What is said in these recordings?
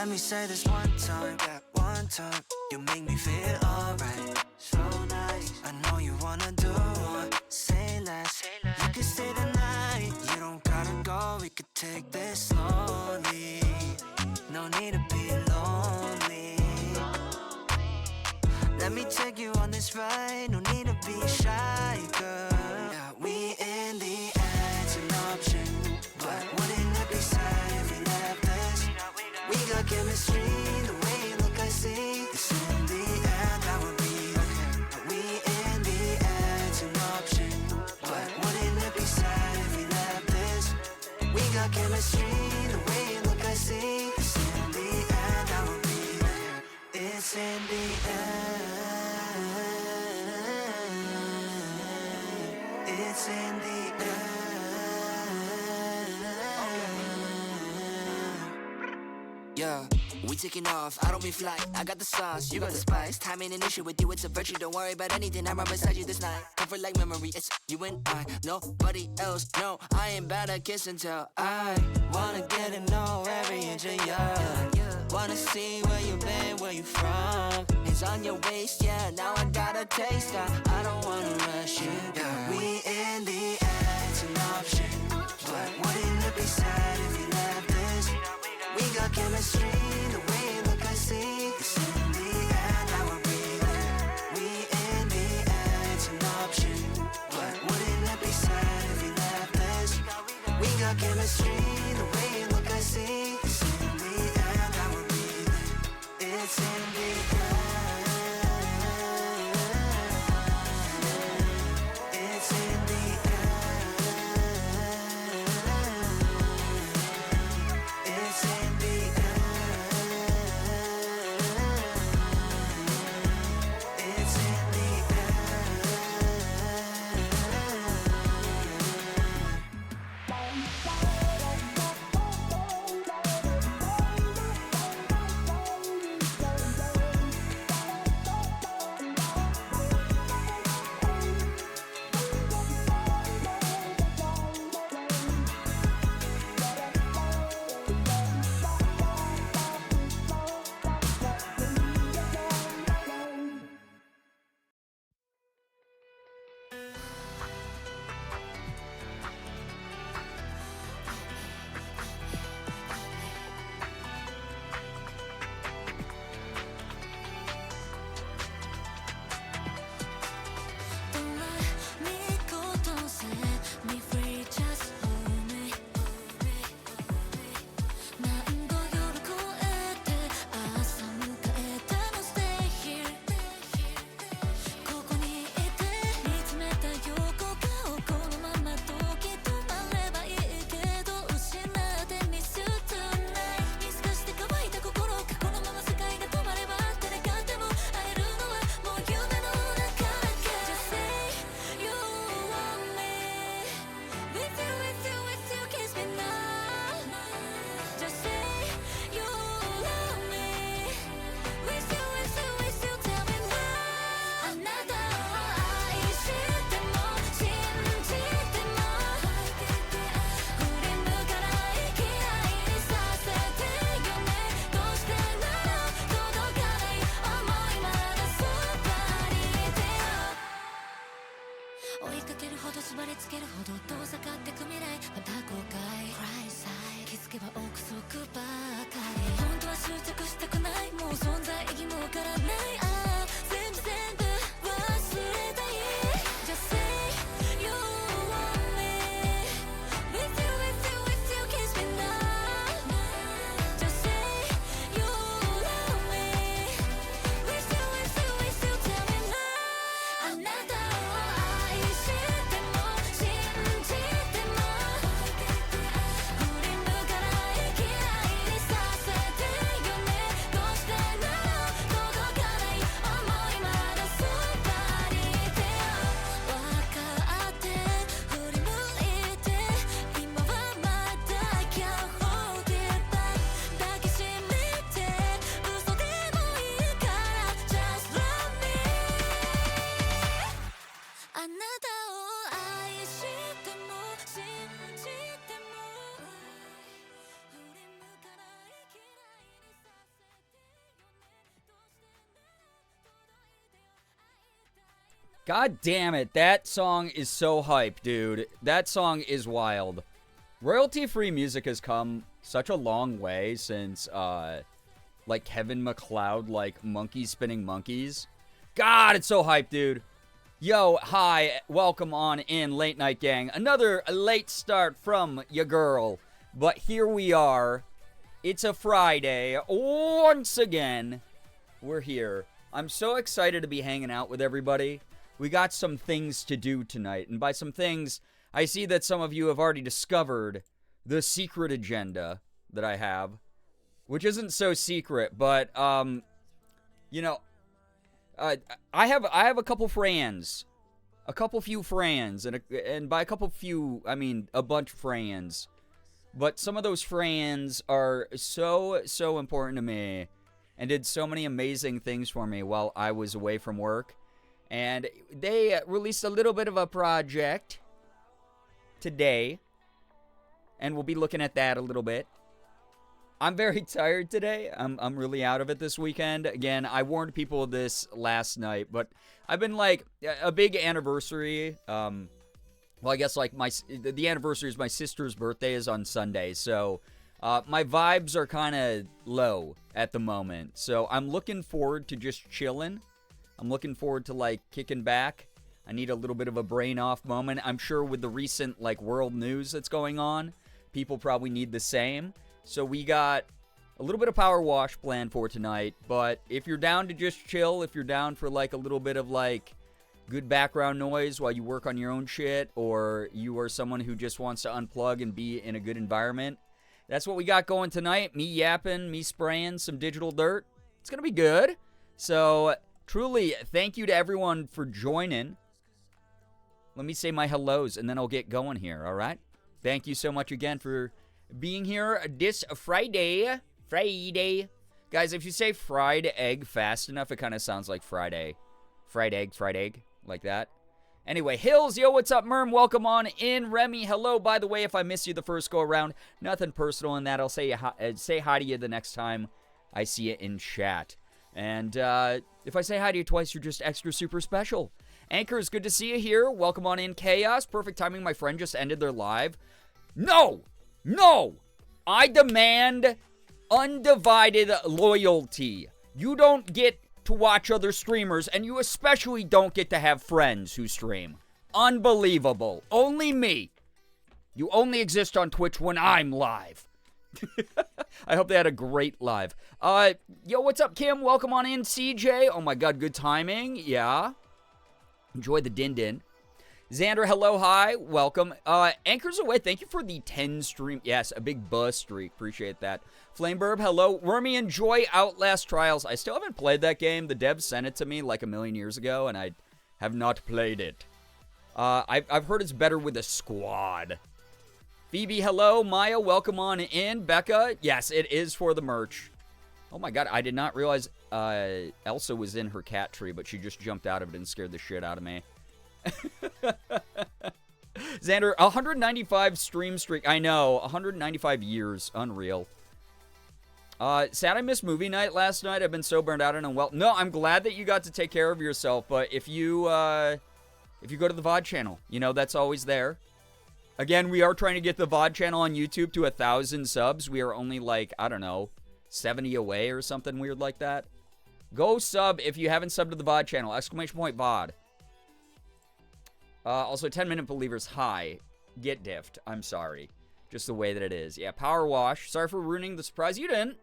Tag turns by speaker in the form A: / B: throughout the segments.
A: Let me say this one time, yeah, one time. You make me feel alright, so nice. I know you wanna do more, say less. You can stay the night, you don't gotta go. We could take this slowly. No need to be lonely. Let me take you on this ride. No need to be shy, girl. Yeah, we in the air, it's an option. But wouldn't it be sad if we left this? We got chemistry, the way you look I see. It's in the air, that would be okay. But we in the air, it's an option. But wouldn't it be sad if we left this? We got chemistry, the way you look I see. It's in the air, that would be okay. It's in the air. It's in the air. Yeah, we taking off, I don't be fly. I got the sauce, you got the spice. Time ain't an issue with you, it's a virtue. Don't worry about anything, I'm right beside you this night. Comfort like memory, it's you and I. Nobody else, no, I ain't bad at kiss and tell. I wanna get to know every inch of you. Wanna see where you been, where you from. It's on your waist, yeah, now I got a taste. I don't wanna rush you, yeah. We in the air, it's an option. But wouldn't it be sad if you left this? We got chemistry, the way you look I see. It's in the air, now we're breathing. We in the air, it's an option. But wouldn't it be sad if you left this? We got chemistry, the way you look I see. It's in the air, now we're breathing. It's in the air. It's in the air. It's in the air. It's in the
B: God damn it. That song is so hype, dude. That song is wild. Royalty-free music has come such a long way since, like, Kevin MacLeod, like, Monkeys Spinning Monkeys. God, it's so hype, dude. Yo, hi, welcome on in, Late Night Gang. Another late start from your girl. But here we are. It's a Friday. Once again, we're here. I'm so excited to be hanging out with everybody. We got some things to do tonight. And by some things, I see that some of you have already discovered the secret agenda that I have. Which isn't so secret, but, you know, I have a couple friends. A couple few friends. And by a couple few, I mean a bunch of friends. But some of those friends are so important to me. And did so many amazing things for me while I was away from work. And they released a little bit of a project today. And we'll be looking at that a little bit. I'm very tired today. I'm really out of it this weekend. Again, I warned people of this last night, but I've been like a big anniversary. Well, I guess like the anniversary is my sister's birthday is on Sunday, so my vibes are kind of low at the moment. So I'm looking forward to just chilling. I'm looking forward to like kicking back. I need a little bit of a brain off moment. I'm sure with the recent like world news that's going on, people probably need the same. So we got a little bit of power wash planned for tonight, but if you're down to just chill, if you're down for like a little bit of like good background noise while you work on your own shit, or you are someone who just wants to unplug and be in a good environment, that's what we got going tonight. Me yapping, me spraying some digital dirt. It's going to be good. So truly, thank you to everyone for joining. Let me say my hellos and then I'll get going here, all right? Thank you so much again for being here this Friday. Guys, if you say fried egg fast enough, it kind of sounds like Friday. Fried egg, like that. Anyway, Hills, yo, what's up, Merm? Welcome on in. Remy, hello. By the way, if I miss you the first go around, nothing personal in that. I'll say hi to you the next time I see you in chat. And if I say hi to you twice, you're just extra super special. Anchors, good to see you here. Welcome on in. Chaos, perfect timing. My friend just ended their live. No! I demand undivided loyalty. You don't get to watch other streamers, and you especially don't get to have friends who stream. Unbelievable. Only me. You only exist on Twitch when I'm live. I hope they had a great live. Yo, what's up, Kim? Welcome on in, CJ. Oh my god, good timing. Yeah. Enjoy the din-din. Xander, hello, hi, welcome. Anchors Away, thank you for the 10 stream. Yes, a big buzz streak. Appreciate that. Flameburb, hello. Wormy, enjoy Outlast Trials. I still haven't played that game. The devs sent it to me like a million years ago, and I have not played it. I've heard it's better with a squad. Phoebe, hello. Maya, welcome on in. Becca, yes, it is for the merch. Oh my god, I did not realize Elsa was in her cat tree, but she just jumped out of it and scared the shit out of me. Xander, 195 stream streak. I know, 195 years. Unreal. Sad I missed movie night last night. I've been so burned out and unwell. No, I'm glad that you got to take care of yourself, but if you go to the VOD channel, you know, that's always there. Again, we are trying to get the VOD channel on YouTube to 1,000 subs. We are only like, I don't know, 70 away or something weird like that. Go sub if you haven't subbed to the VOD channel. Exclamation point VOD. Also, 10-minute believers, hi. Get diffed. I'm sorry. Just the way that it is. Yeah, power wash. Sorry for ruining the surprise. You didn't.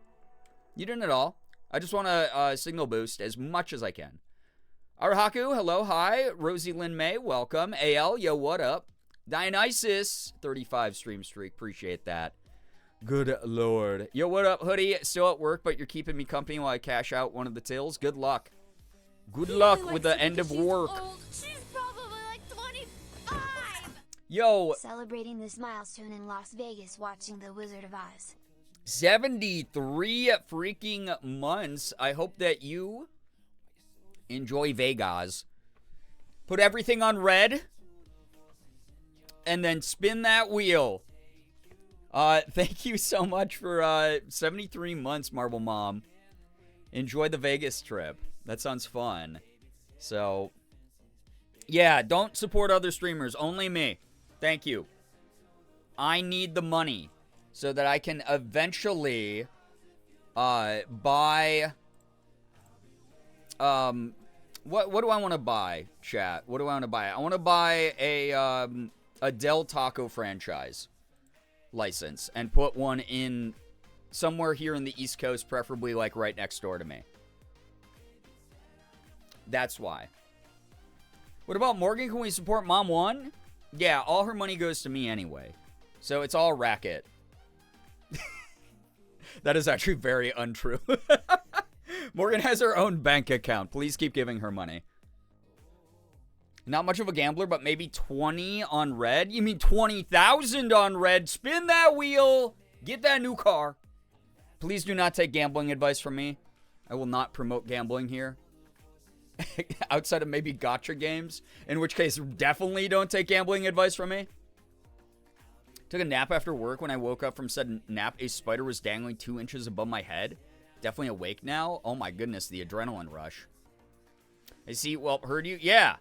B: You didn't at all. I just want to signal boost as much as I can. Arahaku, hello, hi. Rosie Lynn May, welcome. AL, yo, what up? Dionysus, 35 stream streak. Appreciate that. Good lord. Yo, what up, Hoodie? Still at work, but you're keeping me company while I cash out one of the tills. Good luck. Good luck with the end of work. Yo.
C: Celebrating this milestone in Las Vegas watching The Wizard of Oz.
B: 73 freaking months. I hope that you enjoy Vegas. Put everything on red. And then spin that wheel. Thank you so much for 73 months, Marble Mom. Enjoy the Vegas trip. That sounds fun. So, Yeah, don't support other streamers. Only me. Thank you. I need the money so that I can eventually buy what do I want to buy, chat? What do I want to buy? I want to buy a Del Taco franchise license and put one in somewhere here in the East Coast, preferably like right next door to me. That's why. What about Morgan? Can we support Mom 1? Yeah, all her money goes to me anyway. So it's all racket. That is actually very untrue. Morgan has her own bank account. Please keep giving her money. Not much of a gambler, but maybe 20 on red? You mean 20,000 on red? Spin that wheel. Get that new car. Please do not take gambling advice from me. I will not promote gambling here. Outside of maybe gacha games. In which case, definitely don't take gambling advice from me. Took a nap after work. When I woke up from said nap, a spider was dangling 2 inches above my head. Definitely awake now. Oh my goodness, the adrenaline rush. I see. Well, heard you. Yeah.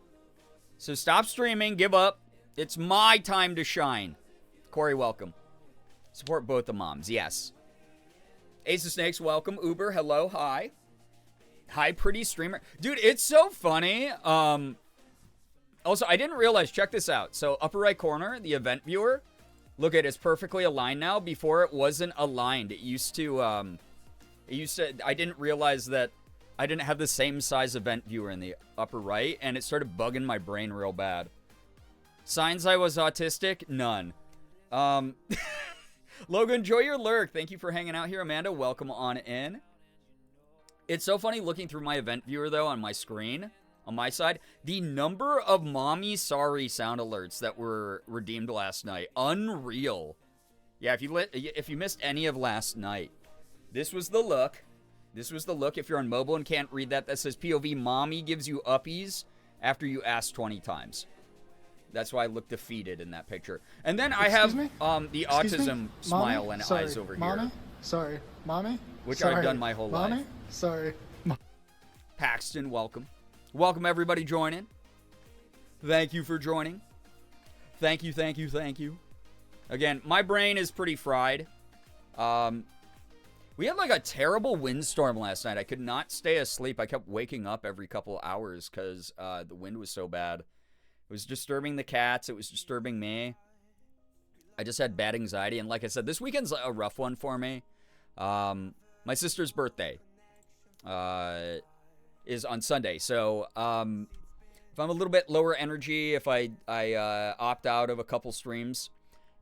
B: So stop streaming. Give up. It's my time to shine. Corey, welcome. Support both the moms. Yes. Ace of Snakes, welcome. Uber, hello. Hi. Hi, pretty streamer. Dude, it's so funny. Also, I didn't realize. Check this out. So upper right corner, the event viewer. Look at it. It's perfectly aligned now. Before it wasn't aligned. It used to, I didn't realize that I didn't have the same size event viewer in the upper right, and it started bugging my brain real bad. Signs I was autistic? None. Logan, enjoy your lurk. Thank you for hanging out here. Amanda, welcome on in. It's so funny looking through my event viewer, though, on my screen, on my side. The number of mommy sorry sound alerts that were redeemed last night. Unreal. Yeah, if you missed any of last night, this was the look. This was the look. If you're on mobile and can't read that, that says POV mommy gives you uppies after you ask 20 times. That's why I look defeated in that picture. And then I have the autism smile
D: Mommy?
B: and
D: Sorry.
B: eyes over
D: Mommy?
B: here.
D: Sorry. Mommy?
B: Which
D: Sorry.
B: I've done my whole
D: Mommy?
B: life.
D: Sorry.
B: Paxton, welcome. Welcome everybody joining. Thank you for joining. Thank you, thank you, thank you. Again, my brain is pretty fried. We had like a terrible windstorm last night. I could not stay asleep. I kept waking up every couple of hours because the wind was so bad. It was disturbing the cats. It was disturbing me. I just had bad anxiety. And like I said, this weekend's a rough one for me. My sister's birthday is on Sunday. So if I'm a little bit lower energy, if I opt out of a couple streams,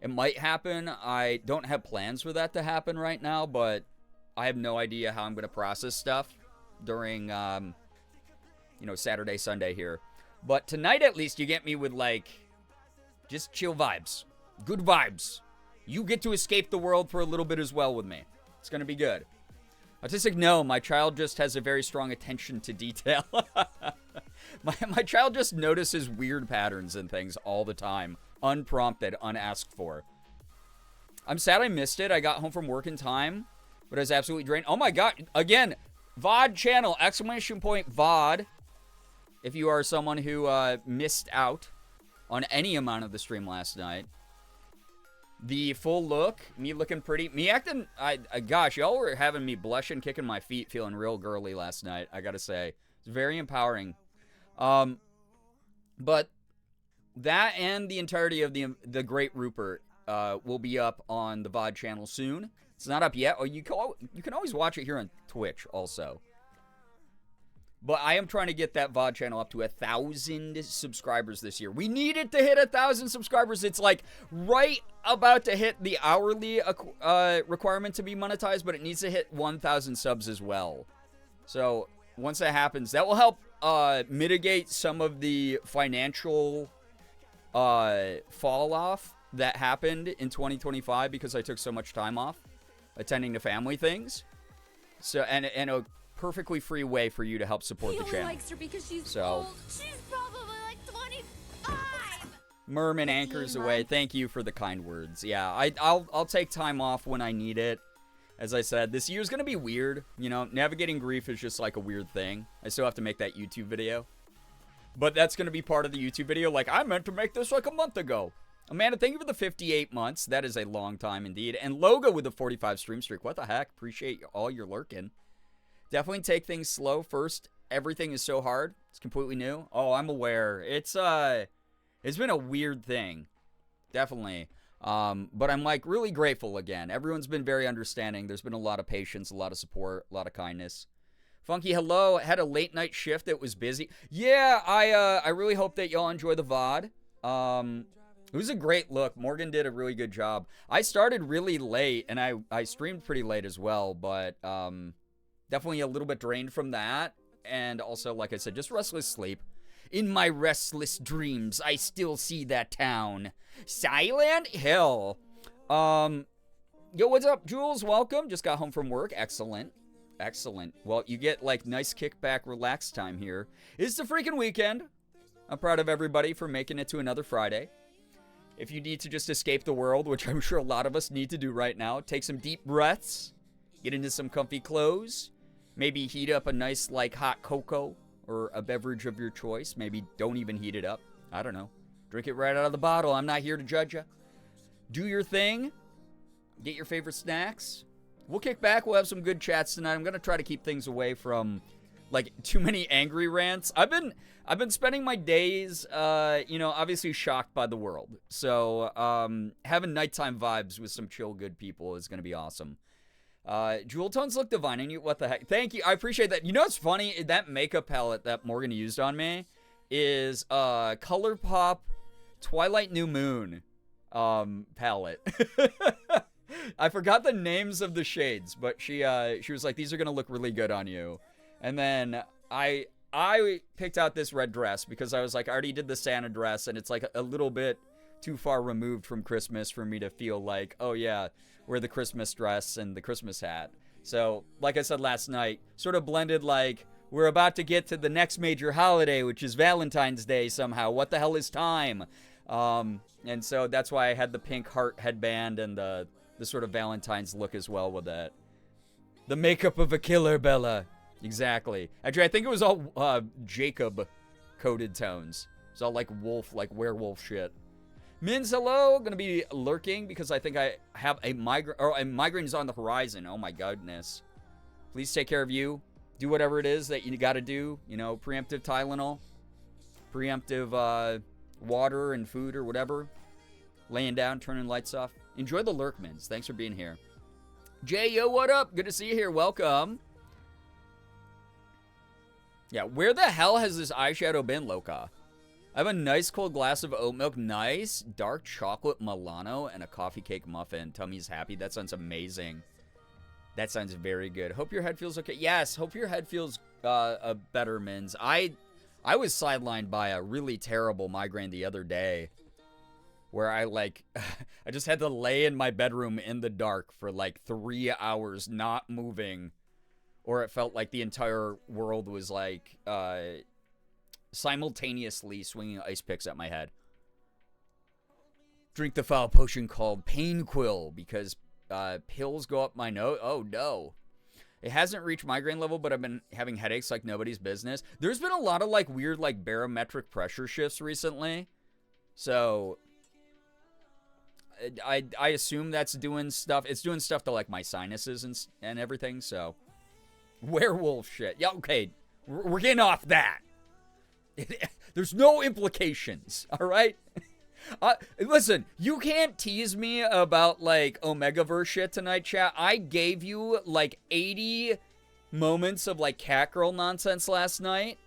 B: it might happen. I don't have plans for that to happen right now, but I have no idea how I'm going to process stuff during, Saturday, Sunday here. But tonight, at least, you get me with, like, just chill vibes. Good vibes. You get to escape the world for a little bit as well with me. It's going to be good. Autistic, no. My child just has a very strong attention to detail. my child just notices weird patterns and things all the time. Unprompted, unasked for. I'm sad I missed it. I got home from work in time, but I was absolutely drained. Oh my god. Again, VOD channel, ! VOD. If you are someone who missed out on any amount of the stream last night. The full look, me looking pretty, me acting, gosh, y'all were having me blushing, kicking my feet, feeling real girly last night, I gotta say. It's very empowering. But that and the entirety of the Great Rupert will be up on the VOD channel soon. It's not up yet. Oh, you can always watch it here on Twitch also. But I am trying to get that VOD channel up to 1,000 subscribers this year. We need it to hit 1,000 subscribers. It's like right about to hit the hourly requirement to be monetized, but it needs to hit 1,000 subs as well. So once that happens, that will help mitigate some of the financial fall off that happened in 2025 because I took so much time off attending to family things. So and a perfectly free way for you to help support the channel.
E: Likes her because she's old. She's probably like 25.
B: Merman anchors away. Thank you for the kind words. Yeah, I'll take time off when I need it. As I said, this year's gonna be weird. You know, navigating grief is just like a weird thing. I still have to make that YouTube video. But that's going to be part of the YouTube video. Like, I meant to make this like a month ago. Amanda, thank you for the 58 months. That is a long time indeed. And Logo with the 45 stream streak. What the heck? Appreciate all your lurking. Definitely take things slow first. Everything is so hard. It's completely new. Oh, I'm aware. It's been a weird thing. Definitely. But I'm like really grateful again. Everyone's been very understanding. There's been a lot of patience, a lot of support, a lot of kindness. Funky, hello. Had a late night shift. It was busy. Yeah, I really hope that y'all enjoy the VOD. It was a great look. Morgan did a really good job. I started really late, and I streamed pretty late as well, but definitely a little bit drained from that. And also, like I said, just restless sleep. In my restless dreams, I still see that town. Silent Hill. Yo, what's up, Jules? Welcome. Just got home from work. Excellent. Excellent. Well, you get, like, nice kickback, relax time here. It's the freaking weekend. I'm proud of everybody for making it to another Friday. If you need to just escape the world, which I'm sure a lot of us need to do right now, take some deep breaths, get into some comfy clothes, maybe heat up a nice, like, hot cocoa or a beverage of your choice. Maybe don't even heat it up. I don't know. Drink it right out of the bottle. I'm not here to judge you. Do your thing. Get your favorite snacks. We'll kick back. We'll have some good chats tonight. I'm going to try to keep things away from, like, too many angry rants. I've been spending my days, obviously shocked by the world. So, having nighttime vibes with some chill, good people is going to be awesome. Jewel tones look divine on you. What the heck? Thank you. I appreciate that. You know what's funny? That makeup palette that Morgan used on me is ColourPop Twilight New Moon palette. I forgot the names of the shades, but she was like, these are going to look really good on you. And then I picked out this red dress because I was like, I already did the Santa dress, and it's like a little bit too far removed from Christmas for me to feel like, oh yeah, wear the Christmas dress and the Christmas hat. So, like I said last night, sort of blended like, we're about to get to the next major holiday, which is Valentine's Day somehow. What the hell is time? And so that's why I had the pink heart headband and the sort of Valentine's look as well with that. The makeup of a killer, Bella. Exactly. Actually, I think it was all Jacob coded tones. It's all like wolf, like werewolf shit. Mins, hello. Gonna be lurking because I think I have a migraine, or a migraine is on the horizon. Oh my goodness. Please take care of you. Do whatever it is that you gotta do. You know, preemptive Tylenol. Preemptive water and food or whatever. Laying down, turning lights off. Enjoy the lurk, Mins. Thanks for being here. Jay, yo, what up? Good to see you here. Welcome. Yeah, where the hell has this eyeshadow been, Loka? I have a nice cold glass of oat milk. Nice. Dark chocolate Milano and a coffee cake muffin. Tummy's happy. That sounds amazing. That sounds very good. Hope your head feels okay. Yes, hope your head feels better, Mins. I was sidelined by a really terrible migraine the other day where I just had to lay in my bedroom in the dark for like 3 hours not moving. Or it felt like the entire world was like simultaneously swinging ice picks at my head. Drink the foul potion called Pain Quill because pills go up my nose. Oh no. It hasn't reached migraine level, but I've been having headaches like nobody's business. There's been a lot of like weird like barometric pressure shifts recently. So I assume that's doing stuff. It's doing stuff to like my sinuses and everything, so. Werewolf shit. Yeah, okay. We're getting off that. There's no implications, all right? Listen, you can't tease me about, like, Omegaverse shit tonight, chat. I gave you, like, 80 moments of, like, catgirl nonsense last night,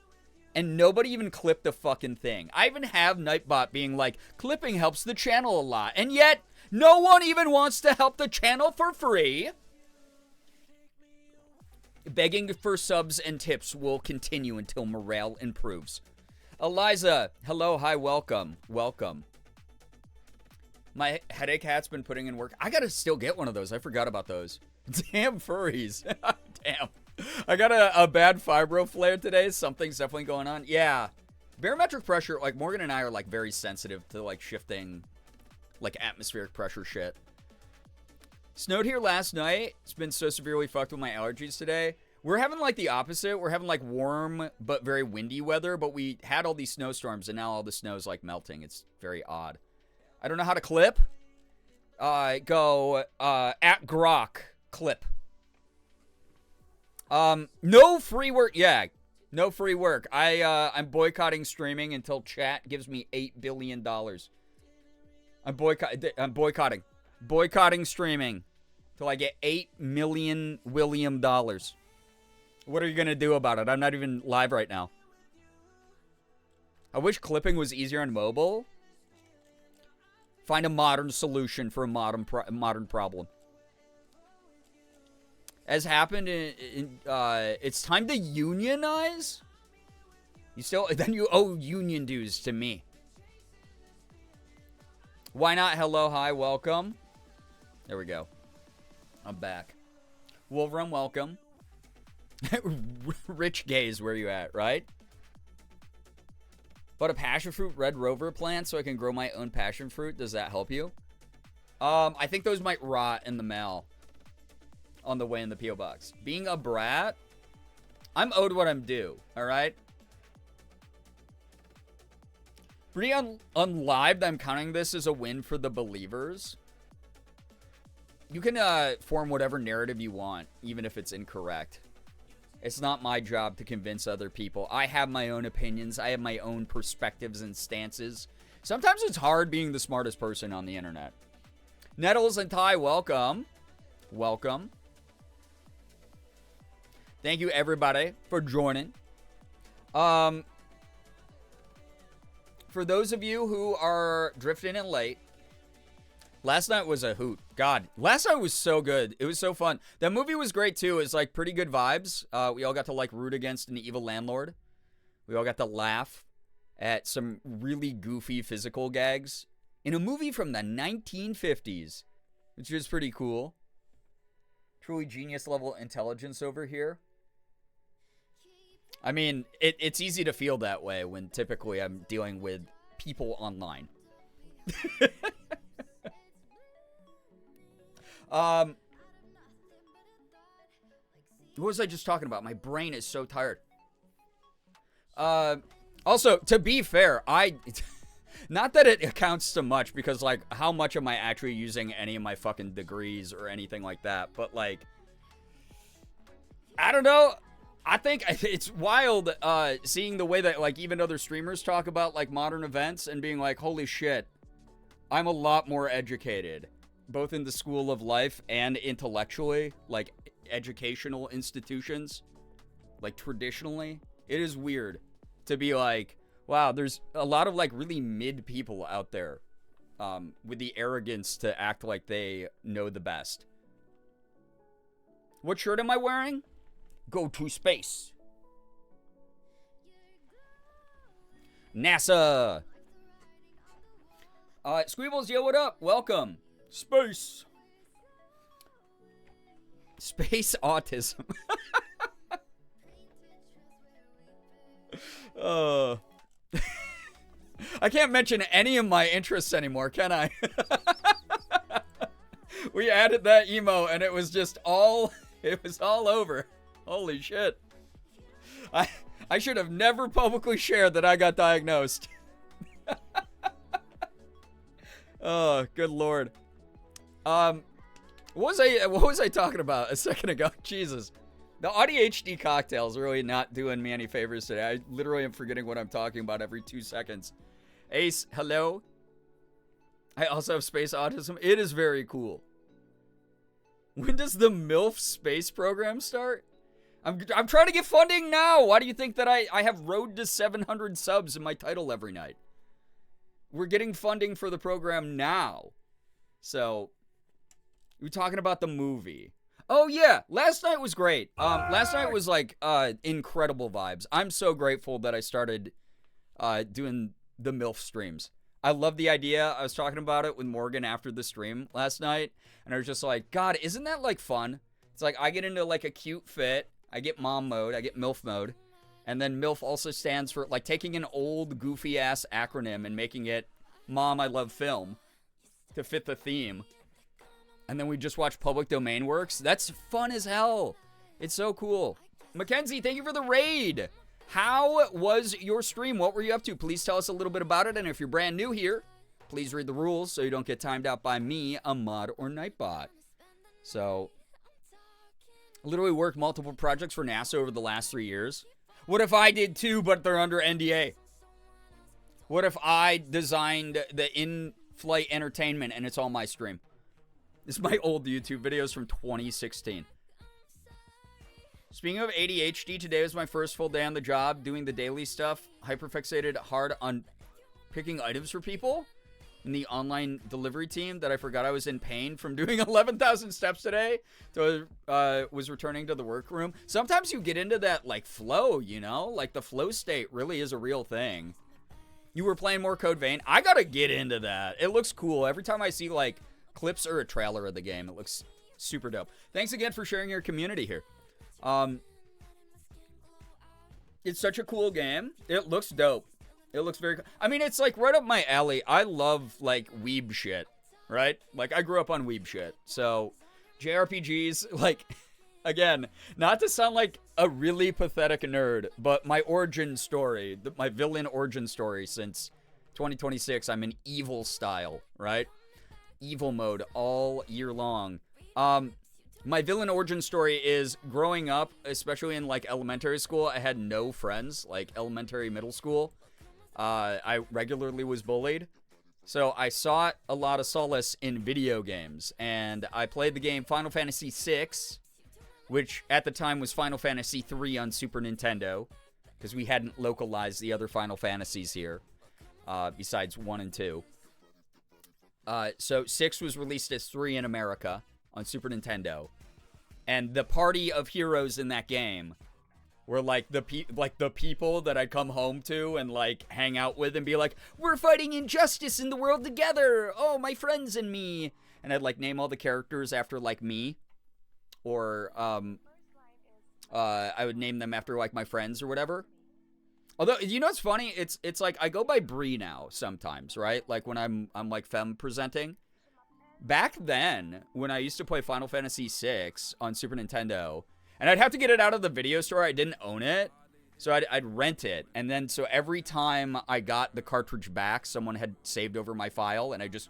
B: and nobody even clipped the fucking thing. I even have Nightbot being like, clipping helps the channel a lot, and yet no one even wants to help the channel for free. Begging for subs and tips will continue until morale improves. Eliza, hello, hi, welcome. Welcome. My headache hat's been putting in work. I gotta still get one of those. I forgot about those. Damn furries. Damn. I got a bad fibro flare today. Something's definitely going on. Yeah. Barometric pressure, like Morgan and I are like very sensitive to like shifting like atmospheric pressure shit. Snowed here last night. It's been so severely fucked with my allergies today. We're having like the opposite. We're having like warm but very windy weather, but we had all these snowstorms and now all the snow's like melting. It's very odd. I don't know how to clip. Go at Grok clip. No free work. Yeah, no free work. I'm boycotting streaming until chat gives me $8 billion. I'm boycotting streaming till I get $8 million William dollars. What are you gonna do about it? I'm not even live right now. I wish clipping was easier on mobile. Find a modern solution for a modern problem. As happened it's time to unionize? Then you owe union dues to me. Why not? Hello, hi, welcome. There we go. I'm back. Wolverine, welcome. Rich gays, where you at, right? But a passion fruit red rover plant so I can grow my own passion fruit. Does that help you? I think those might rot in the mail on the way in the P.O. box. Being a brat, I'm owed what I'm due, all right? Pretty unlive that I'm counting this as a win for the believers. You can form whatever narrative you want, even if it's incorrect. It's not my job to convince other people. I have my own opinions. I have my own perspectives and stances. Sometimes it's hard being the smartest person on the internet. Nettles and Ty, welcome. Welcome. Thank you, everybody, for joining. For those of you who are drifting in late, last night was a hoot. God, last night was so good. It was so fun. That movie was great, too. It's like pretty good vibes. We all got to like root against an evil landlord. We all got to laugh at some really goofy physical gags in a movie from the 1950s, which is pretty cool. Truly genius level intelligence over here. I mean, it's easy to feel that way when typically I'm dealing with people online. What was I just talking about? My brain is so tired. Also, to be fair, not that it accounts to much, because, like, how much am I actually using any of my fucking degrees or anything like that? But, like, I don't know. I think it's wild seeing the way that, like, even other streamers talk about, like, modern events and being like, holy shit, I'm a lot more educated, both in the school of life and intellectually, like, educational institutions, like, traditionally. It is weird to be like, wow, there's a lot of, like, really mid people out there with the arrogance to act like they know the best. What shirt am I wearing? Go to space. NASA. Squeebles, yo, what up? Welcome. Space. Space autism. I can't mention any of my interests anymore, can I? We added that emo and it was just all, it was all over. Holy shit. I should have never publicly shared that I got diagnosed. Oh, good lord. What was I talking about a second ago? Jesus. The ADHD cocktail is really not doing me any favors today. I literally am forgetting what I'm talking about every 2 seconds. Ace, hello. I also have space autism. It is very cool. When does the MILF space program start? I'm trying to get funding now. Why do you think that I have road to 700 subs in my title every night? We're getting funding for the program now. So, we're talking about the movie. Oh, yeah. Last night was great. Last night was, like, incredible vibes. I'm so grateful that I started doing the MILF streams. I love the idea. I was talking about it with Morgan after the stream last night. And I was just like, God, isn't that, like, fun? It's like I get into, like, a cute fit. I get mom mode. I get MILF mode. And then MILF also stands for, like, taking an old goofy-ass acronym and making it Mom, I Love Film to fit the theme. And then we just watch Public Domain Works. That's fun as hell. It's so cool. Mackenzie, thank you for the raid. How was your stream? What were you up to? Please tell us a little bit about it. And if you're brand new here, please read the rules so you don't get timed out by me, a mod, or Nightbot. So, literally worked multiple projects for NASA over the last 3 years. What if I did too, but they're under NDA? What if I designed the in-flight entertainment and it's all my stream? This is my old YouTube videos from 2016. Speaking of ADHD, today was my first full day on the job doing the daily stuff. Hyperfixated hard on picking items for people in the online delivery team that I forgot I was in pain from doing 11,000 steps today. So I was returning to the workroom. Sometimes you get into that like flow, you know? Like the flow state really is a real thing. You were playing more Code Vein. I gotta get into that. It looks cool. Every time I see like clips or a trailer of the game, it looks super dope. Thanks again for sharing your community here. It's such a cool game. It looks dope. It looks very cool. I mean, it's like right up my alley. I love like weeb shit, right? Like I grew up on weeb shit. So JRPGs, like, again, not to sound like a really pathetic nerd, but my origin story, my villain origin story since 2026, I'm in evil style, right? Evil mode all year long. My villain origin story is growing up, especially in like elementary school, I had no friends, like elementary, middle school. I regularly was bullied. So I sought a lot of solace in video games, and I played the game Final Fantasy VI, which at the time was Final Fantasy III on Super Nintendo, because we hadn't localized the other Final Fantasies here, besides 1 and 2. So 6 was released as 3 in America on Super Nintendo, and the party of heroes in that game were like the people that I'd come home to and like hang out with and be like, we're fighting injustice in the world together, oh, my friends and me. And I'd like name all the characters after like me, or I would name them after like my friends or whatever. Although, you know what's funny? It's like I go by Bree now sometimes, right? Like when I'm like femme presenting. Back then, when I used to play Final Fantasy VI on Super Nintendo, and I'd have to get it out of the video store, I didn't own it, so I'd rent it, and then so every time I got the cartridge back, someone had saved over my file, and I just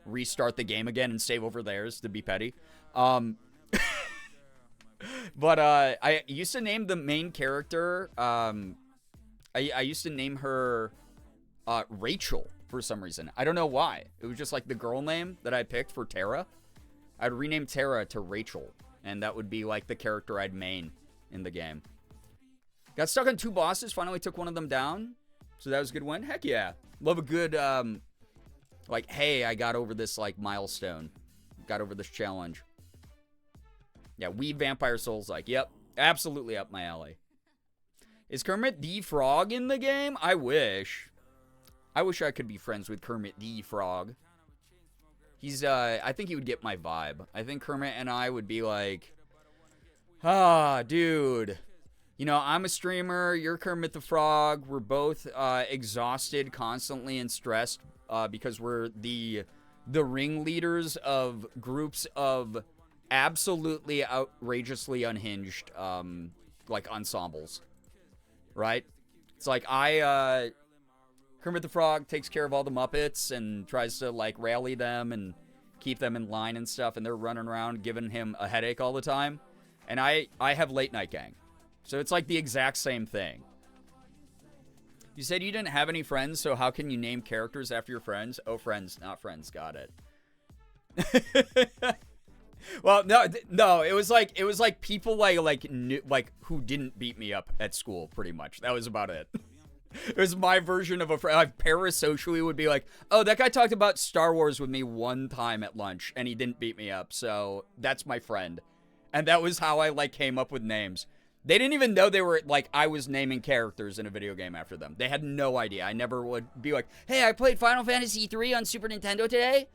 B: restart the game again and save over theirs to be petty. But I used to name the main character, I used to name her Rachel for some reason. I don't know why. It was just like the girl name that I picked for Terra. I'd rename Terra to Rachel, and that would be like the character I'd main in the game. Got stuck on 2 bosses, finally took one of them down, so that was a good win. Heck yeah. Love a good, like, hey, I got over this, like, milestone. Got over this challenge. Yeah, Weed Vampire Souls, like, yep, absolutely up my alley. Is Kermit the Frog in the game? I wish. I wish I could be friends with Kermit the Frog. He's, I think he would get my vibe. I think Kermit and I would be like, dude, you know, I'm a streamer, you're Kermit the Frog, we're both, exhausted constantly and stressed, because we're the ringleaders of groups of absolutely outrageously unhinged, like, ensembles, right? It's like, Kermit the Frog takes care of all the Muppets and tries to, like, rally them and keep them in line and stuff, and they're running around giving him a headache all the time. And I have Late Night Gang. So it's like the exact same thing. You said you didn't have any friends, so how can you name characters after your friends? Oh, friends, not friends. Got it. Well, no, it was like people like who didn't beat me up at school, pretty much. That was about it. It was my version of a friend. Like, parasocially would be like, oh, that guy talked about Star Wars with me one time at lunch, and he didn't beat me up, so that's my friend. And that was how I, like, came up with names. They didn't even know they were, like, I was naming characters in a video game after them. They had no idea. I never would be like, hey, I played Final Fantasy III on Super Nintendo today,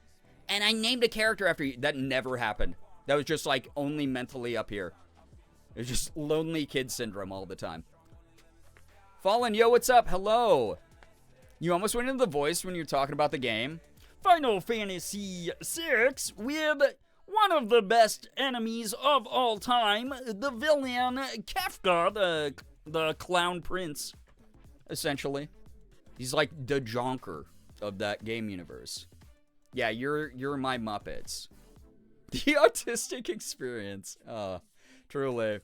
B: and I named a character after you. That never happened. That was just, like, only mentally up here. It was just lonely kid syndrome all the time. Fallen, yo, what's up? Hello. You almost went into the voice when you're talking about the game. Final Fantasy VI with one of the best enemies of all time, the villain Kafka, the clown prince, essentially. He's like the Jonker of that game universe. Yeah, you're my Muppets. The autistic experience. Truly.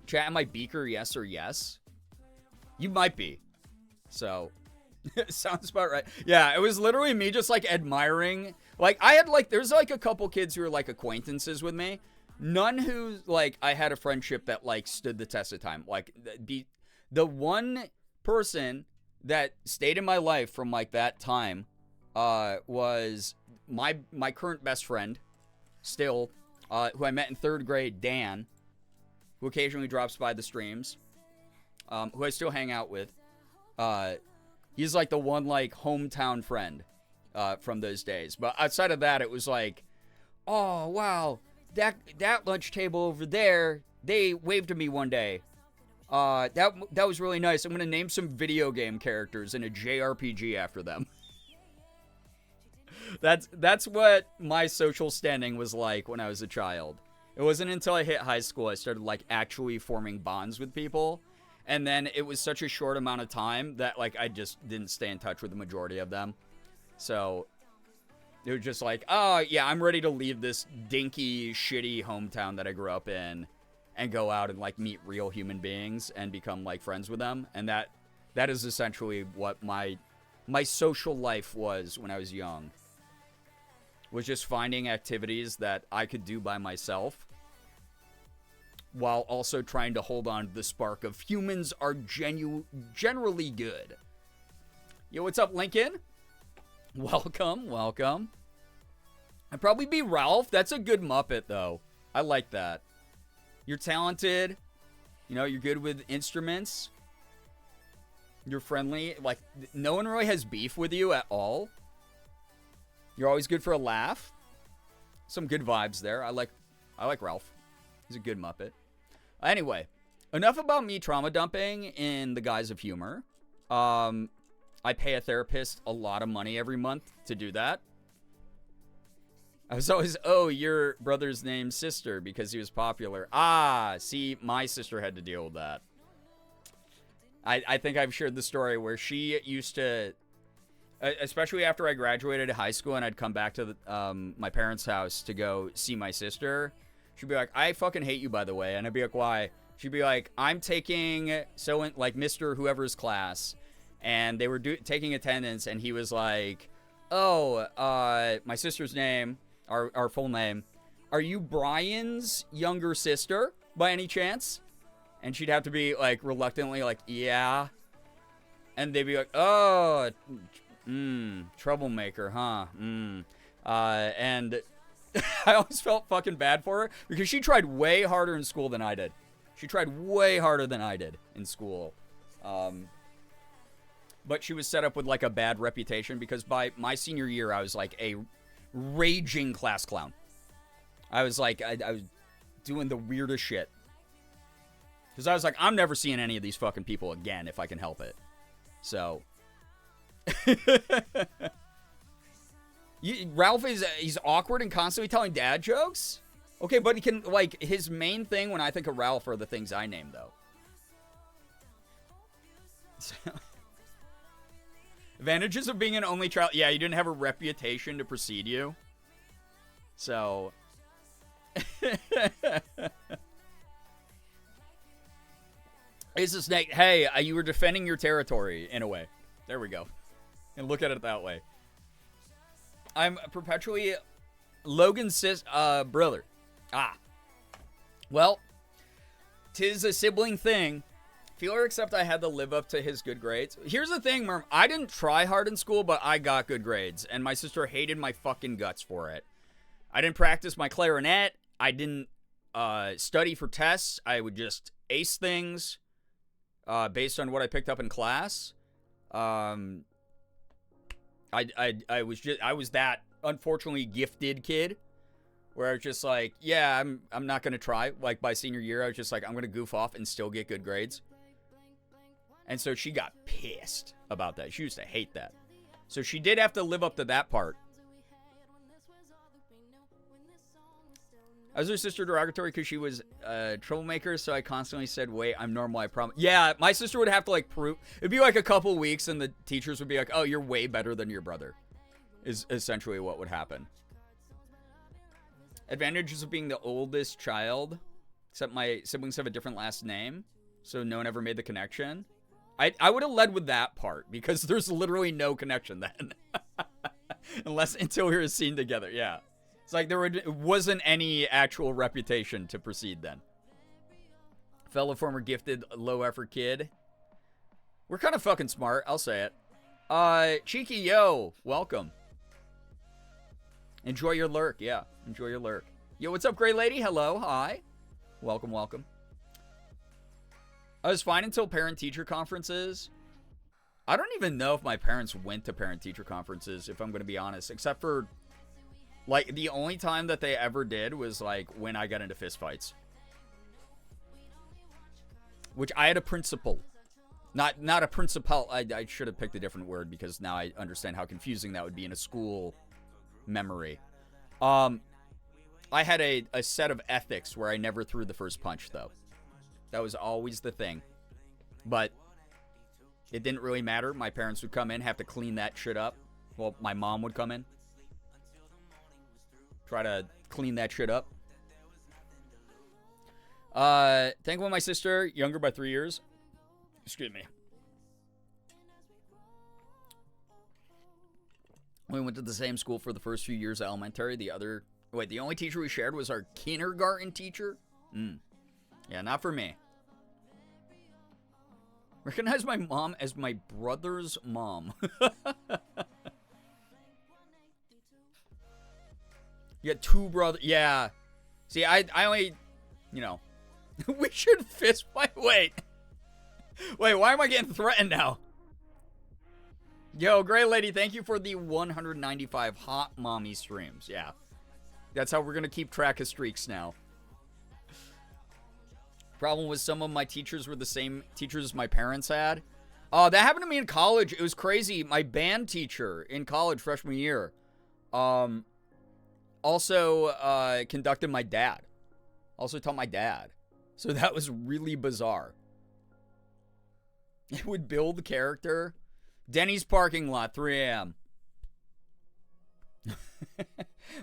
B: Chat, am I Beaker, yes or yes? You might be. So, sounds about right. Yeah, it was literally me just, like, admiring. Like, I had, like, there's, like, a couple kids who were, like, acquaintances with me. None who, like, I had a friendship that, like, stood the test of time. Like, the one person that stayed in my life from, like, that time was my current best friend, still, who I met in 3rd grade, Dan, who occasionally drops by the streams, who I still hang out with. He's like the one like hometown friend from those days. But outside of that, it was like, oh wow, that lunch table over there, they waved to me one day. That was really nice. I'm gonna name some video game characters in a JRPG after them. That's what my social standing was like when I was a child. It wasn't until I hit high school I started like actually forming bonds with people. And then it was such a short amount of time that, like, I just didn't stay in touch with the majority of them. So, it was just like, oh, yeah, I'm ready to leave this dinky, shitty hometown that I grew up in and go out and, like, meet real human beings and become, like, friends with them. And that is essentially what my social life was when I was young. Was just finding activities that I could do by myself, while also trying to hold on to the spark of humans are generally good. Yo, what's up, Lincoln? Welcome, welcome. I'd probably be Ralph. That's a good Muppet, though. I like that. You're talented. You know, you're good with instruments. You're friendly. Like, no one really has beef with you at all. You're always good for a laugh. Some good vibes there. I like Ralph. He's a good Muppet. Anyway, enough about me trauma dumping in the guise of humor. I pay a therapist a lot of money every month to do that. I was always, oh, your brother's name's sister because he was popular. Ah, see, my sister had to deal with that. I think I've shared the story where she used to, especially after I graduated high school and I'd come back to my parents' house to go see my sister. She'd be like, I fucking hate you, by the way. And I'd be like, why? She'd be like, I'm taking like Mr. Whoever's class. And they were taking attendance. And he was like, oh, my sister's name, our full name. Are you Brian's younger sister by any chance? And she'd have to be like reluctantly like, yeah. And they'd be like, oh, troublemaker, huh? And I always felt fucking bad for her because she tried way harder in school than I did. She tried way harder than I did in school. But she was set up with like a bad reputation because by my senior year, I was like a raging class clown. I was like, I was doing the weirdest shit. Because I was like, I'm never seeing any of these fucking people again if I can help it. So. Ralph he's awkward and constantly telling dad jokes? Okay, but he can, like, his main thing when I think of Ralph are the things I name, though. Advantages of being an only child. Yeah, you didn't have a reputation to precede you. So. Ace of Snake, hey, you were defending your territory, in a way. There we go. And look at it that way. I'm perpetually Logan's brother. Ah. Well, 'tis a sibling thing. Feel or accept I had to live up to his good grades. Here's the thing, Merm. I didn't try hard in school, but I got good grades. And my sister hated my fucking guts for it. I didn't practice my clarinet. I didn't study for tests. I would just ace things based on what I picked up in class. I was that unfortunately gifted kid where I was just like, yeah, I'm not gonna try. Like by senior year, I was just like, I'm gonna goof off and still get good grades. And so she got pissed about that. She used to hate that. So she did have to live up to that part. I was her sister derogatory because she was a troublemaker, so I constantly said, wait, I'm normal, I promise. Yeah, my sister would have to, like, prove. It'd be, like, a couple weeks, and the teachers would be like, oh, you're way better than your brother, is essentially what would happen. Advantages of being the oldest child, except my siblings have a different last name, so no one ever made the connection. I would have led with that part, because there's literally no connection then. Until we were seen together, yeah. It's like there wasn't any actual reputation to proceed then. Fellow former gifted low effort kid. We're kind of fucking smart, I'll say it. Cheeky Yo, welcome. Enjoy your lurk, yeah. Enjoy your lurk. Yo, what's up, Gray Lady? Hello, hi. Welcome, welcome. I was fine until parent-teacher conferences. I don't even know if my parents went to parent-teacher conferences, if I'm going to be honest, except for... like, the only time that they ever did was, like, when I got into fistfights. Which I had a principal. Not a principal. I should have picked a different word because now I understand how confusing that would be in a school memory. I had a set of ethics where I never threw the first punch, though. That was always the thing. But it didn't really matter. My parents would come in, have to clean that shit up. Well, my mom would come in. Try to clean that shit up. Thankful my sister, younger by 3 years. Excuse me. We went to the same school for the first few years of elementary. The only teacher we shared was our kindergarten teacher. Yeah, not for me. Recognize my mom as my brother's mom. You got two brothers. Yeah. See, I only, you know. We should fist fight. Wait, why am I getting threatened now? Yo, Gray Lady, thank you for the 195 hot mommy streams. Yeah. That's how we're going to keep track of streaks now. Problem was some of my teachers were the same teachers my parents had. That happened to me in college. It was crazy. My band teacher in college, freshman year, also conducted my dad. Also taught my dad. So that was really bizarre. It would build character. Denny's parking lot, 3 a.m.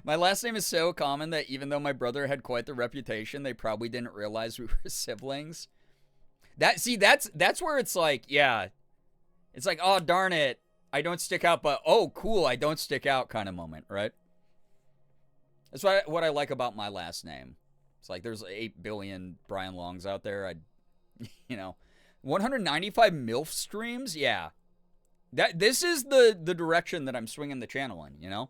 B: My last name is so common that even though my brother had quite the reputation, they probably didn't realize we were siblings. That's where it's like, yeah. It's like, oh, darn it. I don't stick out, but, oh, cool, I don't stick out kind of moment, right? That's what I like about my last name. It's like there's 8 billion Brian Longs out there. 195 MILF streams? Yeah. This is the direction that I'm swinging the channel in, you know?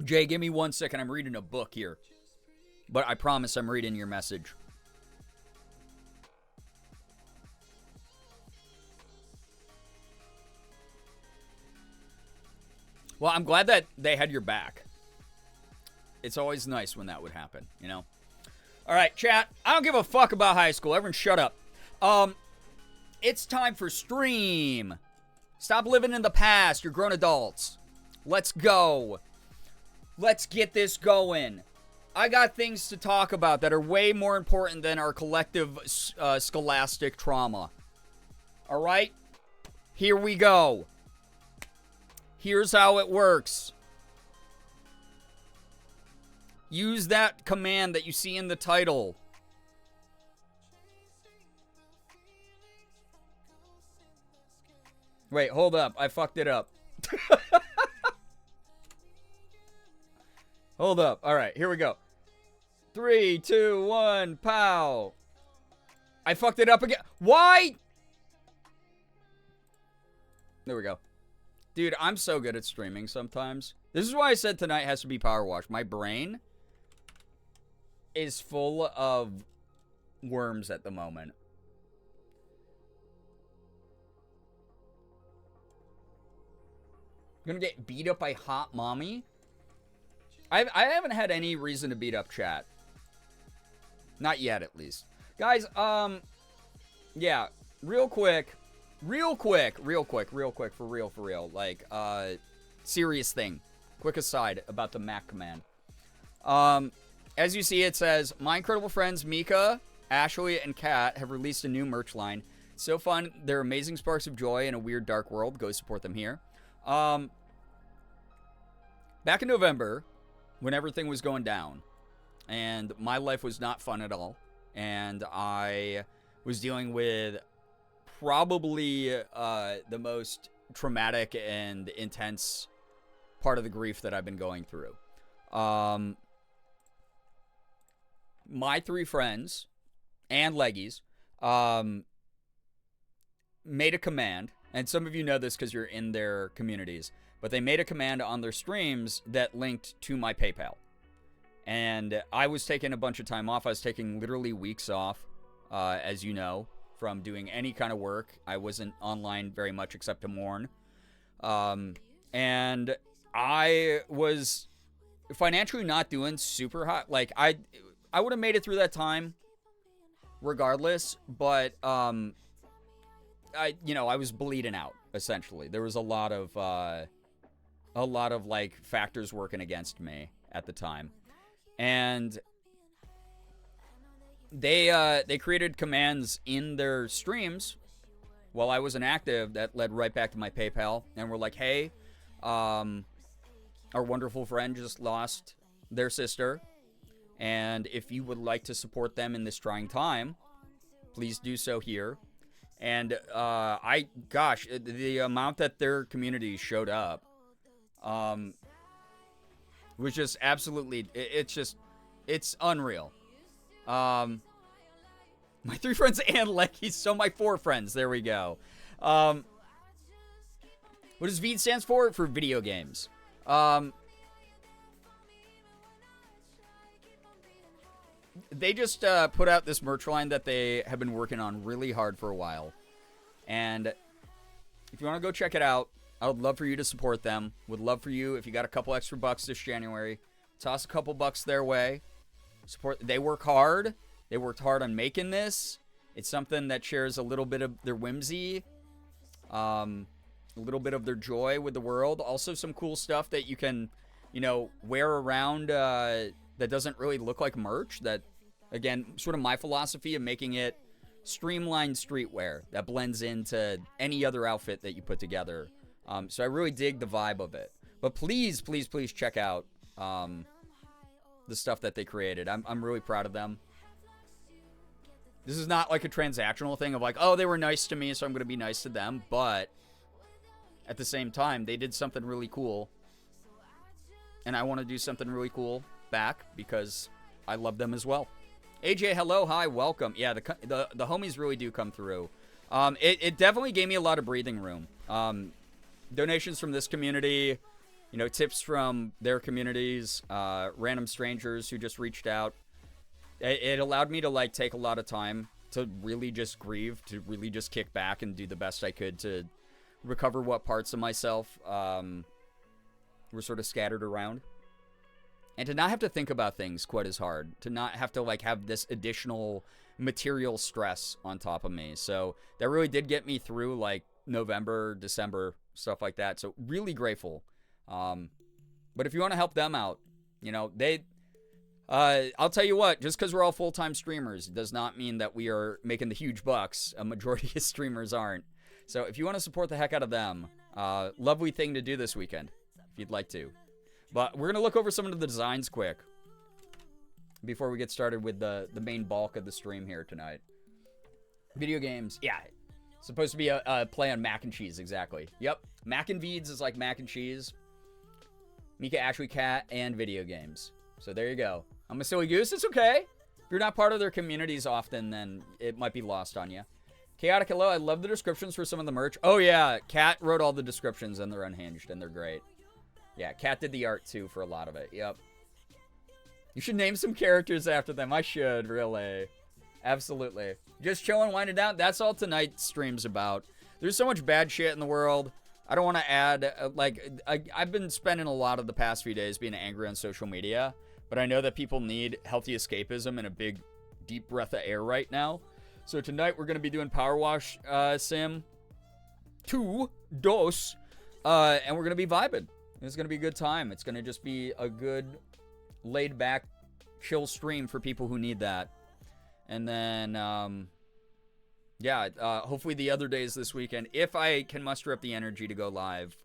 B: Jay, give me 1 second. I'm reading a book here. But I promise I'm reading your message. Well, I'm glad that they had your back. It's always nice when that would happen, you know? All right, chat. I don't give a fuck about high school. Everyone shut up. It's time for stream. Stop living in the past. You're grown adults. Let's go. Let's get this going. I got things to talk about that are way more important than our collective scholastic trauma. All right? Here we go. Here's how it works. Use that command that you see in the title. Wait, hold up. I fucked it up. Hold up. All right, here we go. 3, 2, 1, pow. I fucked it up again. Why? There we go. Dude, I'm so good at streaming sometimes. This is why I said tonight has to be power wash. My brain is full of worms at the moment. Gonna get beat up by hot mommy? I haven't had any reason to beat up chat. Not yet, at least. Guys, yeah, real quick. real quick, for real. Like, serious thing. Quick aside about the Mac command. As you see, it says, my incredible friends Mika, Ashley, and Kat have released a new merch line. So fun. They're amazing sparks of joy in a weird, dark world. Go support them here. Back in November, when everything was going down, and my life was not fun at all, and I was dealing with probably the most traumatic and intense part of the grief that I've been going through. My three friends and Leggies made a command, and some of you know this because you're in their communities, but they made a command on their streams that linked to my PayPal. And I was taking a bunch of time off. I was taking literally weeks off, as you know, from doing any kind of work. I wasn't online very much except to mourn. And I was financially not doing super hot. Like, I would have made it through that time regardless, but I was bleeding out, essentially. There was a lot of like factors working against me at the time. And they created commands in their streams while I wasn't active that led right back to my PayPal, and were like, hey, our wonderful friend just lost their sister, and if you would like to support them in this trying time, please do so here. And the amount that their community showed up was just absolutely, it's unreal. My three friends and Leggies, so my four friends, there we go. What does VEED stands for? For video games. They just put out this merch line that they have been working on really hard for a while. And if you want to go check it out, I would love for you to support them. Would love for you, if you got a couple extra bucks this January, toss a couple bucks their way. Support. They work hard. They worked hard on making this. It's something that shares a little bit of their whimsy, a little bit of their joy with the world. Also some cool stuff that you can, wear around that doesn't really look like merch. That, again, sort of my philosophy of making it streamlined streetwear that blends into any other outfit that you put together. So I really dig the vibe of it. But please, please, please check out the stuff that they created. I'm really proud of them. This is not like a transactional thing of like, oh, they were nice to me, so I'm going to be nice to them. But at the same time, they did something really cool. And I want to do something really cool back because I love them as well. AJ, hello, hi, welcome. Yeah, the homies really do come through. It definitely gave me a lot of breathing room. Donations from this community, tips from their communities, random strangers who just reached out. It allowed me to like take a lot of time to really just grieve, to really just kick back and do the best I could to recover what parts of myself were sort of scattered around. And to not have to think about things quite as hard, to not have to like have this additional material stress on top of me. So that really did get me through like November, December, stuff like that. So really grateful. But if you want to help them out, I'll tell you what, just because we're all full-time streamers does not mean that we are making the huge bucks. A majority of streamers aren't. So if you want to support the heck out of them, lovely thing to do this weekend, if you'd like to. But we're going to look over some of the designs quick before we get started with the main bulk of the stream here tonight. Video games. Yeah. Supposed to be a play on mac and cheese, exactly. Yep. Mac and Veeds is like mac and cheese. Mika, Ashley, Cat, and video games. So there you go. I'm a silly goose. It's okay. If you're not part of their communities often, then it might be lost on you. Chaotic, hello. I love the descriptions for some of the merch. Oh, yeah. Cat wrote all the descriptions, and they're unhinged, and they're great. Yeah, Cat did the art, too, for a lot of it. Yep. You should name some characters after them. I should, really. Absolutely. Just chilling, winding down. That's all tonight's stream's about. There's so much bad shit in the world. I don't want to add, I've been spending a lot of the past few days being angry on social media, but I know that people need healthy escapism and a big, deep breath of air right now. So tonight we're going to be doing Power Wash Sim. two, dos, and we're gonna be vibing. It's gonna be a good time. It's gonna just be a good, laid back, chill stream for people who need that. And then, hopefully the other days this weekend, if I can muster up the energy to go live,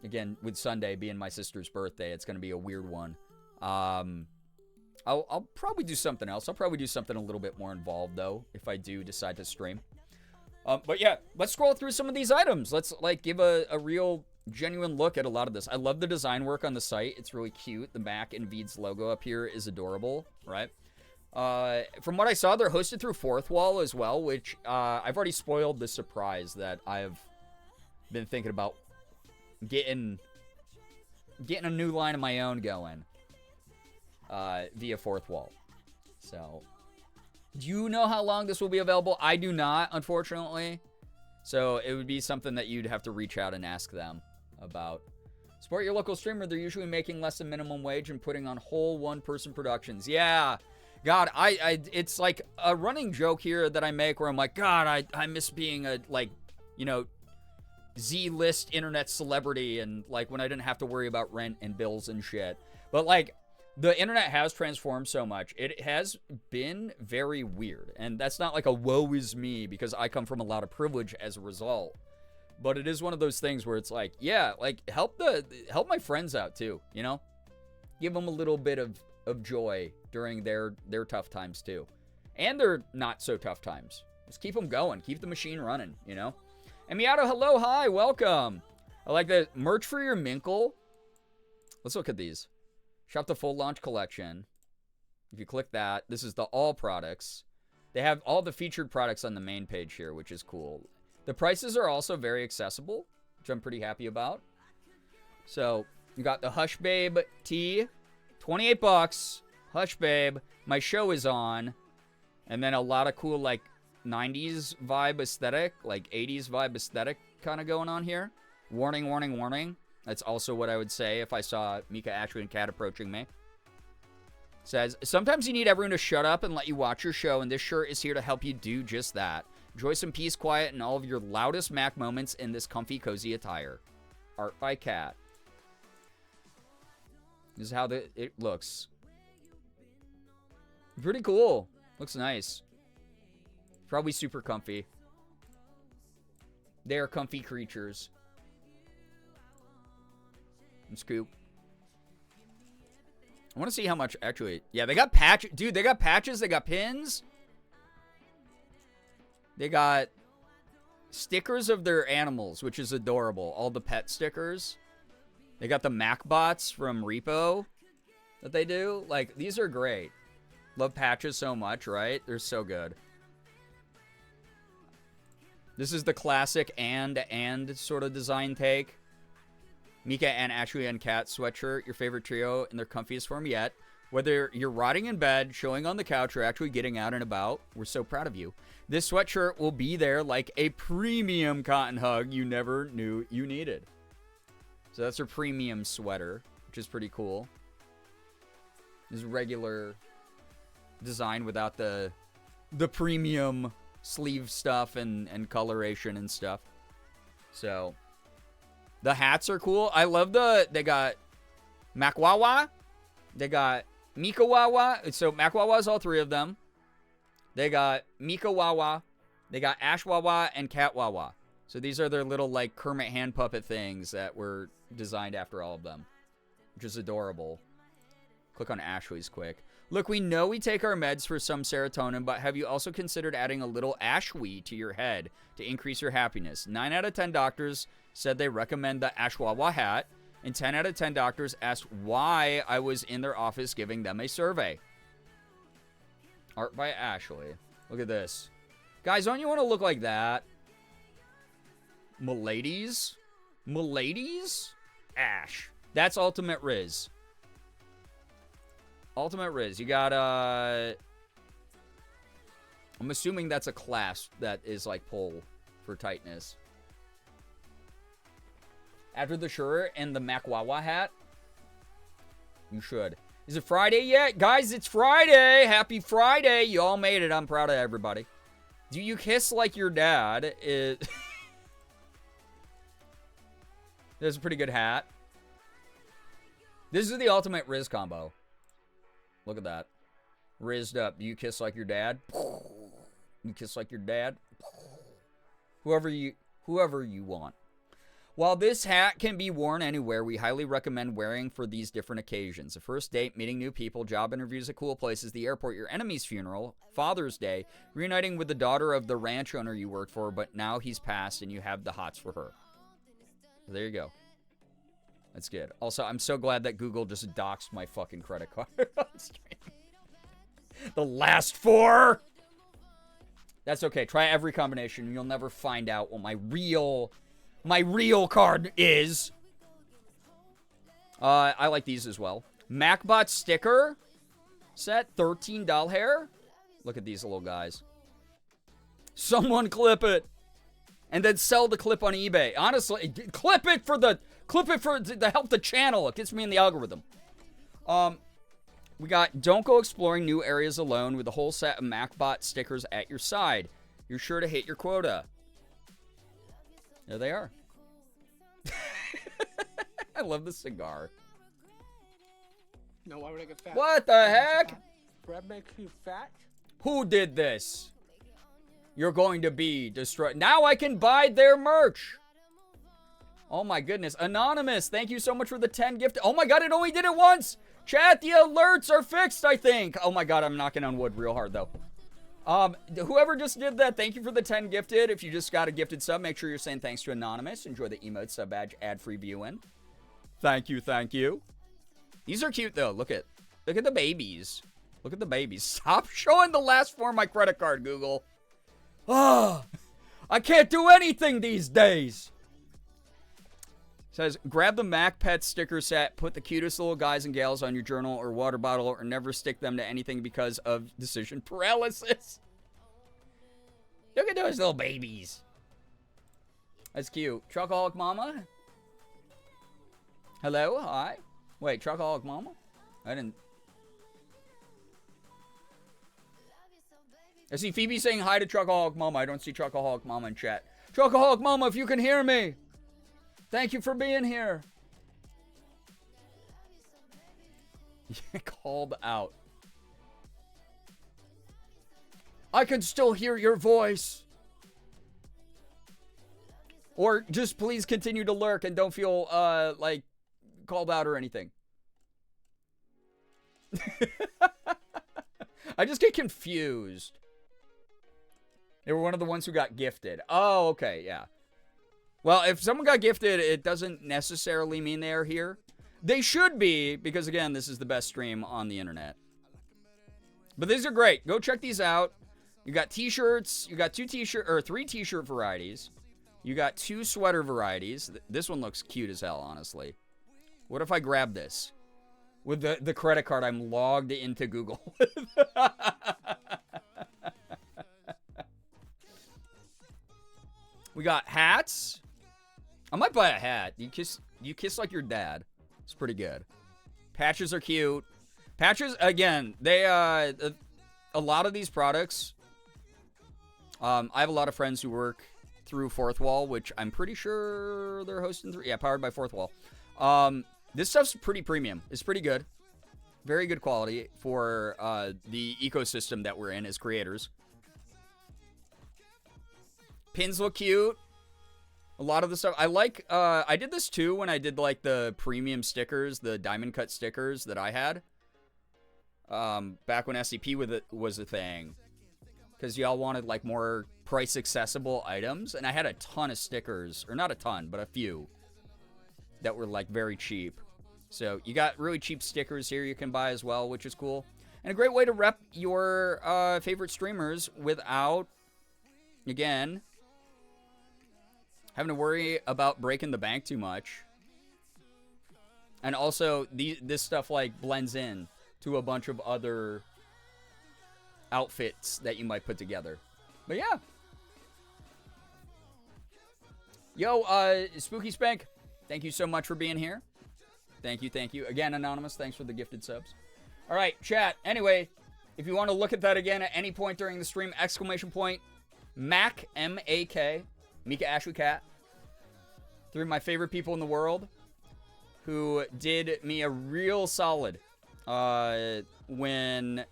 B: again, with Sunday being my sister's birthday, it's gonna be a weird one. I'll probably do something else. I'll probably do something a little bit more involved, though, if I do decide to stream. But yeah, let's scroll through some of these items. Let's, like, give a real, genuine look at a lot of this. I love the design work on the site. It's really cute. The Mac and Veeds logo up here is adorable, right? From what I saw, they're hosted through Fourth Wall as well, which I've already spoiled the surprise that I've been thinking about getting a new line of my own going. Via Fourth Wall. So, do you know how long this will be available? I do not, unfortunately. So, it would be something that you'd have to reach out and ask them about. Support your local streamer. They're usually making less than minimum wage and putting on whole one-person productions. Yeah. God, it's like a running joke here that I make where I'm like, God, I miss being a, like, you know, Z-list internet celebrity and, like, when I didn't have to worry about rent and bills and shit. But, like, the internet has transformed so much. It has been very weird. And that's not like a woe is me because I come from a lot of privilege as a result. But it is one of those things where it's like, yeah, like help my friends out too, you know? Give them a little bit of joy during their tough times too. And their not so tough times. Just keep them going. Keep the machine running, you know? And Miato, hello, hi, welcome. I like the merch for your Minkle. Let's look at these. Shop the full launch collection. If you click that, this is the all products. They have all the featured products on the main page here, which is cool. The prices are also very accessible, which I'm pretty happy about. So, you got the Hush Babe tee, 28 bucks. Hush Babe, my show is on. And then a lot of cool, like, 90s vibe aesthetic, like 80s vibe aesthetic kind of going on here. Warning, warning, warning. That's also what I would say if I saw Mika, Ashley, and Kat approaching me. Says, sometimes you need everyone to shut up and let you watch your show, and this shirt is here to help you do just that. Enjoy some peace, quiet, and all of your loudest Mac moments in this comfy, cozy attire. Art by Kat. This is how it looks. Pretty cool. Looks nice. Probably super comfy. They are comfy creatures. And Scoop. I want to see how much, actually. Yeah, they got patches. Dude, they got patches. They got pins. They got stickers of their animals, which is adorable. All the pet stickers. They got the MacBots from Repo that they do. Like, these are great. Love patches so much, right? They're so good. This is the classic and sort of design take. Mika and Ashley and Kat sweatshirt, your favorite trio in their comfiest form yet. Whether you're rotting in bed, showing on the couch, or actually getting out and about, we're so proud of you. This sweatshirt will be there like a premium cotton hug you never knew you needed. So that's her premium sweater, which is pretty cool. This regular design without the premium sleeve stuff and coloration and stuff. So the hats are cool. I love they got Macwawa. They got Mikawawa. So Macwawa is all three of them. They got Mikawawa. They got Ashwawa and Catwawa. So these are their little like Kermit hand puppet things that were designed after all of them, which is adorable. Click on Ashley's quick. Look, we know we take our meds for some serotonin, but have you also considered adding a little Ashwee to your head to increase your happiness? 9 out of 10 doctors said they recommend the Ashwawa hat, and 10 out of 10 doctors asked why I was in their office giving them a survey. Art by Ashley. Look at this. Guys, don't you want to look like that? Miladies? Miladies? Ash. That's Ultimate Riz. Ultimate Riz. You got, I'm assuming that's a clasp that is like pull for tightness. After the shirt and the Macwawa hat, you should. Is it Friday yet? Guys, it's Friday. Happy Friday. You all made it. I'm proud of everybody. Do you kiss like your dad? This is a pretty good hat. This is the ultimate Riz combo. Look at that. Rizzed up. You kiss like your dad. You kiss like your dad. Whoever you want. While this hat can be worn anywhere, we highly recommend wearing for these different occasions. A first date, meeting new people, job interviews at cool places, the airport, your enemy's funeral, Father's Day, reuniting with the daughter of the ranch owner you worked for, but now he's passed and you have the hots for her. There you go. That's good. Also, I'm so glad that Google just doxed my fucking credit card on stream. The last 4! That's okay. Try every combination and you'll never find out what my real card is. I like these as well. MacBot sticker set, $13 hair. Look at these little guys. Someone clip it. And then sell the clip on eBay. Honestly, clip it to help the channel. It gets me in the algorithm. We got don't go exploring new areas alone with a whole set of MacBot stickers at your side. You're sure to hit your quota. There they are. I love the cigar.
D: No, why would I get fat?
B: What the heck?
D: Bread makes you fat?
B: Who did this? You're going to be destroyed. Now I can buy their merch. Oh my goodness. Anonymous, thank you so much for the 10 gift. Oh my god, it only did it once. Chat, the alerts are fixed, I think. Oh my god, I'm knocking on wood real hard though. Whoever just did that, thank you for the 10 gifted. If you just got a gifted sub, make sure you're saying thanks to Anonymous. Enjoy the emote sub badge ad-free viewing. Thank you, thank you. These are cute though. Look at the babies. Look at the babies. Stop showing the last 4 of my credit card, Google. Oh, I can't do anything these days. Says, grab the Mac Pet sticker set, put the cutest little guys and gals on your journal or water bottle, or never stick them to anything because of decision paralysis. Look at those little babies. That's cute. Truckaholic Mama? Hello? Hi? Wait, Truckaholic Mama? I didn't... I see Phoebe saying hi to Truckaholic Mama. I don't see Truckaholic Mama in chat. Truckaholic Mama, if you can hear me. Thank you for being here. Called out. I can still hear your voice. Or just please continue to lurk and don't feel like called out or anything. I just get confused. They were one of the ones who got gifted. Oh, okay, yeah. Well, if someone got gifted, it doesn't necessarily mean they're here. They should be, because again, this is the best stream on the internet. But these are great. Go check these out. You got t-shirts. You got 3 t-shirt varieties. You got 2 sweater varieties. This one looks cute as hell, honestly. What if I grab this? With the credit card I'm logged into Google with. We got hats. I might buy a hat. You kiss like your dad. It's pretty good. Patches are cute. Patches, again, they a lot of these products. I have a lot of friends who work through Fourth Wall, which I'm pretty sure they're hosting through. Yeah, powered by Fourth Wall. This stuff's pretty premium. It's pretty good. Very good quality for the ecosystem that we're in as creators. Pins look cute. A lot of the stuff. I like, I did this too when I did like the premium stickers, the diamond cut stickers that I had. Back when SCP was a thing. Because y'all wanted like more price accessible items. And I had a ton of stickers. Or not a ton, but a few. That were like very cheap. So you got really cheap stickers here you can buy as well, which is cool. And a great way to rep your favorite streamers without, again, having to worry about breaking the bank too much. And also, this stuff like blends in to a bunch of other outfits that you might put together. But yeah. Yo, Spooky Spank, thank you so much for being here. Thank you, thank you. Again, Anonymous, thanks for the gifted subs. All right, chat. Anyway, if you want to look at that again at any point during the stream, exclamation point, Mac, M-A-K, Mika Ashley Cat. Three of my favorite people in the world who did me a real solid when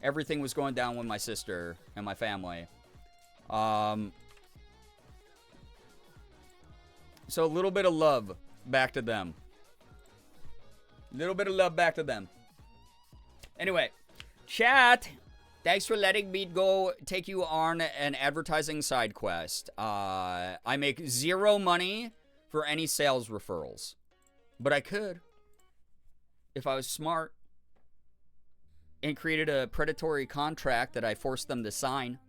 B: everything was going down with my sister and my family. So a little bit of love back to them. Little bit of love back to them. Anyway, chat. Thanks for letting me go take you on an advertising side quest. I make zero money for any sales referrals. But I could, if I was smart, and created a predatory contract that I forced them to sign.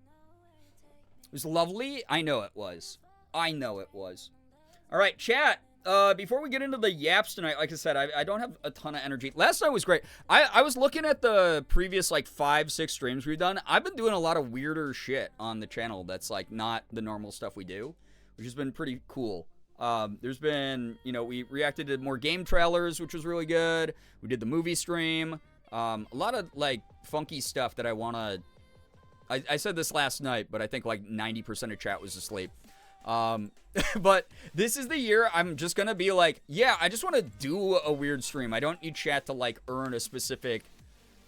B: It was lovely. I know it was. I know it was. All right, chat. Before we get into the yaps tonight, like I said, I don't have a ton of energy. Last night was great. I was looking at the previous, like, 5-6 streams we've done. I've been doing a lot of weirder shit on the channel that's, like, not the normal stuff we do, which has been pretty cool. There's been, you know, we reacted to more game trailers, which was really good. We did the movie stream. A lot of, like, funky stuff that I want to... I said this last night, but I think, like, 90% of chat was asleep. But this is the year I'm just gonna be like, yeah, I just want to do a weird stream. I don't need chat to, like, earn a specific,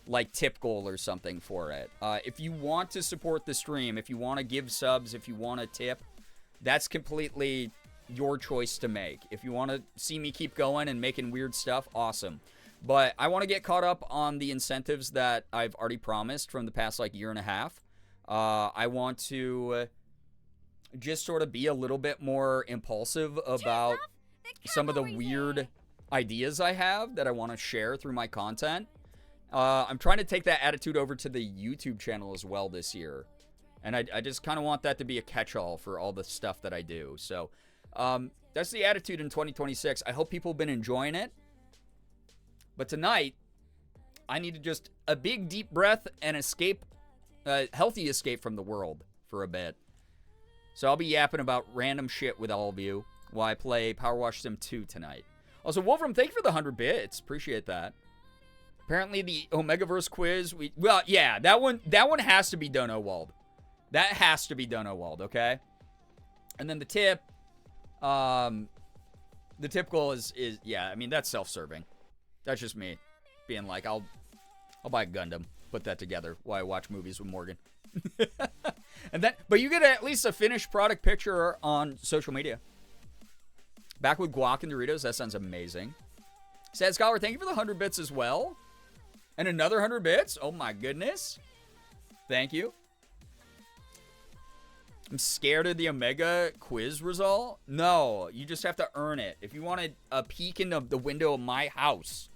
B: like, tip goal or something for it. If you want to support the stream, if you want to give subs, if you want to tip, that's completely your choice to make. If you want to see me keep going and making weird stuff, awesome. But I want to get caught up on the incentives that I've already promised from the past, like, year and a half. I want to just sort of be a little bit more impulsive about some of the weird ideas I have that I want to share through my content. I'm trying to take that attitude over to the YouTube channel as well this year. And I just kind of want that to be a catch-all for all the stuff that I do. So that's the attitude in 2026. I hope people have been enjoying it. But tonight, I need to just a big deep breath and escape, healthy escape from the world for a bit. So I'll be yapping about random shit with all of you while I play Powerwash Sim 2 tonight. Also, Wolfram, thank you for the 100 bits. Appreciate that. Apparently the Omegaverse quiz, well, yeah, that one has to be done, Owald. That has to be done, Owald, okay? And then the tip goal is yeah, I mean, that's self-serving. That's just me being like, I'll buy a Gundam, put that together while I watch movies with Morgan. And then, but you get at least a finished product picture on social media. Back with guac and Doritos, that sounds amazing. Sad Scholar, thank you for the 100 bits as well. And another 100 bits? Oh my goodness. Thank you. I'm scared of the Omega quiz result. No, you just have to earn it. If you want a peek into the window of my house,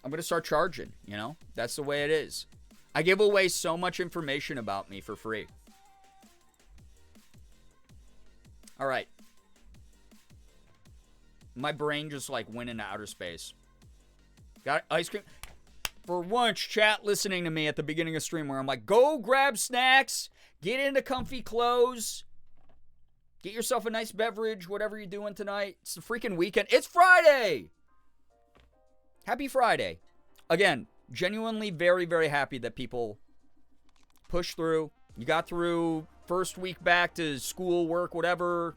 B: I'm going to start charging, you know? That's the way it is. I give away so much information about me for free. All right. My brain just, like, went into outer space. Got ice cream. For once, chat listening to me at the beginning of stream where I'm like, go grab snacks, get into comfy clothes, get yourself a nice beverage, whatever you're doing tonight. It's the freaking weekend. It's Friday! Happy Friday. Again, genuinely very, very happy that people push through. You got through first week back to school, work, whatever.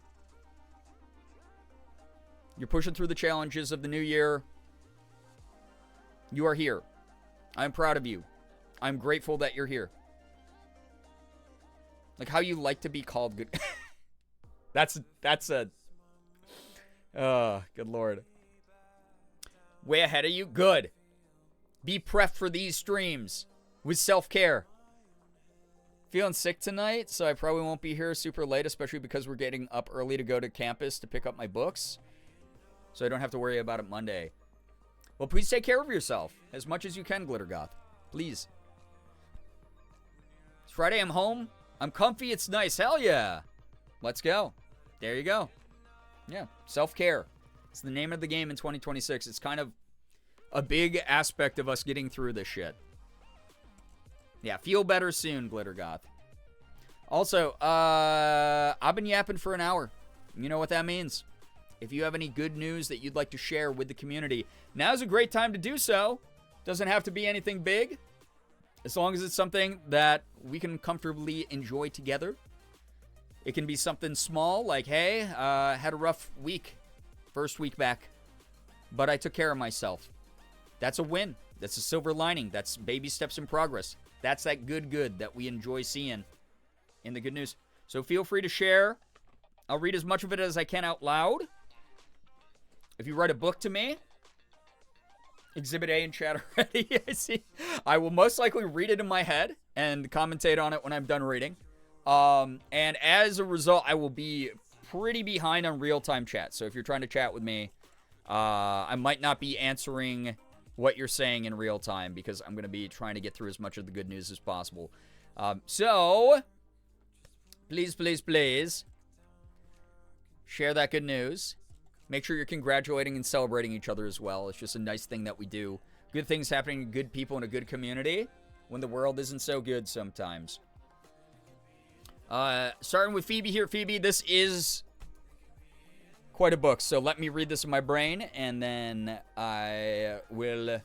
B: You're pushing through the challenges of the new year. You are here. I'm proud of you. I'm grateful that you're here. Like how you like to be called good. That's a... Oh, good Lord. Way ahead of you? Good. Be prepped for these streams with self-care. Feeling sick tonight, so I probably won't be here super late, especially because we're getting up early to go to campus to pick up my books. So I don't have to worry about it Monday. Well, please take care of yourself as much as you can, Glittergoth. Please. It's Friday, I'm home. I'm comfy, it's nice. Hell yeah. Let's go. There you go. Yeah, self-care. It's the name of the game in 2026. It's kind of a big aspect of us getting through this shit. Yeah, feel better soon, Glittergoth. Also, I've been yapping for an hour. You know what that means. If you have any good news that you'd like to share with the community, now's a great time to do so. Doesn't have to be anything big. As long as it's something that we can comfortably enjoy together. It can be something small, like, hey, had a rough week. First week back. But I took care of myself. That's a win. That's a silver lining. That's baby steps in progress. That's that good that we enjoy seeing in the good news. So feel free to share. I'll read as much of it as I can out loud. If you write a book to me, Exhibit A in chat already, I see. I will most likely read it in my head and commentate on it when I'm done reading. And as a result, I will be pretty behind on real-time chat. So if you're trying to chat with me, I might not be answering what you're saying in real time because I'm going to be trying to get through as much of the good news as possible. So, please, share that good news. Make sure you're congratulating and celebrating each other as well. It's just a nice thing that we do. Good things happening to good people in a good community when the world isn't so good sometimes. Starting with Phoebe here. Phoebe, this is quite a book, so let me read this in my brain, and then I will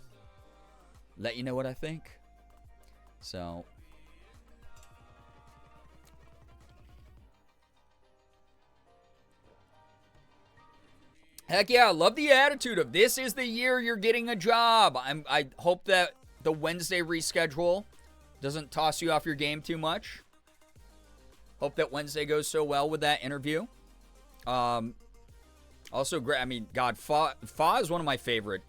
B: let you know what I think. So, heck yeah, I love the attitude of this is the year you're getting a job. I hope that the Wednesday reschedule doesn't toss you off your game too much. Hope that Wednesday goes so well with that interview. Also, I mean, God, pho is one of my favorite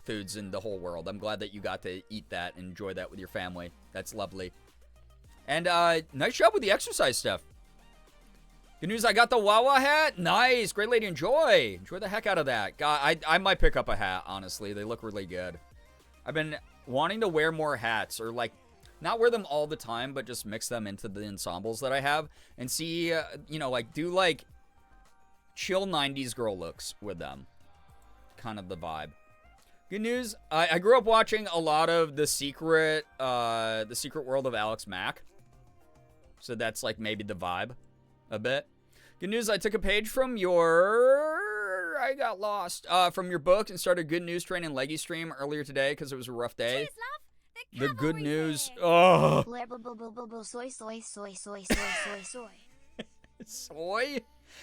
B: foods in the whole world. I'm glad that you got to eat that and enjoy that with your family. That's lovely. And nice job with the exercise stuff. Good news, I got the Wawa hat. Nice. Great lady, enjoy. Enjoy the heck out of that. God, I might pick up a hat, honestly. They look really good. I've been wanting to wear more hats, or like, not wear them all the time, but just mix them into the ensembles that I have and see, you know, like, do like chill 90s girl looks with them. Kind of the vibe. Good news, I grew up watching a lot of The Secret World of Alex Mack. So that's like maybe the vibe a bit. Good news, I took a page from I got lost, from your book and started Good News Train and Leggy stream earlier today because it was a rough day.
E: Cheers, love.
B: The good news,
C: Soy.
B: Soy?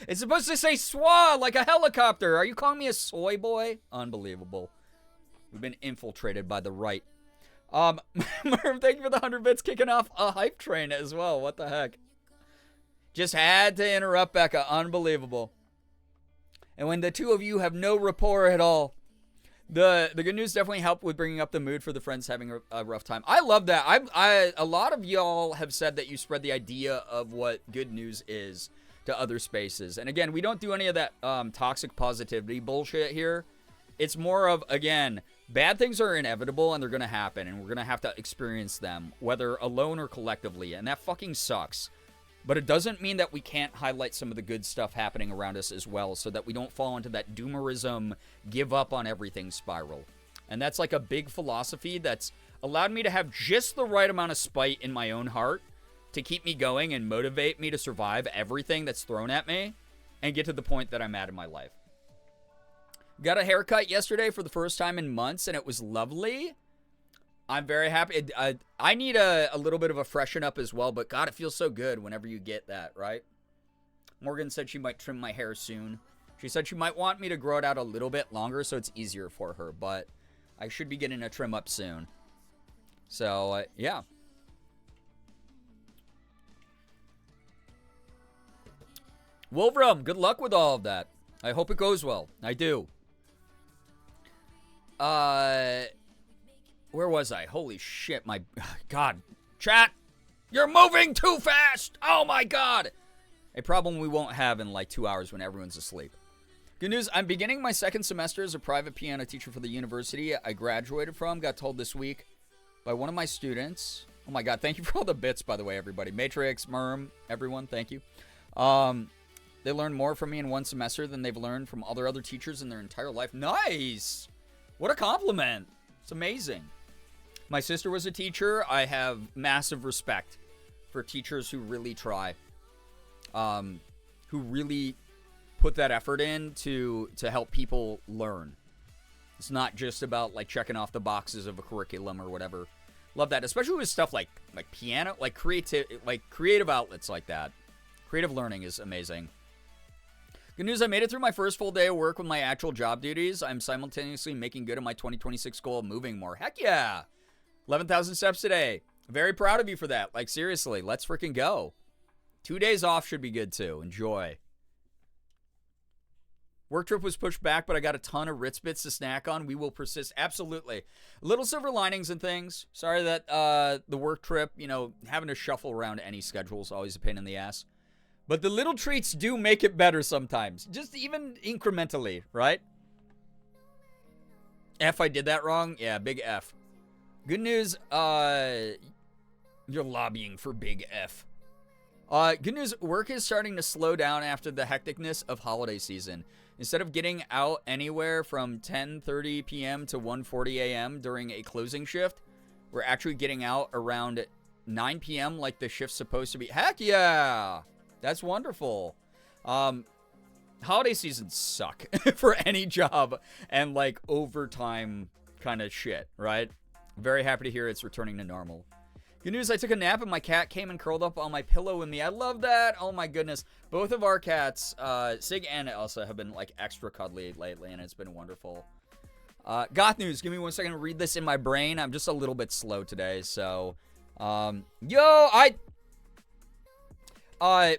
B: It's supposed to say swa like a helicopter. Are you calling me a soy boy? Unbelievable. We've been infiltrated by the right. Merv, thank you for the 100 bits kicking off a hype train as well. What the heck? Just had to interrupt Becca. Unbelievable. And when the two of you have no rapport at all, the good news definitely helped with bringing up the mood for the friends having a rough time. I love that. A lot of y'all have said that you spread the idea of what good news is to other spaces. And again, we don't do any of that toxic positivity bullshit here. It's more of, again, bad things are inevitable and they're going to happen. And we're going to have to experience them, whether alone or collectively. And that fucking sucks. But it doesn't mean that we can't highlight some of the good stuff happening around us as well, so that we don't fall into that doomerism, give up on everything spiral. And that's like a big philosophy that's allowed me to have just the right amount of spite in my own heart to keep me going and motivate me to survive everything that's thrown at me and get to the point that I'm at in my life. Got a haircut yesterday for the first time in months, and it was lovely. I'm very happy. I need a little bit of a freshen up as well, but God, it feels so good whenever you get that, right? Morgan said she might trim my hair soon. She said she might want me to grow it out a little bit longer so it's easier for her, but I should be getting a trim up soon. So, yeah. Wolverum, good luck with all of that. I hope it goes well. I do. Where was I? Holy shit, my God. Chat, you're moving too fast. Oh my God. A problem we won't have in like 2 hours when everyone's asleep. Good news, I'm beginning my second semester as a private piano teacher for the university I graduated from. Got told this week by one of my students. Oh my God, thank you for all the bits, by the way, everybody. Matrix, Merm, everyone, thank you. They learned more from me in one semester than they've learned from all their other teachers in their entire life. Nice. What a compliment. It's amazing. My sister was a teacher. I have massive respect for teachers who really try, who really put that effort in to help people learn. It's not just about like checking off the boxes of a curriculum or whatever. Love that, especially with stuff like piano, like creative outlets like that. Creative learning is amazing. Good news, I made it through my first full day of work with my actual job duties. I'm simultaneously making good on my 2026 goal of moving more. Heck yeah! 11,000 steps today. Very proud of you for that. Like, seriously, let's freaking go. 2 days off should be good, too. Enjoy. Work trip was pushed back, but I got a ton of Ritz bits to snack on. We will persist. Absolutely. Little silver linings and things. Sorry that the work trip, you know, having to shuffle around any schedule is always a pain in the ass. But the little treats do make it better sometimes. Just even incrementally, right? F, I did that wrong? Yeah, big F. Good news, you're lobbying for big F. Good news, work is starting to slow down after the hecticness of holiday season. Instead of getting out anywhere from 10:30 p.m. to 1:40 a.m. during a closing shift, we're actually getting out around 9 p.m. like the shift's supposed to be. Heck yeah! That's wonderful. Holiday seasons suck for any job and like overtime kind of shit, right? Very happy to hear it's returning to normal. Good news, I took a nap and my cat came and curled up on my pillow with me. I love that. Oh my goodness. Both of our cats, Sig and Elsa, have been like extra cuddly lately and it's been wonderful. Goth news, give me 1 second to read this in my brain. I'm just a little bit slow today, so.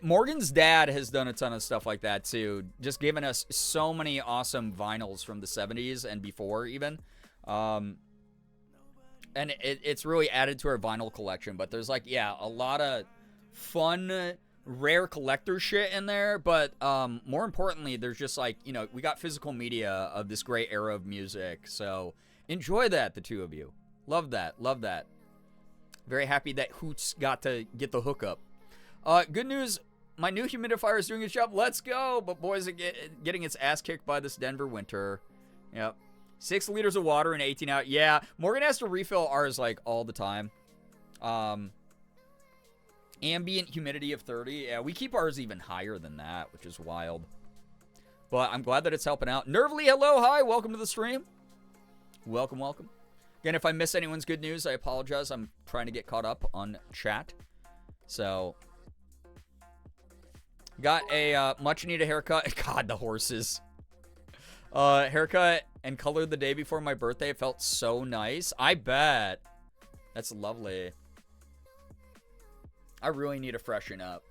B: Morgan's dad has done a ton of stuff like that too. Just giving us so many awesome vinyls from the 70s and before even. And it's really added to our vinyl collection. But there's like, yeah, a lot of fun, rare collector shit in there. But more importantly, there's just like, you know, we got physical media of this great era of music. So enjoy that, the two of you. Love that. Love that. Very happy that Hoots got to get the hookup. Good news, my new humidifier is doing its job. Let's go. But boys, getting its ass kicked by this Denver winter. Yep. 6 liters of water and 18 out. Yeah, Morgan has to refill ours like all the time. Ambient humidity of 30. Yeah, we keep ours even higher than that, which is wild. But I'm glad that it's helping out. Nervely, hello, hi, welcome to the stream. Welcome, welcome. Again, if I miss anyone's good news, I apologize. I'm trying to get caught up on chat. So, got a much needed haircut. God, the horses. Haircut and colored the day before my birthday. It felt so nice. I bet. That's lovely. I really need to freshen up.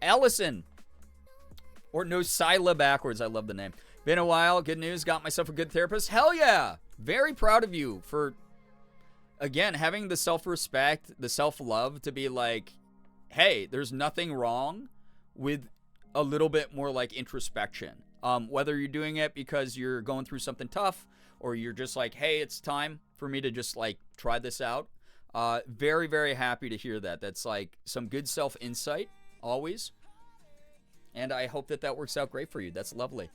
B: Allison. Or no, Sila backwards. I love the name. Been a while. Good news. Got myself a good therapist. Hell yeah. Very proud of you for, again, having the self-respect, the self-love to be like, hey, there's nothing wrong with a little bit more like introspection. Whether you're doing it because you're going through something tough or you're just like, hey, it's time for me to just like try this out. Very, very happy to hear that. That's like some good self-insight always. And I hope that that works out great for you. That's lovely.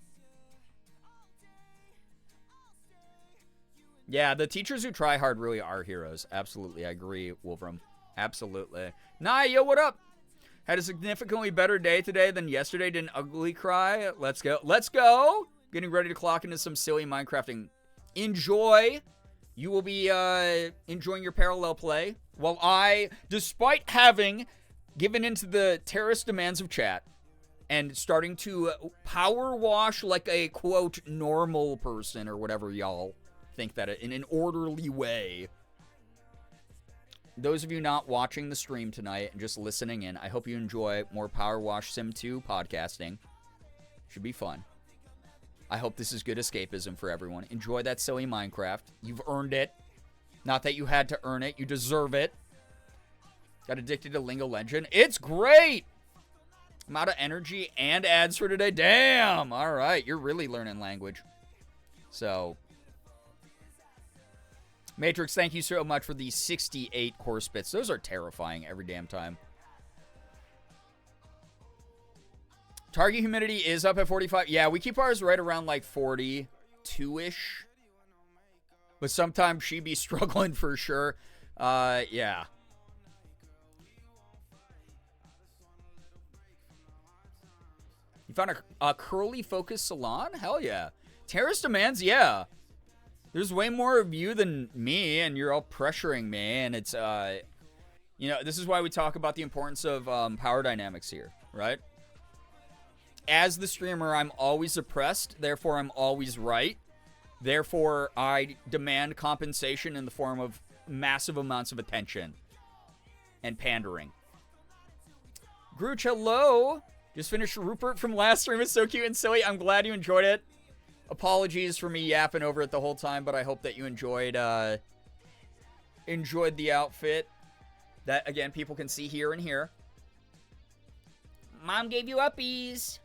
B: Yeah, the teachers who try hard really are heroes. Absolutely. I agree, Wolfram. Absolutely. Nah, yo, what up? Had a significantly better day today than yesterday. Didn't ugly cry. Let's go. Let's go. Getting ready to clock into some silly Minecrafting. Enjoy. You will be enjoying your parallel play. While I, despite having given into the terrorist demands of chat and starting to power wash like a, quote, normal person or whatever y'all think that in an orderly way. Those of you not watching the stream tonight and just listening in, I hope you enjoy more Power Wash Sim 2 podcasting. Should be fun. I hope this is good escapism for everyone. Enjoy that silly Minecraft. You've earned it. Not that you had to earn it. You deserve it. Got addicted to Lingo Legend. It's great! I'm out of energy and ads for today. Damn! Alright, you're really learning language. So, Matrix, thank you so much for the 68 horse bits. Those are terrifying every damn time. Target humidity is up at 45. Yeah, we keep ours right around like 42-ish. But sometimes she be struggling for sure. Yeah. You found a curly focused salon? Hell yeah. Terrace demands, yeah. There's way more of you than me, and you're all pressuring me, and it's, You know, this is why we talk about the importance of power dynamics here, right? As the streamer, I'm always oppressed, therefore I'm always right. Therefore, I demand compensation in the form of massive amounts of attention and pandering. Grooch, hello! Just finished Rupert from last stream. It's so cute and silly. I'm glad you enjoyed it. Apologies for me yapping over it the whole time, but I hope that you enjoyed the outfit. That, again, people can see here and here. Mom gave you uppies.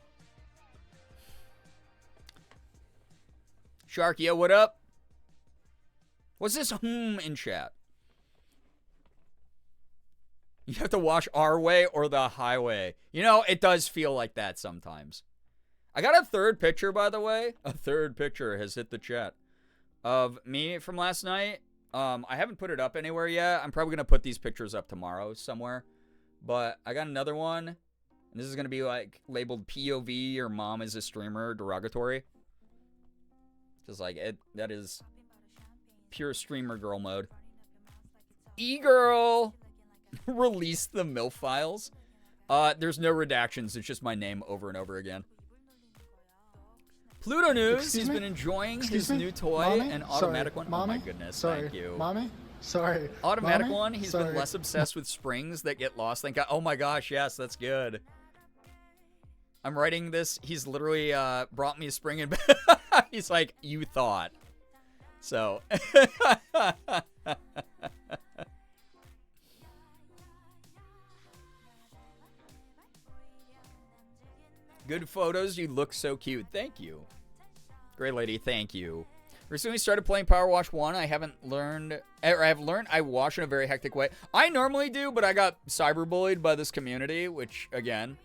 B: Sharkia, what up? What's this in chat? You have to wash our way or the highway. You know, it does feel like that sometimes. I got a third picture, by the way. A third picture has hit the chat of me from last night. I haven't put it up anywhere yet. I'm probably going to put these pictures up tomorrow somewhere. But I got another one. And this is going to be like labeled POV or mom is a streamer derogatory. Just like it, that is pure streamer girl mode. E-girl! Release the MILF files. There's no redactions. It's just my name over and over again. Pluto News, he's been enjoying his new toy,
F: Mommy?
B: an automatic
F: Sorry.
B: one.
F: Mommy?
B: Oh my goodness,
F: Sorry.
B: thank you.
F: Mommy? Sorry.
B: Automatic
F: Mommy?
B: one, he's
F: Sorry.
B: been less obsessed with springs that get lost. Thank God. Oh my gosh, yes, that's good. I'm writing this. He's literally brought me a spring in bed. He's like, you thought. So. Good photos. You look so cute. Thank you. Great lady. Thank you. Recently started playing Power Wash 1. I haven't learned, or I have learned I wash in a very hectic way. I normally do, but I got cyberbullied by this community, which, again,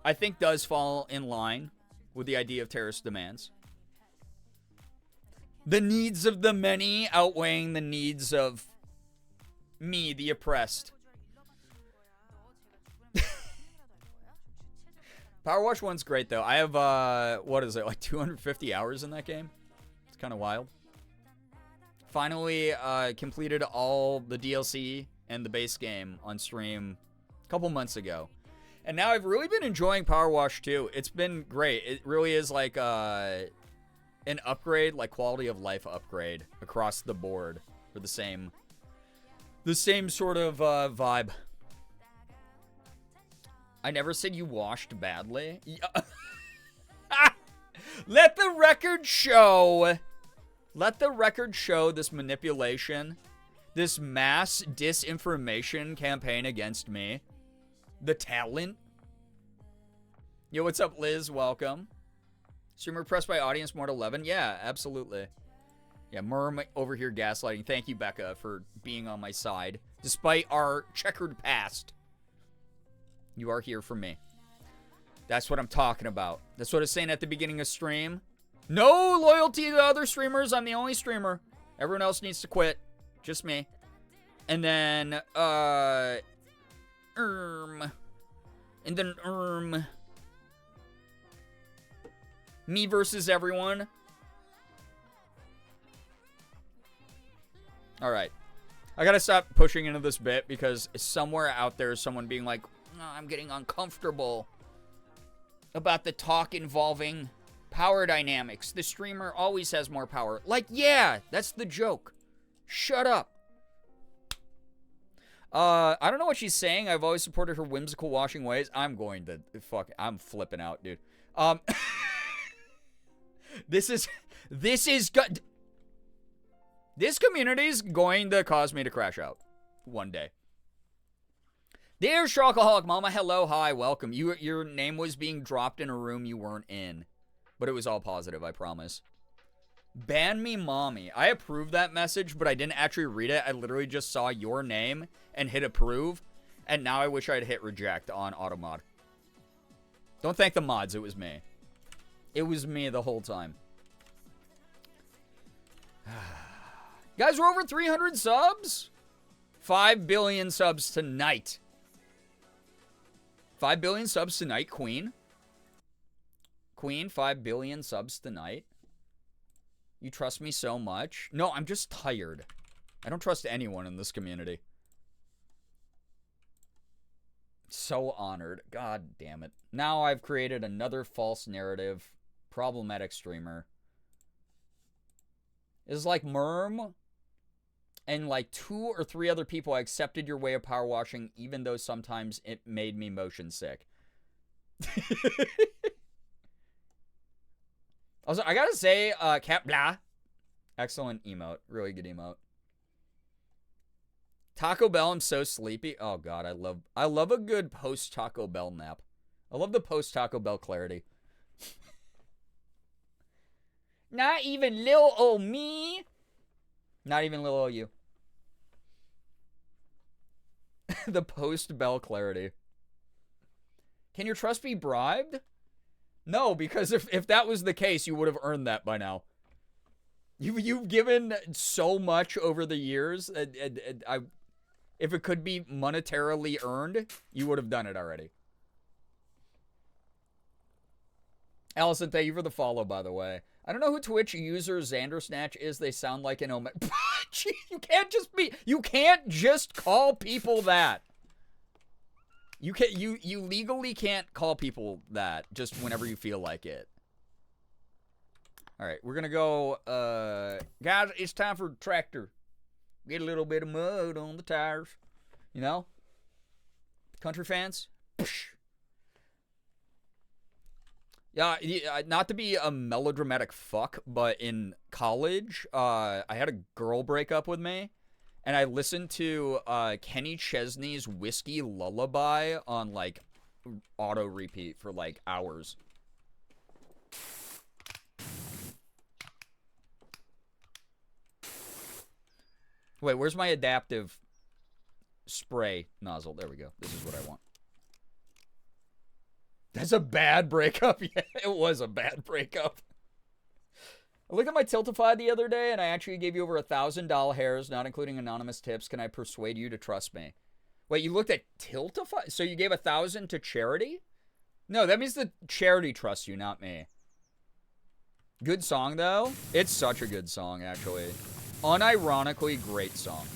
B: I think does fall in line with the idea of terrorist demands. The needs of the many outweighing the needs of me, the oppressed. Power Wash 1's great, though. I have, what is it, like 250 hours in that game? It's kind of wild. Finally, completed all the DLC and the base game on stream a couple months ago. And now I've really been enjoying Power Wash 2. It's been great. It really is like an upgrade, like quality of life upgrade across the board for the same sort of vibe. I never said you washed badly. Let the record show. Let the record show this manipulation, this mass disinformation campaign against me. The talent. Yo, what's up, Liz? Welcome. Streamer pressed by audience more to 11. Yeah, absolutely. Yeah, Merm over here gaslighting. Thank you, Becca, for being on my side. Despite our checkered past. You are here for me. That's what I'm talking about. That's what I was saying at the beginning of stream. No loyalty to other streamers. I'm the only streamer. Everyone else needs to quit. Just me. And then, And then, me versus everyone. Alright. I gotta stop pushing into this bit because somewhere out there is someone being like, oh, I'm getting uncomfortable about the talk involving power dynamics. The streamer always has more power. Like, yeah, that's the joke. Shut up. I don't know what she's saying. I've always supported her whimsical washing ways. I'm going to I'm flipping out, dude. This community is going to cause me to crash out one day. Dear Shulkaholic Mama, hello, hi, welcome. Your name was being dropped in a room you weren't in, but it was all positive, I promise. Ban me, mommy. I approved that message, but I didn't actually read it. I literally just saw your name and hit approve, and now I wish I'd hit reject on automod. Don't thank the mods, it was me. It was me the whole time. Guys, we're over 300 subs. 5 billion subs tonight. 5 billion subs tonight, Queen. Queen, 5 billion subs tonight. You trust me so much? No, I'm just tired. I don't trust anyone in this community. So honored. God damn it. Now I've created another false narrative. Problematic streamer. It's like Merm and like 2 or 3 other people. I accepted your way of power washing, even though sometimes it made me motion sick. Also, I gotta say, Cat Blah. Excellent emote. Really good emote. Taco Bell, I'm so sleepy. Oh god, I love a good post Taco Bell nap. I love the post Taco Bell clarity. Not even little old me. Not even little old you. The post Bell clarity. Can your trust be bribed? No, because if that was the case, you would have earned that by now. You've given so much over the years. If it could be monetarily earned, you would have done it already. Allison, thank you for the follow, by the way. I don't know who Twitch user Xandersnatch is. They sound like an Omega. You can't just call people that. You legally can't call people that just whenever you feel like it. All right, we're gonna go. Guys, it's time for tractor. Get a little bit of mud on the tires. You know, country fans. Yeah, not to be a melodramatic fuck, but in college, I had a girl break up with me, and I listened to Kenny Chesney's Whiskey Lullaby on, like, auto repeat for, like, hours. Wait, where's my adaptive spray nozzle? There we go. This is what I want. That's a bad breakup. Yeah, it was a bad breakup. I looked at my Tiltify the other day, and I actually gave you over 1,000 doll hairs, not including anonymous tips. Can I persuade you to trust me? Wait, you looked at Tiltify? So you gave 1,000 to charity? No, that means the charity trusts you, not me. Good song, though. It's such a good song, actually. Unironically great song.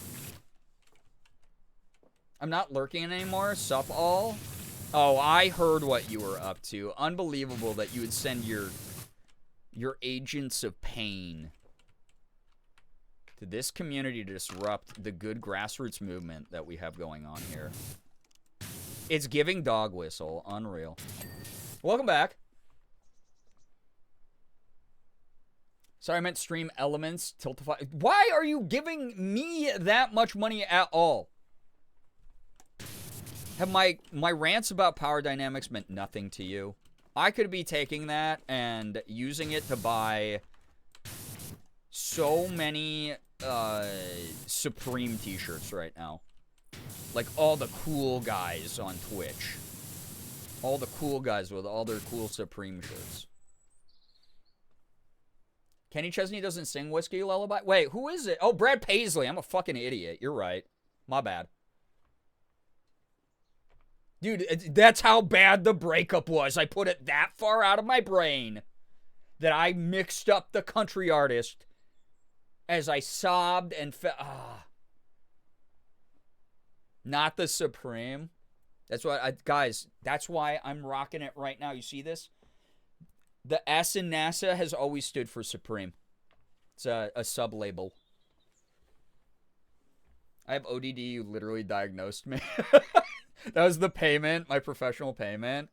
B: I'm not lurking anymore. Sup all? Oh, I heard what you were up to. Unbelievable that you would send your agents of pain to this community to disrupt the good grassroots movement that we have going on here. It's giving dog whistle. Unreal. Welcome back. Sorry, I meant stream elements. Tiltify. Why are you giving me that much money at all? Have my rants about power dynamics meant nothing to you? I could be taking that and using it to buy so many Supreme t-shirts right now. Like all the cool guys on Twitch. All the cool guys with all their cool Supreme shirts. Kenny Chesney doesn't sing Whiskey Lullaby? Wait, who is it? Oh, Brad Paisley. I'm a fucking idiot. You're right. My bad. Dude, that's how bad the breakup was. I put it that far out of my brain that I mixed up the country artist as I sobbed and Not the Supreme. That's what guys, that's why I'm rocking it right now. You see this? The S in NASA has always stood for Supreme. It's a sub-label. I have ODD. You literally diagnosed me. That was the payment, my professional payment.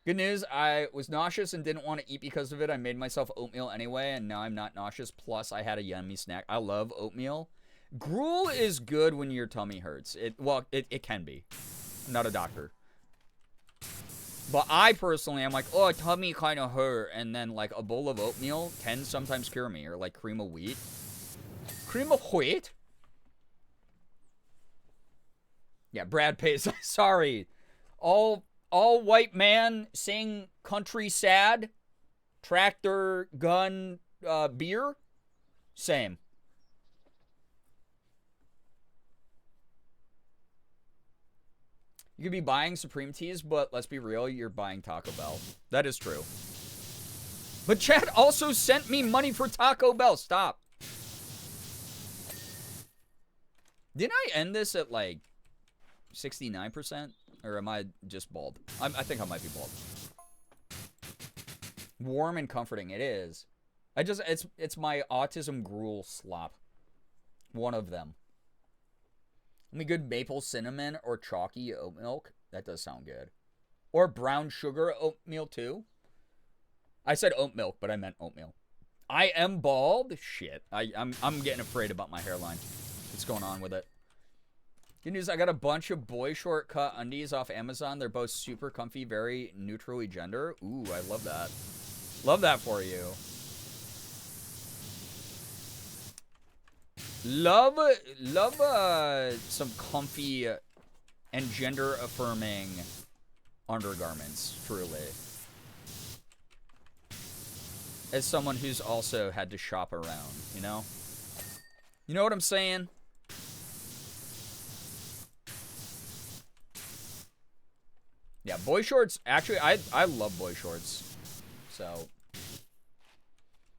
B: Good news, I was nauseous and didn't want to eat because of it. I made myself oatmeal anyway, and now I'm not nauseous. Plus, I had a yummy snack. I love oatmeal. Gruel is good when your tummy hurts. It can be. I'm not a doctor. But I personally, I'm like, oh, tummy kind of hurt. And then, like, a bowl of oatmeal can sometimes cure me. Or, like, cream of wheat. Cream of wheat? Yeah, Brad Paisley. Sorry. All white man sing country sad. Tractor, gun, beer. Same. You could be buying Supreme Teas, but let's be real, you're buying Taco Bell. That is true. But Chad also sent me money for Taco Bell. Stop. Didn't I end this at, like, 69%? Or am I just bald? I think I might be bald. Warm and comforting. It is. It's my autism gruel slop. One of them. I mean, good maple cinnamon or chalky oat milk. That does sound good. Or brown sugar oatmeal too. I said oat milk, but I meant oatmeal. I am bald. Shit. I'm getting afraid about my hairline. What's going on with it? Good news, I got a bunch of boy short cut undies off Amazon. They're both super comfy, very neutrally gender. Ooh, I love that. Love that for you. Love some comfy and gender affirming undergarments, truly. As someone who's also had to shop around, you know? You know what I'm saying? Yeah, boy shorts, actually, I love boy shorts. So,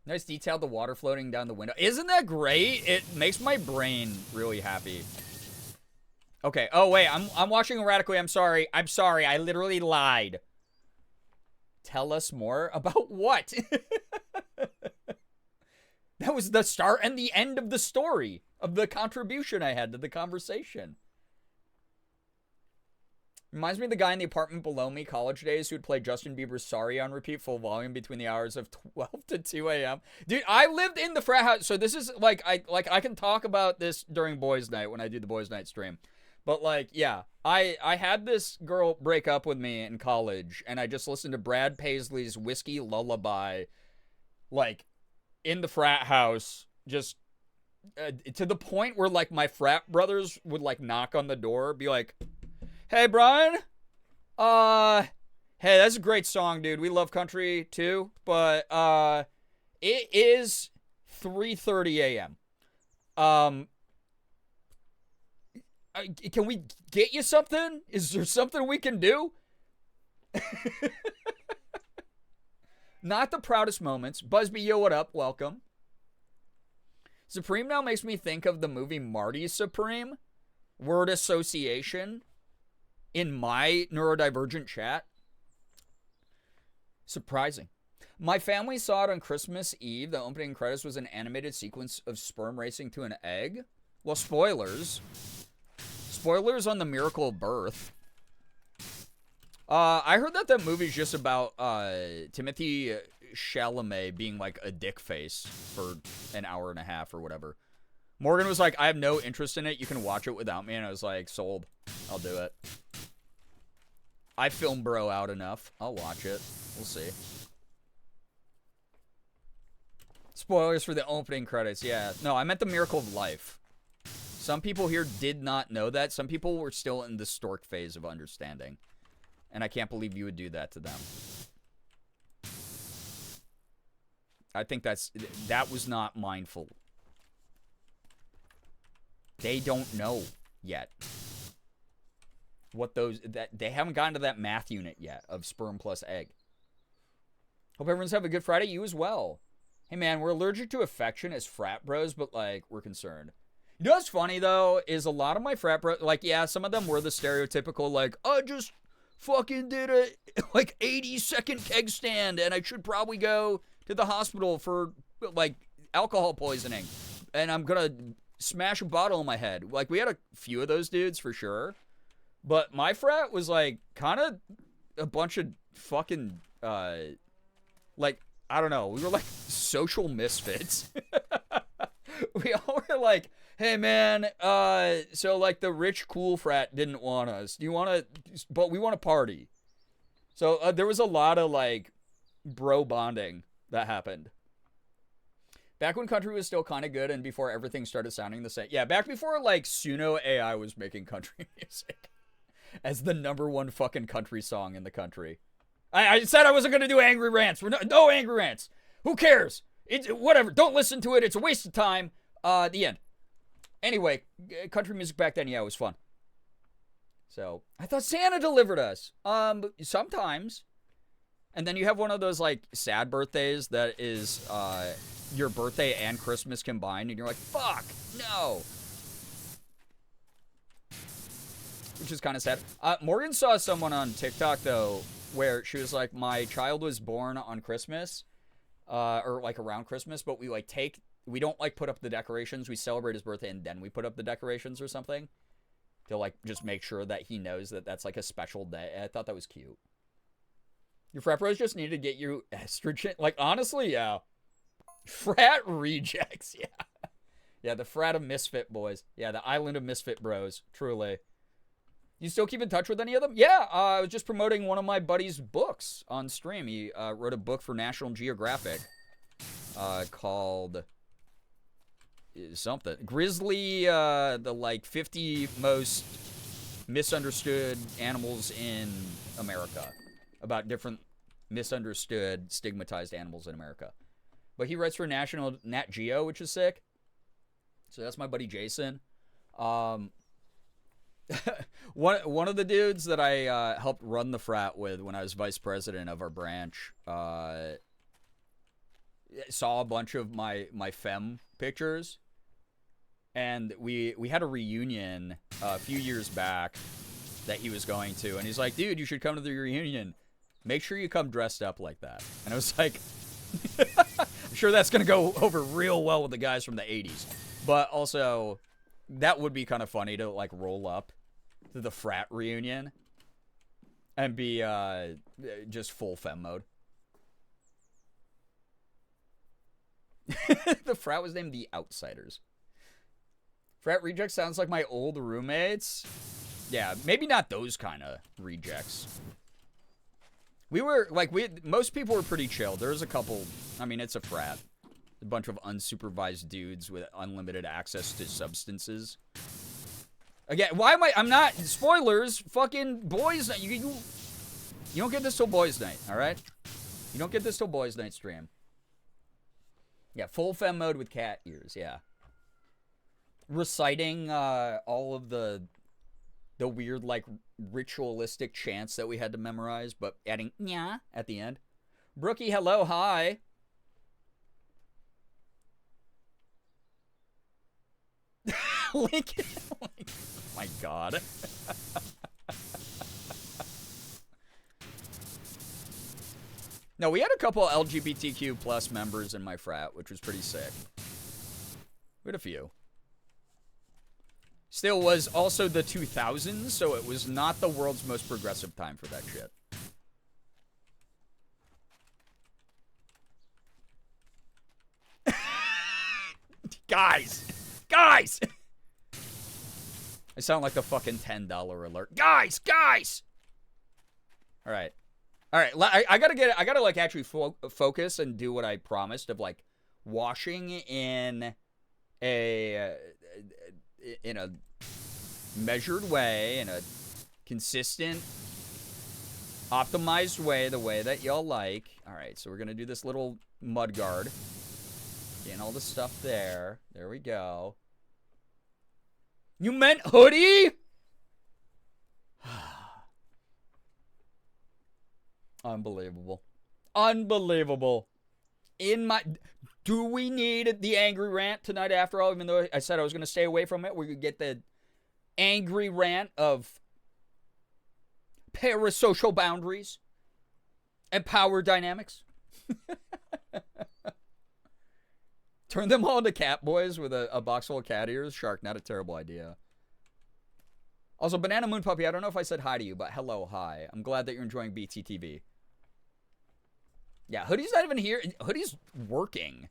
B: nice detail, the water floating down the window. Isn't that great? It makes my brain really happy. Okay, oh wait, I'm watching erratically, I'm sorry. I literally lied. Tell us more about what? That was the start and the end of the story, of the contribution I had to the conversation. Reminds me of the guy in the apartment below me, college days, who would play Justin Bieber's Sorry on repeat full volume between the hours of 12 to 2 a.m. Dude, I lived in the frat house, so this is, I can talk about this during boys' night when I do the boys' night stream. But, yeah, I had this girl break up with me in college, and I just listened to Brad Paisley's Whiskey Lullaby, in the frat house, just to the point where, my frat brothers would, knock on the door, be like, hey, Brian, hey, that's a great song, dude. We love country, too, but, it is 3:30 a.m. Can we get you something? Is there something we can do? Not the proudest moments. Busby, yo, what up? Welcome. Supreme now makes me think of the movie Marty Supreme. Word association. In my neurodivergent chat. Surprising. My family saw it on Christmas Eve. The opening credits was an animated sequence of sperm racing to an egg. Well, spoilers. Spoilers on the miracle of birth. I heard that movie's just about Timothy Chalamet being a dick face for an hour and a half or whatever. Morgan was like, I have no interest in it. You can watch it without me. And I was like, sold. I'll do it. I film bro out enough. I'll watch it. We'll see. Spoilers for the opening credits. Yeah. No, I meant the miracle of life. Some people here did not know that. Some people were still in the stork phase of understanding. And I can't believe you would do that to them. I think that was not mindful. They don't know yet. What they haven't gotten to that math unit yet of sperm plus egg. Hope everyone's having a good Friday. You as well. Hey man, we're allergic to affection as frat bros, but we're concerned. You know what's funny though, is a lot of my frat bros, yeah, some of them were the stereotypical, I just fucking did a 80-second keg stand and I should probably go to the hospital for alcohol poisoning and I'm gonna smash a bottle in my head. We had a few of those dudes for sure, but my frat was kind of a bunch of fucking I don't know, we were social misfits. We all were hey man, so the rich cool frat didn't want us. But we want to party. So there was a lot of bro bonding that happened. Back when country was still kind of good and before everything started sounding the same. Yeah, back before Suno AI was making country music as the #1 fucking country song in the country. I said I wasn't going to do angry rants. No angry rants. Who cares? It's whatever. Don't listen to it. It's a waste of time. The end. Anyway, country music back then, yeah, it was fun. So, I thought Santa delivered us. Sometimes. And then you have one of those, sad birthdays that is, your birthday and Christmas combined, and you're like, fuck, no. which is kind of sad. Morgan saw someone on TikTok, though, where she was like, my child was born on Christmas, or like around Christmas, but we don't like put up the decorations. We celebrate his birthday and then we put up the decorations or something to like just make sure that he knows that that's like a special day. I thought that was cute. Your frat bros just need to get you estrogen. Like, honestly, yeah. Frat rejects, yeah. Yeah, the frat of misfit boys. Yeah, the island of misfit bros, truly. You still keep in touch with any of them? Yeah, I was just promoting one of my buddy's books on stream. He wrote a book for National Geographic called something. Grizzly, the like 50 most misunderstood animals in America. About different misunderstood, stigmatized animals in America. But he writes for National Nat Geo, which is sick. So that's my buddy Jason. One of the dudes that I helped run the frat with when I was vice president of our branch saw a bunch of my femme pictures, and we had a reunion a few years back that he was going to, and he's like, dude, you should come to the reunion. Make sure you come dressed up like that. And I was like, I'm sure that's gonna go over real well with the guys from the 80s. But also, that would be kind of funny to, like, roll up to the frat reunion and be, just full femme mode. The frat was named The Outsiders. Frat rejects sounds like my old roommates. Yeah, maybe not those kind of rejects. We were, like, most people were pretty chill. There was a couple, I mean, it's a frat. A bunch of unsupervised dudes with unlimited access to substances. Again, why am I'm not, spoilers, fucking boys night. You don't get this till boys night, alright? You don't get this till boys night stream. Yeah, full femme mode with cat ears, yeah. Reciting, all of the weird, like, ritualistic chants that we had to memorize, but adding nya at the end. Brookie, hello, hi. Lincoln. Oh my god. No, we had a couple LGBTQ plus members in my frat, which was pretty sick. We had a few. Still was also the 2000s, so it was not the world's most progressive time for that shit. Guys! Guys! I sound like the fucking $10 alert. Guys! Guys! Alright. Alright, I gotta like actually focus and do what I promised of like washing in a measured way, in a consistent, optimized way, the way that y'all like. Alright, so we're gonna do this little mud guard. Getting all the stuff there. There we go. You meant hoodie? Unbelievable. Unbelievable. Do we need the angry rant tonight after all? Even though I said I was going to stay away from it, we could get the angry rant of parasocial boundaries and power dynamics. Turn them all into cat boys with a box full of cat ears. Shark, not a terrible idea. Also, Banana Moon Puppy, I don't know if I said hi to you, but hello, hi. I'm glad that you're enjoying BTTV. Yeah, Hoodie's not even here. Hoodie's working.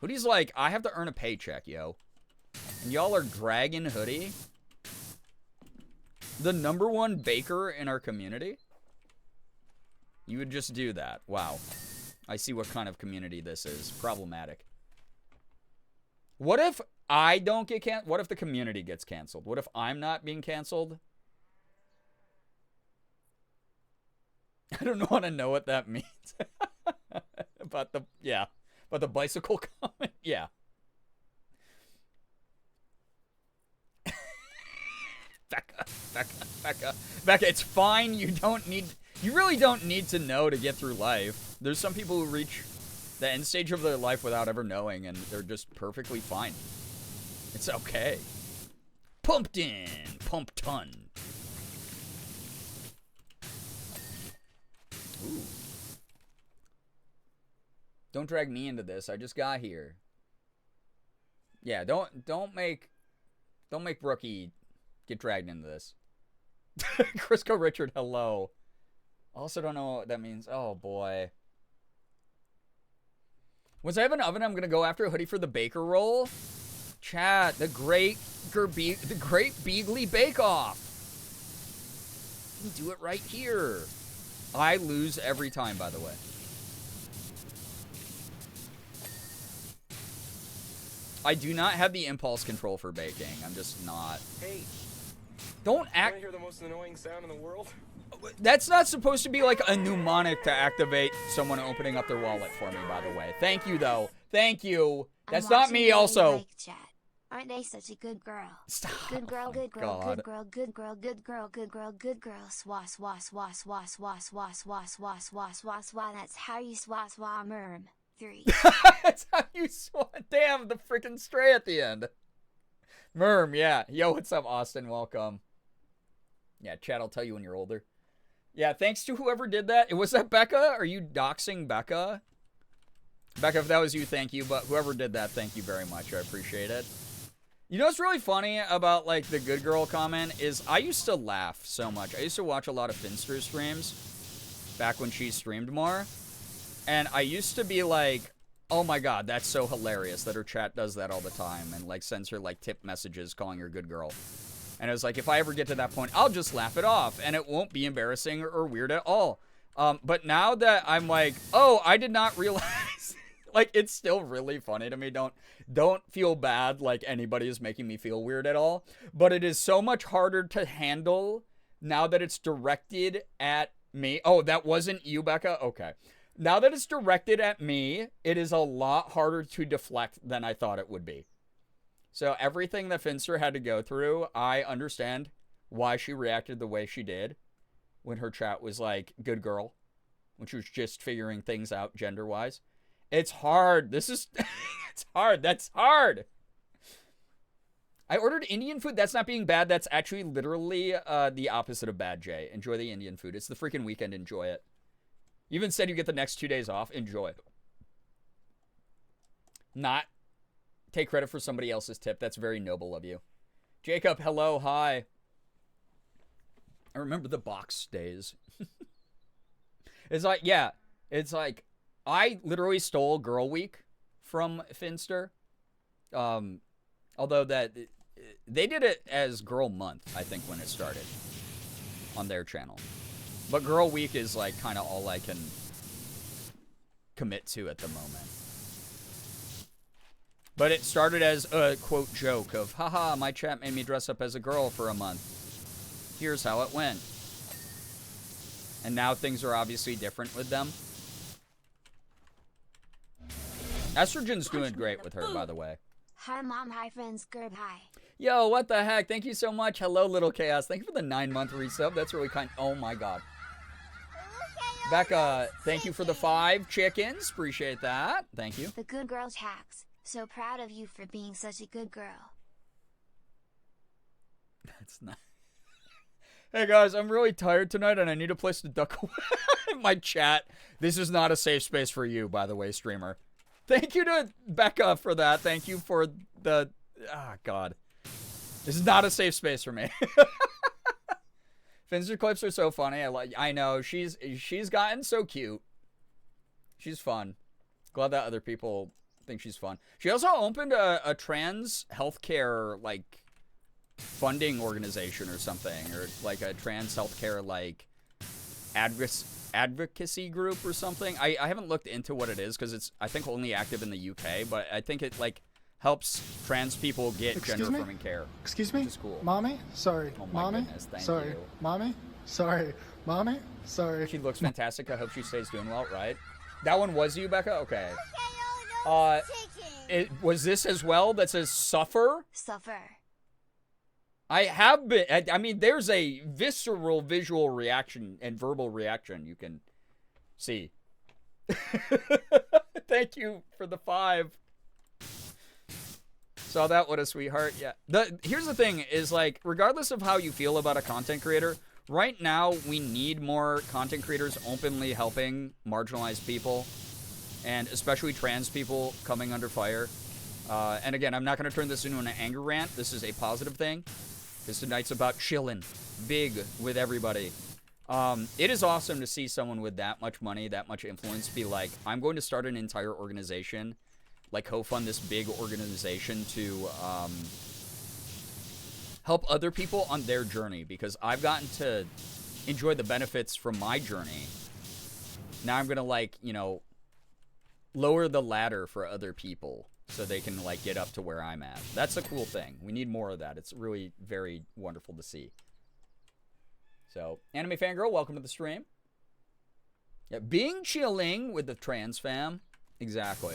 B: Hoodie's like, I have to earn a paycheck, yo. And y'all are dragging Hoodie. The #1 baker in our community? You would just do that. Wow. I see what kind of community this is. Problematic. What if I don't get canceled? What if the community gets canceled? What if I'm not being canceled? I don't want to know what that means. About the, yeah. About the bicycle comment? Yeah. Becca, it's fine. You really don't need to know to get through life. There's some people who reach the end stage of their life without ever knowing, and they're just perfectly fine. It's okay. Pumped in. Pump ton. Ooh. Don't drag me into this. I just got here. Yeah, don't make Brookie get dragged into this. Crisco Richard, hello. Also don't know what that means. Oh boy. Once I have an oven, I'm gonna go after a hoodie for the baker roll. Chat, the great Girbeagly Bake Off. You do it right here. I lose every time, by the way. I do not have the impulse control for baking. I'm just not.
F: Hey,
B: don't act.
F: want to hear the most annoying sound in the world?
B: That's not supposed to be like a mnemonic to activate someone opening up their wallet for me, by the way. Thank you, though. Thank you. That's not me, also.
C: Aren't they such a good girl?
B: Stop.
C: Good girl, good girl,
B: God.
C: good girl, good girl, good girl, good girl, good girl. Swah, swah, swah, swah, swah, swah, swah, swah, swah, swah, swah. That's how you swah, swah, merm. 3.
B: That's how you swat. Damn, the freaking stray at the end. Merm, yeah. Yo, what's up, Austin? Welcome. Yeah, chat, I'll tell you when you're older. Yeah, thanks to whoever did that. Was that Becca? Are you doxing Becca? Becca, if that was you, thank you. But whoever did that, thank you very much. I appreciate it. You know what's really funny about, like, the good girl comment is I used to laugh so much. I used to watch a lot of Finster streams back when she streamed more. And I used to be like, oh my god, that's so hilarious that her chat does that all the time and, like, sends her, like, tip messages calling her good girl. And it was like, if I ever get to that point, I'll just laugh it off and it won't be embarrassing or weird at all. But now that I'm like, oh, I did not realize, like, it's still really funny to me. Don't feel bad like anybody is making me feel weird at all. But it is so much harder to handle now that it's directed at me. Oh, that wasn't you, Becca? Okay. Now that it's directed at me, it is a lot harder to deflect than I thought it would be. So everything that Finster had to go through, I understand why she reacted the way she did when her chat was like, good girl, when she was just figuring things out gender-wise. It's hard. This is, it's hard. That's hard. I ordered Indian food. That's not being bad. That's actually literally the opposite of bad, Jay. Enjoy the Indian food. It's the freaking weekend. Enjoy it. You even said you get the next 2 days off. Enjoy it. Not take credit for somebody else's tip. That's very noble of you. Jacob, hello, hi. I remember the box days. It's like, yeah. It's like, I literally stole Girl Week from Finster. Although that, they did it as Girl Month, I think, when it started on their channel. But Girl Week is like kind of all I can commit to at the moment. But it started as a, quote, joke of, haha, my chat made me dress up as a girl for a month. Here's how it went. And now things are obviously different with them. Estrogen's doing great with her, by the way.
C: Hi, Mom. Hi, friends. Gerb, hi.
B: Yo, what the heck? Thank you so much. Hello, Little Chaos. Thank you for the 9-month resub. That's really kind. Oh, my God. Becca, thank you for the 5 chickens. Appreciate that. Thank you.
C: The good girl hacks. So proud of you for being such a good girl.
B: That's not. Hey guys, I'm really tired tonight and I need a place to duck away. My chat. This is not a safe space for you, by the way, streamer. Thank you to Becca for that. Thank you for the. Ah, God. This is not a safe space for me. Finster clips are so funny. I know she's gotten so cute. She's fun. Glad that other people think she's fun. She also opened a trans healthcare like funding organization or something, or like a trans healthcare like advocacy group or something. I haven't looked into what it is because it's I think only active in the UK, but I think it like helps trans people get gender-affirming care.
G: Excuse me?
B: Which is cool.
G: Mommy? Sorry.
B: Oh my
G: Mommy?
B: goodness, thank
G: Sorry.
B: you.
G: Mommy? Sorry. Mommy? Sorry.
B: She looks fantastic. I hope she stays doing well, right? That one was you, Becca? Okay. Was this as well that says suffer?
C: Suffer.
B: I have been, I mean, there's a visceral visual reaction and verbal reaction you can see. Thank you for the 5. Saw that, what a sweetheart. Yeah. Here's the thing is, like, regardless of how you feel about a content creator, right now we need more content creators openly helping marginalized people, and especially trans people coming under fire. And again, I'm not going to turn this into an anger rant. This is a positive thing. This tonight's about chilling big with everybody. It is awesome to see someone with that much money, that much influence be like, I'm going to start an entire organization, like co-fund this big organization to help other people on their journey, because I've gotten to enjoy the benefits from my journey. Now I'm going to, like, you know, lower the ladder for other people so they can, like, get up to where I'm at. That's a cool thing. We need more of that. It's really very wonderful to see. So, Anime Fangirl, welcome to the stream. Yeah, being chilling with the trans fam. Exactly.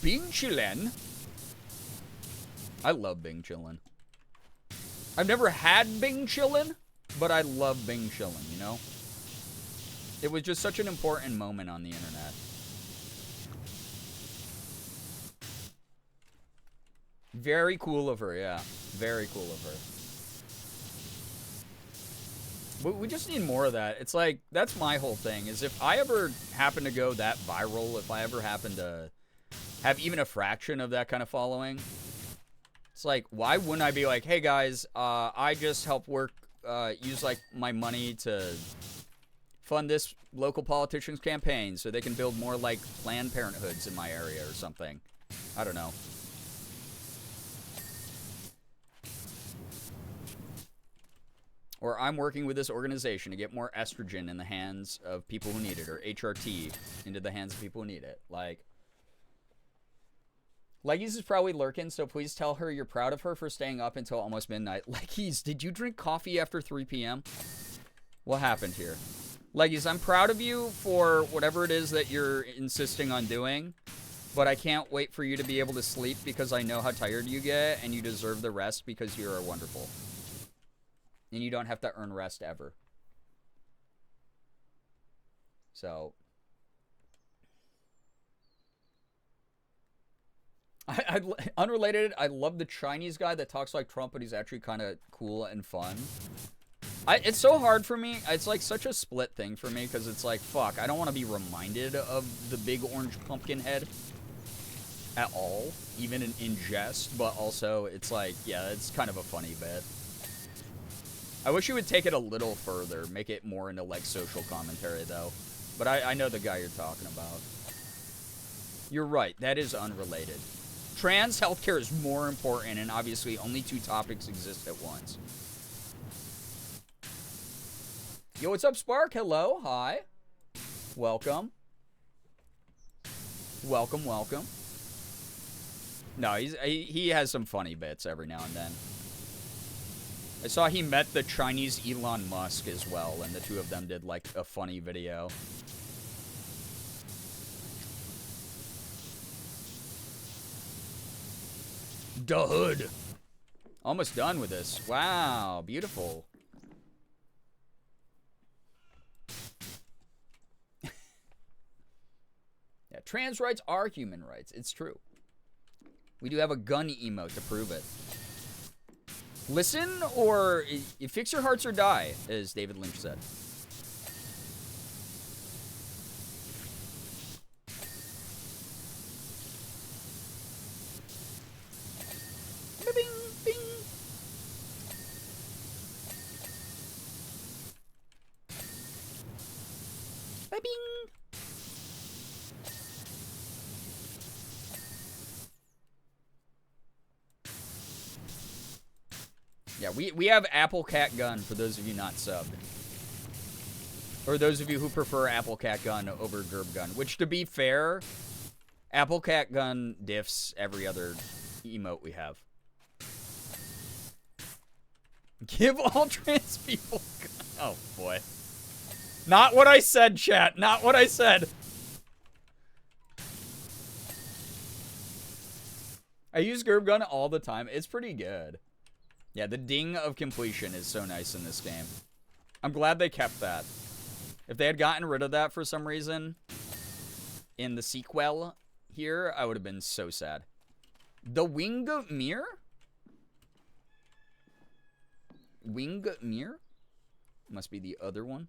B: Bing chillin'. I love Bing chillin'. I've never had Bing chillin', but I love Bing chillin', you know? It was just such an important moment on the internet. Very cool of her, yeah. Very cool of her. But we just need more of that. It's like, that's my whole thing, is if I ever happen to go that viral, if I ever happen to have even a fraction of that kind of following, it's like, why wouldn't I be like, hey guys, I just help work, use like my money to fund this local politician's campaign so they can build more like Planned Parenthoods in my area or something. I don't know. Or I'm working with this organization to get more estrogen in the hands of people who need it, or HRT into the hands of people who need it. Like, Leggies is probably lurking, so please tell her you're proud of her for staying up until almost midnight. Leggies, did you drink coffee after 3 p.m.? What happened here? Leggies, I'm proud of you for whatever it is that you're insisting on doing, but I can't wait for you to be able to sleep because I know how tired you get, and you deserve the rest because you are wonderful. And you don't have to earn rest ever. So... unrelated, I love the Chinese guy that talks like Trump, but he's actually kind of cool and fun. It's so hard for me. It's like such a split thing for me, because it's like, fuck, I don't want to be reminded of the big orange pumpkin head at all, even in jest, but also it's like, yeah, it's kind of a funny bit. I wish you would take it a little further, make it more into like social commentary though. But I know the guy you're talking about. You're right, that is unrelated. Trans healthcare is more important, and obviously only 2 topics exist at once. Yo, what's up, Spark? Hello, hi. Welcome. Welcome, welcome. No, he has some funny bits every now and then. I saw he met the Chinese Elon Musk as well, and the two of them did like a funny video. The hood. Almost done with this. Wow, beautiful. Yeah, trans rights are human rights. It's true. We do have a gun emote to prove it. Listen or you fix your hearts or die, as David Lynch said. Bing, bing. Bing. Yeah, we have Apple Cat Gun for those of you not subbed. Or those of you who prefer Apple Cat Gun over Gerb Gun. Which, to be fair, Apple Cat Gun diffs every other emote we have. Give all trans people... Oh, boy. Not what I said, chat. Not what I said. I use Gerb Gun all the time. It's pretty good. Yeah, the ding of completion is so nice in this game. I'm glad they kept that. If they had gotten rid of that for some reason in the sequel here, I would have been so sad. The Wingmere? Wingmere? Must be the other one.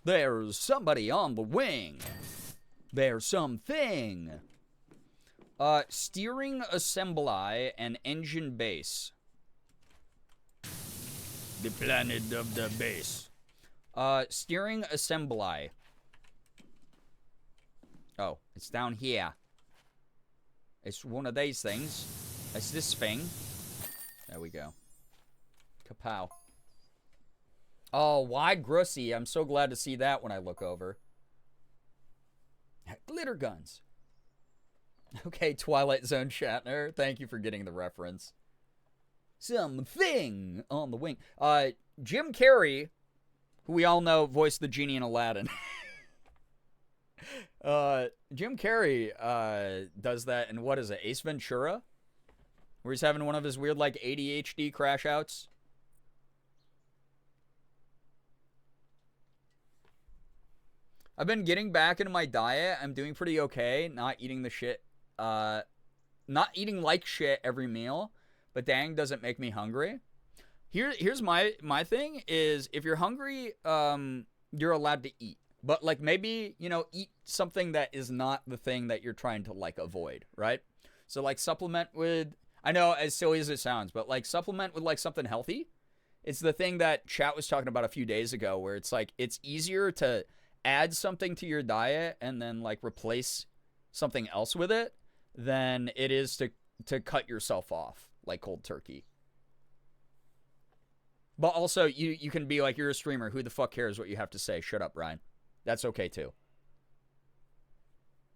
B: There's somebody on the wing. There's something. Steering assembly and engine base. The planet of the base. Steering assembly. Oh, it's down here. It's one of these things. It's this thing. There we go. Kapow. Oh, wide Grussy. I'm so glad to see that when I look over. Glitter guns. Okay, Twilight Zone Shatner. Thank you for getting the reference. Something on the wing. Jim Carrey, who we all know voiced the genie in Aladdin. Jim Carrey does that in, what is it, Ace Ventura? Where he's having one of his weird, like, ADHD crash outs. I've been getting back into my diet. I'm doing pretty okay. Not eating the shit. Not eating like shit every meal. But dang, doesn't make me hungry. Here's my thing is, if you're hungry, you're allowed to eat. But, like, maybe, you know, eat something that is not the thing that you're trying to, like, avoid, right? So, like, supplement with, I know, as silly as it sounds, but, like, supplement with, like, something healthy. It's the thing that Chat was talking about a few days ago, where it's, like, it's easier to add something to your diet and then, like, replace something else with it than it is to cut yourself off, like cold turkey. But also, you can be like, you're a streamer. Who the fuck cares what you have to say? Shut up, Ryan. That's okay, too.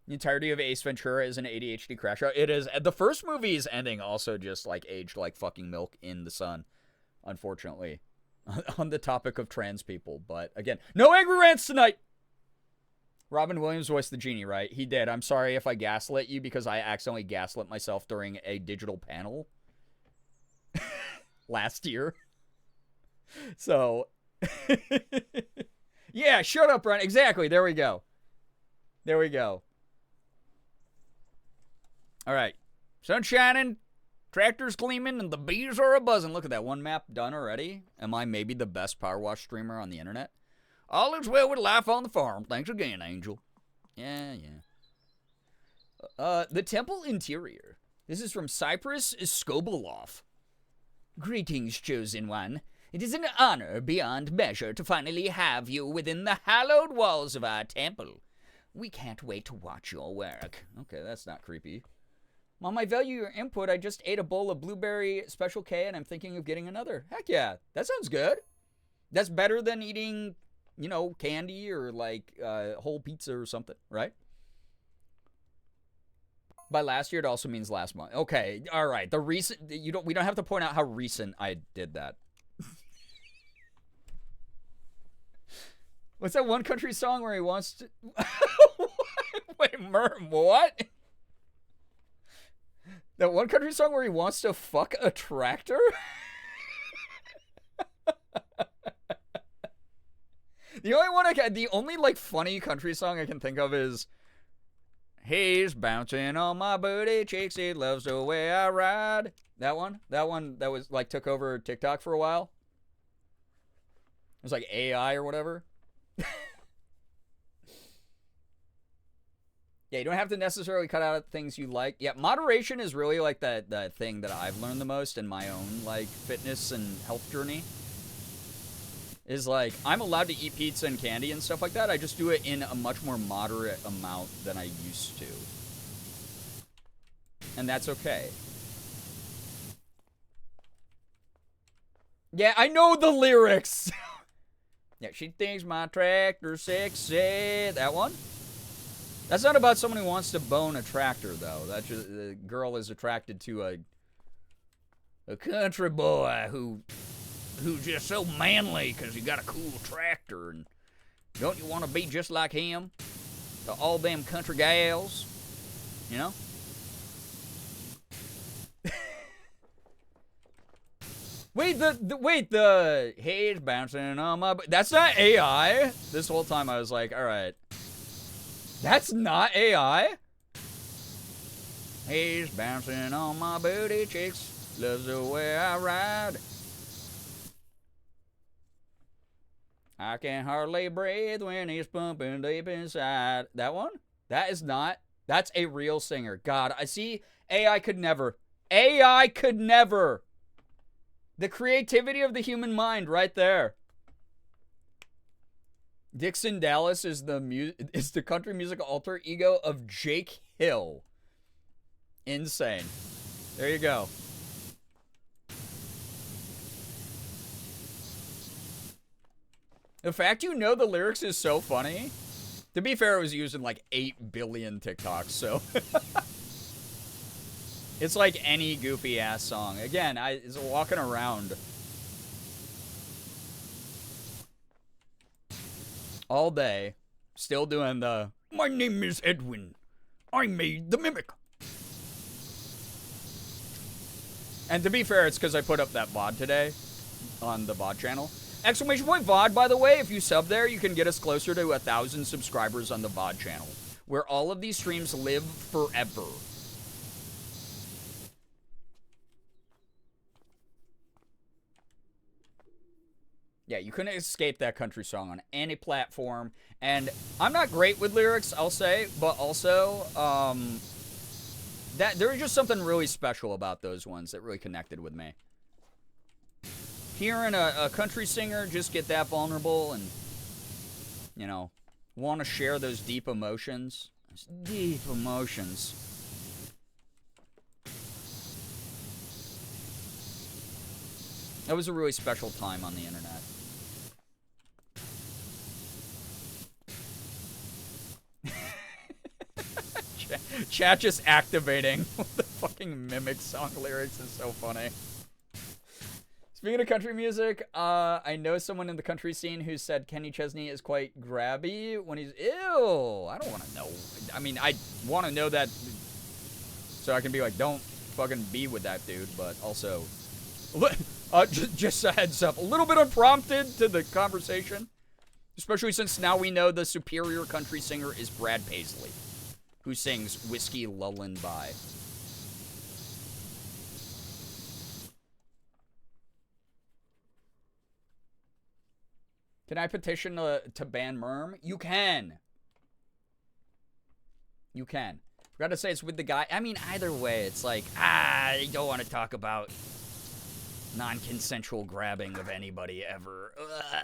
B: The entirety of Ace Ventura is an ADHD crash out. It is. The first movie's ending also just, like, aged like fucking milk in the sun, unfortunately. On the topic of trans people. But, again, no angry rants tonight! Robin Williams voiced the genie, right? He did. I'm sorry if I gaslit you because I accidentally gaslit myself during a digital panel last year. So, yeah, shut up, Ryan. Exactly. There we go. There we go. All right. Sun shining, tractors gleaming, and the bees are a-buzzing. Look at that. One map done already. Am I maybe the best power wash streamer on the internet? All is well with life on the farm. Thanks again, Angel. Yeah. The temple interior. This is from Cyprus Skobalov. Greetings, chosen one. It is an honor beyond measure to finally have you within the hallowed walls of our temple. We can't wait to watch your work. Okay, that's not creepy. Mom, I value your input. I just ate a bowl of blueberry Special K, and I'm thinking of getting another. Heck yeah, that sounds good. That's better than eating, you know, candy or, like, whole pizza or something, right? By last year, it also means last month. Okay, all right. The recent, we don't have to point out how recent I did that. What's that one country song where he wants to... Wait, what? That one country song where he wants to fuck a tractor? The only, like, funny country song I can think of is... He's bouncing on my booty cheeks, he loves the way I ride. That one that was, like, took over TikTok for a while. It was like AI or whatever. Yeah, you don't have to necessarily cut out things you like. Yeah, moderation is really, like, the thing that I've learned the most in my own, like, fitness and health journey. Is, like, I'm allowed to eat pizza and candy and stuff like that. I just do it in a much more moderate amount than I used to. And that's okay. Yeah, I know the lyrics! Yeah, she thinks my tractor's sexy. That one? That's not about someone who wants to bone a tractor, though. That's just, the girl is attracted to a country boy who's just so manly because he got a cool tractor. And don't you want to be just like him? To all them country gals, you know? Wait, the he's bouncing on my... That's not AI. This whole time I was like, all right. That's not AI? He's bouncing on my booty cheeks. Loves the way I ride. I can hardly breathe when he's pumping deep inside. That one? That is not. That's a real singer. God, I see. AI could never. AI could never. The creativity of the human mind right there. Dixon Dallas is the country music alter ego of Jake Hill. Insane. There you go. The fact you know the lyrics is so funny. To be fair, it was used in like 8 billion TikToks, so. It's like any goofy ass song. Again, it's walking around all day, still doing the, my name is Edwin. I made the mimic. And to be fair, it's because I put up that VOD today on the VOD channel. Exclamation point VOD, by the way, if you sub there, you can get us closer to 1,000 subscribers on the VOD channel, where all of these streams live forever. Yeah, you couldn't escape that country song on any platform. And I'm not great with lyrics, I'll say, but also, that there was just something really special about those ones that really connected with me. Hearing a country singer just get that vulnerable and, you know, want to share those deep emotions. Those deep emotions. That was a really special time on the internet. Chat just activating with the fucking mimic song lyrics is so funny. Speaking of country music, I know someone in the country scene who said Kenny Chesney is quite grabby when he's... Ew! I don't want to know. I mean, I want to know that so I can be like, don't fucking be with that dude, but also... just a heads up. A little bit unprompted to the conversation. Especially since now we know the superior country singer is Brad Paisley, who sings Whiskey Lullin' By. Can I petition to ban Merm? You can. You can. Forgot to say it's with the guy. I mean, either way, it's like, I don't want to talk about non-consensual grabbing of anybody ever. Ugh.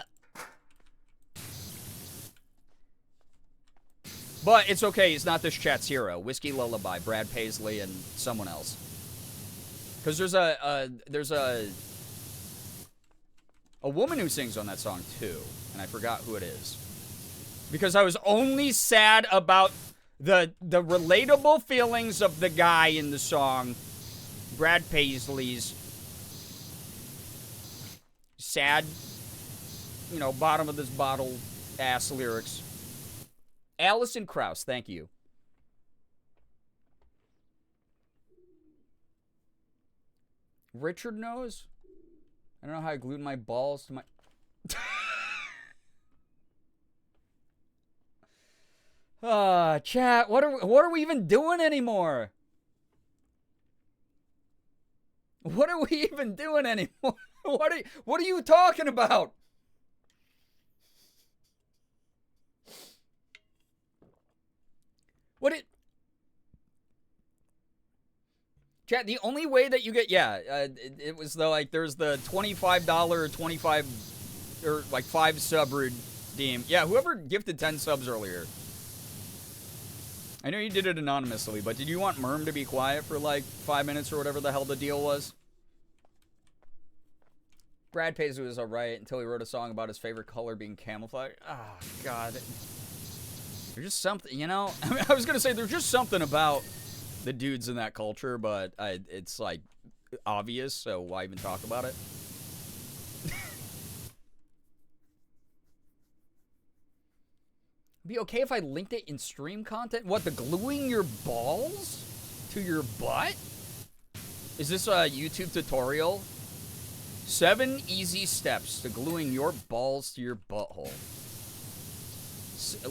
B: But it's okay. It's not this chat's hero. Whiskey Lullaby, Brad Paisley, and someone else. Because there's a woman who sings on that song too, and I forgot who it is. Because I was only sad about the relatable feelings of the guy in the song, Brad Paisley's sad, you know, bottom of this bottle ass lyrics. Allison Krauss, thank you. Richard knows. I don't know how I glued my balls to my... Chat, what are we even doing anymore? What are we even doing anymore? What are you talking about? Chat, the only way that you get, it was the, like, there's the $25, 25, or, like, 5 sub redeem. Yeah, whoever gifted 10 subs earlier. I know you did it anonymously, but did you want Merm to be quiet for, like, 5 minutes or whatever the hell the deal was? Brad Paisley was alright until he wrote a song about his favorite color being camouflage. Oh, God. There's just something, you know? I mean, I was gonna say, there's just something about the dudes in that culture, but it's, like, obvious, so why even talk about it? Be okay if I linked it in stream content? What, the gluing your balls to your butt? Is this a YouTube tutorial? 7 easy steps to gluing your balls to your butthole.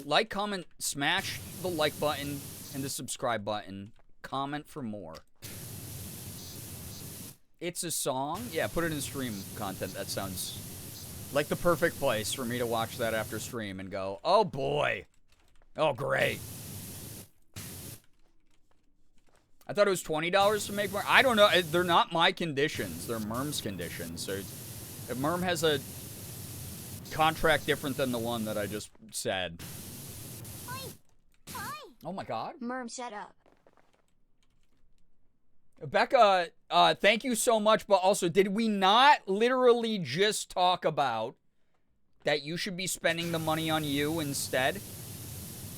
B: Like, comment, smash the like button and the subscribe button. comment for more. It's a song? Yeah, put it in stream content. That sounds like the perfect place for me to watch that after stream and go, oh boy. Oh, great. I thought it was $20 to make more. I don't know. They're not my conditions. They're Merm's conditions. So if Merm has a contract different than the one that I just said. Oh my god.
C: Merm, shut up.
B: Becca, thank you so much, but also, did we not literally just talk about that you should be spending the money on you instead?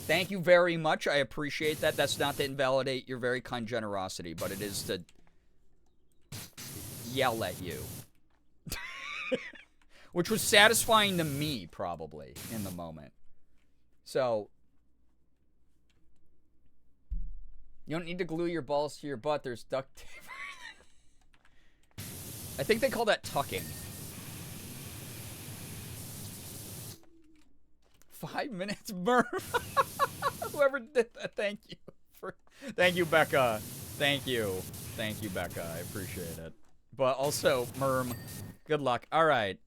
B: Thank you very much. I appreciate that. That's not to invalidate your very kind generosity, but it is to yell at you. Which was satisfying to me, probably, in the moment. So, you don't need to glue your balls to your butt. There's duct tape. I think they call that tucking. 5 minutes, Merm. Whoever did that, thank you. Thank you, Becca. Thank you. Thank you, Becca. I appreciate it. But also, Merm, good luck. All right.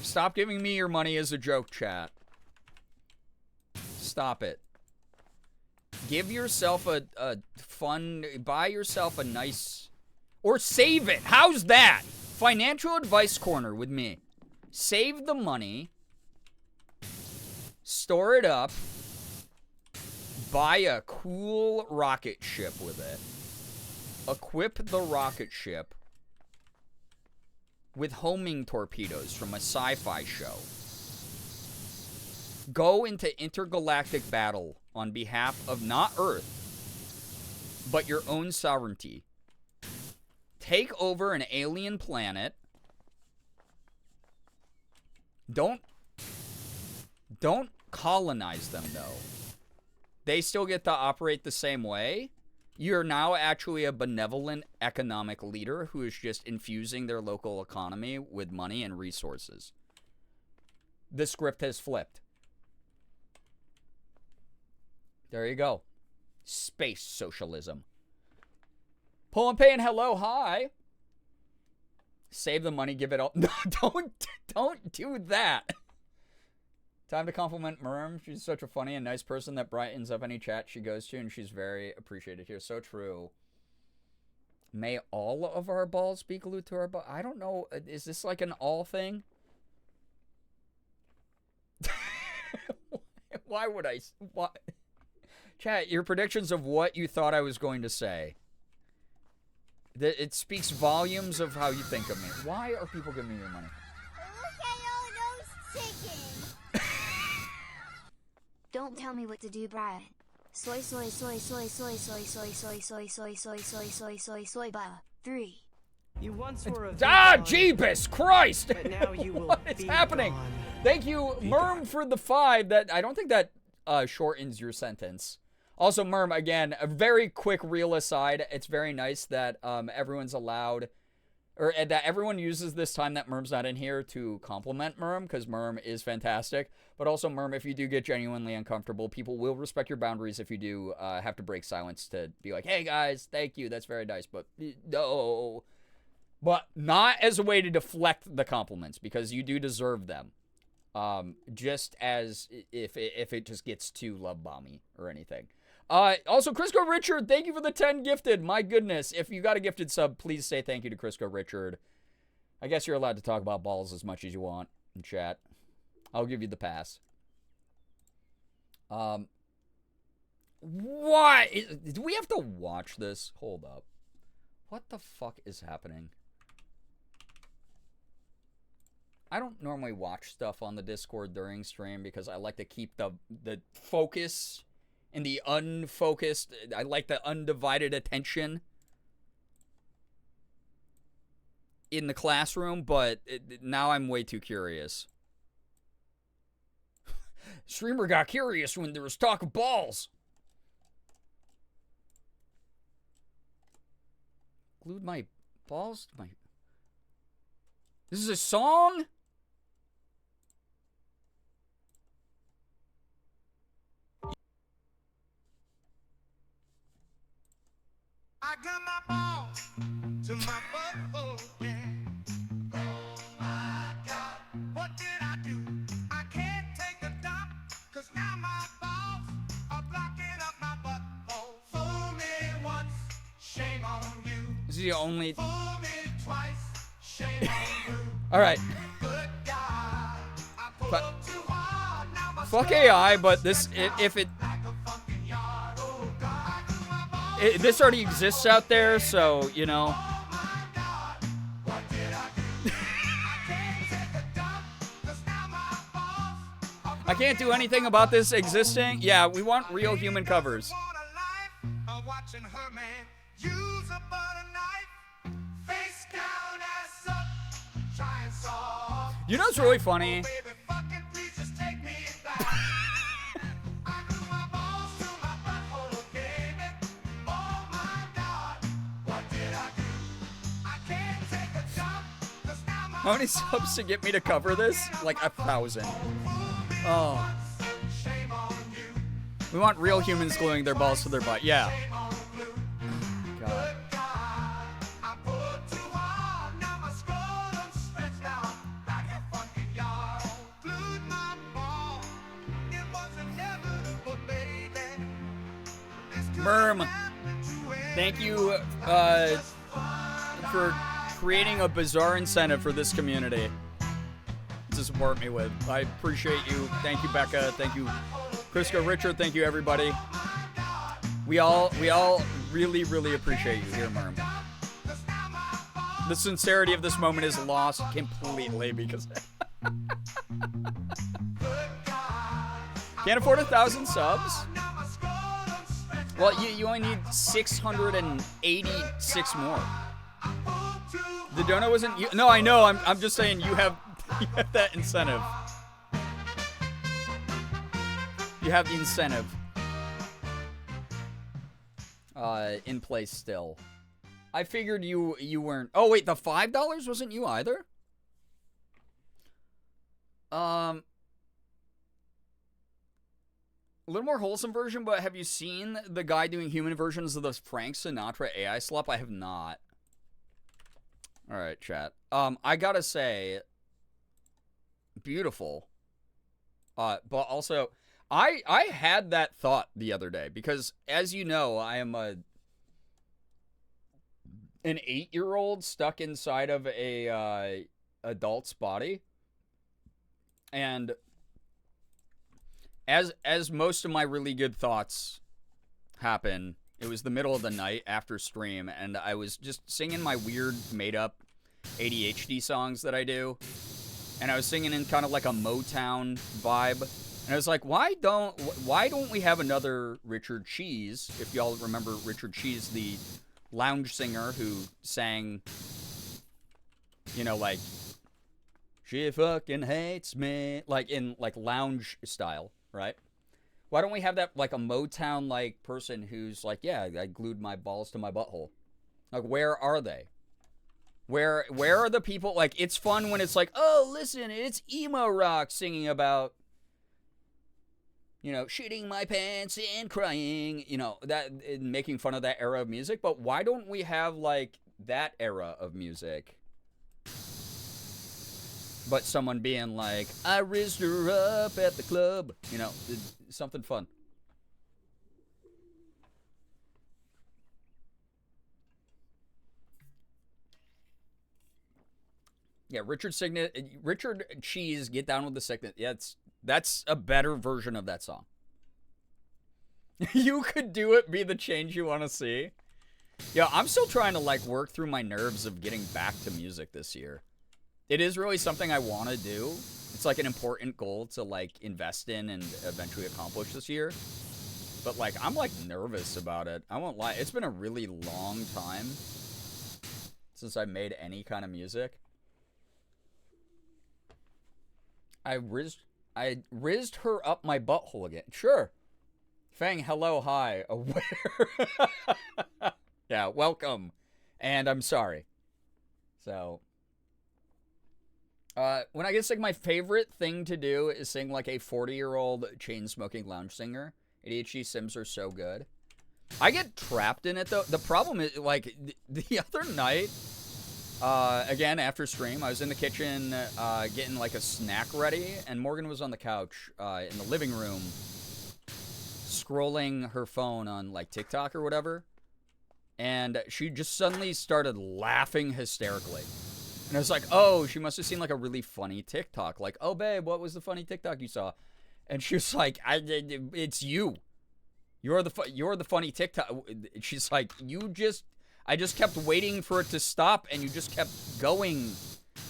B: Stop giving me your money as a joke, chat. Stop it. Give yourself a fun, buy yourself a nice, or save it. How's that? Financial advice corner with me. Save the money, store it up, buy a cool rocket ship with it, equip the rocket ship with homing torpedoes from a sci-fi show. Go into intergalactic battle on behalf of not Earth, but your own sovereignty. Take over an alien planet. Don't colonize them, though. They still get to operate the same way. You're now actually a benevolent economic leader who is just infusing their local economy with money and resources. The script has flipped. There you go. Space socialism. Pull and pay and hello, hi. Save the money, give it all. No, don't do that. Time to compliment Merm. She's such a funny and nice person that brightens up any chat she goes to, and she's very appreciated here. So true. May all of our balls be glued to our balls? I don't know. Is this like an all thing? Why would I? Why? Chat, your predictions of what you thought I was going to say. It speaks volumes of how you think of me. Why are people giving me your money?
E: Look at all those chickens.
C: Don't tell me what to do, Brian. Soy, soy, soy, soy, soy, soy, soy, soy, soy, soy, soy, soy, soy, soy, soy, ba. 3.
H: You once were a
B: Jeebus Christ!
H: But now you will
B: What is happening?
H: gone.
B: Thank you, Merm, for the 5. That I don't think that shortens your sentence. Also, Merm, again, a very quick real aside. It's very nice that everyone's allowed, or that everyone uses this time that Merm's not in here to compliment Merm, because Merm is fantastic. But also, Merm, if you do get genuinely uncomfortable, people will respect your boundaries if you do have to break silence to be like, hey, guys, thank you, that's very nice, but no. But not as a way to deflect the compliments, because you do deserve them. Just as if it just gets too love-bomby or anything. Also, Crisco Richard, thank you for the 10 gifted. My goodness, if you got a gifted sub, please say thank you to Crisco Richard. I guess you're allowed to talk about balls as much as you want in chat. I'll give you the pass. What? Do we have to watch this? Hold up. What the fuck is happening? I don't normally watch stuff on the Discord during stream because I like to keep the focus and the unfocused. I like the undivided attention in the classroom, but now I'm way too curious. Streamer got curious when there was talk of balls. Glued my balls to my... This is a song?
I: got my balls to my butthole, yeah. Oh my God, what did I do? I can't take a dump, 'cause now my balls are blocking up my butthole. Fool me once, shame on you.
B: This is the only.
I: Fool me twice, shame on you.
B: All right.
I: Good God, I pulled too hard, now my
B: Fuck AI, but this if it. This already exists out there, so, you know. I can't do anything about this existing. Yeah, we want real human covers. You know what's really funny? How many subs to get me to cover this? Like 1,000. Oh. We want real humans gluing their balls to their butt. Yeah. God. Merm, thank you for creating a bizarre incentive for this community to support me with. I appreciate you. Thank you, Becca. Thank you, Crisco, Richard. Thank you, everybody. We all really, really appreciate you here, Merm. The sincerity of this moment is lost completely because can't afford 1,000 subs. Well, you only need 686 more. The donut wasn't you. No, I know. I'm just saying you have that incentive. You have the incentive in place still. I figured you weren't. Oh wait, the $5 wasn't you either. A little more wholesome version, but have you seen the guy doing human versions of the Frank Sinatra AI slop? I have not. All right, chat. I gotta say, beautiful. But also, I had that thought the other day because, as you know, I am an 8-year-old stuck inside of a adult's body, and as most of my really good thoughts happen, it was the middle of the night after stream, and I was just singing my weird made-up ADHD songs that I do, and I was singing in kind of like a Motown vibe, and I was like, why don't we have another Richard Cheese? If y'all remember Richard Cheese, the lounge singer who sang, you know, like, she fucking hates me, like in like lounge style, right? Why don't we have that, like, a Motown-like person who's like, yeah, I glued my balls to my butthole. Like, where are they? Where are the people? Like, it's fun when it's like, oh, listen, it's emo rock singing about, you know, shitting my pants and crying, you know, that, making fun of that era of music. But why don't we have, like, that era of music? But someone being like, I rizzed her up at the club. You know, something fun. Yeah, Richard Cheese, Get Down with the Sickness. Yeah, that's a better version of that song. You could do it, be the change you want to see. Yeah, I'm still trying to, like, work through my nerves of getting back to music this year. It is really something I want to do. It's like an important goal to, like, invest in and eventually accomplish this year. But, like, I'm, like, nervous about it. I won't lie. It's been a really long time since I made any kind of music. I rizzed her up my butthole again. Sure. Fang, hello, hi. Aware. Yeah, welcome. And I'm sorry. So, when I get sick, my favorite thing to do is sing like a 40-year-old chain-smoking lounge singer. ADHD Sims are so good. I get trapped in it, though. The problem is, like, the other night, again, after stream, I was in the kitchen getting, like, a snack ready, and Morgan was on the couch in the living room scrolling her phone on, like, TikTok or whatever, and she just suddenly started laughing hysterically. And I was like, oh, she must have seen, like, a really funny TikTok. Like, oh, babe, what was the funny TikTok you saw? And she was like, it's you. You're the funny TikTok. She's like, I just kept waiting for it to stop, and you just kept going.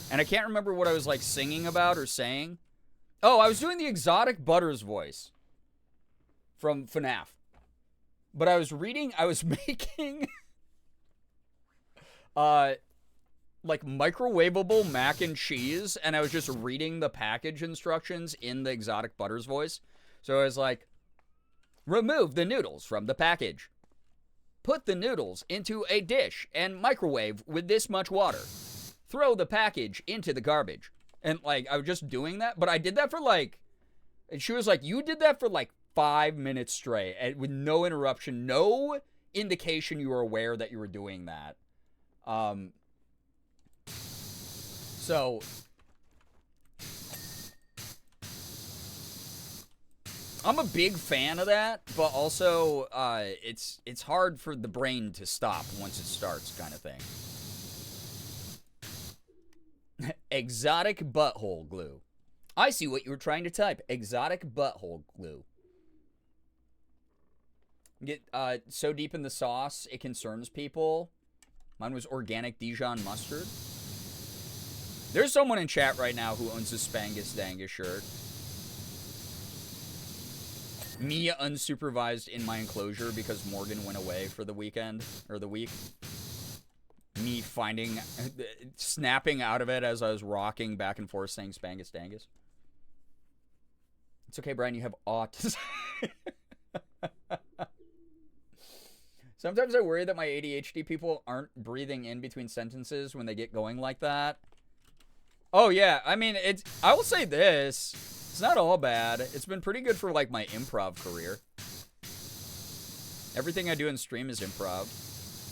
B: And I can't remember what I was, like, singing about or saying. Oh, I was doing the Exotic Butters voice from FNAF. But I was making, like, microwavable mac and cheese, and I was just reading the package instructions in the Exotic Butters voice. So I was like, remove the noodles from the package. Put the noodles into a dish and microwave with this much water. Throw the package into the garbage. And, like, I was just doing that, but I did that for, like, and she was like, you did that for, like, 5 minutes straight, and with no interruption, no indication you were aware that you were doing that. So I'm a big fan of that, but also it's hard for the brain to stop once it starts, kind of thing. Exotic butthole glue. I see what you were trying to type. Exotic butthole glue. Get so deep in the sauce it concerns people. Mine was organic Dijon mustard. There's someone in chat right now who owns a Spangus Dangus shirt. Me unsupervised in my enclosure because Morgan went away for the weekend, or the week. Me snapping out of it as I was rocking back and forth saying Spangus Dangus. It's okay, Brian, you have autism. Sometimes I worry that my ADHD people aren't breathing in between sentences when they get going like that. Oh, yeah. I mean, I will say this. It's not all bad. It's been pretty good for, like, my improv career. Everything I do in stream is improv.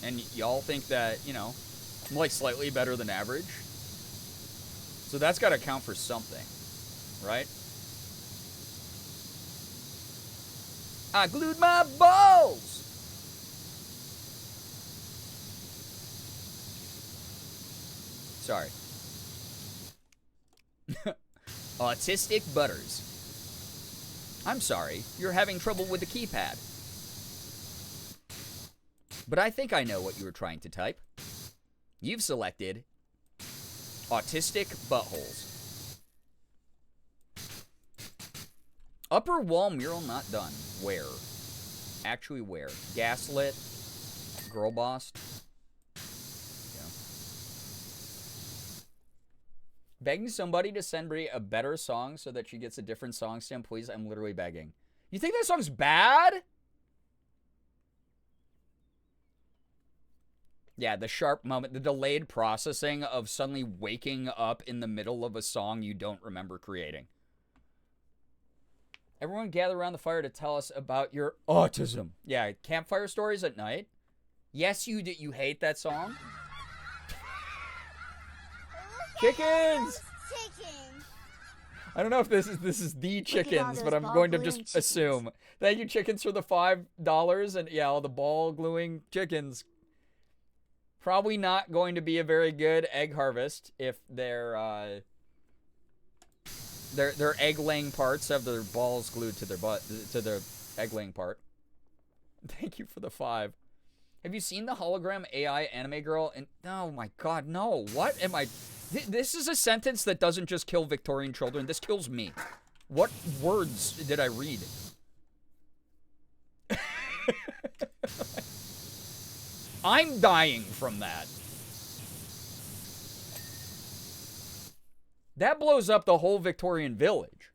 B: And y'all think that, you know, I'm, like, slightly better than average. So that's got to count for something. Right? I glued my balls! Sorry. Autistic Butters. I'm sorry, you're having trouble with the keypad. But I think I know what you were trying to type. You've selected autistic buttholes. Upper wall mural not done. Where? Actually where? Gaslit. Girl bossed. Begging somebody to send Brie a better song so that she gets a different song stem, please. I'm literally begging. You think that song's bad? Yeah, the sharp moment, the delayed processing of suddenly waking up in the middle of a song you don't remember creating. Everyone gather around the fire to tell us about your autism. Yeah, campfire stories at night. Yes, you hate that song. Chickens!
C: Chicken.
B: I don't know if this is the chickens, but I'm going to just assume. Thank you, chickens, for the $5. And yeah, all the ball gluing chickens. Probably not going to be a very good egg harvest if their egg laying parts have their balls glued to their butt, to their egg laying part. Thank you for the 5. Have you seen the hologram AI anime girl? And oh my god, no. What am I? This is a sentence that doesn't just kill Victorian children. This kills me. What words did I read? I'm dying from that. That blows up the whole Victorian village.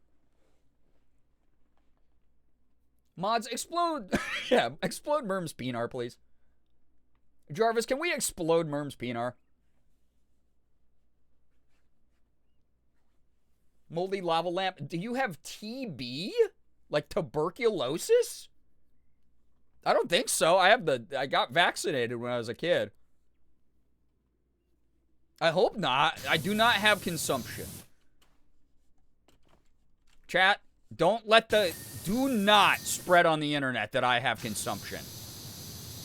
B: Mods, explode. Yeah, explode Merm's Pinar, please. Jarvis, can we explode Merm's Pinar? Moldy lava lamp. Do you have TB? Like tuberculosis? I don't think so. I got vaccinated when I was a kid. I hope not. I do not have consumption. Chat, do not spread on the internet that I have consumption.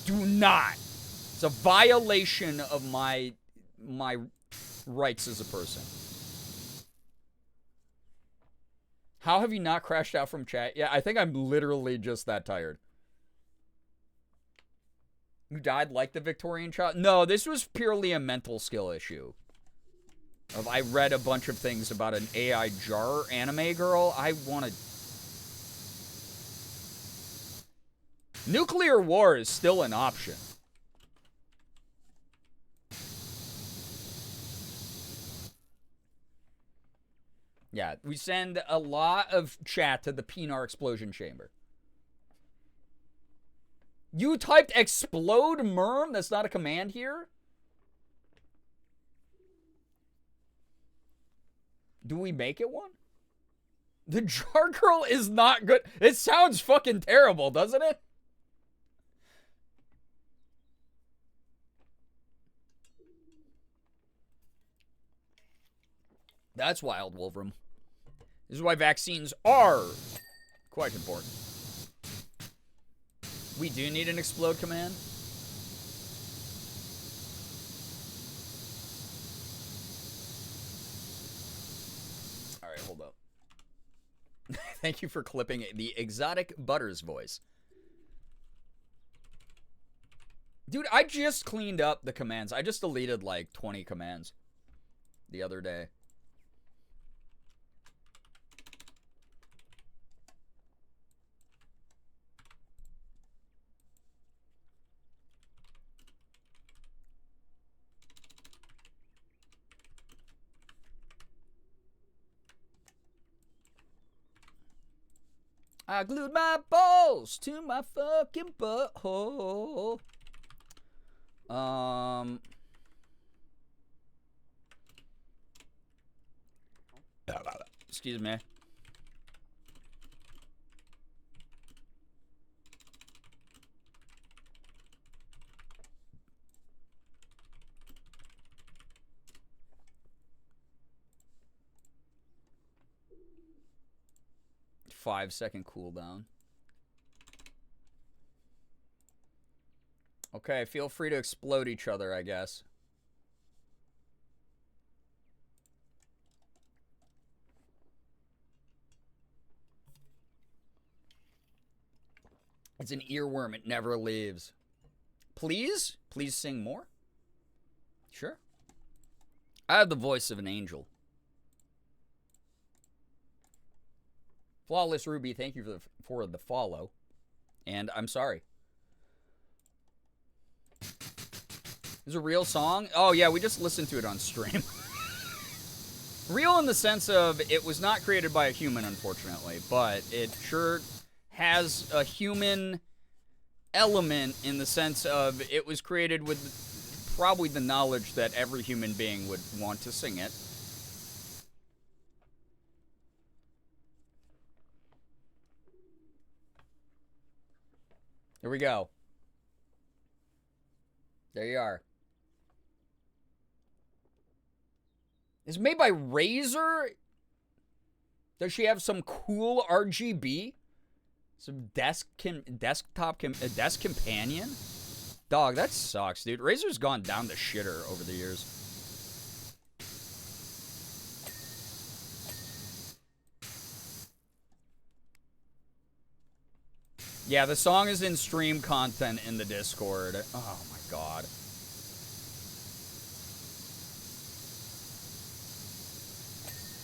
B: Do not. It's a violation of my rights as a person. How have you not crashed out from chat? Yeah, I think I'm literally just that tired. You died like the Victorian child? No, this was purely a mental skill issue. I read a bunch of things about an AI jar anime girl. I wanted... Nuclear war is still an option. Yeah, we send a lot of chat to the Pinar explosion chamber. You typed explode merm? That's not a command here? Do we make it one? The jar girl is not good. It sounds fucking terrible, doesn't it? That's wild, Wolverine. This is why vaccines are quite important. We do need an explode command. All right, hold up. Thank you for clipping the exotic Butters voice. Dude, I just cleaned up the commands. I just deleted like 20 commands the other day. I glued my balls to my fucking butthole. Excuse me. Five-second cooldown. Okay, feel free to explode each other, I guess. It's an earworm. It never leaves. Please? Please sing more? Sure. I have the voice of an angel. Flawless Ruby, thank you for the follow. And I'm sorry. Is it a real song? Oh, yeah, we just listened to it on stream. Real in the sense of it was not created by a human, unfortunately, but it sure has a human element in the sense of it was created with probably the knowledge that every human being would want to sing it. Here we go. There you are. It's made by Razer? Does she have some cool RGB? Some desk companion? Dog, that sucks, dude. Razer's gone down the shitter over the years. Yeah, the song is in stream content in the Discord. Oh my god.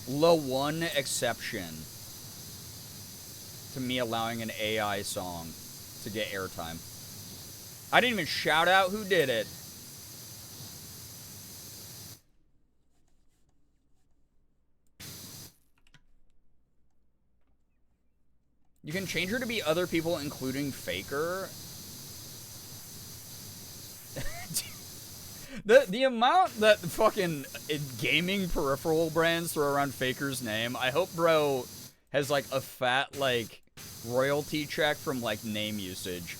B: The one exception to me allowing an AI song to get airtime. I didn't even shout out who did it. You can change her to be other people, including Faker. The amount that fucking gaming peripheral brands throw around Faker's name, I hope bro has like a fat like royalty check from like name usage.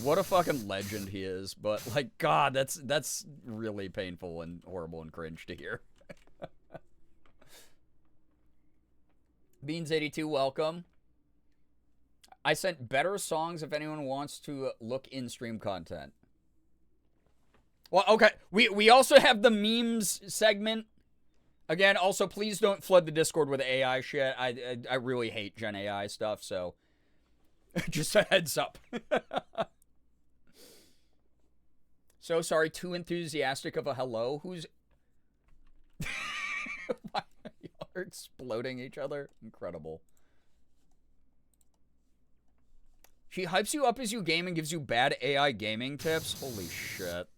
B: What a fucking legend he is. But, like, God, that's really painful and horrible and cringe to hear. Beans82, welcome. I sent better songs if anyone wants to look in stream content. Well, okay. We also have the memes segment. Again, also, please don't flood the Discord with AI shit. I really hate Gen AI stuff, so just a heads up. So sorry, too enthusiastic of a hello. Who's... Why are y'all exploding each other? Incredible. She hypes you up as you game and gives you bad AI gaming tips. Holy shit.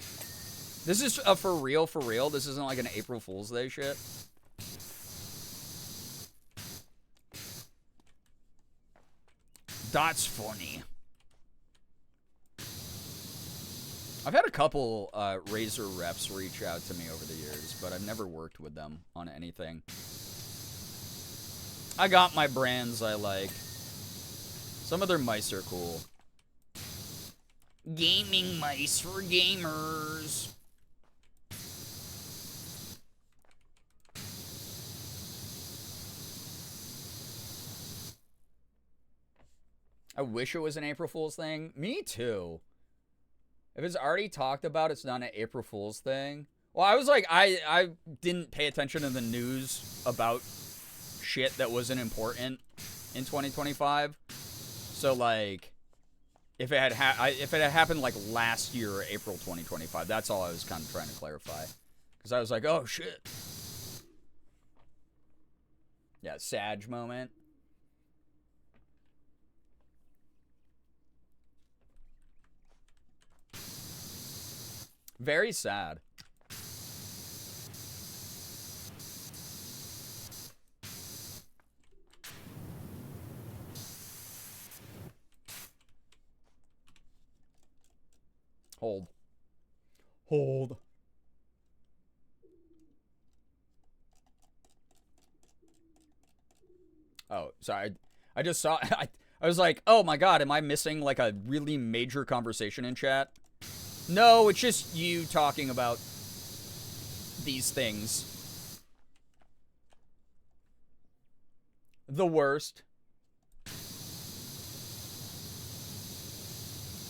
B: This is for real, for real. This isn't like an April Fool's Day shit. That's funny. I've had a couple Razer reps reach out to me over the years, but I've never worked with them on anything. I got my brands I like. Some of their mice are cool. Gaming mice for gamers. I wish it was an April Fool's thing. Me too. If it's already talked about, it's not an April Fool's thing. Well, I was like, I didn't pay attention to the news about shit that wasn't important in 2025. So, like, if it had happened, like, last year or April 2025, that's all I was kind of trying to clarify. Because I was like, oh, shit. Yeah, Sag moment. Very sad. Hold. Hold. Oh, sorry. I just saw... I was like, oh my god, am I missing, like, a really major conversation in chat? No, it's just you talking about these things. The worst.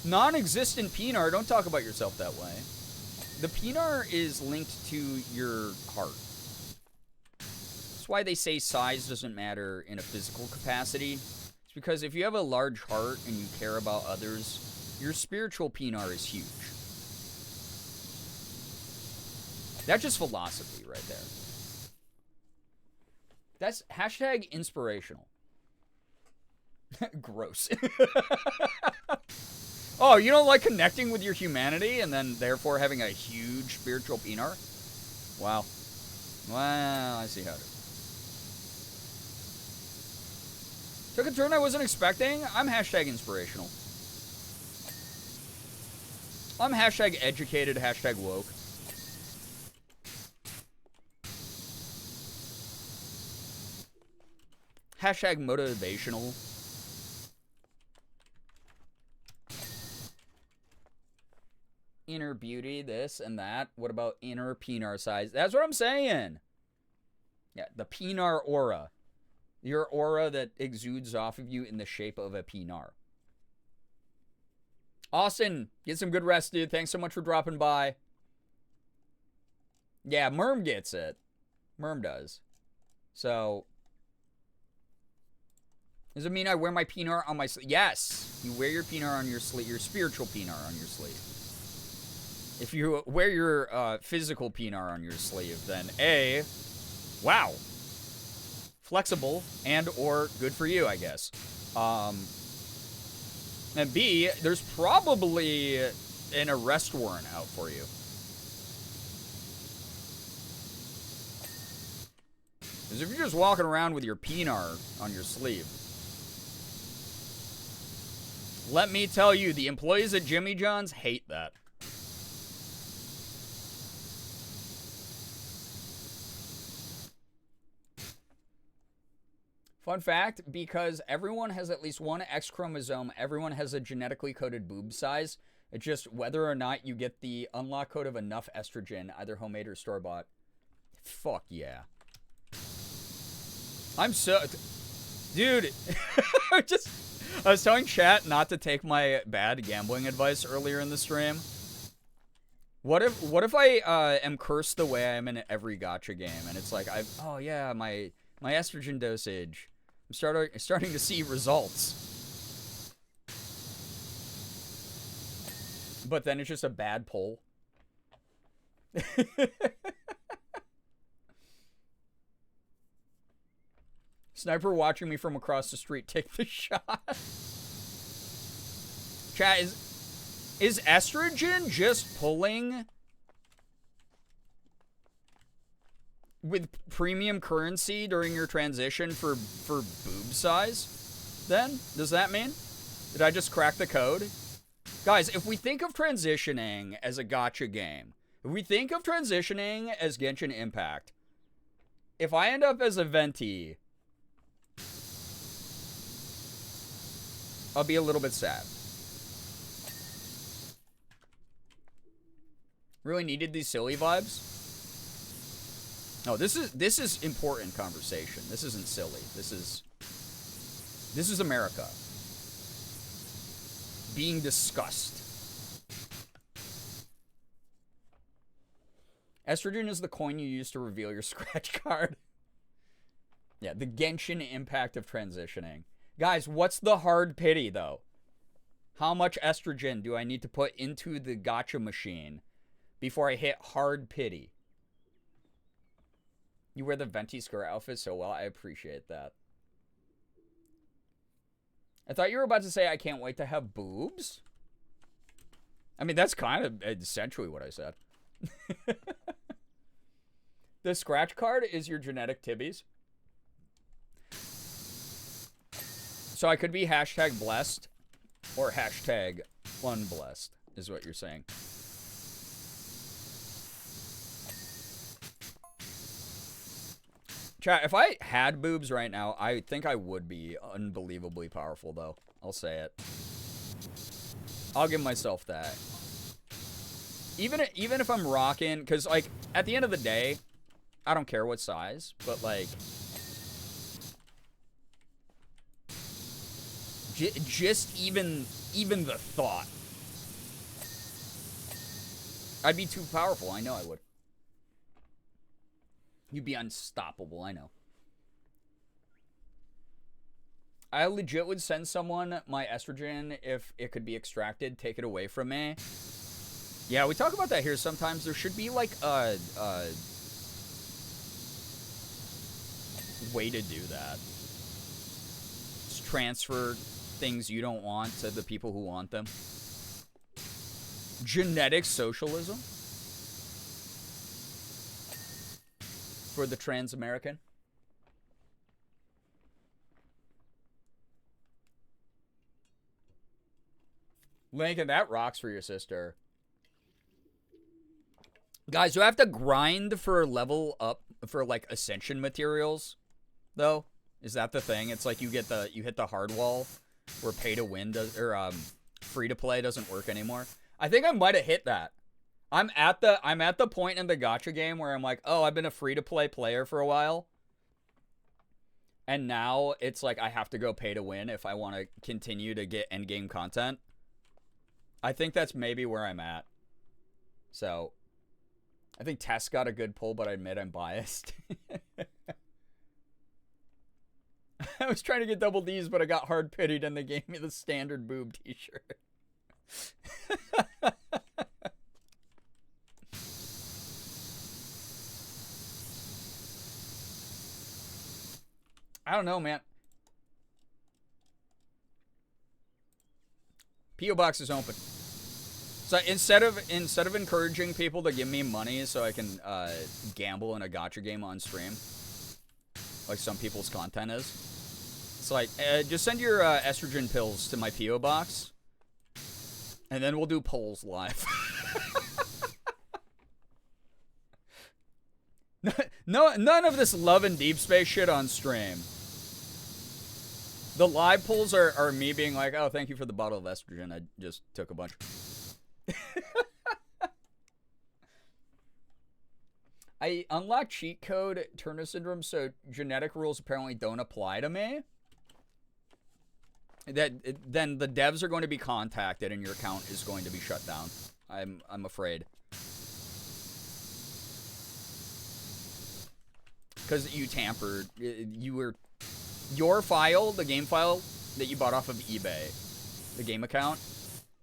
B: Non-existent Pinar, don't talk about yourself that way. The Pinar is linked to your heart. That's why they say size doesn't matter in a physical capacity. It's because if you have a large heart and you care about others, your spiritual Pinar is huge. That's just philosophy right there. That's hashtag inspirational. Gross. Oh, you don't like connecting with your humanity and then therefore having a huge spiritual Pinar? Wow. Well, I see how it is. Took a turn I wasn't expecting. I'm hashtag inspirational. I'm hashtag educated, hashtag woke. Hashtag motivational. Inner beauty, this and that. What about inner Pinar size? That's what I'm saying. Yeah, the Pinar aura. Your aura that exudes off of you in the shape of a Pinar. Austin, get some good rest, dude. Thanks so much for dropping by. Yeah, Merm gets it. Merm does. So... does it mean I wear my Pinar on my sleeve? Yes! You wear your Pinar on your sleeve, your spiritual Pinar on your sleeve. If you wear your physical Pinar on your sleeve, then A, wow. Flexible and or good for you, I guess. And B, there's probably an arrest warrant out for you. Because if you're just walking around with your Pinar on your sleeve, let me tell you, the employees at Jimmy John's hate that. Fun fact, because everyone has at least one X chromosome, everyone has a genetically coded boob size. It's just whether or not you get the unlock code of enough estrogen, either homemade or store-bought. Fuck yeah. I'm so... Dude, I was telling chat not to take my bad gambling advice earlier in the stream. What if I am cursed the way I am in every gacha game, and it's like, oh yeah, my estrogen dosage. I'm starting to see results. But then it's just a bad pull. Sniper watching me from across the street, take the shot. Chat, is estrogen just pulling with premium currency during your transition for boob size? Then? Does that mean? Did I just crack the code? Guys, if we think of transitioning as a gacha game, if we think of transitioning as Genshin Impact, if I end up as a Venti, I'll be a little bit sad. Really needed these silly vibes? No, this is important conversation. This isn't silly. This is America being discussed. Estrogen is the coin you use to reveal your scratch card. Yeah, the Genshin impact of transitioning. Guys, what's the hard pity, though? How much estrogen do I need to put into the gacha machine before I hit hard pity? You wear the Venti skirt outfit so well. I appreciate that. I thought you were about to say I can't wait to have boobs. I mean, that's kind of essentially what I said. The scratch card is your genetic tibbies. So I could be hashtag blessed or hashtag unblessed, is what you're saying. Chat, if I had boobs right now, I think I would be unbelievably powerful, though. I'll say it. I'll give myself that. Even if I'm rocking, because, like, at the end of the day, I don't care what size, but, like, just even the thought. I'd be too powerful. I know I would. You'd be unstoppable, I know. I legit would send someone my estrogen if it could be extracted, take it away from me. Yeah, we talk about that here sometimes. There should be, like, a way to do that. Just transfer things you don't want to the people who want them. Genetic socialism? For the trans American. Lincoln, that rocks for your sister. Guys, do I have to grind for level up for like ascension materials though? Is that the thing? It's like you hit the hard wall where pay to win does, or free to play doesn't work anymore. I think I might have hit that. I'm at the point in the gacha game where I'm like, oh, I've been a free-to-play player for a while. And now it's like I have to go pay to win if I want to continue to get endgame content. I think that's maybe where I'm at. So, I think Tess got a good pull, but I admit I'm biased. I was trying to get double D's, but I got hard pitied and they gave me the standard boob t-shirt. I don't know, man. P.O. Box is open. So instead of encouraging people to give me money so I can gamble in a gacha game on stream, like some people's content is, it's like, just send your estrogen pills to my P.O. Box, and then we'll do polls live. No, none of this love and deep space shit on stream. The live polls are me being like, oh, thank you for the bottle of estrogen. I just took a bunch. I unlocked cheat code Turner syndrome, so genetic rules apparently don't apply to me. Then the devs are going to be contacted and your account is going to be shut down. I'm afraid. Because you tampered. Your file, the game file that you bought off of eBay, the game account,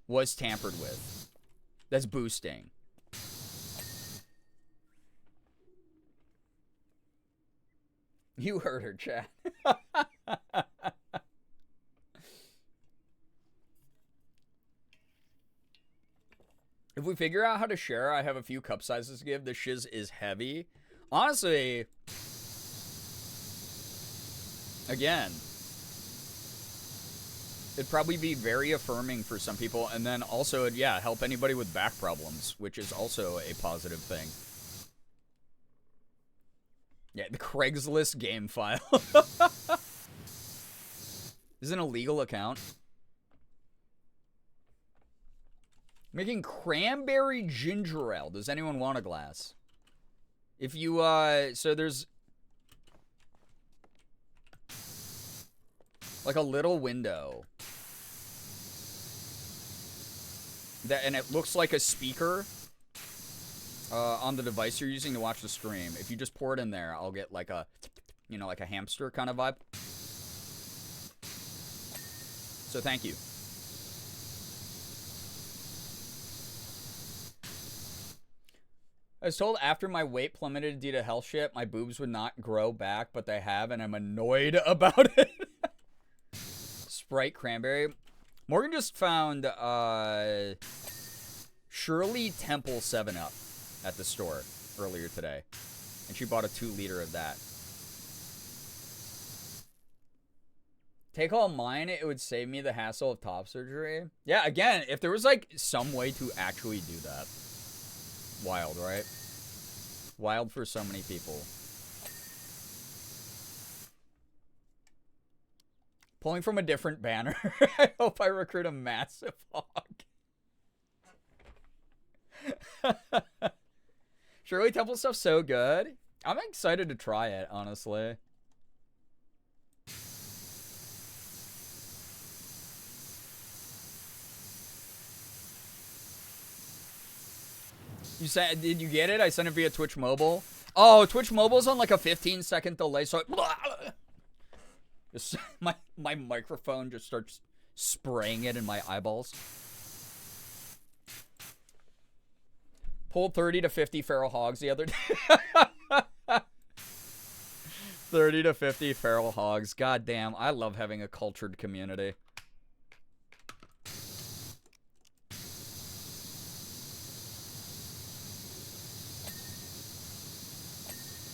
B: was tampered with. That's boosting. You heard her, chat. If we figure out how to share, I have a few cup sizes to give. The shiz is heavy. Honestly, again, it'd probably be very affirming for some people. And then also, yeah, help anybody with back problems, which is also a positive thing. Yeah, the Craigslist game file. This is an illegal account. Making cranberry ginger ale. Does anyone want a glass? If you, so there's like a little window that, and it looks like a speaker on the device you're using to watch the stream. If you just pour it in there, I'll get like a, you know, like a hamster kind of vibe. So thank you. I was told after my weight plummeted due to health shit, my boobs would not grow back, but they have, and I'm annoyed about it. Sprite cranberry. Morgan just found Shirley Temple 7-Up at the store earlier today, and she bought a 2-liter of that. Take all mine, it would save me the hassle of top surgery. Yeah, again, if there was like some way to actually do that. Wild, right? Wild for so many people. Pulling from a different banner. I hope I recruit a massive hog. Shirley Temple stuff's so good. I'm excited to try it, honestly. You said, did you get it? I sent it via Twitch Mobile. Oh, Twitch Mobile's on like a 15-second delay, so just, my microphone just starts spraying it in my eyeballs. Pulled 30 to 50 feral hogs the other day. 30 to 50 feral hogs. God damn, I love having a cultured community.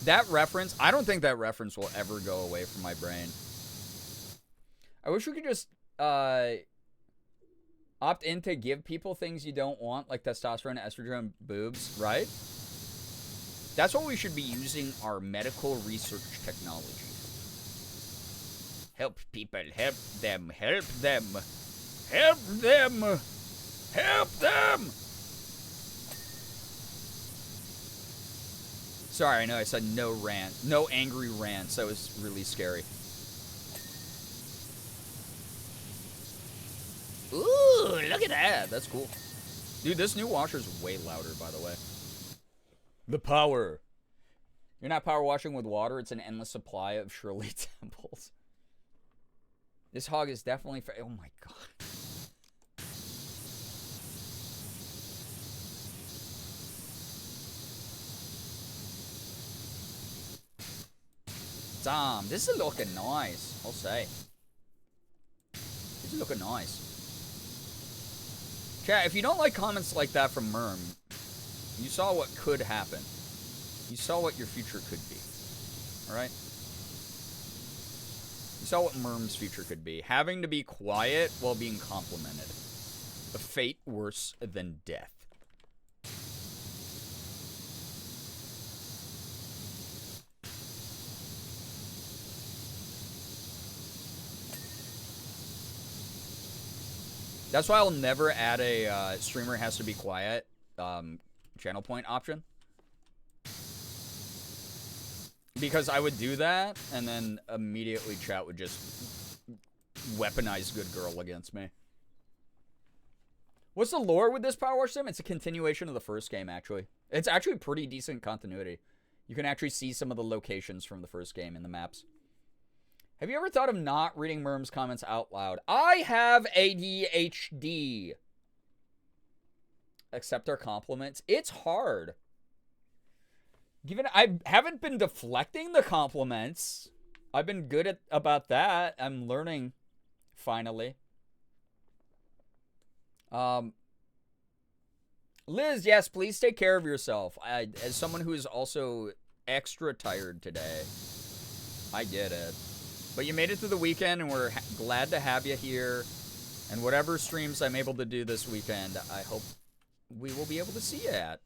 B: That reference, I don't think that reference will ever go away from my brain. I wish we could just opt in to give people things you don't want, like testosterone, estrogen, boobs, right? That's what we should be using our medical research technology. Help people, help them, help them, help them, help them! Sorry, I know I said no rant, no angry rants. That was really scary. Ooh, look at that. That's cool. Dude, this new washer is way louder, by the way. The power. You're not power washing with water. It's an endless supply of Shirley Temples. This hog is definitely... Oh, my God. Damn, this is looking nice, I'll say. This is looking nice. Chat, if you don't like comments like that from Merm, you saw what could happen. You saw what your future could be. Alright? You saw what Merm's future could be. Having to be quiet while being complimented. A fate worse than death. That's why I'll never add a streamer has to be quiet channel point option. Because I would do that, and then immediately chat would just weaponize good girl against me. What's the lore with this Power Wash sim? It's a continuation of the first game, actually. It's actually pretty decent continuity. You can actually see some of the locations from the first game in the maps. Have you ever thought of not reading Merm's comments out loud? I have ADHD. Accept our compliments. It's hard. Given I haven't been deflecting the compliments. I've been good about that. I'm learning, finally. Liz, yes, please take care of yourself. As someone who is also extra tired today, I get it. But you made it through the weekend, and we're glad to have you here. And whatever streams I'm able to do this weekend, I hope we will be able to see you at.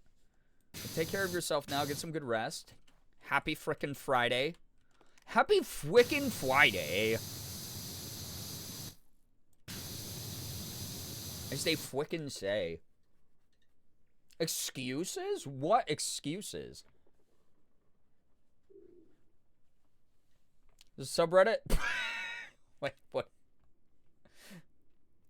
B: But take care of yourself now. Get some good rest. Happy frickin' Friday. Happy frickin' Friday. As they frickin' say. Excuses? What excuses? The subreddit? Wait, what?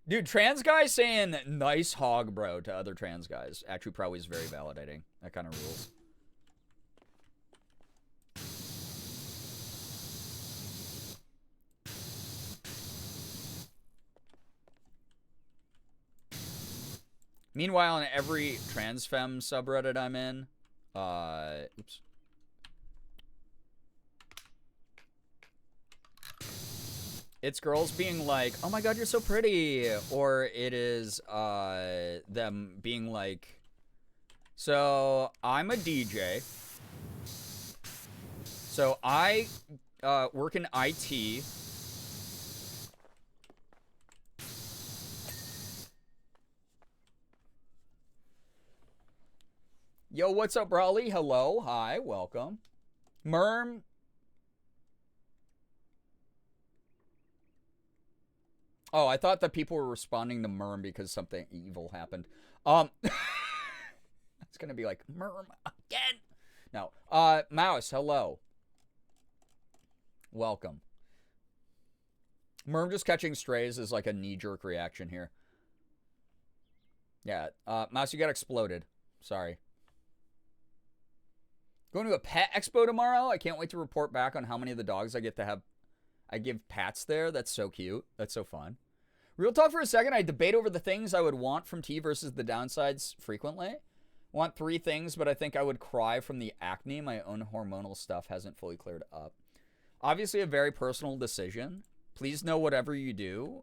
B: Dude, trans guys saying nice hog, bro, to other trans guys actually probably is very validating. That kind of rules. Meanwhile, in every trans femme subreddit I'm in, oops. It's girls being like, oh my god, you're so pretty. Or it is them being like, so I'm a DJ. So I work in IT. Yo, what's up, Raleigh? Hello. Hi. Welcome. Merm. Oh, I thought that people were responding to Merm because something evil happened. It's gonna be like, Merm again. No. Mouse, hello. Welcome. Merm just catching strays is like a knee-jerk reaction here. Yeah. Mouse, you got exploded. Sorry. Going to a pet expo tomorrow. I can't wait to report back on how many of the dogs I get to have. I give pats there. That's so cute. That's so fun. Real talk for a second. I debate over the things I would want from tea versus the downsides frequently. Want 3 things, but I think I would cry from the acne. My own hormonal stuff hasn't fully cleared up. Obviously a very personal decision. Please know whatever you do.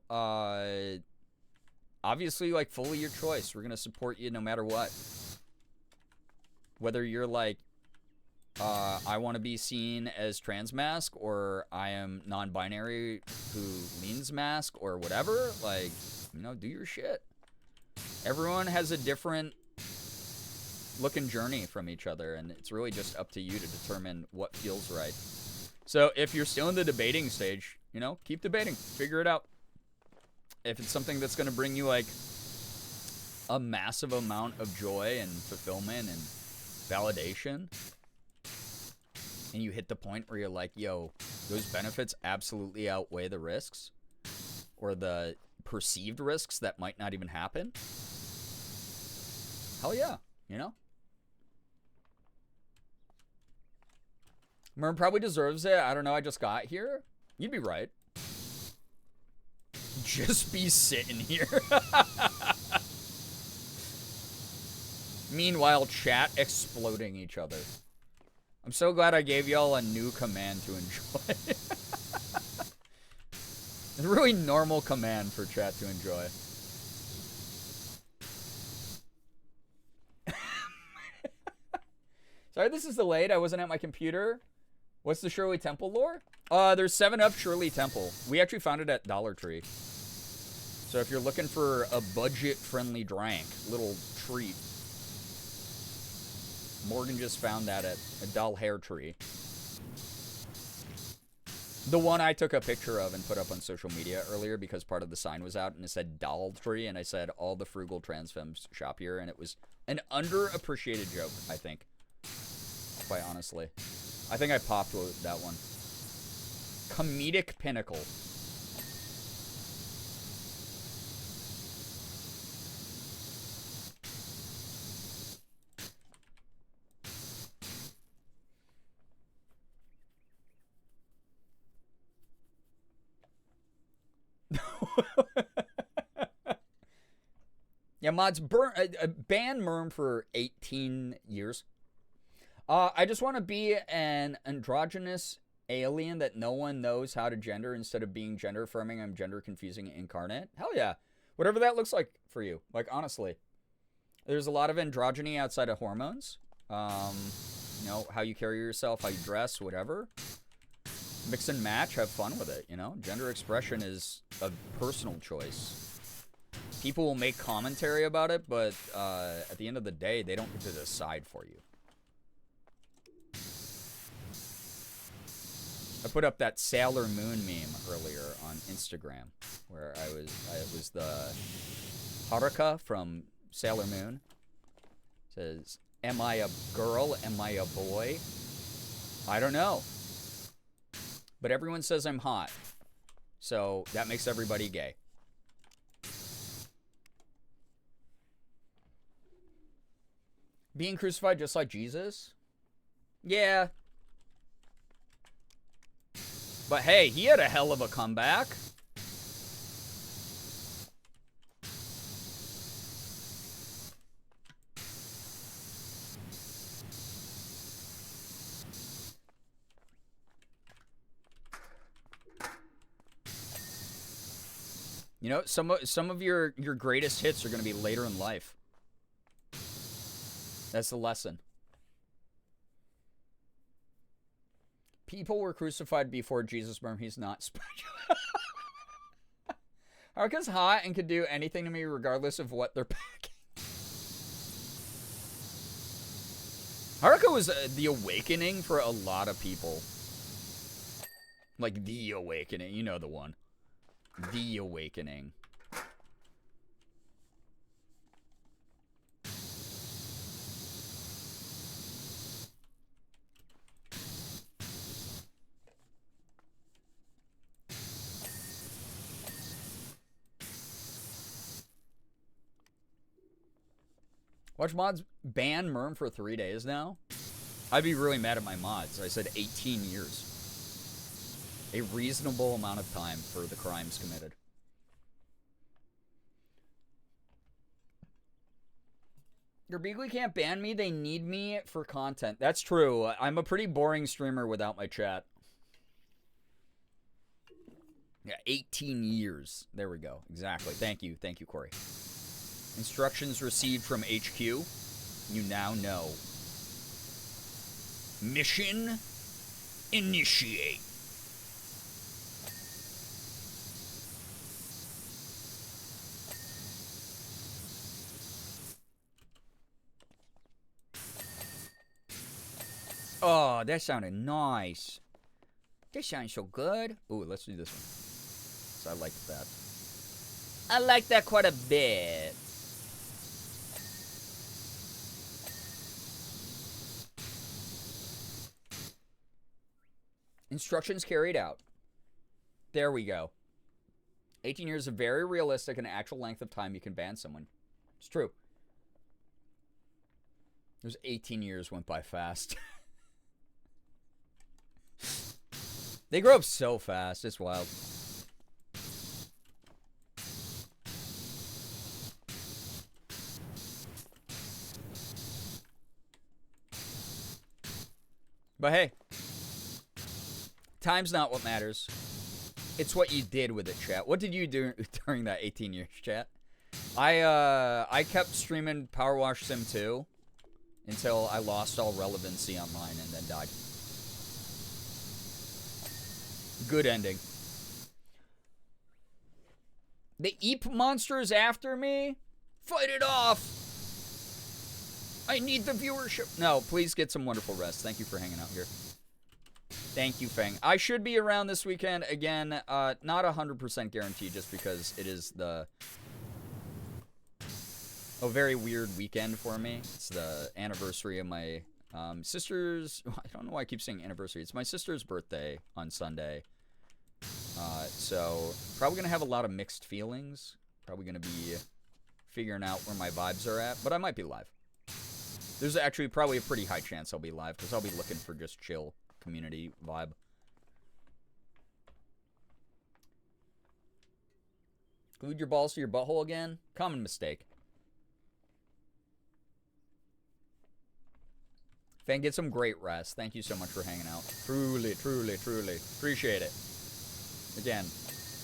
B: Obviously, like, fully your choice. We're going to support you no matter what. Whether you're like, I want to be seen as trans mask, or I am non-binary who leans mask, or whatever. Like, you know, do your shit. Everyone has a different looking journey from each other, and it's really just up to you to determine what feels right. So if you're still in the debating stage, you know, keep debating. Figure it out. If it's something that's going to bring you, like, a massive amount of joy and fulfillment and validation, and you hit the point where you're like, yo, those benefits absolutely outweigh the risks, or the perceived risks that might not even happen, hell yeah, you know? Merm probably deserves it. I don't know, I just got here. You'd be right. Just be sitting here. Meanwhile, chat exploding each other. I'm so glad I gave y'all a new command to enjoy. It's a really normal command for chat to enjoy. Sorry, this is delayed. I wasn't at my computer. What's the Shirley Temple lore? There's 7-Up Shirley Temple. We actually found it at Dollar Tree. So if you're looking for a budget-friendly drink, little treat, Morgan just found that at a Doll Hair Tree. The one I took a picture of and put up on social media earlier because part of the sign was out and it said Doll Tree, and I said all the frugal trans femmes shop here, and it was an underappreciated joke, I think. Quite honestly. I think I popped with that one. Comedic pinnacle. Yeah, mods ban Merm for 18 years. I just want to be an androgynous alien that no one knows how to gender. Instead of being gender affirming, I'm gender confusing incarnate. Hell yeah. Whatever that looks like for you. Like, honestly. There's a lot of androgyny outside of hormones. You know, how you carry yourself, how you dress, whatever. Mix and match, have fun with it, you know? Gender expression is a personal choice. People will make commentary about it, but at the end of the day, they don't get to decide for you. I put up that Sailor Moon meme earlier on Instagram, where it was the Haruka from Sailor Moon. It says, am I a girl? Am I a boy? I don't know. But everyone says I'm hot. So that makes everybody gay. Being crucified just like Jesus? Yeah. But hey, he had a hell of a comeback. You know, some of your greatest hits are going to be later in life. That's the lesson. People were crucified before Jesus, Merm. He's not special. Haruka's hot and could do anything to me regardless of what they're packing. Haruka was the awakening for a lot of people. Like, the awakening. You know the one. The awakening. Watch mods ban Merm for 3 days now? I'd be really mad at my mods. I said 18 years. A reasonable amount of time for the crimes committed. Girbeagly can't ban me. They need me for content. That's true. I'm a pretty boring streamer without my chat. Yeah, 18 years. There we go. Exactly. Thank you. Thank you, Corey. Instructions received from HQ. You now know. Mission initiate. Oh, that sounded nice. That sounds so good. Ooh, let's do this one. So I liked that. I like that quite a bit. Instructions carried out. There we go. 18 years is a very realistic and actual length of time you can ban someone. It's true. Those 18 years went by fast. They grow up so fast. It's wild. But hey, time's not what matters. It's what you did with it, chat. What did you do during that 18 years, chat? I kept streaming Powerwash Sim 2 until I lost all relevancy online and then died. Good ending. The Eep monster is after me? Fight it off! I need the viewership. No, please get some wonderful rest. Thank you for hanging out here. Thank you, Feng. I should be around this weekend. Again, not 100% guaranteed just because it is a very weird weekend for me. It's the anniversary of my sister's... I don't know why I keep saying anniversary. It's my sister's birthday on Sunday. So probably going to have a lot of mixed feelings. Probably going to be figuring out where my vibes are at. But I might be live. There's actually probably a pretty high chance I'll be live because I'll be looking for just chill community vibe. Glued your balls to your butthole again? Common mistake. Fan, get some great rest. Thank you so much for hanging out. Truly, truly, truly. Appreciate it. Again,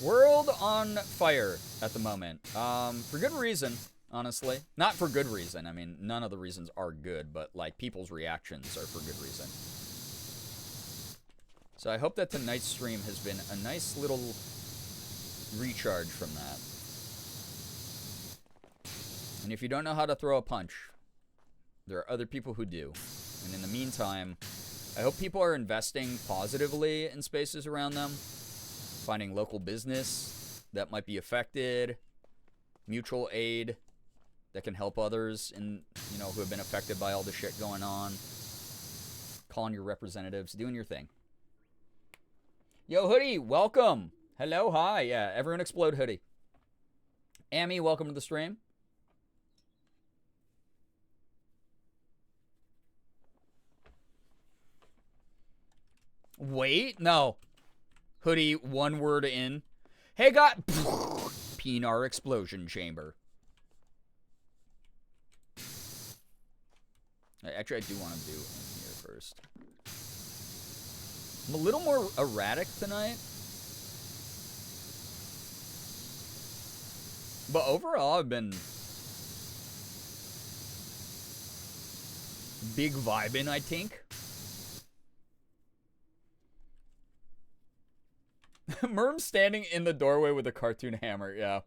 B: world on fire at the moment. For good reason, honestly. Not for good reason. I mean, none of the reasons are good, but, like, people's reactions are for good reason. So I hope that tonight's stream has been a nice little recharge from that. And if you don't know how to throw a punch, there are other people who do. And in the meantime, I hope people are investing positively in spaces around them, finding local business that might be affected, mutual aid that can help others in, you know, who have been affected by all the shit going on, calling your representatives, doing your thing. Yo, Hoodie, welcome. Hello, hi. Yeah, everyone explode Hoodie. Amy, welcome to the stream. Wait, no. Hoodie, one word in. Hey, God. Penar explosion chamber. Actually, I do want to do in here first. I'm a little more erratic tonight. But overall, I've been big vibing, I think. Merm standing in the doorway with a cartoon hammer, yeah.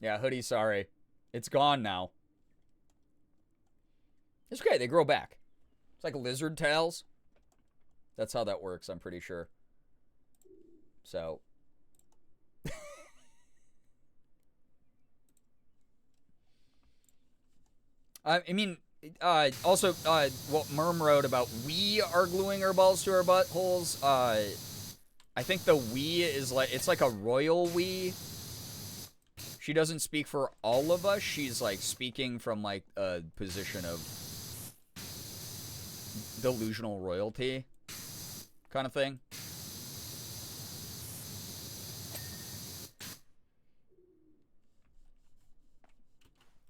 B: Yeah, Hoodie, sorry. It's gone now. It's okay, they grow back. It's like lizard tails. That's how that works, I'm pretty sure. So. I mean, also, what Merm wrote about we are gluing our balls to our buttholes, I think the we is like, it's like a royal we. She doesn't speak for all of us. She's like speaking from like a position of delusional royalty kind of thing.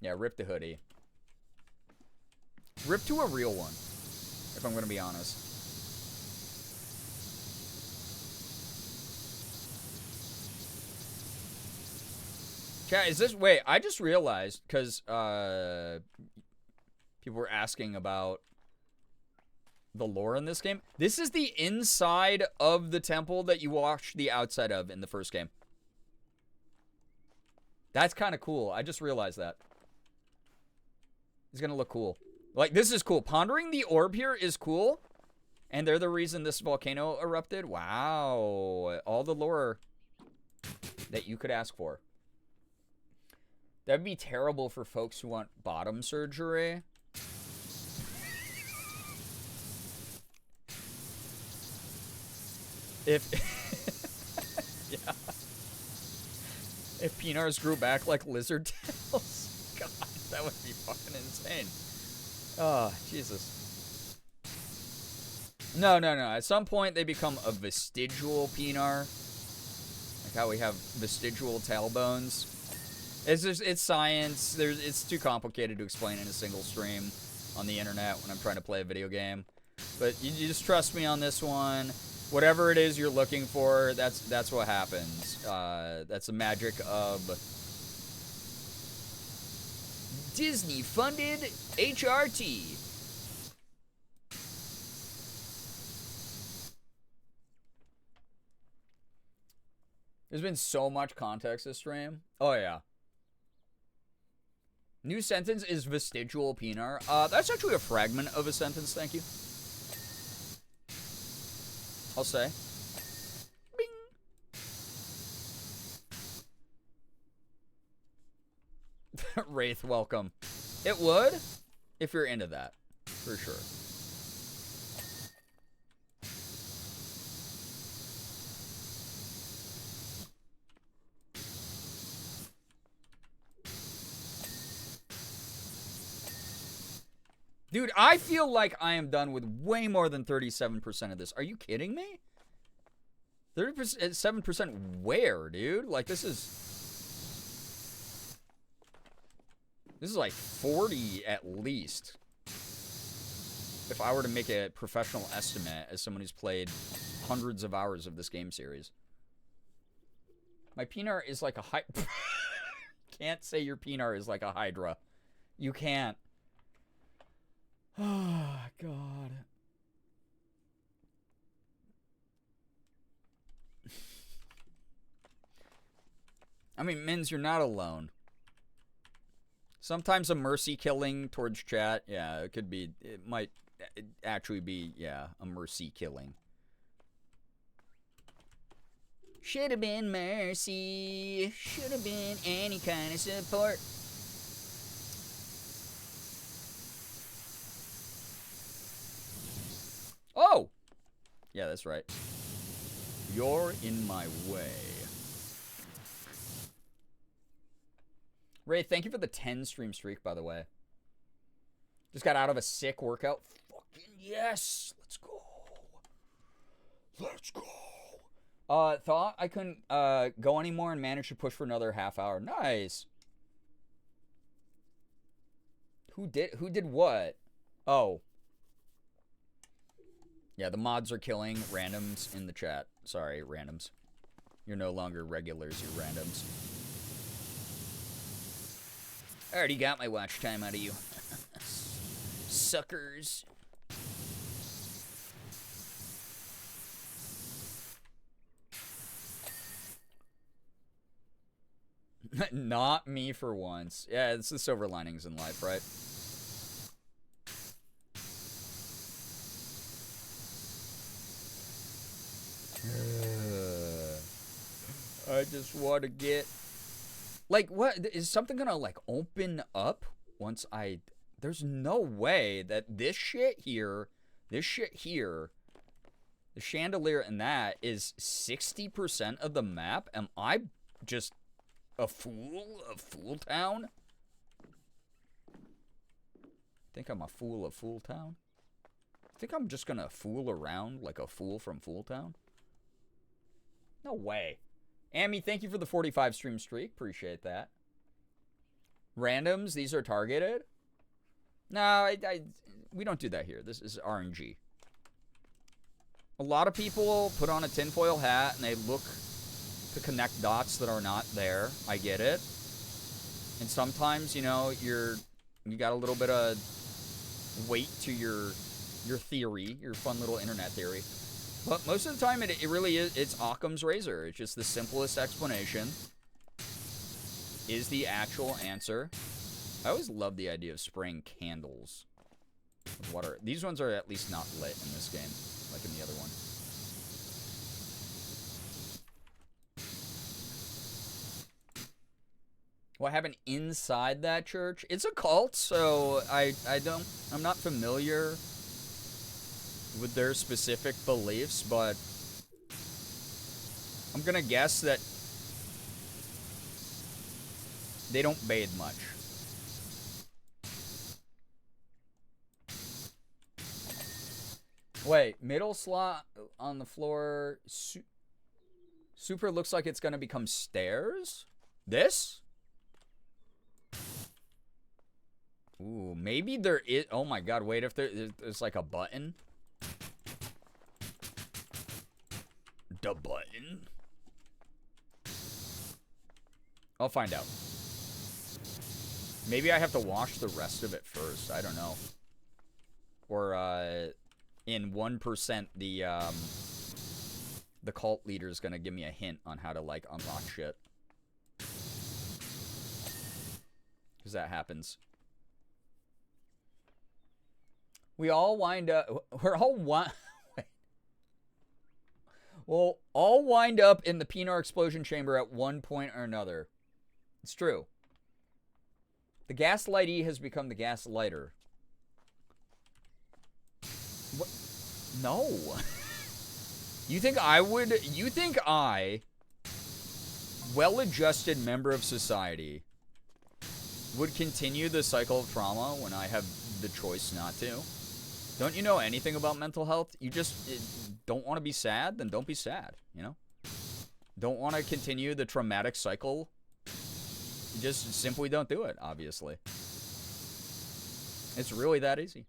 B: Yeah, rip the Hoodie. Rip to a real one, if I'm going to be honest. Chat, is this... Wait, I just realized, because people were asking about the lore in this game. This is the inside of the temple that you watched the outside of in the first game. That's kind of cool. I just realized that. It's going to look cool. Like, this is cool. Pondering the orb here is cool. And they're the reason this volcano erupted. Wow. All the lore that you could ask for. That'd be terrible for folks who want bottom surgery. If... yeah. If Penars grew back like lizard tails. God, that would be fucking insane. Oh, Jesus. No. At some point, they become a vestigial Penar. Like how we have vestigial tailbones. It's science. It's too complicated to explain in a single stream on the internet when I'm trying to play a video game. But you just trust me on this one. Whatever it is you're looking for, that's what happens. That's the magic of Disney-funded HRT. There's been so much context this stream. Oh, yeah. New sentence is vestigial Penar. That's actually a fragment of a sentence, thank you. I'll say. Bing. Wraith, welcome. It would, if you're into that, for sure. Dude, I feel like I am done with way more than 37% of this. Are you kidding me? 37% where, dude? Like, this is like 40 at least. If I were to make a professional estimate as someone who's played hundreds of hours of this game series. My peanut is like a Can't say your peanut is like a hydra. You can't. Oh, God. I mean, Mins, you're not alone. Sometimes a mercy killing towards chat, yeah, it could be, it might actually be, yeah, a mercy killing. Should have been mercy. Should have been any kind of support. Oh! Yeah, that's right. You're in my way. Ray, thank you for the 10 stream streak, by the way. Just got out of a sick workout. Fucking yes! Let's go. Let's go. Thought I couldn't go anymore and managed to push for another half hour. Nice. Who did what? Oh. Yeah, the mods are killing randoms in the chat. Sorry, randoms. You're no longer regulars, you're randoms. I already got my watch time out of you. Suckers. Not me for once. Yeah, it's the silver linings in life, right? I just want to get... Like, what? Is something gonna, like, open up once I... There's no way that this shit here, the chandelier and that is 60% of the map? Am I just a fool of Fool Town? Think I'm a fool of Fool Town? Think I'm just gonna fool around like a fool from Fool Town? No way. Amy, thank you for the 45 stream streak. Appreciate that. Randoms, these are targeted? No, we don't do that here. This is RNG. A lot of people put on a tinfoil hat and they look to connect dots that are not there. I get it. And sometimes, you know, you got a little bit of weight to your theory, your fun little internet theory. But most of the time, it really is, it's Occam's razor. It's just the simplest explanation is the actual answer. I always love the idea of spraying candles with water. These ones are at least not lit in this game, like in the other one. What happened inside that church? It's a cult, so I'm not familiar with their specific beliefs, but I'm gonna guess that they don't bathe much. Wait, middle slot on the floor. Super looks like it's gonna become stairs? This? Ooh, maybe there is... Oh my god, wait, if there's like a button? The button? I'll find out. Maybe I have to wash the rest of it first. I don't know. Or, in 1%, the cult leader is gonna give me a hint on how to, like, unlock shit. Because that happens. We all wind up... We're all... Wait. We'll all wind up in the Pinar explosion chamber at one point or another. It's true. The gaslightee has become the gaslighter. What? No. You think I, well-adjusted member of society, would continue the cycle of trauma when I have the choice not to? Don't you know anything about mental health? You just don't want to be sad? Then don't be sad, you know? Don't want to continue the traumatic cycle? You just simply don't do it, obviously. It's really that easy.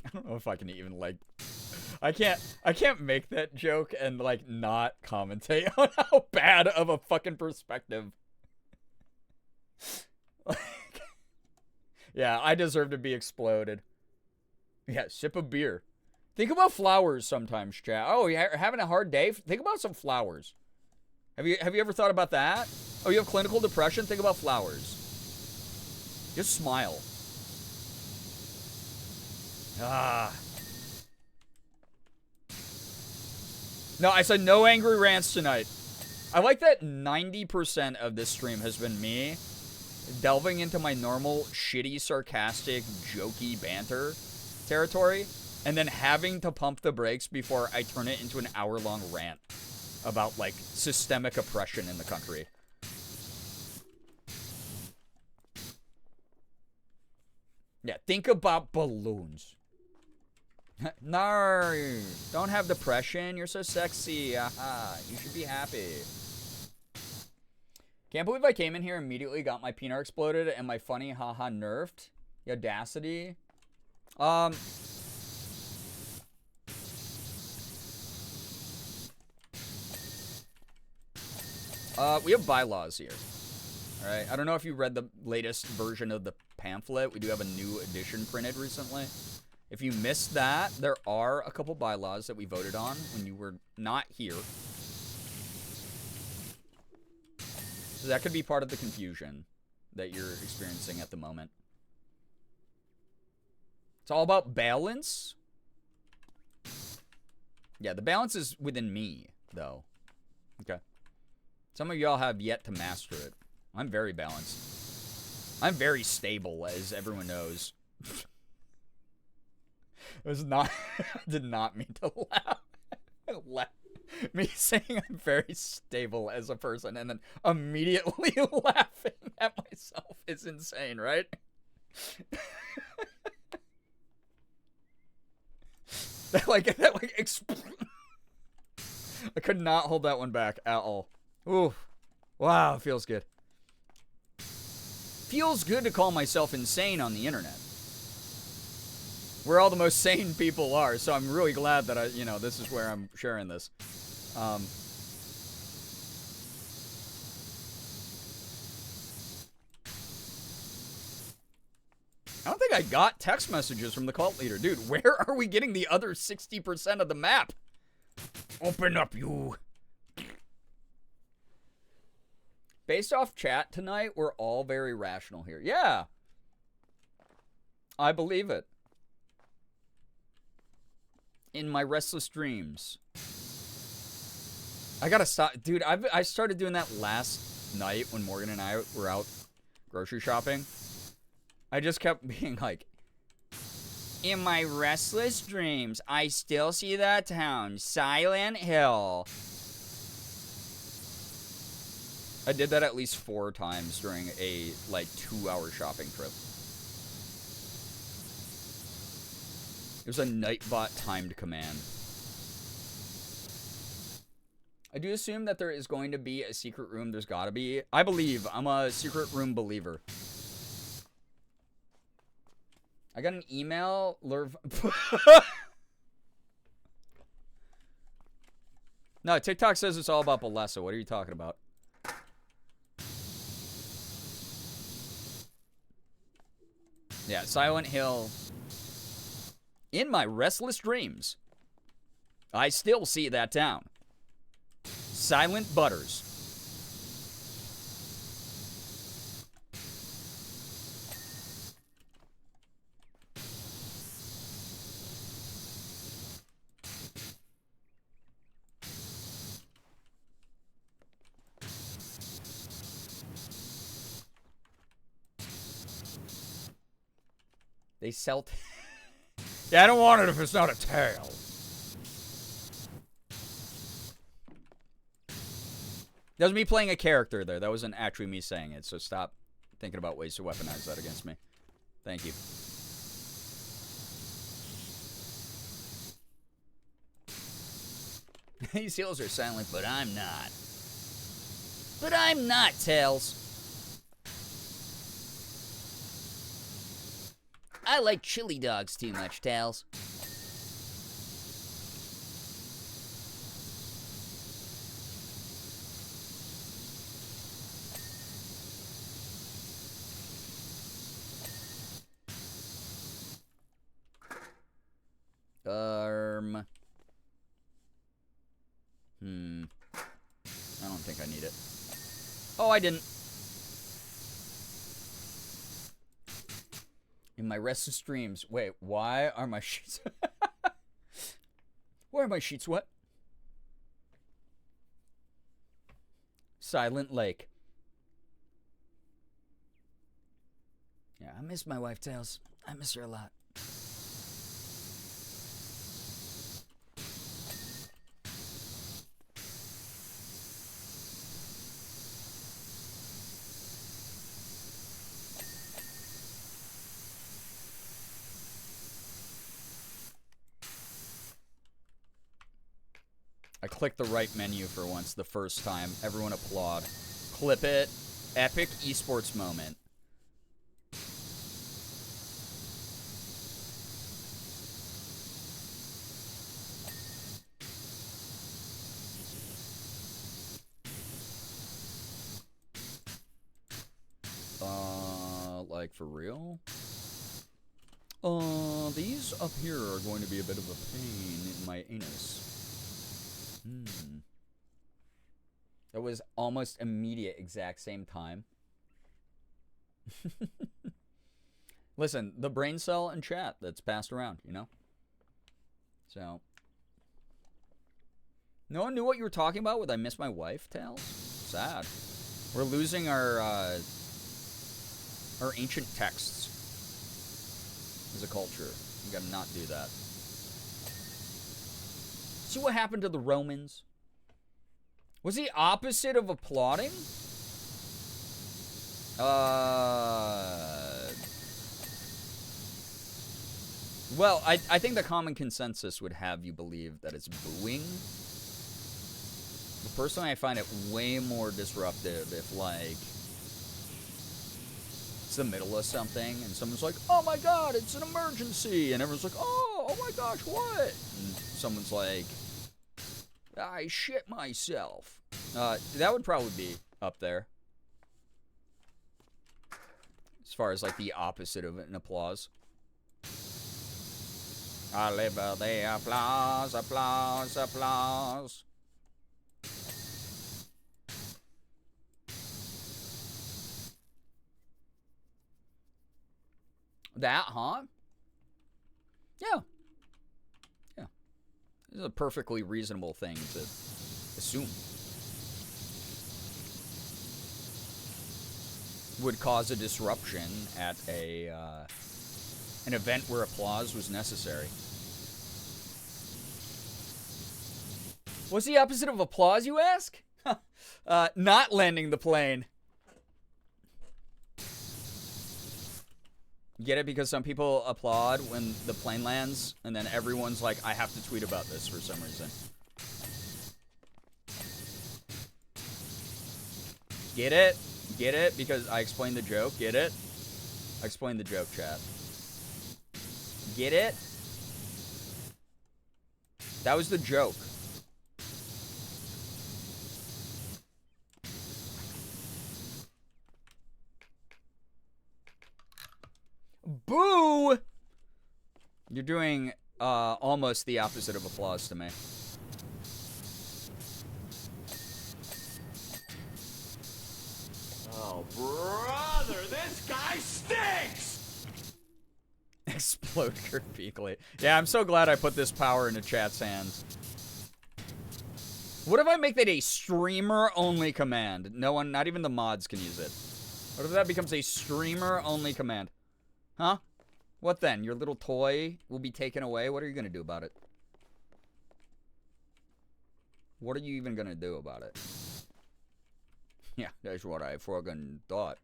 B: I don't know if I can even, like... I can't make that joke and, like, not commentate on how bad of a fucking perspective. Yeah, I deserve to be exploded. Yeah, sip a beer. Think about flowers sometimes, chat. Oh, you're having a hard day? Think about some flowers. Have you ever thought about that? Oh, you have clinical depression? Think about flowers. Just smile. Ah. No, I said no angry rants tonight. I like that 90% of this stream has been me delving into my normal, shitty, sarcastic, jokey banter territory, and then having to pump the brakes before I turn it into an hour-long rant about, like, systemic oppression in the country. Yeah, think about balloons. No, don't have depression. You're so sexy. Aha, you should be happy. Can't believe I came in here immediately, got my Pinar exploded, and my funny haha nerfed. The audacity. We have bylaws here. Alright, I don't know if you read the latest version of the pamphlet. We do have a new edition printed recently. If you missed that, there are a couple bylaws that we voted on when you were not here. So that could be part of the confusion that you're experiencing at the moment. It's all about balance. Yeah, the balance is within me, though. Okay. Some of y'all have yet to master it. I'm very balanced. I'm very stable, as everyone knows. It was not... I did not mean to laugh. Me saying I'm very stable as a person and then immediately laughing at myself is insane, right? I could not hold that one back at all. Ooh. Wow, it feels good. Feels good to call myself insane on the internet. Where all the most sane people are, so I'm really glad that this is where I'm sharing this. I don't think I got text messages from the cult leader. Dude, where are we getting the other 60% of the map? Open up, you. Based off chat tonight, we're all very rational here. Yeah. I believe it. In my restless dreams. I gotta stop. Dude, I started doing that last night when Morgan and I were out grocery shopping. I just kept being like, in my restless dreams, I still see that town, Silent Hill. I did that at least 4 times during a, 2-hour shopping trip. It was a Nightbot timed command. I do assume that there is going to be a secret room. There's gotta be. I believe. I'm a secret room believer. I got an email. No, TikTok says it's all about Balesa. What are you talking about? Yeah, Silent Hill. In my restless dreams, I still see that town. Silent Butters. They sell... Yeah, I don't want it if it's not a tail. That was me playing a character there. That wasn't actually me saying it, so stop thinking about ways to weaponize that against me. Thank you. These heels are silent, but I'm not. But I'm not, Tails. I like chili dogs too much, Tails. I don't think I need it. Oh, I didn't. In my restless dreams. Wait, why are my sheets... Why are my sheets wet? Silent Lake. Yeah, I miss my wife, Tails. I miss her a lot. I clicked the right menu for once, the first time. Everyone applaud. Clip it. Epic esports moment. Like for real? These up here are going to be a bit of a pain in my anus. That was almost immediate, exact same time. Listen, the brain cell in chat that's passed around, you know? So. No one knew what you were talking about with I miss my wife, Tails? Sad. We're losing our ancient texts as a culture. We gotta not do that. See what happened to the Romans? Was the opposite of applauding? Well, I think the common consensus would have you believe that it's booing. But personally, I find it way more disruptive if, like, it's the middle of something and someone's like, oh my god, it's an emergency. And everyone's like, oh my gosh, what? And someone's like, I shit myself. That would probably be up there. As far as, like, the opposite of an applause. I live the applause, applause, applause. That, huh? Yeah. Yeah. This is a perfectly reasonable thing to assume. Would cause a disruption at a an event where applause was necessary. What's the opposite of applause, you ask? Not landing the plane. Get it? Because some people applaud when the plane lands, and then everyone's like, I have to tweet about this for some reason. Get it? Get it? Because I explained the joke. Get it? I explained the joke, chat. Get it? That was the joke. Boo! You're doing almost the opposite of applause to me.
I: Oh, brother, this guy stinks!
B: Explode Girbeagly. Yeah, I'm so glad I put this power into chat's hands. What if I make that a streamer-only command? No one, not even the mods can use it. What if that becomes a streamer-only command? Huh? What then? Your little toy will be taken away? What are you going to do about it? What are you even going to do about it? Yeah, that's what I fucking thought.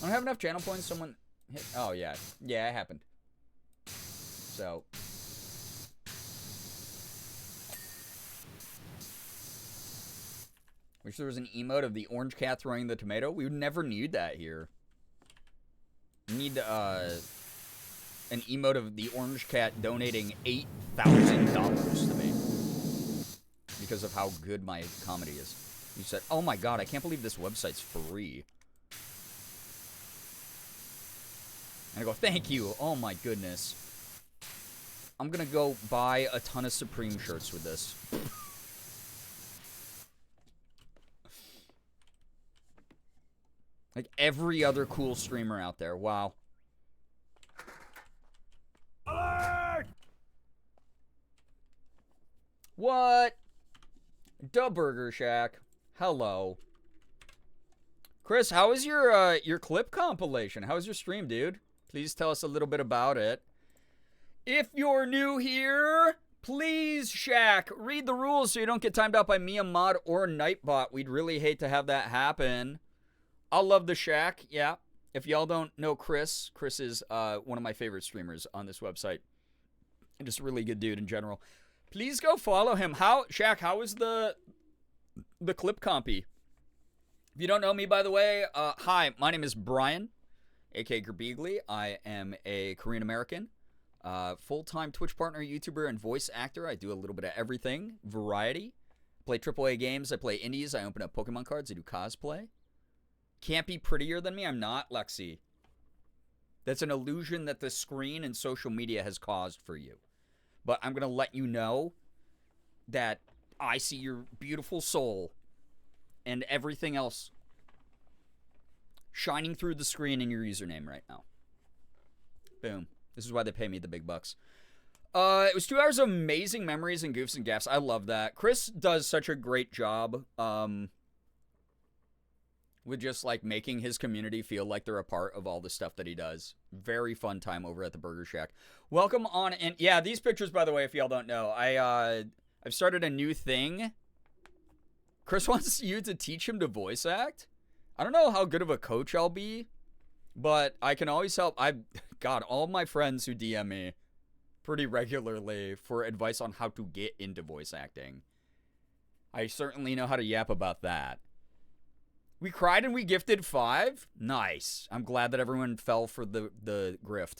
B: I don't have enough channel points. Someone hit. Oh, yeah. Yeah, it happened. So. Wish there was an emote of the orange cat throwing the tomato. We would never need that here. We need an emote of the orange cat donating $8,000 to me because of how good my comedy is. You said, "Oh my god, I can't believe this website's free." And I go, "Thank you." Oh my goodness. I'm gonna go buy a ton of Supreme shirts with this. Like every other cool streamer out there. Wow. Alert! What? Da Burger Shack. Hello. Chris, how was your clip compilation? How was your stream, dude? Please tell us a little bit about it. If you're new here, please, Shaq, read the rules so you don't get timed out by Mia Mod or Nightbot. We'd really hate to have that happen. I'll love the Shaq, yeah. If y'all don't know Chris, Chris is one of my favorite streamers on this website. And just a really good dude in general. Please go follow him. Shaq, how was the clip compy? If you don't know me, by the way, hi, my name is Brian, aka Girbeagly. I am a Korean American, full-time Twitch partner, YouTuber, and voice actor. I do a little bit of everything, variety. Play AAA games, I play indies, I open up Pokemon cards, I do cosplay. Can't be prettier than me. I'm not, Lexi. That's an illusion that the screen and social media has caused for you. But I'm going to let you know that I see your beautiful soul and everything else shining through the screen in your username right now. Boom. This is why they pay me the big bucks. It was 2 hours of amazing memories and goofs and gaffs. I love that. Chris does such a great job. With just, like, making his community feel like they're a part of all the stuff that he does. Very fun time over at the Burger Shack. Welcome on, and yeah, these pictures, by the way, if y'all don't know, I've started a new thing. Chris wants you to teach him to voice act. I don't know how good of a coach I'll be, but I can always help. God, all my friends who DM me pretty regularly for advice on how to get into voice acting. I certainly know how to yap about that. We cried and we gifted 5? Nice. I'm glad that everyone fell for the grift.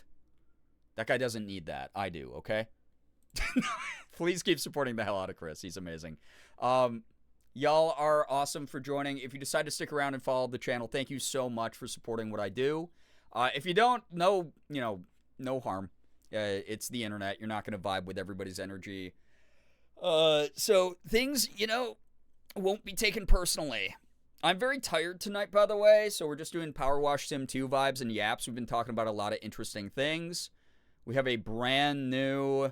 B: That guy doesn't need that. I do, okay? Please keep supporting the hell out of Chris. He's amazing. Y'all are awesome for joining. If you decide to stick around and follow the channel, thank you so much for supporting what I do. If you don't, no harm. It's the internet. You're not going to vibe with everybody's energy. So things, won't be taken personally. I'm very tired tonight, by the way, so we're just doing Powerwash Sim 2 vibes and yaps. We've been talking about a lot of interesting things. We have a brand new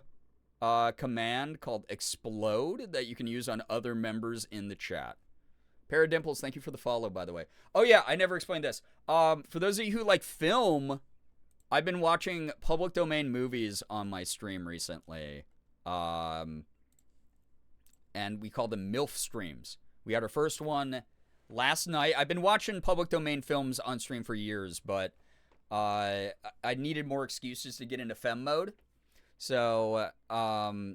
B: command called Explode that you can use on other members in the chat. Paradimples, thank you for the follow, by the way. Oh, yeah, I never explained this. For those of you who like film, I've been watching public domain movies on my stream recently. And we call them MILF streams. We had our first one last night. I've been watching public domain films on stream for years, but I needed more excuses to get into fem mode. So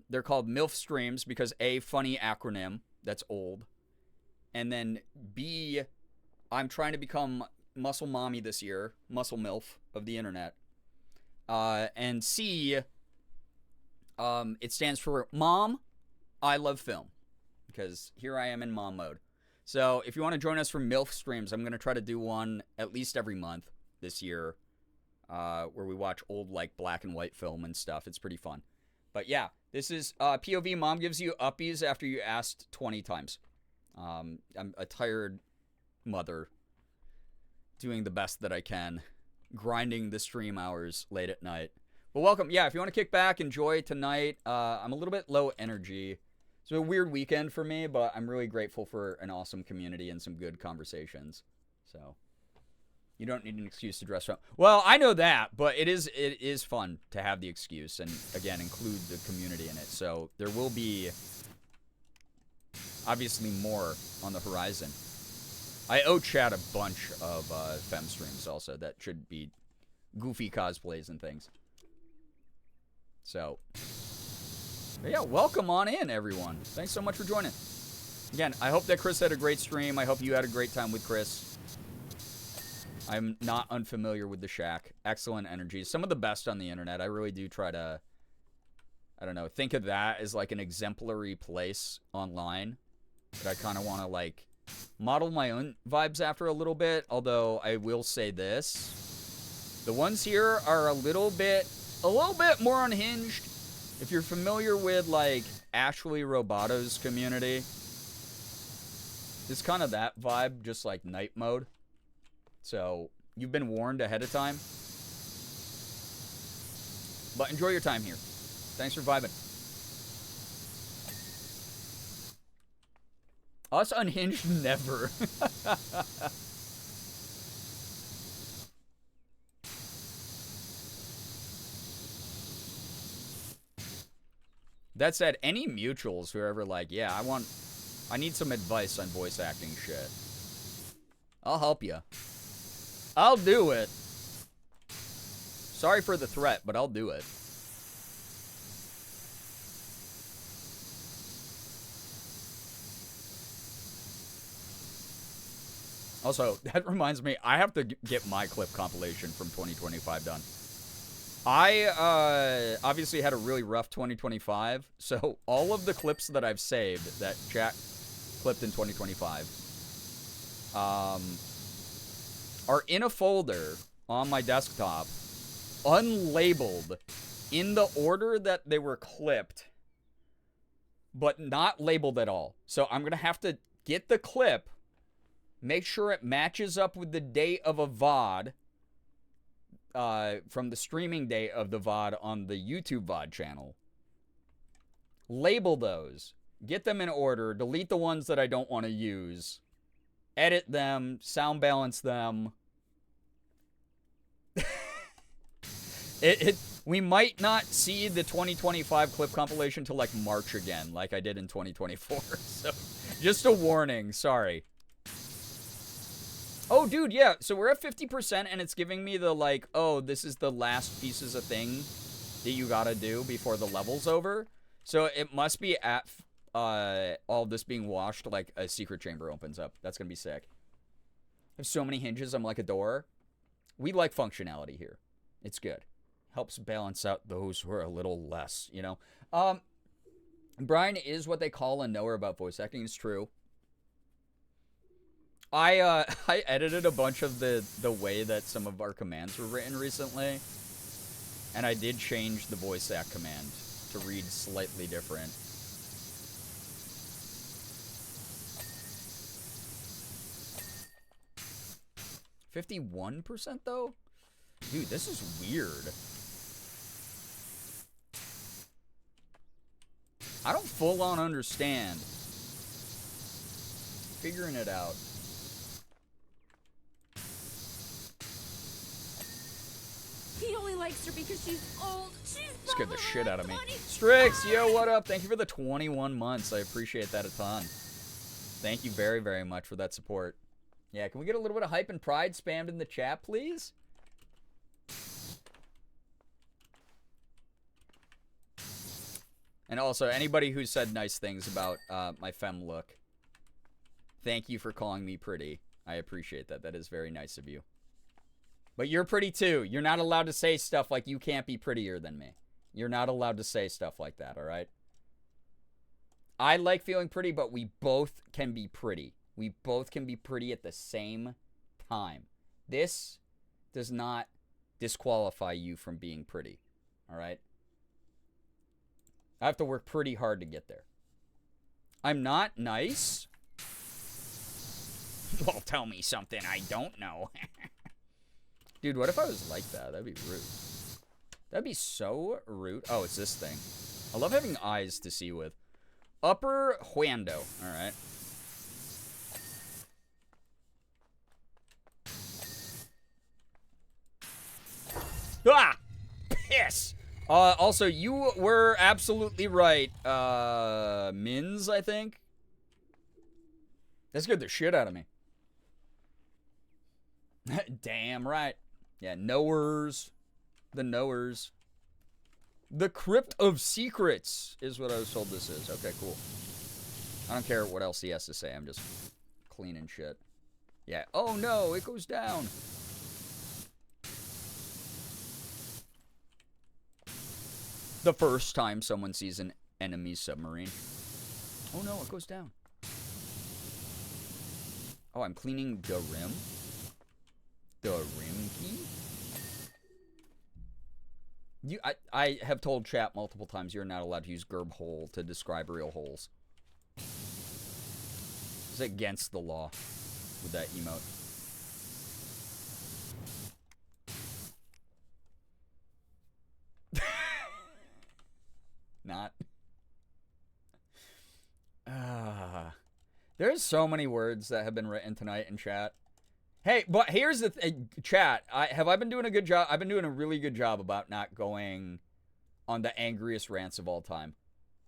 B: they're called MILF streams because A, funny acronym that's old. And then B, I'm trying to become muscle mommy this year, muscle MILF of the internet. And C, it stands for Mom, I love film. Because here I am in mom mode. So if you want to join us for MILF streams, I'm going to try to do one at least every month this year, where we watch old, like, black and white film and stuff. It's pretty fun. But yeah, this is POV. Mom gives you uppies after you asked 20 times. I'm a tired mother doing the best that I can, grinding the stream hours late at night. But welcome. Yeah, if you want to kick back, enjoy tonight. I'm a little bit low energy. It's a weird weekend for me, but I'm really grateful for an awesome community and some good conversations. So, You don't need an excuse to dress up. Well, I know that, but it is fun to have the excuse and, again, include the community in it. So there will be, obviously, more on the horizon. I owe Chad a bunch of fem streams also that should be goofy cosplays and things. So, but yeah, welcome on in, everyone. Thanks so much for joining. Again, I hope that Chris had a great stream. I hope you had a great time with Chris. I'm not unfamiliar with the Shack. Excellent energy. Some of the best on the internet. I really do try to, I don't know, think of that as like an exemplary place online that I kind of want to like model my own vibes after a little bit. Although I will say this, the ones here are a little bit more unhinged. If you're familiar with like Ashley Robato's community, it's kind of that vibe, just like night mode. So, you've been warned ahead of time. But enjoy your time here. Thanks for vibing. Us unhinged, never. That said, any mutuals who are ever like, yeah, I need some advice on voice acting shit, I'll help you. I'll do it. Sorry for the threat, but I'll do it. Also, that reminds me, I have to get my clip compilation from 2025 done. I obviously had a really rough 2025, so all of the clips that I've saved that Jack clipped in 2025 are in a folder on my desktop, unlabeled, in the order that they were clipped, but not labeled at all. So I'm going to have to get the clip, make sure it matches up with the date of a VOD, from the streaming date of the VOD on the YouTube VOD channel. Label those, get them in order, delete the ones that I don't want to use, edit them, sound balance them. We might not see the 2025 clip compilation till like March again, like I did in 2024. So, just a warning. Sorry. Oh, dude, yeah. So we're at 50%, and it's giving me the like, oh, this is the last pieces of thing that you gotta do before the level's over. So it must be at all this being washed, like a secret chamber opens up. That's gonna be sick. I have so many hinges. I'm like a door. We like functionality here. It's good. Helps balance out those who are a little less, you know? Brian is what they call a knower about voice acting. It's true. I edited a bunch of the way that some of our commands were written recently. And I did change the voice act command to read slightly different. $51% though? Dude, this is weird. I don't full on understand. Figuring it out.
E: He only likes her because she's old. She's
B: Scared the shit out of me.
E: 25.
B: Strix, yo, what up? Thank you for the 21 months. I appreciate that a ton. Thank you very, very much for that support. Yeah, can we get a little bit of hype and pride spammed in the chat, please? And also, anybody who said nice things about my femme look, thank you for calling me pretty. I appreciate that. That is very nice of you. But you're pretty too. You're not allowed to say stuff like you can't be prettier than me. You're not allowed to say stuff like that, all right? I like feeling pretty, but we both can be pretty. We both can be pretty at the same time. This does not disqualify you from being pretty, all right? I have to work pretty hard to get there. I'm not nice. Well, tell me something I don't know. Dude, what if I was like that? That'd be rude. That'd be so rude. Oh, it's this thing. I love having eyes to see with. Upper Huendo. All right. Ah! Piss! Also, you were absolutely right. Mins, I think? That scared the shit out of me. Damn right. Yeah, knowers. The knowers. The Crypt of Secrets is what I was told this is. Okay, cool. I don't care what else he has to say. I'm just cleaning shit. Yeah. Oh no, it goes down. The first time someone sees an enemy submarine. Oh no, it goes down. Oh, I'm cleaning the rim. The rim key? I have told chat multiple times you're not allowed to use gerb hole to describe real holes. It's against the law with that emote. Not. There's so many words that have been written tonight in chat. Hey, but here's the chat. Have I been doing a good job? I've been doing a really good job about not going on the angriest rants of all time.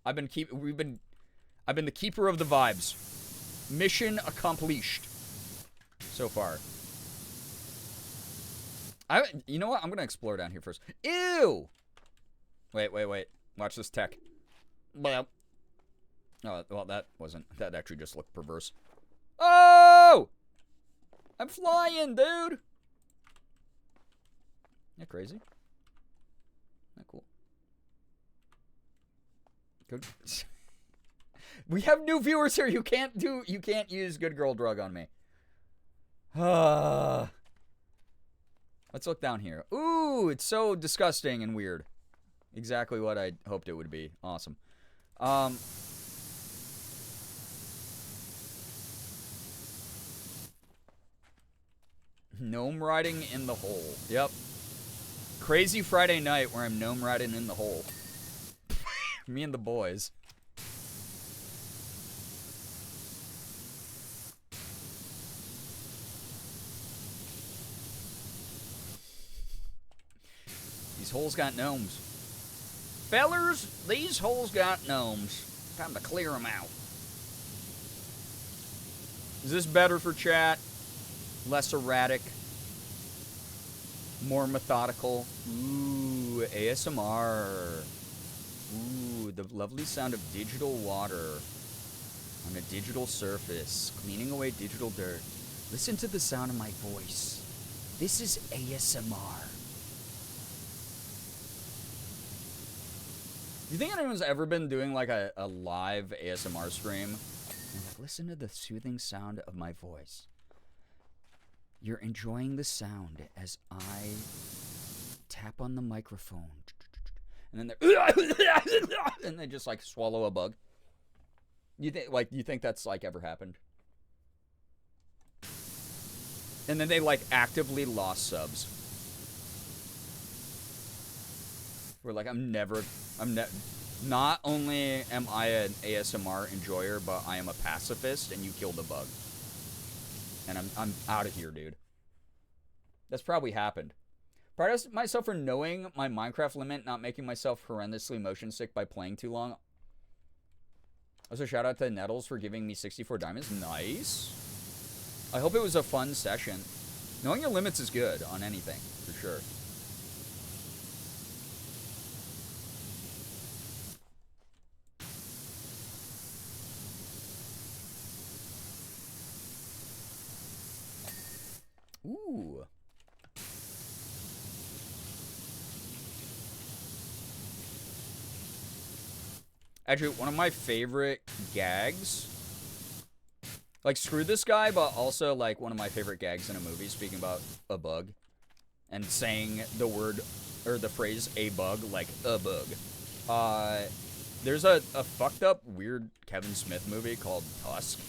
B: I've been the keeper of the vibes. Mission accomplished so far. You know what? I'm gonna explore down here first. Ew. Wait. Watch this tech. Well, oh, well, that actually just looked perverse. Oh! I'm flying, dude! That crazy? That cool. Good. We have new viewers here. You can't use good girl drug on me. Let's look down here. Ooh, it's so disgusting and weird. Exactly what I hoped it would be. Awesome. Gnome riding in the hole. Yep. Crazy Friday night where I'm gnome riding in the hole. Me and the boys. These holes got gnomes. Fellers, these holes got gnomes. Time to clear them out. Is this better for chat? Less erratic? More methodical? Ooh, ASMR. Ooh, the lovely sound of digital water on a digital surface, cleaning away digital dirt. Listen to the sound of my voice. This is ASMR. Do you think anyone's ever been doing like a live ASMR stream? And like, listen to the soothing sound of my voice. You're enjoying the sound as I tap on the microphone. And then and they just like swallow a bug. You think that's like ever happened? And then they like actively lost subs. We're like, not only am I an ASMR enjoyer, but I am a pacifist, and you killed a bug. And I'm out of here, dude. That's probably happened. Proud of myself for knowing my Minecraft limit, not making myself horrendously motion sick by playing too long. Also, shout out to Nettles for giving me 64 diamonds. Nice. I hope it was a fun session. Knowing your limits is good on anything, for sure. Ooh. Actually, one of my favorite gags, like, screw this guy, but also, like, one of my favorite gags in a movie, speaking about a bug, and saying the word, or the phrase, a bug, like, a bug. There's a fucked up, weird Kevin Smith movie called Tusk.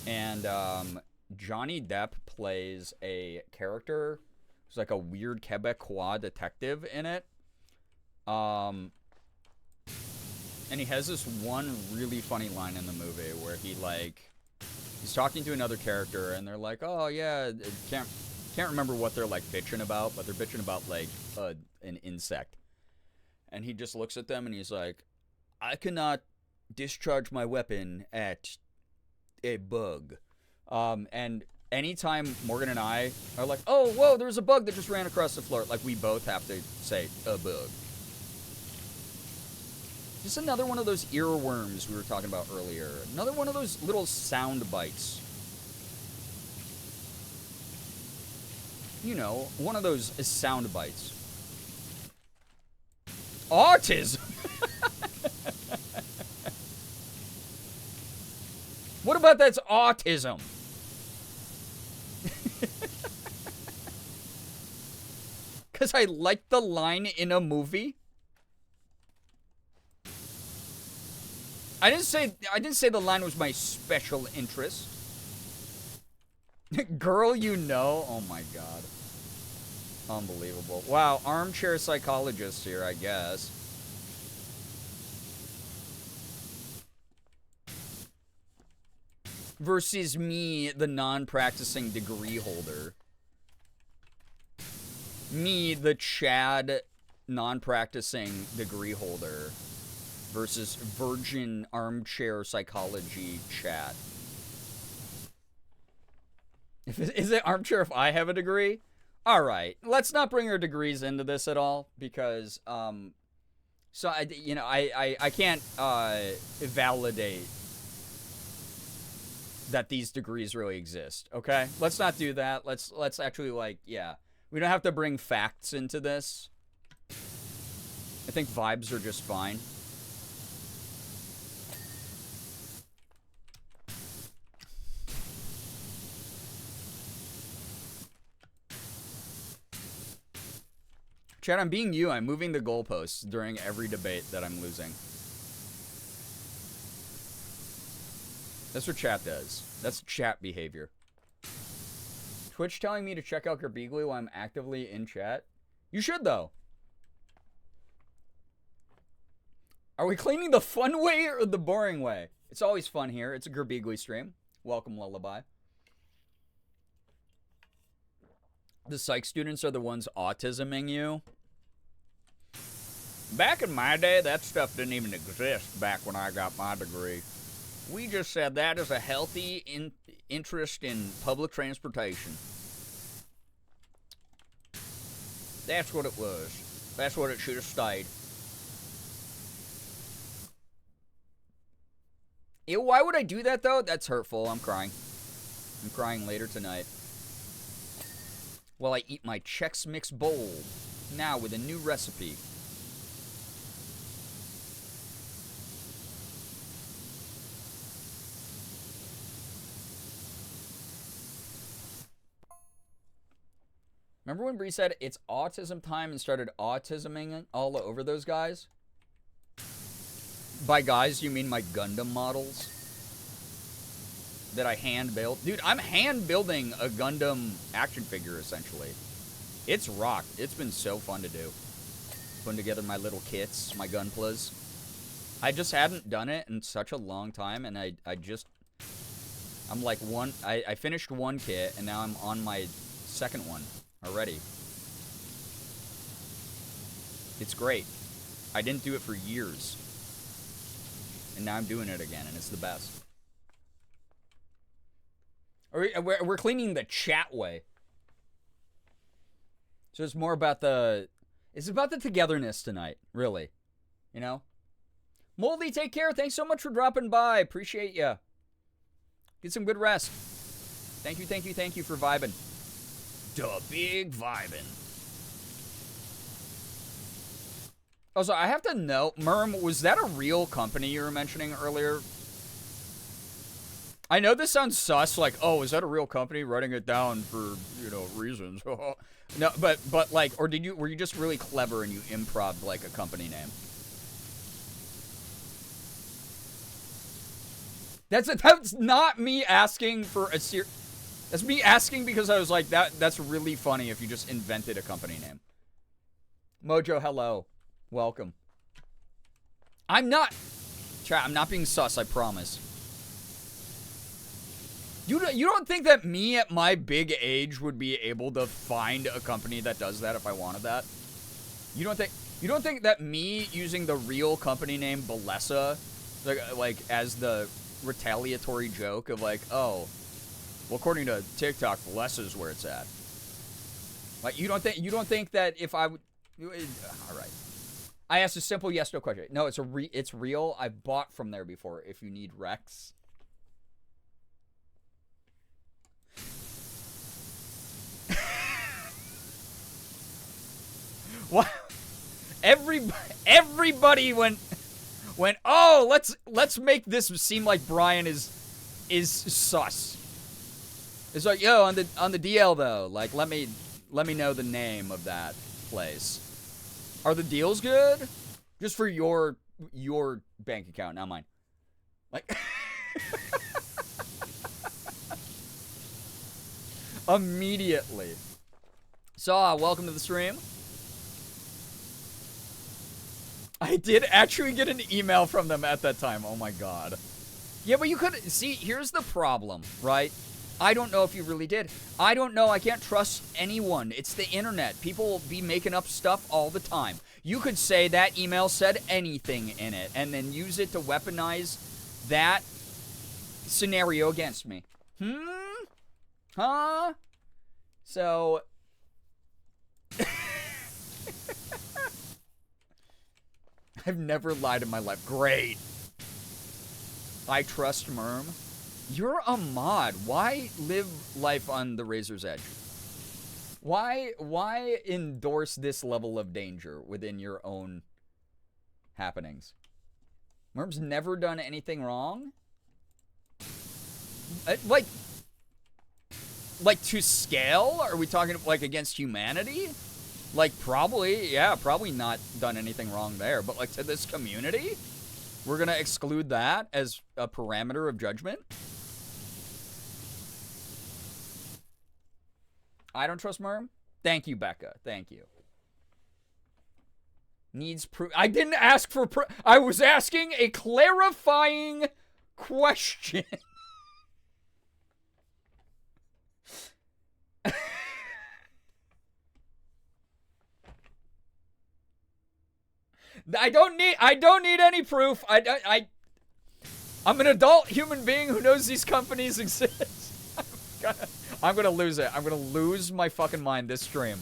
B: And, Johnny Depp plays a character who's like a weird Quebecois detective in it. And he has this one really funny line in the movie where he's talking to another character and they're like, oh yeah, Can't remember what they're like bitching about, but they're bitching about like an insect. And he just looks at them and he's like, I cannot discharge my weapon at a bug. And anytime Morgan and I are like, oh, whoa, there's a bug that just ran across the floor, like we both have to say a bug. Just another one of those earworms we were talking about earlier. Another one of those little sound bites. You know, one of those sound bites. Autism! What about that's autism? Because I liked the line in a movie? I didn't say the line was my special interest. Girl, you know. Oh my god. Unbelievable. Wow, armchair psychologist here, I guess. Versus me, the non-practicing degree holder. Me, the Chad non-practicing degree holder. Versus virgin armchair psychology chat. Is it armchair if I have a degree? Alright, let's not bring our degrees into this at all, because, so, I can't, validate that these degrees really exist, okay? Let's not do that. Let's actually, like, yeah. We don't have to bring facts into this. I think vibes are just fine. Chad, I'm being you. I'm moving the goalposts during every debate that I'm losing. That's what chat does. That's chat behavior. Twitch telling me to check out Girbeagly while I'm actively in chat? You should, though. Are we cleaning the fun way or the boring way? It's always fun here. It's a Girbeagly stream. Welcome, Lullaby. The psych students are the ones autisming you. Back in my day, that stuff didn't even exist back when I got my degree. We just said that is a healthy interest in public transportation. That's what it was. That's what it should have stayed. Ew, why would I do that, though? That's hurtful. I'm crying. I'm crying later tonight. While I eat my Chex Mix bowl. Now with a new recipe. Remember when Bree said it's autism time and started autisming all over those guys? By guys, you mean my Gundam models? That I hand-built? Dude, I'm hand-building a Gundam action figure, essentially. It's rocked. It's been so fun to do. Putting together my little kits, my gunplas. I just hadn't done it in such a long time, and I'm like I finished one kit, and now I'm on my second one already. It's great. I didn't do it for years. And now I'm doing it again, and it's the best. We're cleaning the chat way. So it's more about it's about the togetherness tonight, really. You know? Moldy, take care. Thanks so much for dropping by. Appreciate ya. Get some good rest. Thank you for vibing. Duh, big vibing. Also, I have to know, Merm, was that a real company you were mentioning earlier? I know this sounds sus, like, oh, is that a real company? Writing it down for, reasons. No, but like, or were you just really clever and you improv like a company name? That's not me asking for a that's me asking because I was like, that's really funny if you just invented a company name. Mojo, hello. Welcome. I'm not being sus, I promise. You don't think that me at my big age would be able to find a company that does that if I wanted that? You don't think that me using the real company name Balessa, like as the retaliatory joke of like, oh, well, according to TikTok, Balessa's where it's at. Like, you don't think that if I would, all right. I asked a simple yes/no question. No, it's real. I bought from there before. If you need Rex. What? Everybody went. Oh, let's make this seem like Brian is sus. It's like, yo, on the DL though, like let me know the name of that place. Are the deals good? Just for your bank account, not mine. Like immediately. Saw, welcome to the stream. I did actually get an email from them at that time. Oh my god. Yeah, but you could see, here's the problem, right? I don't know if you really did. I don't know. I can't trust anyone. It's the internet. People will be making up stuff all the time. You could say that email said anything in it and then use it to weaponize that scenario against me. Huh? So I've never lied in my life. Great. I trust Merm. You're a mod. Why live life on the razor's edge? Why endorse this level of danger within your own happenings? Merm's never done anything wrong? Like to scale? Are we talking like against humanity? Like probably, yeah, probably not done anything wrong there. But like to this community? We're gonna exclude that as a parameter of judgment? I don't trust Merm. Thank you, Becca. Thank you. Needs proof. I didn't ask for proof. I was asking a clarifying question. I don't need any proof. I'm an adult human being who knows these companies exist. I'm gonna lose it. I'm gonna lose my fucking mind this stream.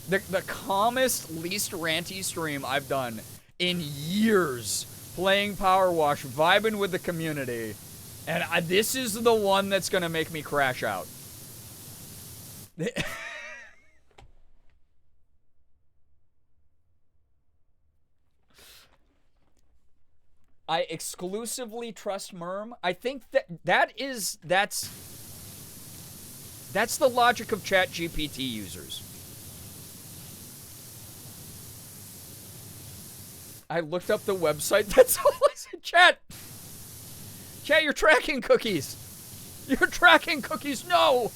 B: The calmest, least ranty stream I've done in years. Playing Power Wash, vibing with the community. And this is the one that's gonna make me crash out. I exclusively trust Merm. I think that's the logic of ChatGPT users. I looked up the website. That's all I said. Chat, you're tracking cookies. You're tracking cookies. No.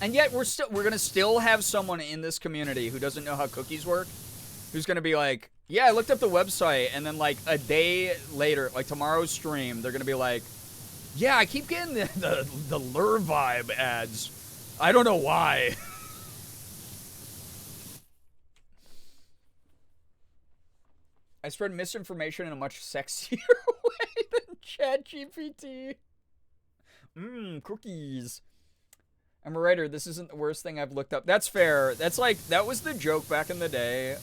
B: And yet we're gonna still have someone in this community who doesn't know how cookies work, who's gonna be like, yeah, I looked up the website, and then like a day later, like tomorrow's stream, they're gonna be like, yeah, I keep getting the Lure Vibe ads. I don't know why. I spread misinformation in a much sexier way than ChatGPT. Cookies. I'm a writer. This isn't the worst thing I've looked up. That's fair. That's like, that was the joke back in the day.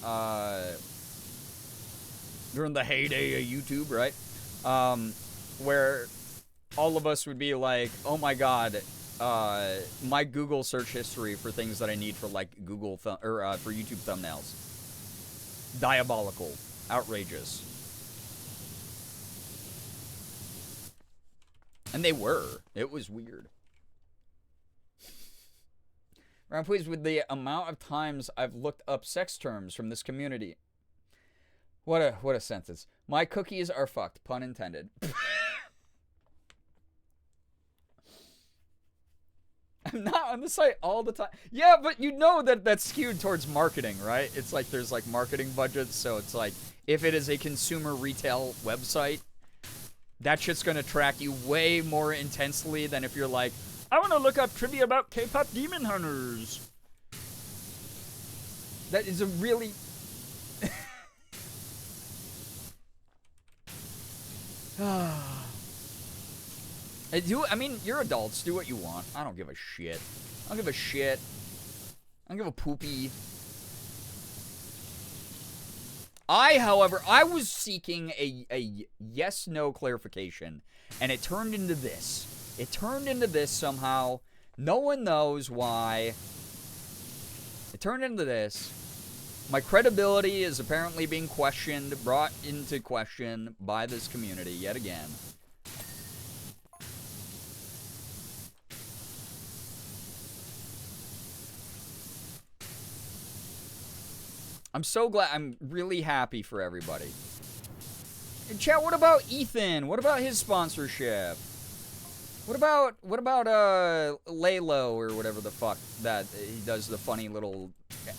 B: During the heyday of YouTube, right? Where all of us would be like, oh my god, my Google search history for things that I need for like Google for YouTube thumbnails. Diabolical. Outrageous. And they were. It was weird. I'm pleased with the amount of times I've looked up sex terms from this community. What a sentence. My cookies are fucked, pun intended. I'm not on the site all the time. Yeah, but you know that that's skewed towards marketing, right? It's like there's like marketing budgets, so it's like if it is a consumer retail website, that shit's gonna track you way more intensely than if you're like, I want to look up trivia about K-pop demon hunters. That is a really... I mean, you're adults. Do what you want. I don't give a shit. I don't give a shit. I don't give a poopy. However, I was seeking a yes-no clarification, and it turned into this. It turned into this somehow. No one knows why. It turned into this. My credibility is apparently being questioned, brought into question by this community yet again. I'm so glad. I'm really happy for everybody. And chat, what about Ethan? What about his sponsorship? What about Lalo or whatever the fuck that he does the funny little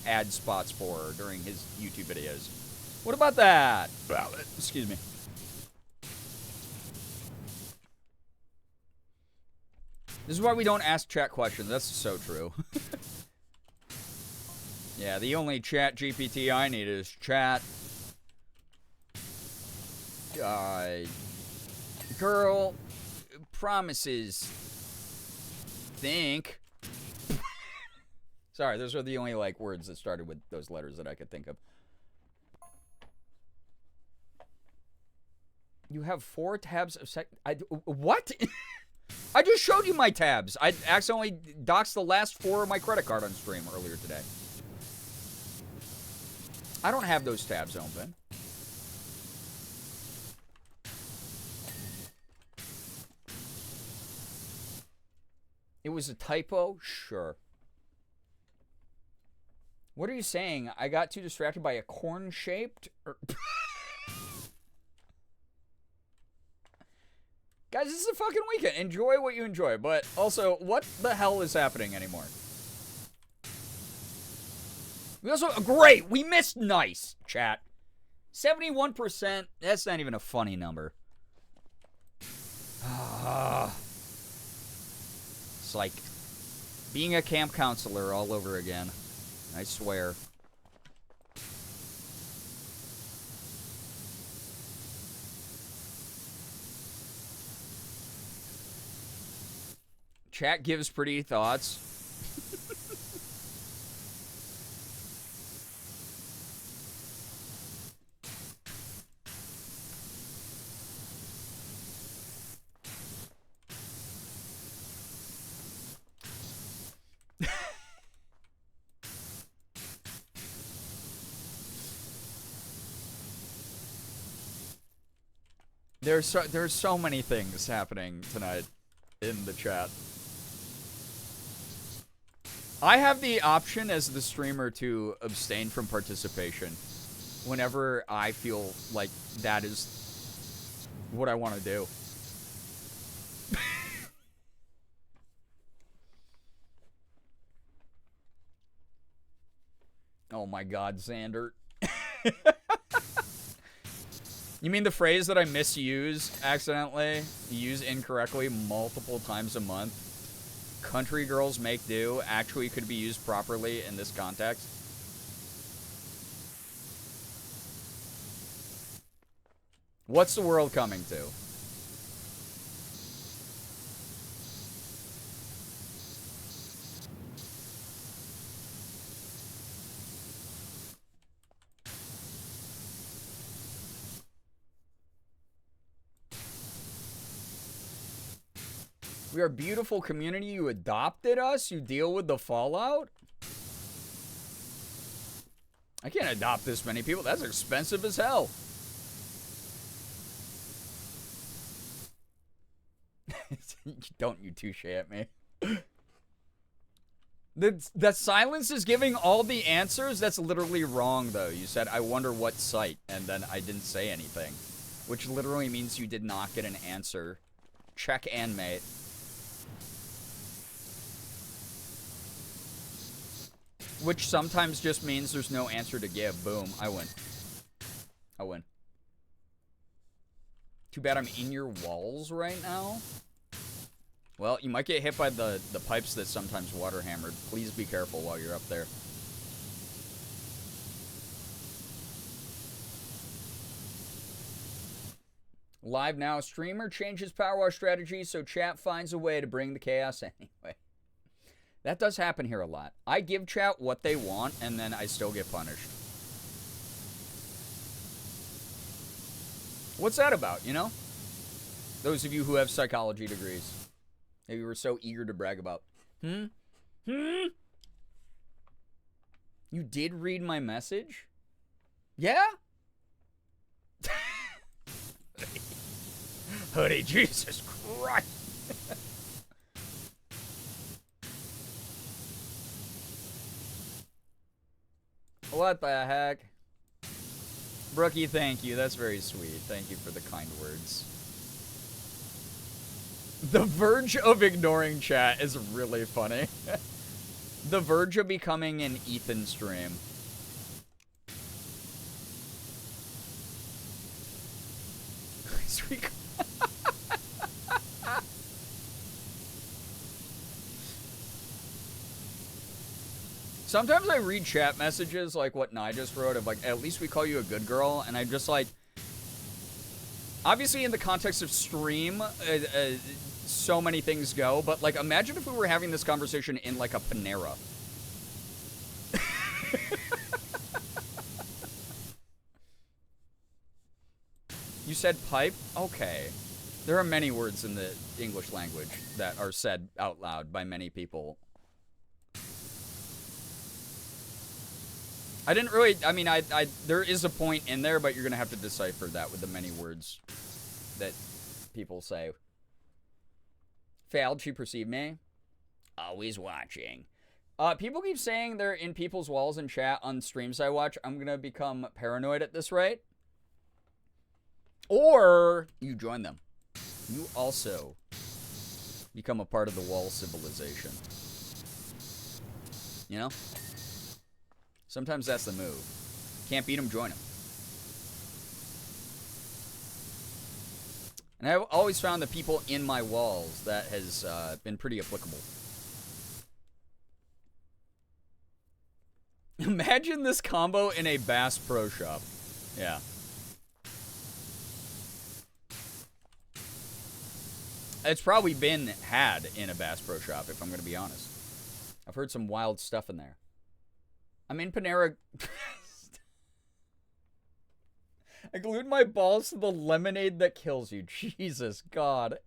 B: ad spots for during his YouTube videos? What about that? Excuse me. This is why we don't ask chat questions. That's so true. Yeah, the only chat GPT I need is chat. Girl, promises. Think. Sorry, those are the only, like, words that started with those letters that I could think of. You have 4 tabs of what? I just showed you my tabs. I accidentally doxed the last 4 of my credit card on stream earlier today. I don't have those tabs open. It was a typo? Sure. What are you saying? I got too distracted by a corn-shaped? Guys, this is a fucking weekend. Enjoy what you enjoy. But also, what the hell is happening anymore? We also, great, we missed nice, chat. 71%, that's not even a funny number. It's like being a camp counselor all over again. I swear. Chat gives pretty thoughts. There's so many things happening tonight in the chat. I have the option as the streamer to abstain from participation whenever I feel like that is what I want to do. Oh my god, Xander. You mean the phrase that I misuse accidentally, use incorrectly multiple times a month? Country girls make do actually could be used properly in this context? What's the world coming to? We are a beautiful community. You adopted us. You deal with the fallout. I can't adopt this many people. That's expensive as hell. Don't you touche at me. That silence is giving all the answers? That's literally wrong, though. You said, I wonder what site, and then I didn't say anything. Which literally means you did not get an answer. Check and mate. Which sometimes just means there's no answer to give. Boom, I win. I win. Too bad I'm in your walls right now. Well, you might get hit by the pipes that sometimes water hammered. Please be careful while you're up there. Live now. Streamer changes power wash strategy so chat finds a way to bring the chaos anyway. That does happen here a lot. I give chat what they want, and then I still get punished. What's that about, you know? Those of you who have psychology degrees. That you were so eager to brag about. You did read my message? Yeah? Hoodie, Jesus Christ. What the heck? Brookie, thank you. That's very sweet. Thank you for the kind words. The verge of ignoring chat is really funny. The verge of becoming an Ethan stream. Sometimes I read chat messages like what Nye just wrote of like, at least we call you a good girl, and I'm just like, obviously in the context of stream, so many things go, but like imagine if we were having this conversation in like a Panera. You said pipe? Okay. There are many words in the English language that are said out loud by many people. I didn't really, I mean, there is a point in there, but you're going to have to decipher that with the many words that people say. Failed to perceive me? Always watching. People keep saying they're in people's walls and chat on streams I watch. I'm going to become paranoid at this rate. Or you join them. You also become a part of the wall civilization. You know? Sometimes that's the move. Can't beat them, join them. And I've always found the people in my walls that has been pretty applicable. Imagine this combo in a Bass Pro Shop. Yeah. It's probably been had in a Bass Pro Shop, if I'm going to be honest. I've heard some wild stuff in there. I'm in Panera. I glued my balls to the lemonade that kills you. Jesus God.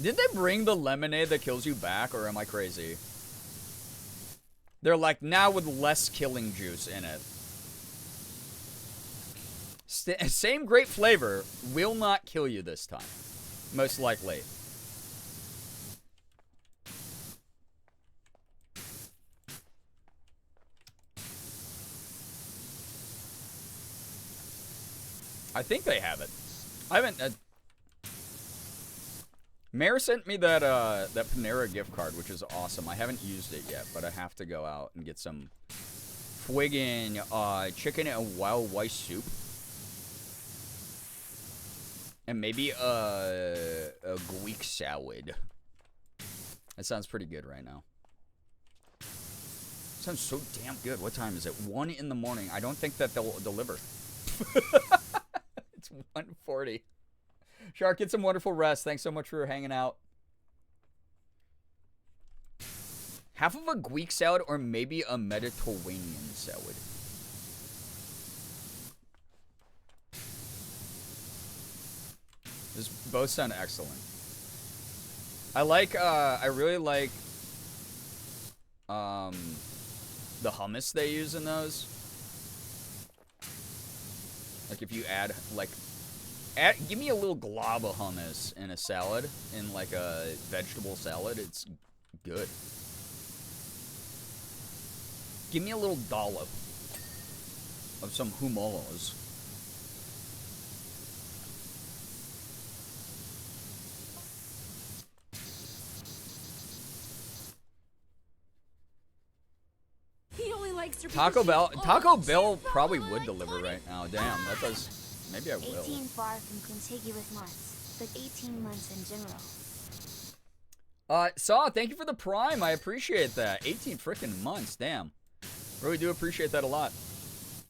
B: Did they bring the lemonade that kills you back, or am I crazy? They're like, now with less killing juice in it. Same great flavor, will not kill you this time. Most likely. I think they have it. I haven't... Mayor sent me that that Panera gift card, which is awesome. I haven't used it yet, but I have to go out and get some friggin' chicken and wild rice soup. And maybe a Greek salad. That sounds pretty good right now. Sounds so damn good. What time is it? 1 in the morning. I don't think that they'll deliver. It's 1:40. Shark, get some wonderful rest. Thanks so much for hanging out. Half of a Greek salad or maybe a Mediterranean salad. These both sound excellent. I like, I really like, the hummus they use in those. Like if you add, like, give me a little glob of hummus in a salad, in like a vegetable salad, it's good. Give me a little dollop. of some humalas.
E: He only likes her
B: Taco
E: because
B: Bell.
E: she's
B: Taco
E: old.
B: Bell
E: She's
B: probably
E: like
B: would deliver
E: 20.
B: right now. Damn, that does. Maybe I will.
C: 18 far from contiguous months, but 18 months in general.
B: Saw, thank you for the Prime. I appreciate that. 18 freaking months. Damn. Really do appreciate that a lot.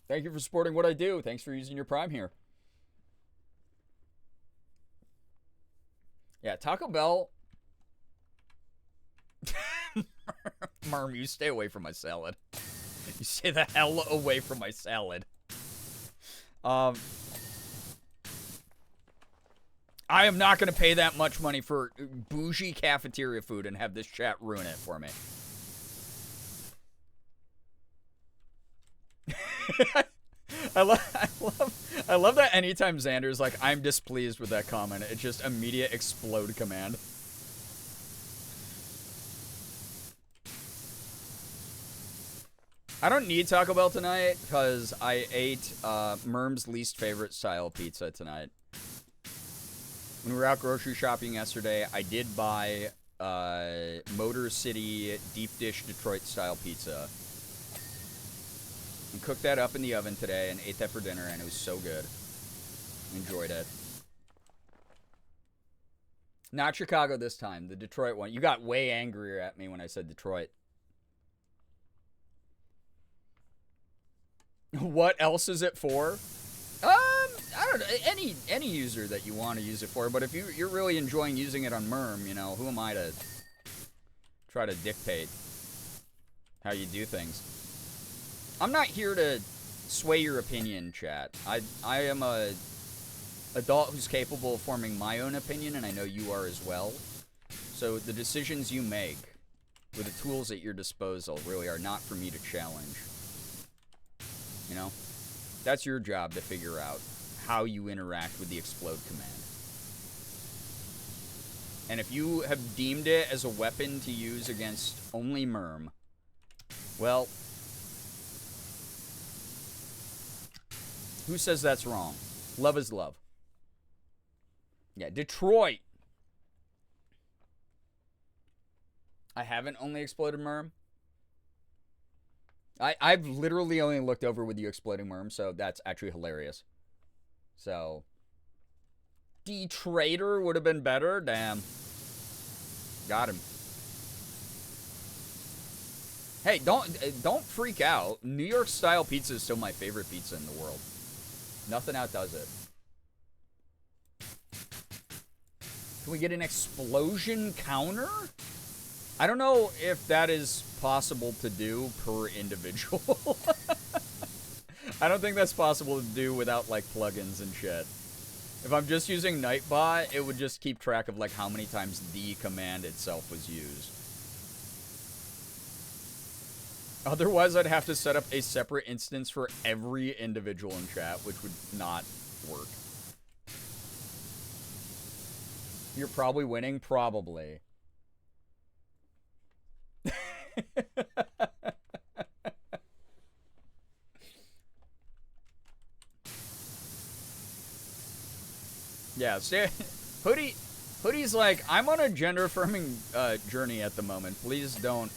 B: Thank you for supporting what I do. Thanks for using your Prime here. Yeah, Taco Bell. Merm, you stay away from my salad. You stay the hell away from my salad. I am not going to pay that much money for bougie cafeteria food and have this chat ruin it for me. I love that anytime Xander's like, I'm displeased with that comment, it's just immediate explode command. I don't need Taco Bell tonight because I ate Merm's least favorite style pizza tonight. When we were out grocery shopping yesterday, I did buy Motor City deep dish Detroit style pizza. And cooked that up in the oven today and ate that for dinner, and it was so good. Enjoyed it. Not Chicago this time, the Detroit one. You got way angrier at me when I said Detroit. What else is it for? I don't know, any user that you want to use it for, but if you're really enjoying using it on Merm, you know, who am I to try to dictate how you do things? I'm not here to sway your opinion, chat. I am a adult who's capable of forming my own opinion, and I know you are as well. So the decisions you make with the tools at your disposal really are not for me to challenge. You know? That's your job to figure out how you interact with the explode command. And if you have deemed it as a weapon to use against only Merm, well, who says that's wrong? Love is love. Yeah, Detroit. I haven't only exploded Merm. I've literally only looked over with you exploding Merm, so that's actually hilarious. So, D-Trader would have been better. Damn. Got him. Hey, don't freak out. New York style pizza is still my favorite pizza in the world. Nothing outdoes it. Can we get an explosion counter? I don't know if that is possible to do per individual. I don't think that's possible to do without, like, plugins and shit. If I'm just using Nightbot, it would just keep track of, like, how many times the command itself was used. Otherwise, I'd have to set up a separate instance for every individual in chat, which would not work. You're probably winning? Probably. Yeah, Hoodie's like, I'm on a gender affirming journey at the moment. Please don't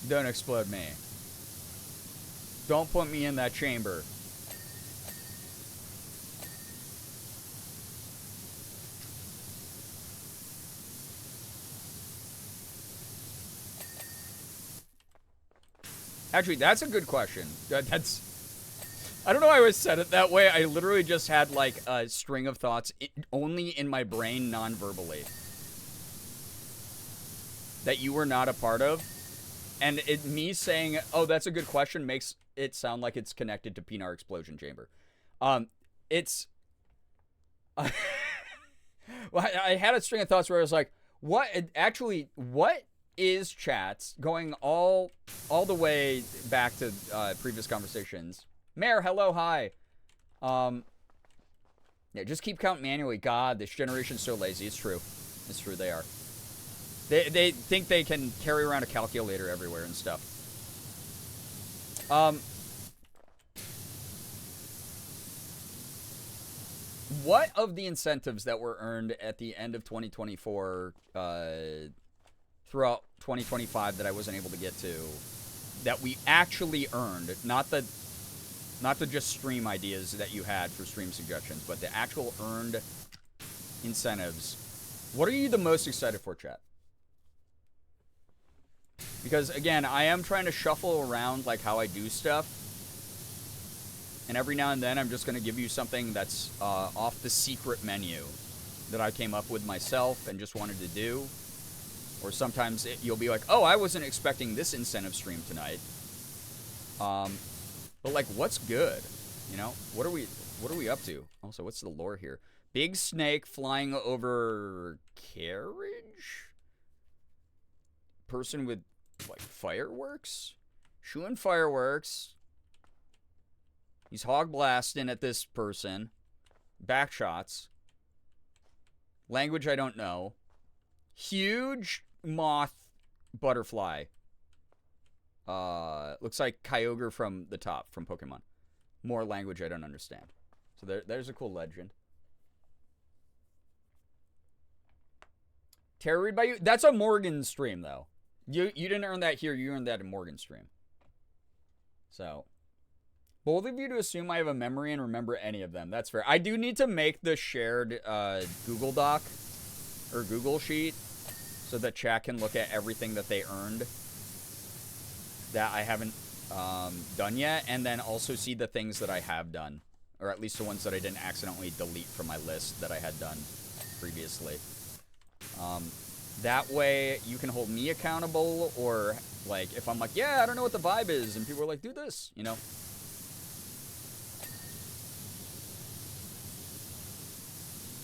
B: explode me. Don't put me in that chamber. Actually, that's a good question. I don't know why I always said it that way. I literally just had, like, a string of thoughts only in my brain, non-verbally, that you were not a part of. And me saying, oh, that's a good question, makes it sound like it's connected to Pinar Explosion Chamber. It's... well, I had a string of thoughts where I was like, what is chats going all the way back to previous conversations? Mayor, hello, hi. Yeah, just keep count manually. God, this generation's so lazy. It's true. It's true, they are. They think they can carry around a calculator everywhere and stuff. What of the incentives that were earned at the end of 2024 throughout 2025 that I wasn't able to get to, that we actually earned, not the just stream ideas that you had for stream suggestions, but the actual earned incentives. What are you the most excited for, chat? Because, again, I am trying to shuffle around, like, how I do stuff. And every now and then, I'm just going to give you something that's off the secret menu that I came up with myself and just wanted to do. Or sometimes you'll be like, oh, I wasn't expecting this incentive stream tonight. But, like, what's good? You know? What are we up to? Also, what's the lore here? Big snake flying over carriage? Person with, like, fireworks? Shooting fireworks. He's hog blasting at this person. Back shots. Language I don't know. Huge moth butterfly. Looks like Kyogre from the top from Pokemon. More language I don't understand. So there's a cool legend. Tarot read by you? That's a Morgan stream, though. You didn't earn that here. You earned that in Morgan stream. So, bold of you to assume I have a memory and remember any of them. That's fair. I do need to make the shared Google Doc or Google Sheet so that chat can look at everything that they earned that I haven't done yet, and then also see the things that I have done, or at least the ones that I didn't accidentally delete from my list that I had done previously. That way you can hold me accountable, or like if I'm like, yeah, I don't know what the vibe is, and people are like, do this, you know.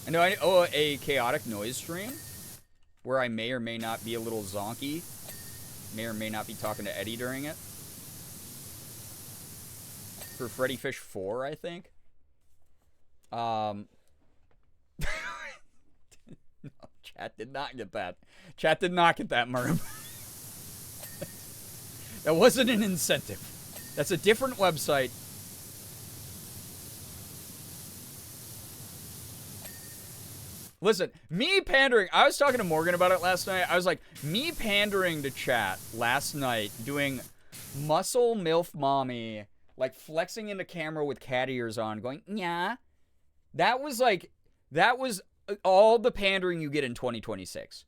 B: I know I owe a chaotic noise stream where I may or may not be a little zonky, may or may not be talking to Eddie during it. For Freddy Fish 4, I think. No, chat did not get that. Chat did not get that, Merm. That wasn't an incentive. That's a different website. Listen, me pandering, I was talking to Morgan about it last night. I was like, me pandering to chat last night, doing muscle MILF mommy, like flexing into camera with cat ears on, going, yeah. That was all the pandering you get in 2026.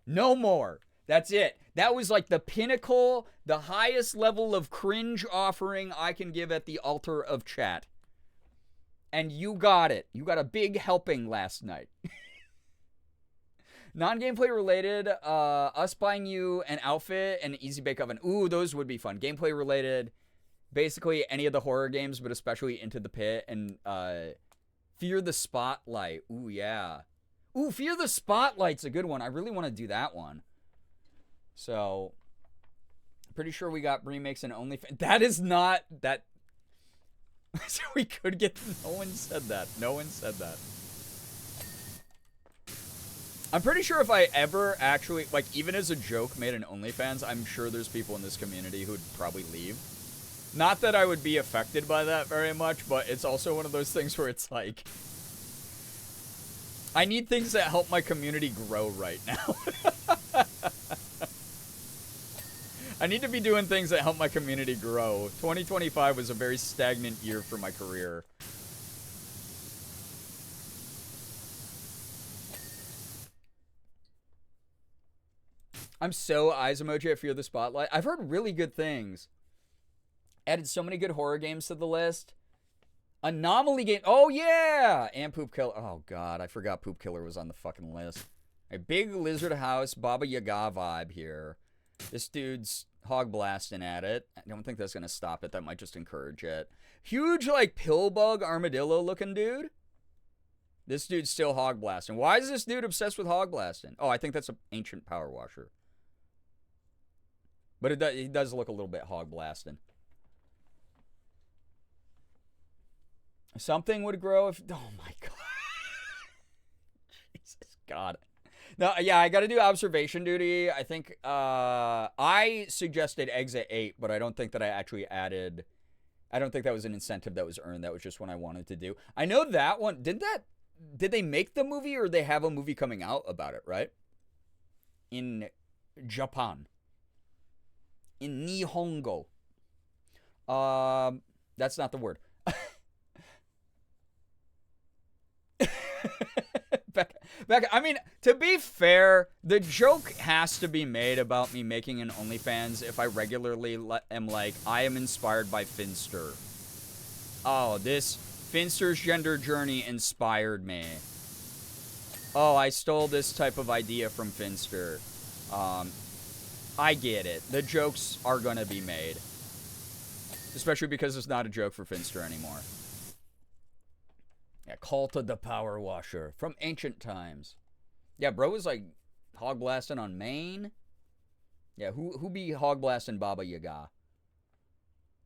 B: No more. That's it. That was like the pinnacle, the highest level of cringe offering I can give at the altar of chat. And you got it. You got a big helping last night. Non-gameplay related, us buying you an outfit and an easy bake oven. Ooh, those would be fun. Gameplay related, basically any of the horror games, but especially Into the Pit and Fear the Spotlight. Ooh, yeah. Ooh, Fear the Spotlight's a good one. I really want to do that one. So, pretty sure we got remakes and OnlyFans. That is not that. So we could get. No one said that. No one said that. I'm pretty sure if I ever actually, like, even as a joke made an OnlyFans, I'm sure there's people in this community who would probably leave. Not that I would be affected by that very much, but it's also one of those things where it's like, I need things that help my community grow right now. I need to be doing things that help my community grow. 2025 was a very stagnant year for my career. I'm so eyes emoji at Fear the Spotlight. I've heard really good things. Added so many good horror games to the list. Anomaly game. Oh, yeah. And Poop Killer. Oh, God. I forgot Poop Killer was on the fucking list. A big Lizard House Baba Yaga vibe here. This dude's hog blasting at it. I don't think that's going to stop it. That might just encourage it. Huge, like, pill bug armadillo looking dude. This dude's still hog blasting. Why is this dude obsessed with hog blasting? Oh, I think that's an ancient power washer. But he does look a little bit hog blasting. Something would grow if... Oh, my God. Jesus, God. No, yeah, I got to do observation duty. I think I suggested eggs at 8, but I don't think that I actually added... I don't think that was an incentive that was earned. That was just one I wanted to do. I know that one... Didn't that... did they make the movie or they have a movie coming out about it, right? In Japan. In Nihongo. That's not the word. Becca, I mean, to be fair, the joke has to be made about me making an OnlyFans if I regularly am like, I am inspired by Finster. Oh, this Finster's gender journey inspired me. Oh, I stole this type of idea from Finster. I get it. The jokes are gonna be made. Especially because it's not a joke for Finster anymore. Yeah, Cult of the Power Washer from ancient times. Yeah, bro was like hog blasting on Maine. Yeah, who be hog blasting Baba Yaga?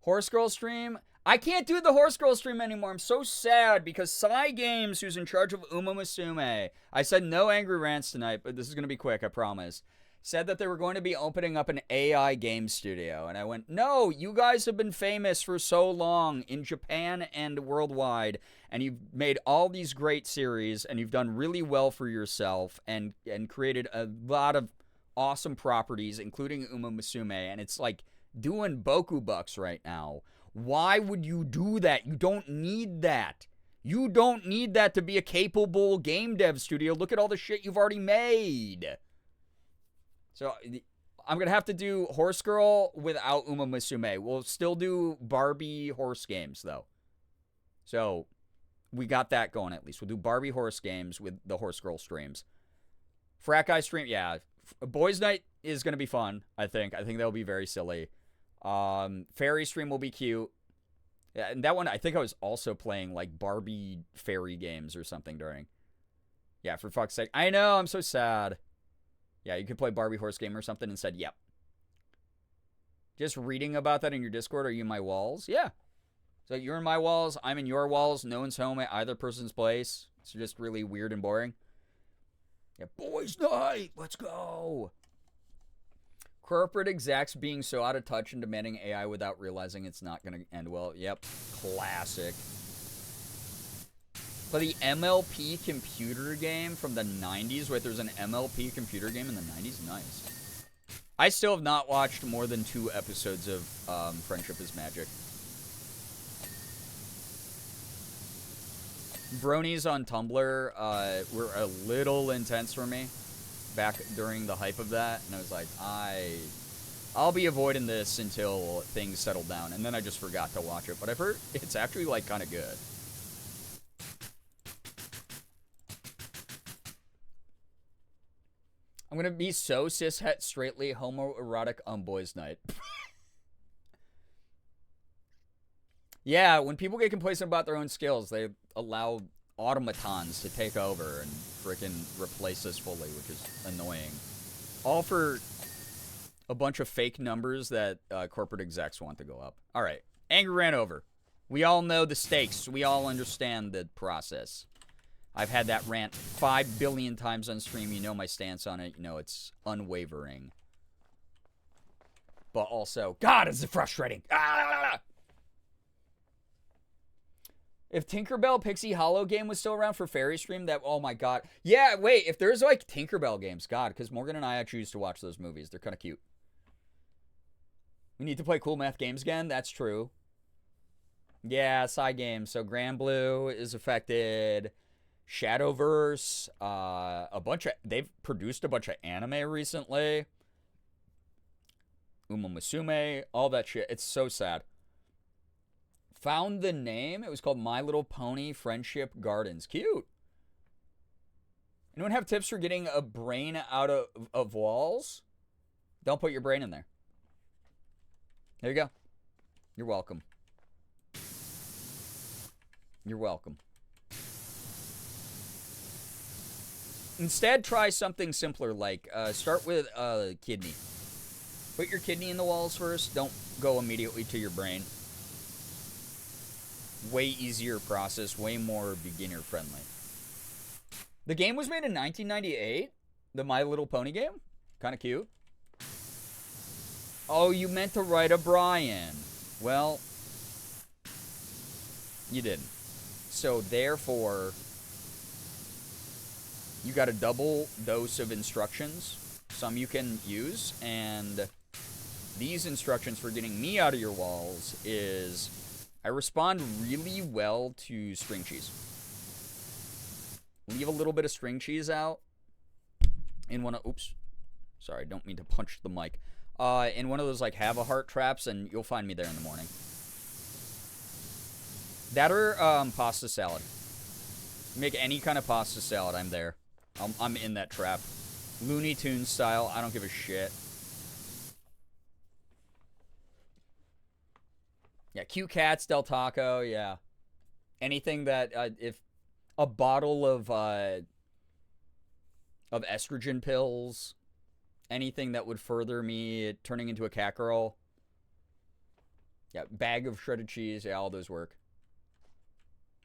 B: Horse Girl stream? I can't do the Horse Girl stream anymore. I'm so sad because Psy Games, who's in charge of Uma Musume, I said no angry rants tonight, but this is going to be quick, I promise, said that they were going to be opening up an AI game studio. And I went, no, you guys have been famous for so long in Japan and worldwide, and you've made all these great series, and you've done really well for yourself, and created a lot of awesome properties, including Uma Musume, and it's like doing Boku bucks right now. Why would you do that? You don't need that. You don't need that to be a capable game dev studio. Look at all the shit you've already made. So I'm going to have to do Horse Girl without Uma Musume. We'll still do Barbie horse games, though. So we got that going at least. We'll do Barbie horse games with the Horse Girl streams. Frat Guy stream, yeah. Boys Night is going to be fun, I think. I think that'll be very silly. Fairy stream will be cute. Yeah, and that one, I think I was also playing like Barbie fairy games or something during. Yeah, for fuck's sake. I know, I'm so sad. Yeah, you could play Barbie horse game or something and said, yep. Just reading about that in your Discord, are you in my walls? Yeah. So you're in my walls, I'm in your walls, no one's home at either person's place. It's just really weird and boring. Yeah, boys night, let's go. Corporate execs being so out of touch and demanding AI without realizing it's not going to end well. Yep, classic. But the MLP computer game from the 90s, wait, there's an MLP computer game in the 90s? Nice. I still have not watched more than 2 episodes of Friendship is Magic. Bronies on Tumblr were a little intense for me back during the hype of that, and I was like, I'll be avoiding this until things settle down, and then I just forgot to watch it, but I've heard it's actually like kind of good. I'm gonna be so cishet straightly homoerotic on boys night. Yeah, when people get complacent about their own skills, they allow automatons to take over and freaking replace us fully, which is annoying. All for a bunch of fake numbers that corporate execs want to go up. All right, anger ran over. We all know the stakes. We all understand the process. I've had that rant 5 billion times on stream. You know my stance on it. You know it's unwavering. But also, God, is it frustrating. Ah! If Tinkerbell Pixie Hollow game was still around for Fairy Stream, that, oh my God. Yeah, wait, if there's like Tinkerbell games, God, because Morgan and I choose to watch those movies. They're kind of cute. We need to play Cool Math games again. That's true. Yeah, side games. So Grand Blue is affected. Shadowverse. They've produced a bunch of anime recently. Uma Musume. All that shit. It's so sad. Found the name. It was called My Little Pony Friendship Gardens. Cute. Anyone have tips for getting a brain out of walls? Don't put your brain in there. There you go. You're welcome. You're welcome. Instead, try something simpler like start with a kidney. Put your kidney in the walls first. Don't go immediately to your brain. Way easier process, way more beginner friendly. The game was made in 1998. The My Little Pony game. Kind of cute. Oh, you meant to write a Brian. Well, you didn't. So therefore, you got a double dose of instructions. Some you can use, and these instructions for getting me out of your walls is I respond really well to string cheese. Leave a little bit of string cheese out in one of, oops, sorry, don't mean to punch the mic. In one of those like have a heart traps, and you'll find me there in the morning. That or pasta salad. Make any kind of pasta salad, I'm there. I'm in that trap. Looney Tunes style, I don't give a shit. Yeah, cute cats, Del Taco, yeah. Anything that, if a bottle of estrogen pills, anything that would further me turning into a cat girl. Yeah, bag of shredded cheese, yeah, all those work.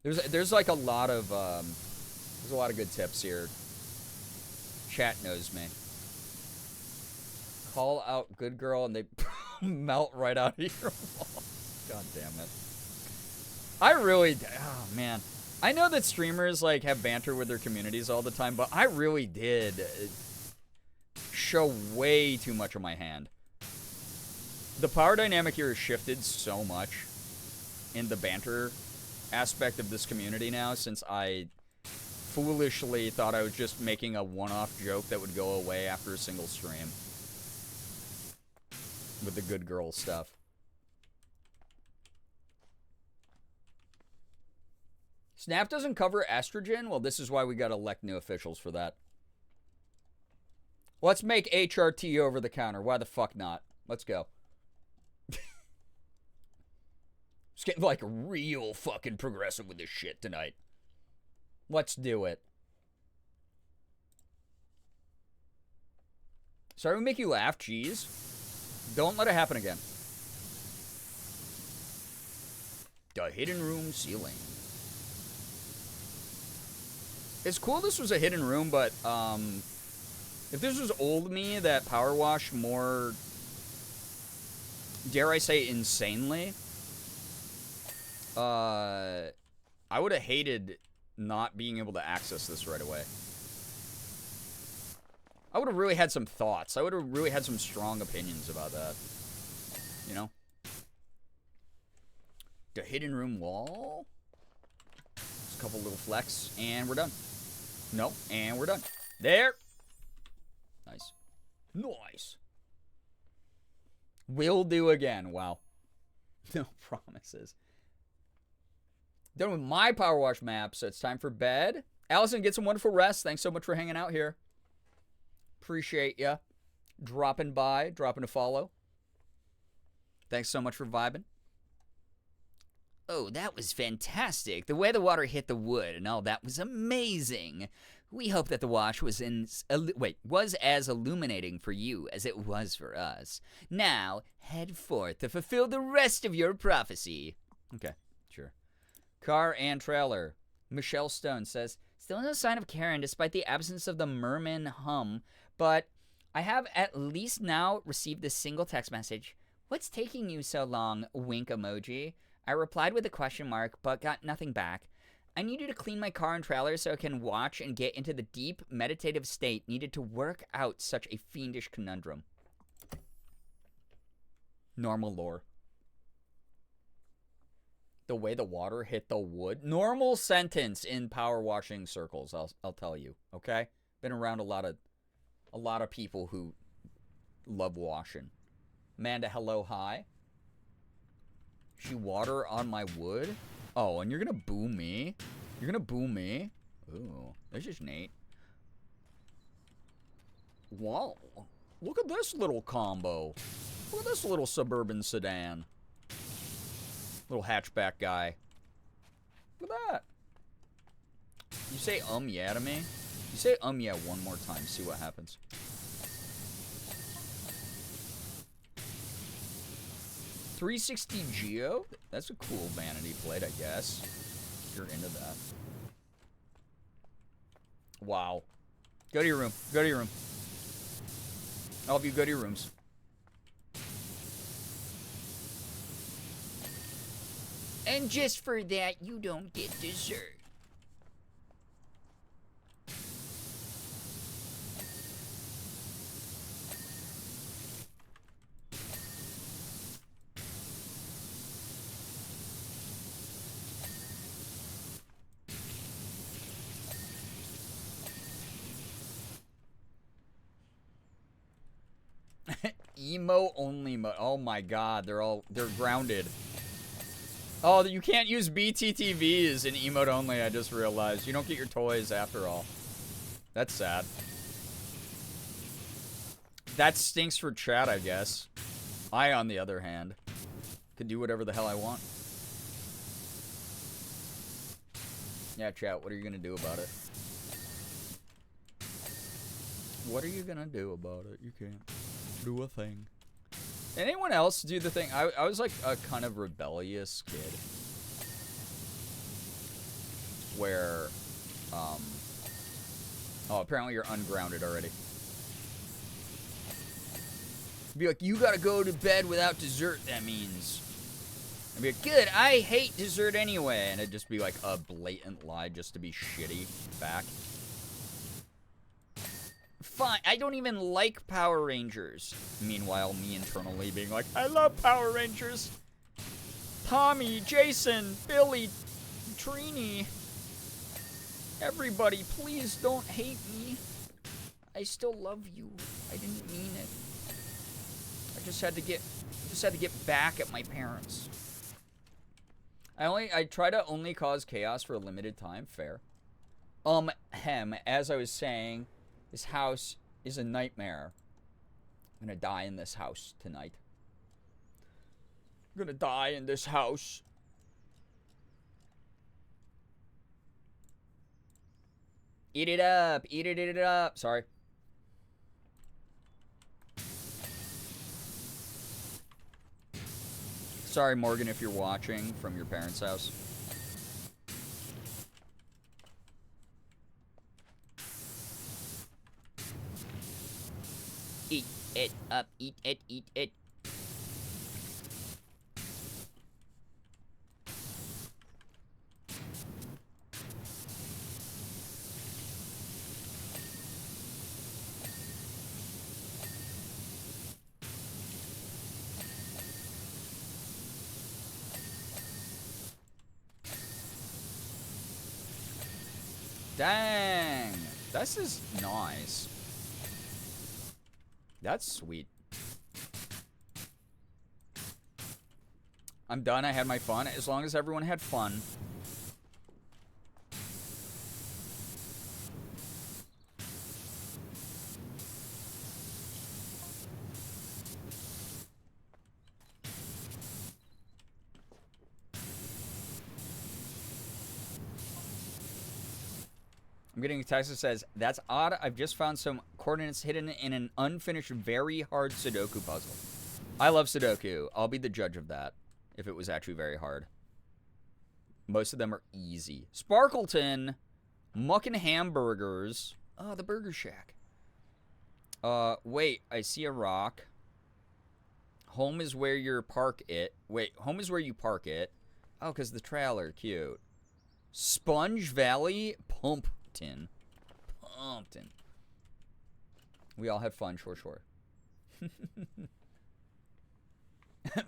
B: There's like a lot of, there's a lot of good tips here. Chat knows me. Call out good girl and they melt right out of your wall. God damn it. I really, oh man. I know that streamers like have banter with their communities all the time, but I really did show way too much of my hand. The power dynamic here has shifted so much in the banter aspect of this community now since I foolishly thought I was just making a one-off joke that would go away after a single stream. With the good girl stuff. Snap doesn't cover estrogen? Well, this is why we gotta elect new officials for that. Let's make HRT over the counter. Why the fuck not? Let's go. Just getting like real fucking progressive with this shit tonight. Let's do it. Sorry we make you laugh, cheese. Don't let it happen again. The hidden room ceiling. It's cool this was a hidden room, but if this was old me that power washed more, dare I say, insanely, I would have hated not being able to access this right away. I would have really had some thoughts. I would have really had some strong opinions about that. You know? The hidden room wall. Just a couple little flecks, and we're done. No, and we're done. There. Nice. Nice. Will do again. Wow. No promises. Done with my power wash map, so it's time for bed. Allison, get some wonderful rest. Thanks so much for hanging out here. Appreciate ya. Dropping by, dropping a follow. Thanks so much for vibing.
A: Oh, that was fantastic. The way the water hit the wood and all that was amazing. We hope that the wash was as illuminating for you as it was for us. Now, head forth to fulfill the rest of your prophecy.
B: Okay, sure. Car and trailer. Michelle Stone says, still no sign of Karen despite the absence of the merman hum, but I have at least now received this single text message. What's taking you so long? Wink emoji. I replied with a question mark, but got nothing back. I need you to clean my car and trailer so I can watch and get into the deep, meditative state needed to work out such a fiendish conundrum. Normal lore. The way the water hit the wood. Normal sentence in power washing circles, I'll tell you, okay? Been around a lot of people who love washing. Amanda, hello, hi. She water on my wood? Oh, and you're gonna boo me? You're gonna boo me? Ooh, that's just neat. Wow. Look at this little combo. Look at this little suburban sedan. Little hatchback guy. Look at that. You say yeah to me? You say yeah one more time, see what happens. .360 Geo? That's a cool vanity plate, I guess. If you're into that. Wow. Go to your room. Go to your room. All of you, go to your rooms.
A: And just for that, you don't get dessert.
B: Emo only mode. Oh my god, they're grounded. Oh, you can't use BTTVs in emote only, I just realized. You don't get your toys after all. That's sad. That stinks for chat, I guess. I, on the other hand, could do whatever the hell I want. Yeah, chat, what are you gonna do about it? What are you gonna do about it? You can't do a thing. Anyone else do the thing? I was like a kind of rebellious kid. Where, oh, apparently you're ungrounded already. Be like, you gotta go to bed without dessert, that means. I'd be like, good, I hate dessert anyway. And it'd just be like a blatant lie just to be shitty back. Fine, I don't even like Power Rangers. Meanwhile, me internally being like, I love Power Rangers. Tommy, Jason, Billy, Trini. Everybody, please don't hate me. I still love you. I didn't mean it. I just had to get back at my parents. I try to only cause chaos for a limited time. Fair. As I was saying, this house is a nightmare. I'm gonna die in this house tonight. I'm gonna die in this house. Eat it up. Eat it up. Sorry. Sorry, Morgan, if you're watching from your parents' house. Eat it up. Eat it. Eat it. Dang, this is nice. That's sweet. I'm done. I had my fun. As long as everyone had fun. I'm getting a text that says, that's odd. I've just found some coordinates hidden in an unfinished, very hard Sudoku puzzle. I love Sudoku. I'll be the judge of that if it was actually very hard. Most of them are easy. Sparkleton, Muckin' Hamburgers. Oh, the Burger Shack. Wait, I see a rock. Home is where you park it. Wait, home is where you park it. Oh, because the trailer. Cute. Sponge Valley, Pumpton. Pumpton. We all had fun, sure.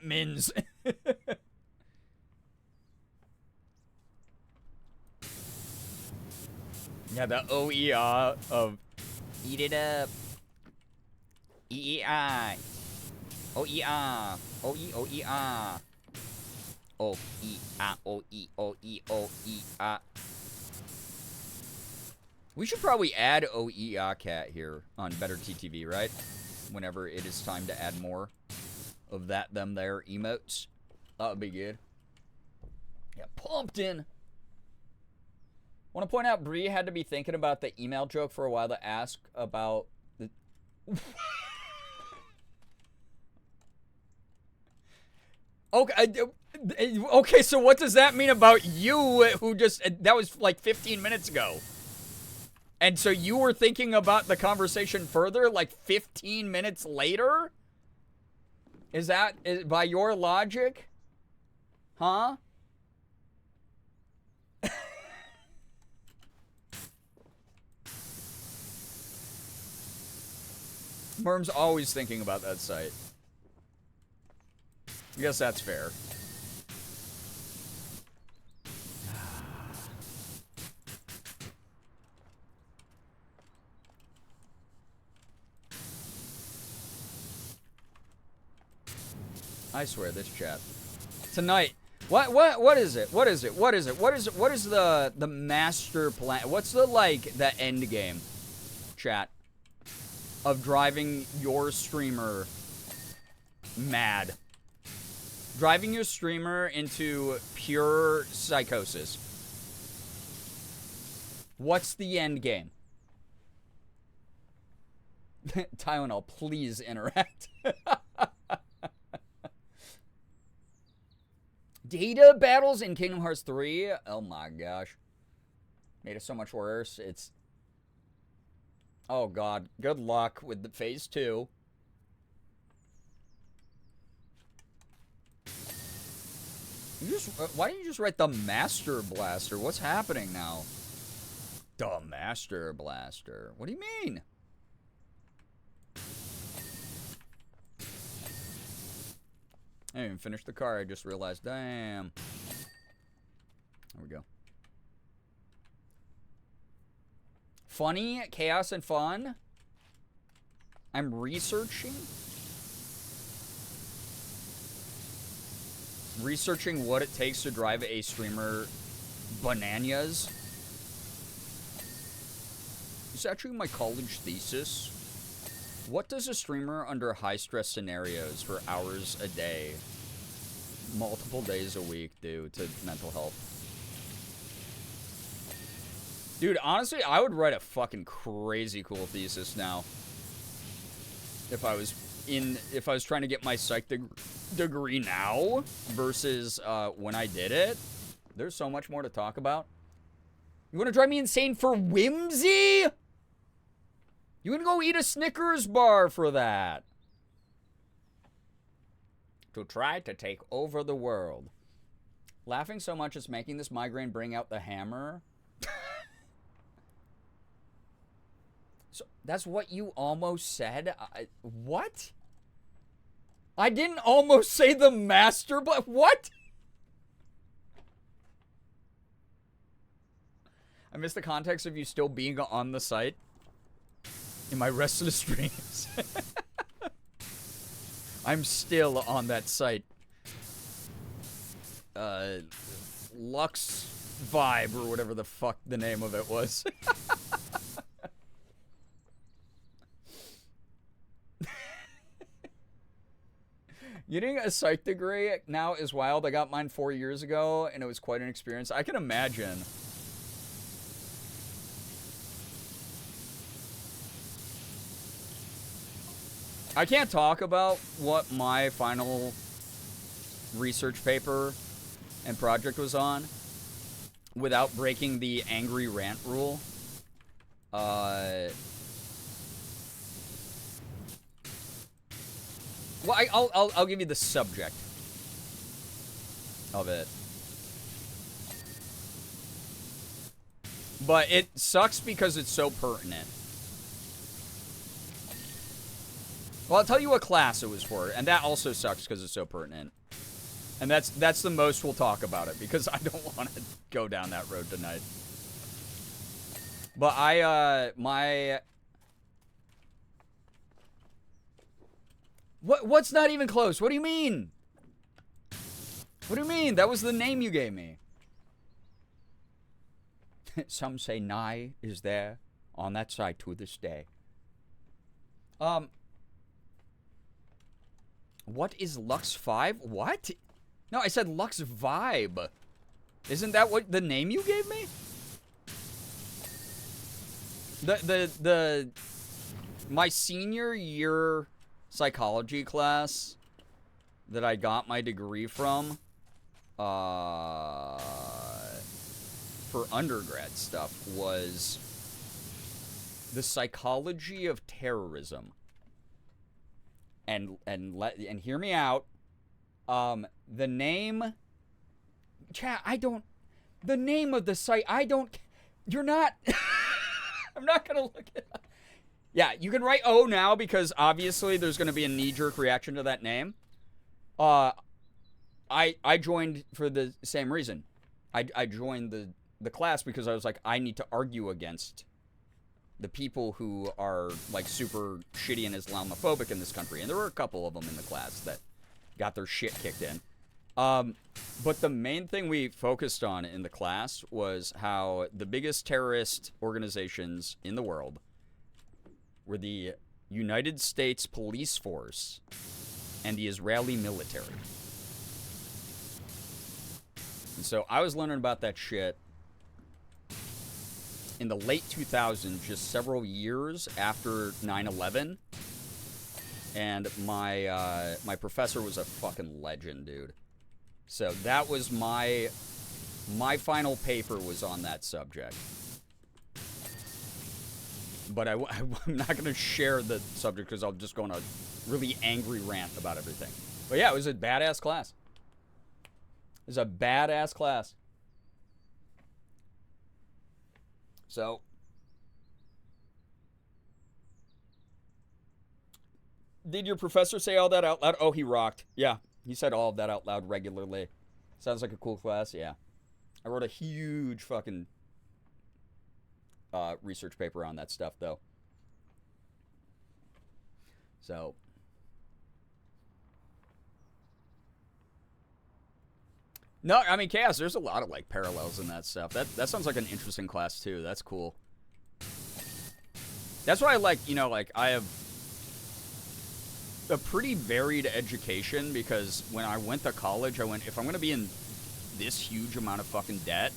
B: Mins. Yeah, the OER of eat it up. EEI. OER. OER. OER. We should probably add OER cat here on Better TTV, right? Whenever it is time to add more of that, them, there emotes. That would be good. Yeah, Pumpkin. Want to point out, Bree had to be thinking about the email joke for a while to ask about the... Okay, so what does that mean about you who just... That was like 15 minutes ago. And so you were thinking about the conversation further like 15 minutes later? Is that by your logic? Huh? Merm's always thinking about that site. I guess that's fair. I swear, this chat. Tonight. What is it? What is it? What is it? What is it? What is the master plan? What's the end game, chat, of driving your streamer mad? Driving your streamer into pure psychosis. What's the end game? Tylenol, please interact. Data battles in Kingdom Hearts 3? Oh my gosh. Made it so much worse. It's... Oh god. Good luck with the phase 2. Why didn't you just write the Master Blaster? What's happening now? The Master Blaster. What do you mean? I didn't even finish the car. I just realized, damn. There we go. Funny, chaos, and fun. I'm researching what it takes to drive a streamer bananas. It's actually my college thesis. What does a streamer under high-stress scenarios for hours a day, multiple days a week do to mental health? Dude, honestly, I would write a fucking crazy cool thesis now. If I was trying to get my psych degree now versus when I did it. There's so much more to talk about. You want to drive me insane for whimsy? You can go eat a Snickers bar for that. To try to take over the world. Laughing so much it's making this migraine bring out the hammer. So that's what you almost said? What? I didn't almost say the master, but what? I missed the context of you still being on the site. In my restless dreams. I'm still on that site. Lux Vibe, or whatever the fuck the name of it was. Getting a psych degree now is wild. I got mine 4 years ago, and it was quite an experience. I can imagine. I can't talk about what my final research paper and project was on without breaking the angry rant rule. Well, I'll give you the subject of it. But it sucks because it's so pertinent. Well, I'll tell you what class it was for, and that also sucks because it's so pertinent. And that's the most we'll talk about it, because I don't want to go down that road tonight. But What's not even close? What do you mean? What do you mean? That was the name you gave me. Some say Nye is there on that side to this day. What is Lux 5? What? No, I said Lux Vibe. Isn't that what the name you gave me? My senior year psychology class that I got my degree from for undergrad stuff was the psychology of terrorism. And hear me out. The name, chat. The name of the site. You're not. I'm not gonna look it up. Yeah, you can write O now because obviously there's gonna be a knee-jerk reaction to that name. I joined for the same reason. I joined the class because I was like, I need to argue against the people who are like super shitty and Islamophobic in this country, and there were a couple of them in the class that got their shit kicked in. But the main thing we focused on in the class was how the biggest terrorist organizations in the world were the United States Police Force and the Israeli military. And so I was learning about that shit in the late 2000s, just several years after 9/11. And my professor was a fucking legend, dude. So that was my final paper was on that subject. But I'm not going to share the subject because I'll just go on a really angry rant about everything. But yeah, it was a badass class. It was a badass class. So, did your professor say all that out loud? Oh, he rocked. Yeah, he said all of that out loud regularly. Sounds like a cool class, yeah. I wrote a huge fucking research paper on that stuff, though. So, no, I mean, Chaos, there's a lot of, like, parallels in that stuff. That sounds like an interesting class, too. That's cool. That's why I like, you know, like, I have a pretty varied education because when I went to college, I went, if I'm going to be in this huge amount of fucking debt,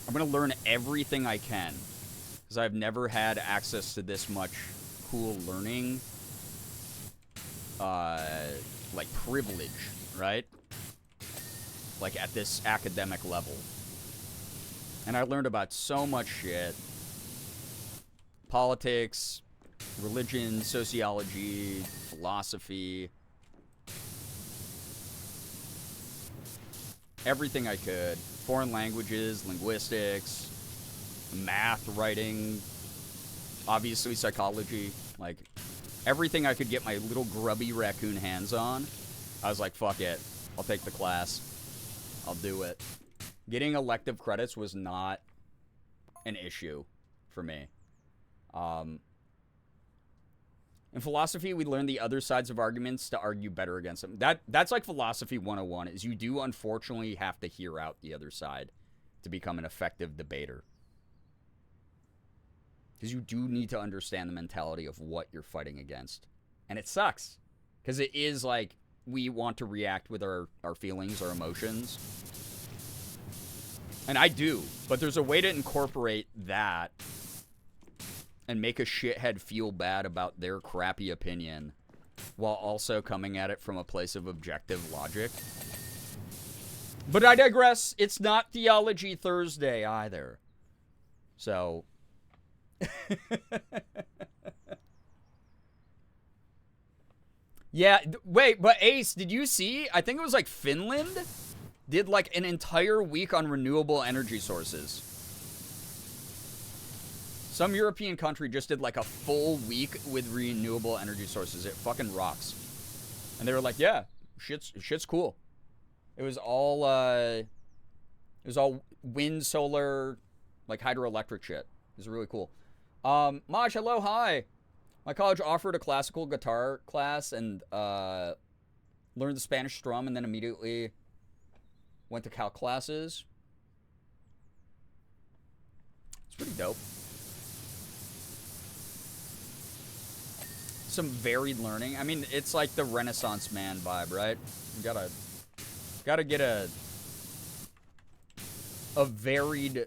B: I'm going to learn everything I can because I've never had access to this much cool learning, like, privilege, right? Like, at this academic level. And I learned about so much shit. Politics, religion, sociology, philosophy. Everything I could. Foreign languages, linguistics, math, writing, obviously psychology. Like, everything I could get my little grubby raccoon hands on. I was like, fuck it. I'll take the class. I'll do it. Getting elective credits was not an issue for me. In philosophy, we learn the other sides of arguments to argue better against them. That's like philosophy 101, is you do unfortunately have to hear out the other side to become an effective debater. Because you do need to understand the mentality of what you're fighting against. And it sucks. Because it is like, we want to react with our feelings, our emotions. And I do. But there's a way to incorporate that and make a shithead feel bad about their crappy opinion while also coming at it from a place of objective logic. But I digress. It's not Theology Thursday either. So... Yeah, wait, but Ace, did you see? I think it was like Finland did like an entire week on renewable energy sources. Some European country just did like a full week with renewable energy sources. It fucking rocks. And they were like, yeah, shit's cool. It was all wind, solar, like hydroelectric shit. It was really cool. Maj, hello, hi. My college offered a classical guitar class and learned the Spanish strum and then immediately went to calc classes. It's pretty dope. Some varied learning. I mean, it's like the Renaissance man vibe, right? You gotta get a varied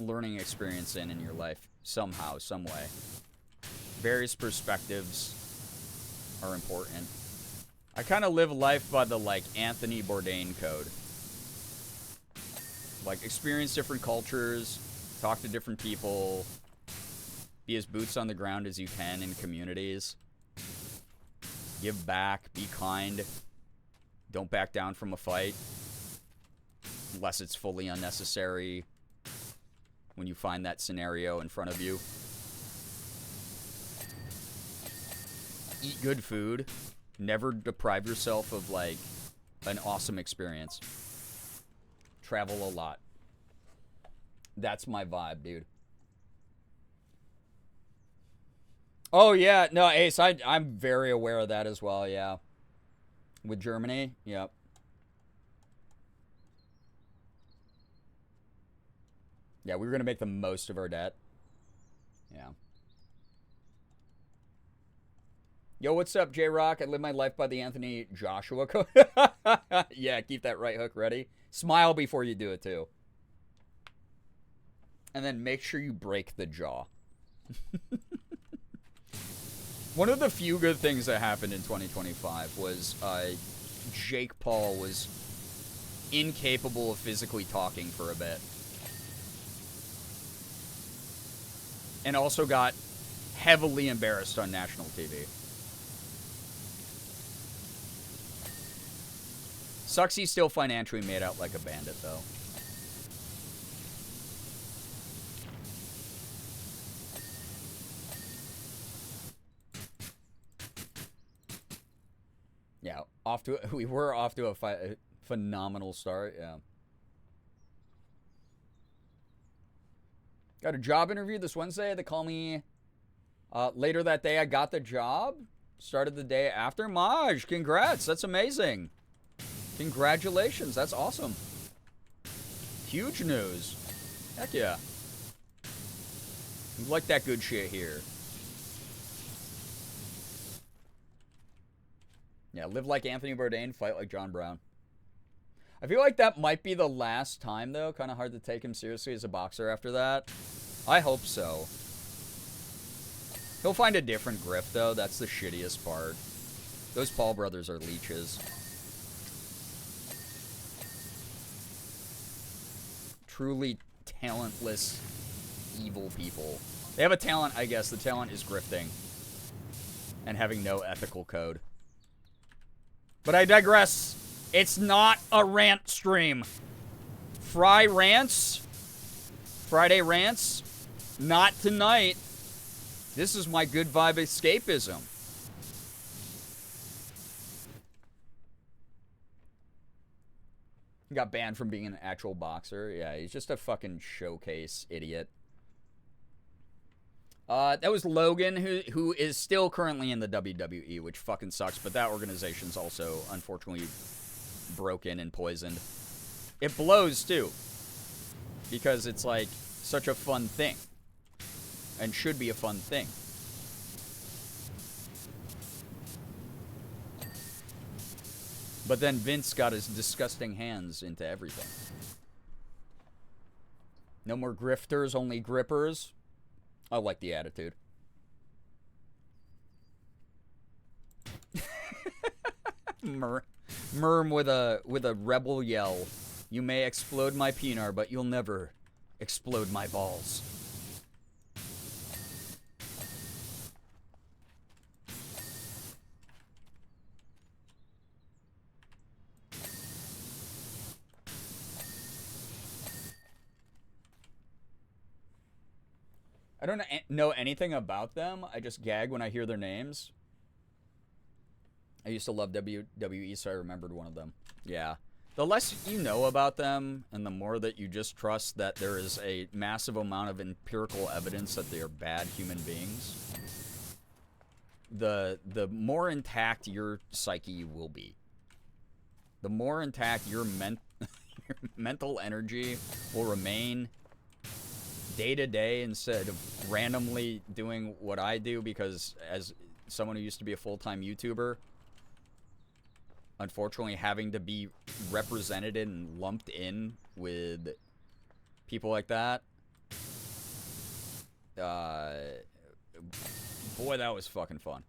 B: learning experience in your life somehow, some way. Various perspectives are important. I kind of live life by the, like, Anthony Bourdain code. Like, experience different cultures, talk to different people, be as boots on the ground as you can in communities, give back, be kind, don't back down from a fight, unless it's fully unnecessary when you find that scenario in front of you. Eat good food. Never deprive yourself of, like, an awesome experience. Travel a lot. That's my vibe, dude. Oh, yeah. No, Ace, I'm very aware of that as well, yeah. With Germany? Yep. Yeah, we were going to make the most of our debt. Yeah. Yo, what's up, J-Rock? I live my life by the Anthony Joshua code. Yeah, keep that right hook ready. Smile before you do it, too. And then make sure you break the jaw. One of the few good things that happened in 2025 was Jake Paul was incapable of physically talking for a bit. And also got heavily embarrassed on national TV. Sucks he still financially made out like a bandit, though. Yeah, we were off to a phenomenal start, yeah. Got a job interview this Wednesday. They call me later that day. I got the job. Started the day after. Maj, congrats. That's amazing. Congratulations. That's awesome. Huge news. Heck yeah. We like that good shit here. Yeah, live like Anthony Bourdain, fight like John Brown. I feel like that might be the last time, though. Kind of hard to take him seriously as a boxer after that. I hope so. He'll find a different grip, though. That's the shittiest part. Those Paul brothers are leeches. Truly talentless, evil people. They have a talent, I guess. The talent is grifting. And having no ethical code. But I digress. It's not a rant stream. Friday rants? Not tonight. This is my good vibe escapism. He got banned from being an actual boxer. Yeah, he's just a fucking showcase idiot. That was Logan, who is still currently in the WWE, which fucking sucks, but that organization's also, unfortunately, broken and poisoned. It blows, too, because it's, like, such a fun thing, and should be a fun thing. But then Vince got his disgusting hands into everything. No more grifters, only grippers. I like the attitude. Merm with a rebel yell. You may explode my peenar, but you'll never explode my balls. I don't know anything about them. I just gag when I hear their names. I used to love WWE, so I remembered one of them. Yeah. The less you know about them, and the more that you just trust that there is a massive amount of empirical evidence that they are bad human beings, the more intact your psyche will be. The more intact your mental energy will remain day to day instead of randomly doing what I do, because as someone who used to be a full-time YouTuber, unfortunately having to be represented and lumped in with people like that, boy, that was fucking fun.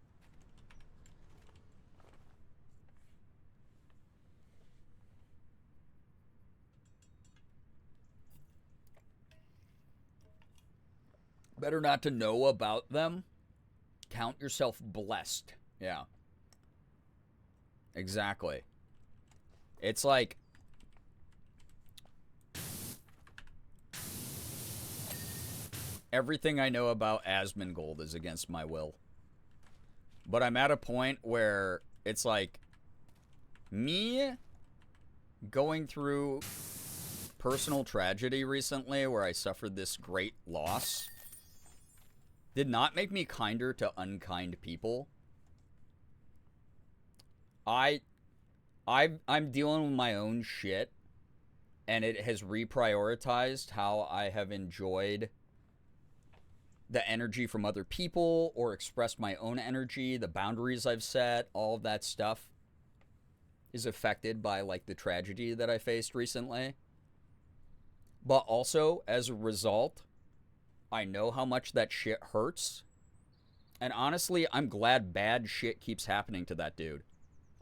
B: Better not to know about them. Count yourself blessed. Yeah. Exactly. It's like everything I know about Asmongold is against my will. But I'm at a point where it's like me going through personal tragedy recently where I suffered this great loss did not make me kinder to unkind people. I I'm dealing with my own shit, and it has reprioritized how I have enjoyed the energy from other people or expressed my own energy, the boundaries I've set, all of that stuff is affected by like the tragedy that I faced recently. But also, as a result, I know how much that shit hurts. And honestly, I'm glad bad shit keeps happening to that dude.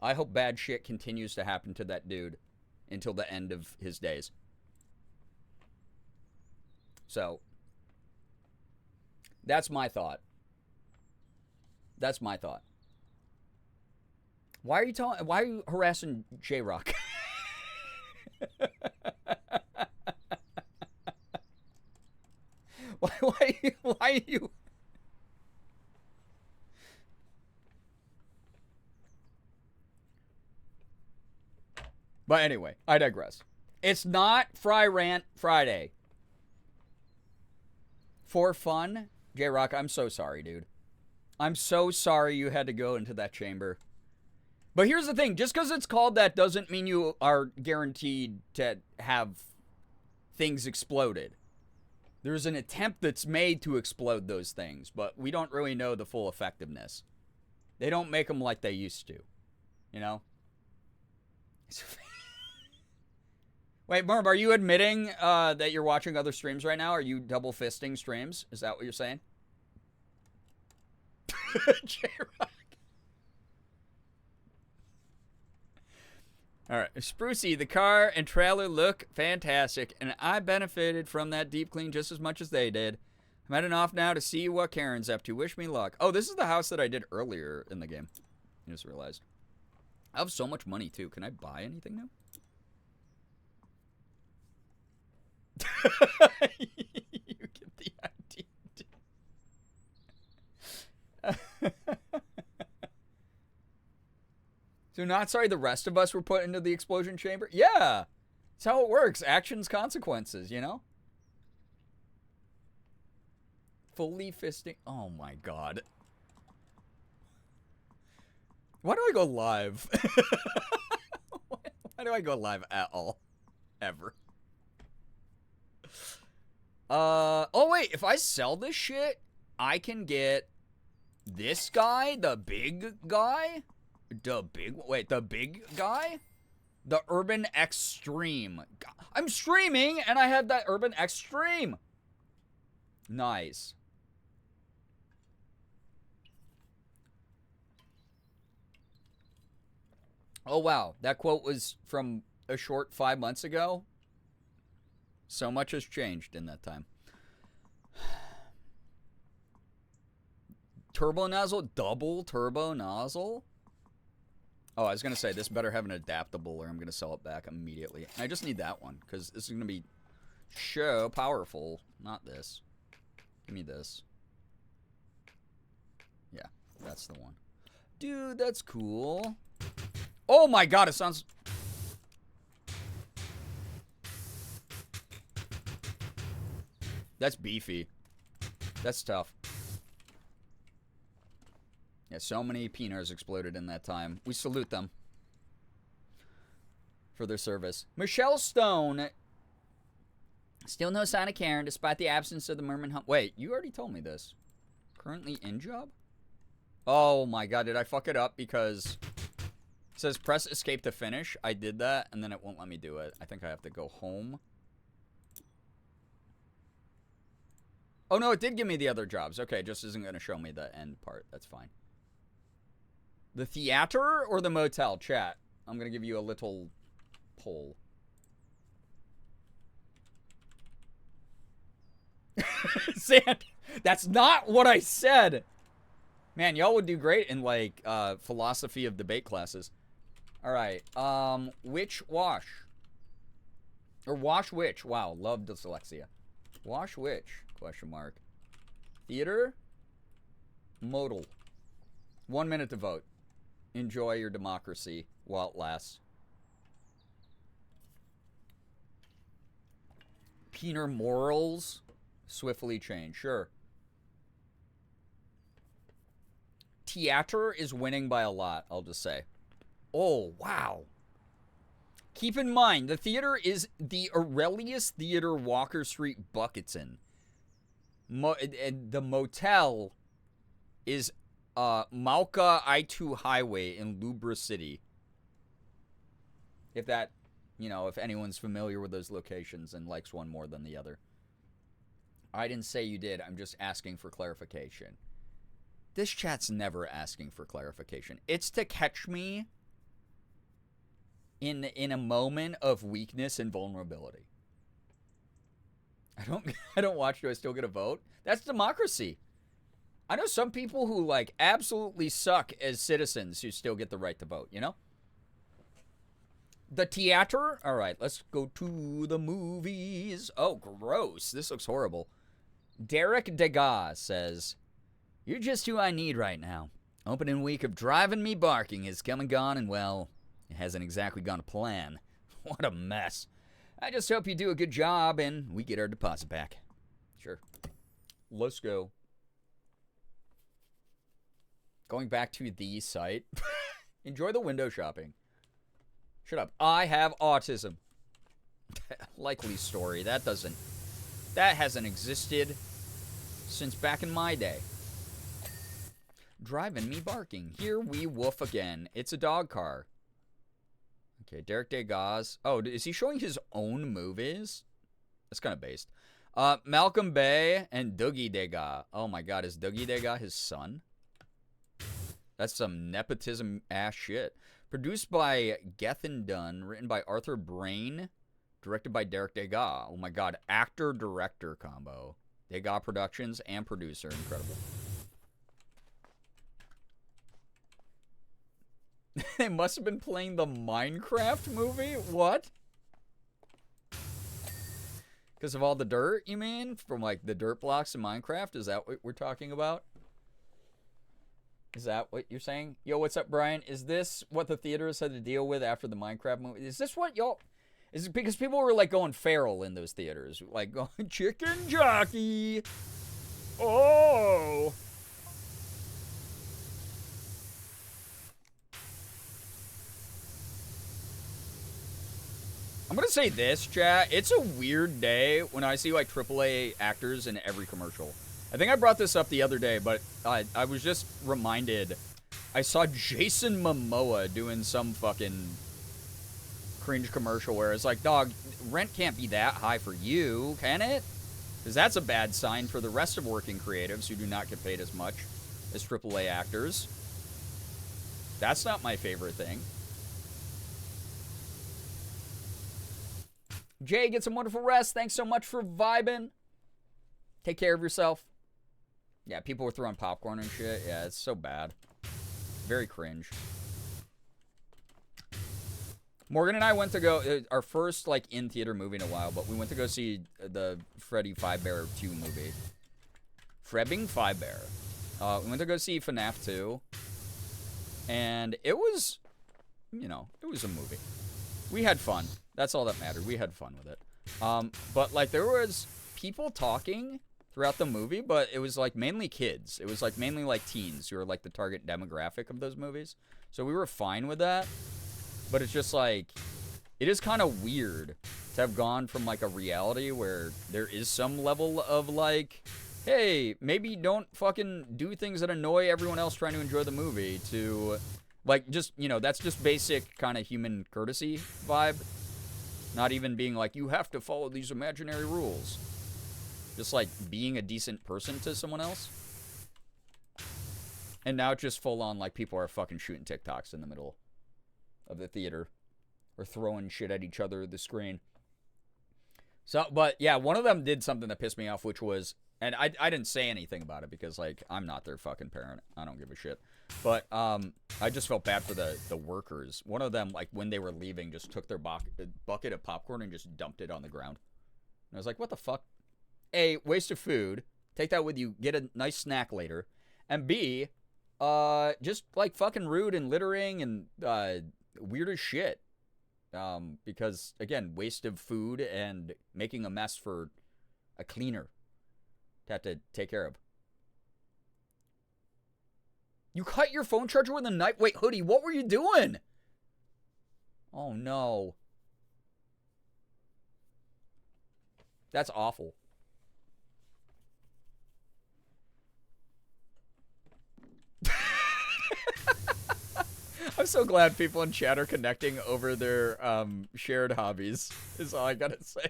B: I hope bad shit continues to happen to that dude until the end of his days. So, that's my thought. That's my thought. Why are you harassing J-Rock? Why are you? But anyway, I digress. It's not Fry Rant Friday. For fun, J-Rock, I'm so sorry, dude. I'm so sorry you had to go into that chamber. But here's the thing. Just because it's called that doesn't mean you are guaranteed to have things exploded. There's an attempt that's made to explode those things, but we don't really know the full effectiveness. They don't make them like they used to. You know? Wait, Merb, are you admitting that you're watching other streams right now? Are you double fisting streams? Is that what you're saying? J-Rock. Alright, Sprucey, the car and trailer look fantastic, and I benefited from that deep clean just as much as they did. I'm heading off now to see what Karen's up to. Wish me luck. Oh, this is the house that I did earlier in the game. I just realized. I have so much money, too. Can I buy anything now? You get the idea. So not sorry the rest of us were put into the explosion chamber? Yeah. That's how it works. Actions, consequences, you know? Fully fisting. Oh my god. Why do I go live? Why do I go live at all? Ever. Oh wait, if I sell this shit, I can get this guy, the big guy? The big guy? The Urban Extreme. I'm streaming and I have that Urban Extreme. Nice. Oh wow, that quote was from a short 5 months ago. So much has changed in that time. Turbo nozzle? Double turbo nozzle? Oh, I was going to say, this better have an adaptable or I'm going to sell it back immediately. And I just need that one, because this is going to be so powerful. Not this. Give me this. Yeah, that's the one. Dude, that's cool. Oh my god, it sounds... That's beefy. That's tough. Yeah, so many peeners exploded in that time. We salute them for their service. Michelle Stone. Still no sign of Karen, despite the absence of the Merman hump. Wait, you already told me this. Currently in job? Oh my god, did I fuck it up? Because it says press escape to finish. I did that, and then it won't let me do it. I think I have to go home. Oh no, it did give me the other jobs. Okay, it just isn't going to show me the end part. That's fine. The theater or the motel? Chat. I'm going to give you a little poll. Sand. That's not what I said. Man, y'all would do great in, like, philosophy of debate classes. Alright. Which wash? Or wash which? Wow, love dyslexia. Wash which? Question mark. Theater? Modal. 1 minute to vote. Enjoy your democracy while it lasts. Peener morals swiftly change. Sure. Theater is winning by a lot, I'll just say. Oh, wow. Keep in mind, the theater is the Aurelius Theater, Walker Street, Bucketson. And the motel is Mauka I-2 Highway in Lubra City. If that, if anyone's familiar with those locations and likes one more than the other. I didn't say you did. I'm just asking for clarification. This chat's never asking for clarification. It's to catch me in a moment of weakness and vulnerability. I don't watch. Do I still get a vote? That's democracy. I know some people who like absolutely suck as citizens who still get the right to vote, The theater? All right, let's go to the movies. Oh, gross. This looks horrible. Derek Degas says, "You're just who I need right now. Opening week of Driving Me Barking has come and gone, and well, it hasn't exactly gone to plan. What a mess. I just hope you do a good job and we get our deposit back." Sure. Let's go. Going back to the site. Enjoy the window shopping. Shut up. I have autism. Likely story. That hasn't existed since back in my day. Driving Me Barking. Here we woof again. It's a dog car. Okay, Derek Degas. Oh, is he showing his own movies? That's kind of based. Malcolm Bay and Dougie Degas. Oh my god, is Dougie Degas his son? That's some nepotism-ass shit. Produced by Gethin Dunn, written by Arthur Brain, directed by Derek Degas. Oh my god, actor-director combo. Degas Productions and producer. Incredible. They must have been playing the Minecraft movie? What? Because of all the dirt, you mean? From, like, the dirt blocks in Minecraft? Is that what we're talking about? Is that what you're saying? Yo, what's up, Brian? Is this what the theaters had to deal with after the Minecraft movie? Is this what y'all... Is it because people were, like, going feral in those theaters? Like, going, chicken jockey! Oh! I'm gonna say this, chat. It's a weird day when I see, like, AAA actors in every commercial. I think I brought this up the other day, but I was just reminded. I saw Jason Momoa doing some fucking cringe commercial where it's like, dog, rent can't be that high for you, can it? Because that's a bad sign for the rest of working creatives who do not get paid as much as AAA actors. That's not my favorite thing. Jay, get some wonderful rest. Thanks so much for vibing. Take care of yourself. Yeah, people were throwing popcorn and shit. Yeah, it's so bad. Very cringe. Morgan and I went to go, our first, like, in-theater movie in a while, but we went to go see the Freddy Fazbear 2 movie. Frebbing Fazbear. We went to go see FNAF 2. And it was, it was a movie. We had fun. That's all that mattered. We had fun with it. But, like, there was people talking throughout the movie, but it was, like, mainly kids. It was, like, mainly, like, teens who were, like, the target demographic of those movies. So we were fine with that. But it's just, like, it is kind of weird to have gone from, like, a reality where there is some level of, like, hey, maybe don't fucking do things that annoy everyone else trying to enjoy the movie to, like, just, that's just basic kind of human courtesy vibe. Not even being like, you have to follow these imaginary rules. Just, like, being a decent person to someone else. And now it's just full on, like, people are fucking shooting TikToks in the middle of the theater. Or throwing shit at each other at the screen. So, but, yeah, one of them did something that pissed me off, which was, and I didn't say anything about it because, like, I'm not their fucking parent. I don't give a shit. But, I just felt bad for the workers. One of them, like, when they were leaving, just took their bucket of popcorn and just dumped it on the ground. And I was like, what the fuck? A, waste of food. Take that with you. Get a nice snack later. And B, just, like, fucking rude and littering and, weird as shit. Because, again, waste of food and making a mess for a cleaner to have to take care of. You cut your phone charger with a knife? Wait, Hoodie, what were you doing? Oh, no. That's awful. I'm so glad people in chat are connecting over their shared hobbies, is all I gotta say.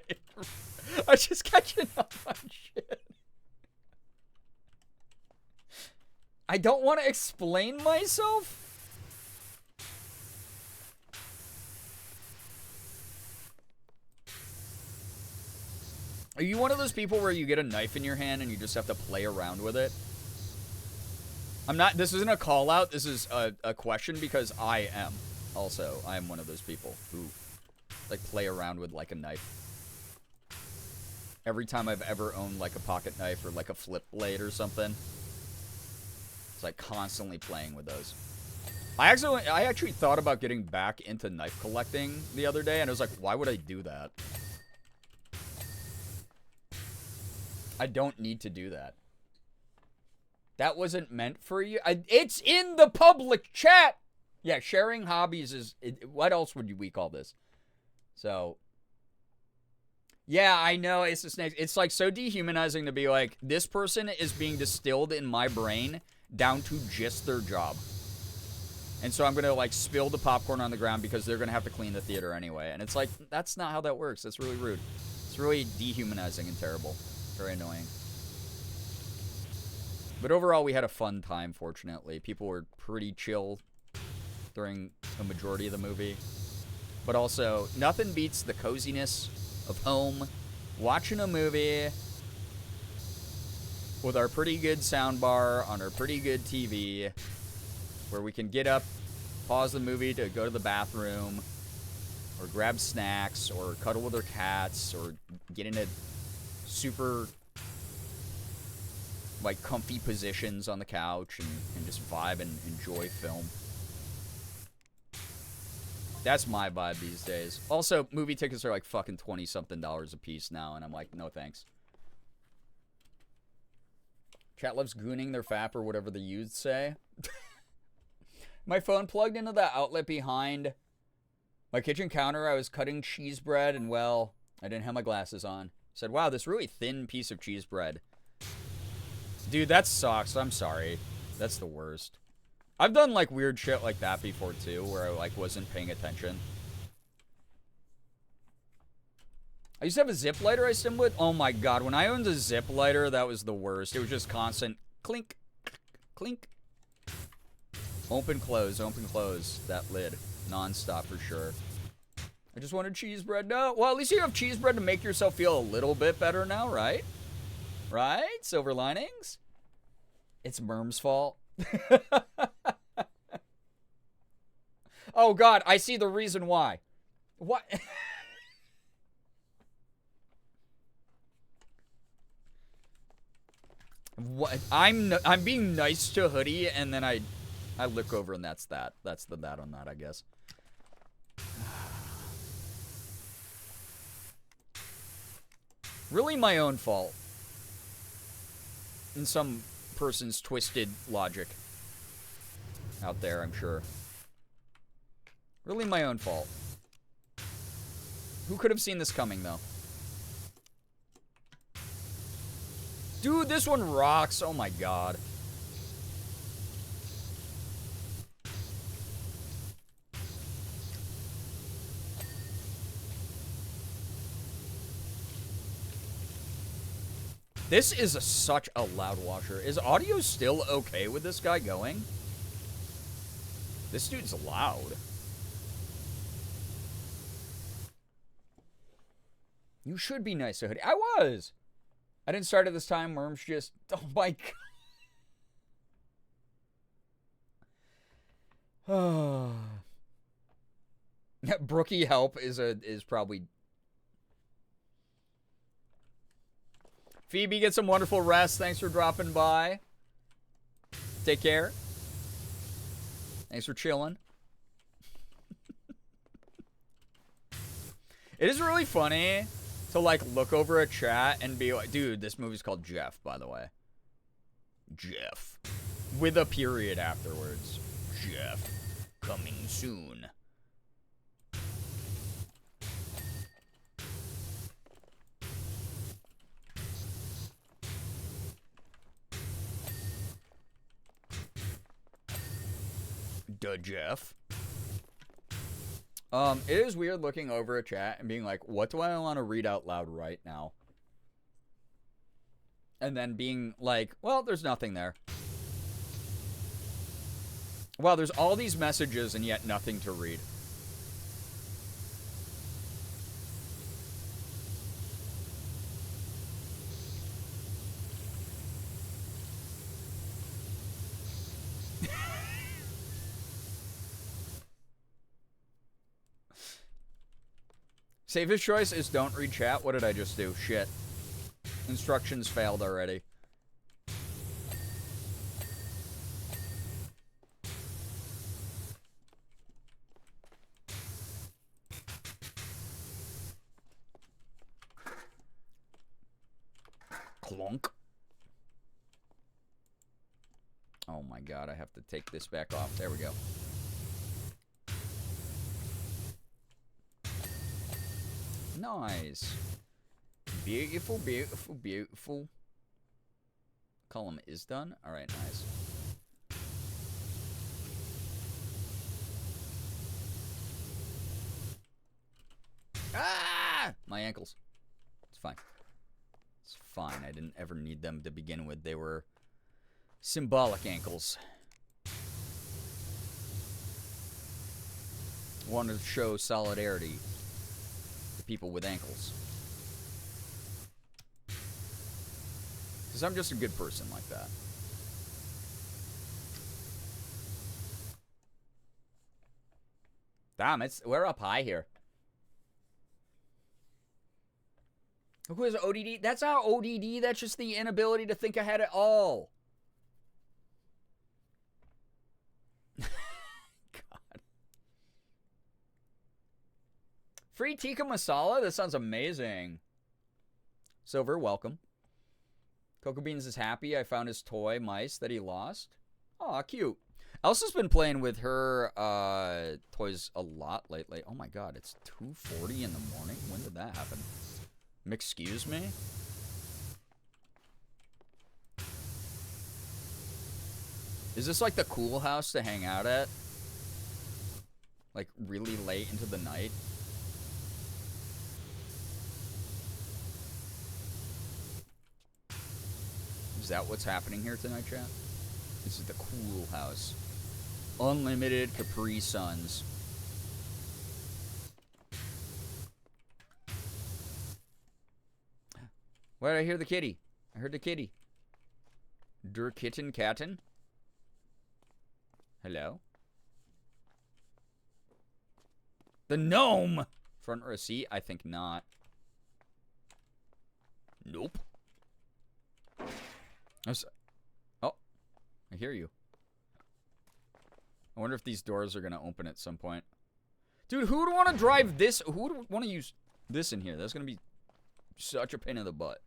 B: I'm just catching up on shit. I don't want to explain myself. Are you one of those people where you get a knife in your hand and you just have to play around with it? I'm not, this isn't a call out, this is a question because I am. Also, I am one of those people who, like, play around with, like, a knife. Every time I've ever owned, like, a pocket knife or, like, a flip blade or something, it's, like, constantly playing with those. I actually thought about getting back into knife collecting the other day, and I was like, why would I do that? I don't need to do that. That wasn't meant for you. It's in the public chat. Yeah, sharing hobbies is... what else would we call this? So... yeah, I know, it's the snakes. It's, like, so dehumanizing to be like, this person is being distilled in my brain down to just their job. And so I'm going to, like, spill the popcorn on the ground because they're going to have to clean the theater anyway. And it's like, that's not how that works. That's really rude. It's really dehumanizing and terrible. Very annoying. But overall, we had a fun time, fortunately. People were pretty chill during a majority of the movie. But also, nothing beats the coziness of home, watching a movie with our pretty good soundbar on our pretty good TV, where we can get up, pause the movie to go to the bathroom, or grab snacks, or cuddle with our cats, or get in a super, like, comfy positions on the couch and just vibe and enjoy film. That's my vibe these days. Also, movie tickets are like fucking $20-something a piece now, and I'm like, no thanks. Chat loves gooning their fap or whatever the youths say. My phone plugged into the outlet behind my kitchen counter. I was cutting cheese bread, and well, I didn't have my glasses on. Said, wow, this really thin piece of cheese bread. Dude, that sucks. I'm sorry. That's the worst. I've done, like, weird shit like that before, too, where I, like, wasn't paying attention. I used to have a zip lighter I stimmed with. Oh, my God. When I owned a zip lighter, that was the worst. It was just constant clink, clink. Open, close, that lid. Non-stop for sure. I just wanted cheese bread. No, well, at least you have cheese bread to make yourself feel a little bit better now, right? Right? Silver linings? It's Merm's fault. Oh, God, I see the reason why. What? What? I'm being nice to Hoodie, and then I look over, and that's that. That's the that on that, I guess. Really my own fault. In some person's twisted logic out there, I'm sure. Really my own fault. Who could have seen this coming, though? Dude, this one rocks. Oh my God. This is such a loud washer. Is audio still okay with this guy going? This dude's loud. You should be nice to Hoodie. I was. I didn't start at this time. Worms just... oh my God. Brookie help is probably... Phoebe, get some wonderful rest. Thanks for dropping by. Take care. Thanks for chilling. It is really funny to, like, look over a chat and be like, dude, this movie's called Jeff, by the way. Jeff. With a period afterwards. Jeff. Coming soon. Duh, Jeff. It is weird looking over a chat and being like, what do I want to read out loud right now? And then being like, well, there's nothing there. Well, there's all these messages and yet nothing to read. Safest choice is don't read chat. What did I just do? Shit. Instructions failed already. Clunk. Oh my god, I have to take this back off. There we go. Nice. Beautiful, beautiful, beautiful. Column is done. Alright, nice. Ah! My ankles. It's fine. It's fine. I didn't ever need them to begin with. They were symbolic ankles. Wanted to show solidarity to people with ankles. Because I'm just a good person like that. Damn, we're up high here. Who is ODD? That's not ODD. That's just the inability to think ahead at all. God. Free tikka masala? That sounds amazing. Silver, welcome. Cocoa Beans is happy. I found his toy mice that he lost. Aw, cute. Elsa's been playing with her toys a lot lately. Oh my god, it's 2:40 in the morning? When did that happen? Excuse me? Is this like the cool house to hang out at? Like really late into the night? Is that what's happening here tonight, chat? This is the cool house. Unlimited Capri Suns. Where did I hear the kitty? I heard the kitty. Der Kitten Katten? Hello? The gnome! Front row seat? I think not. Nope. Oh, I hear you. I wonder if these doors are going to open at some point. Dude, who would want to drive this? Who would want to use this in here? That's going to be such a pain in the butt.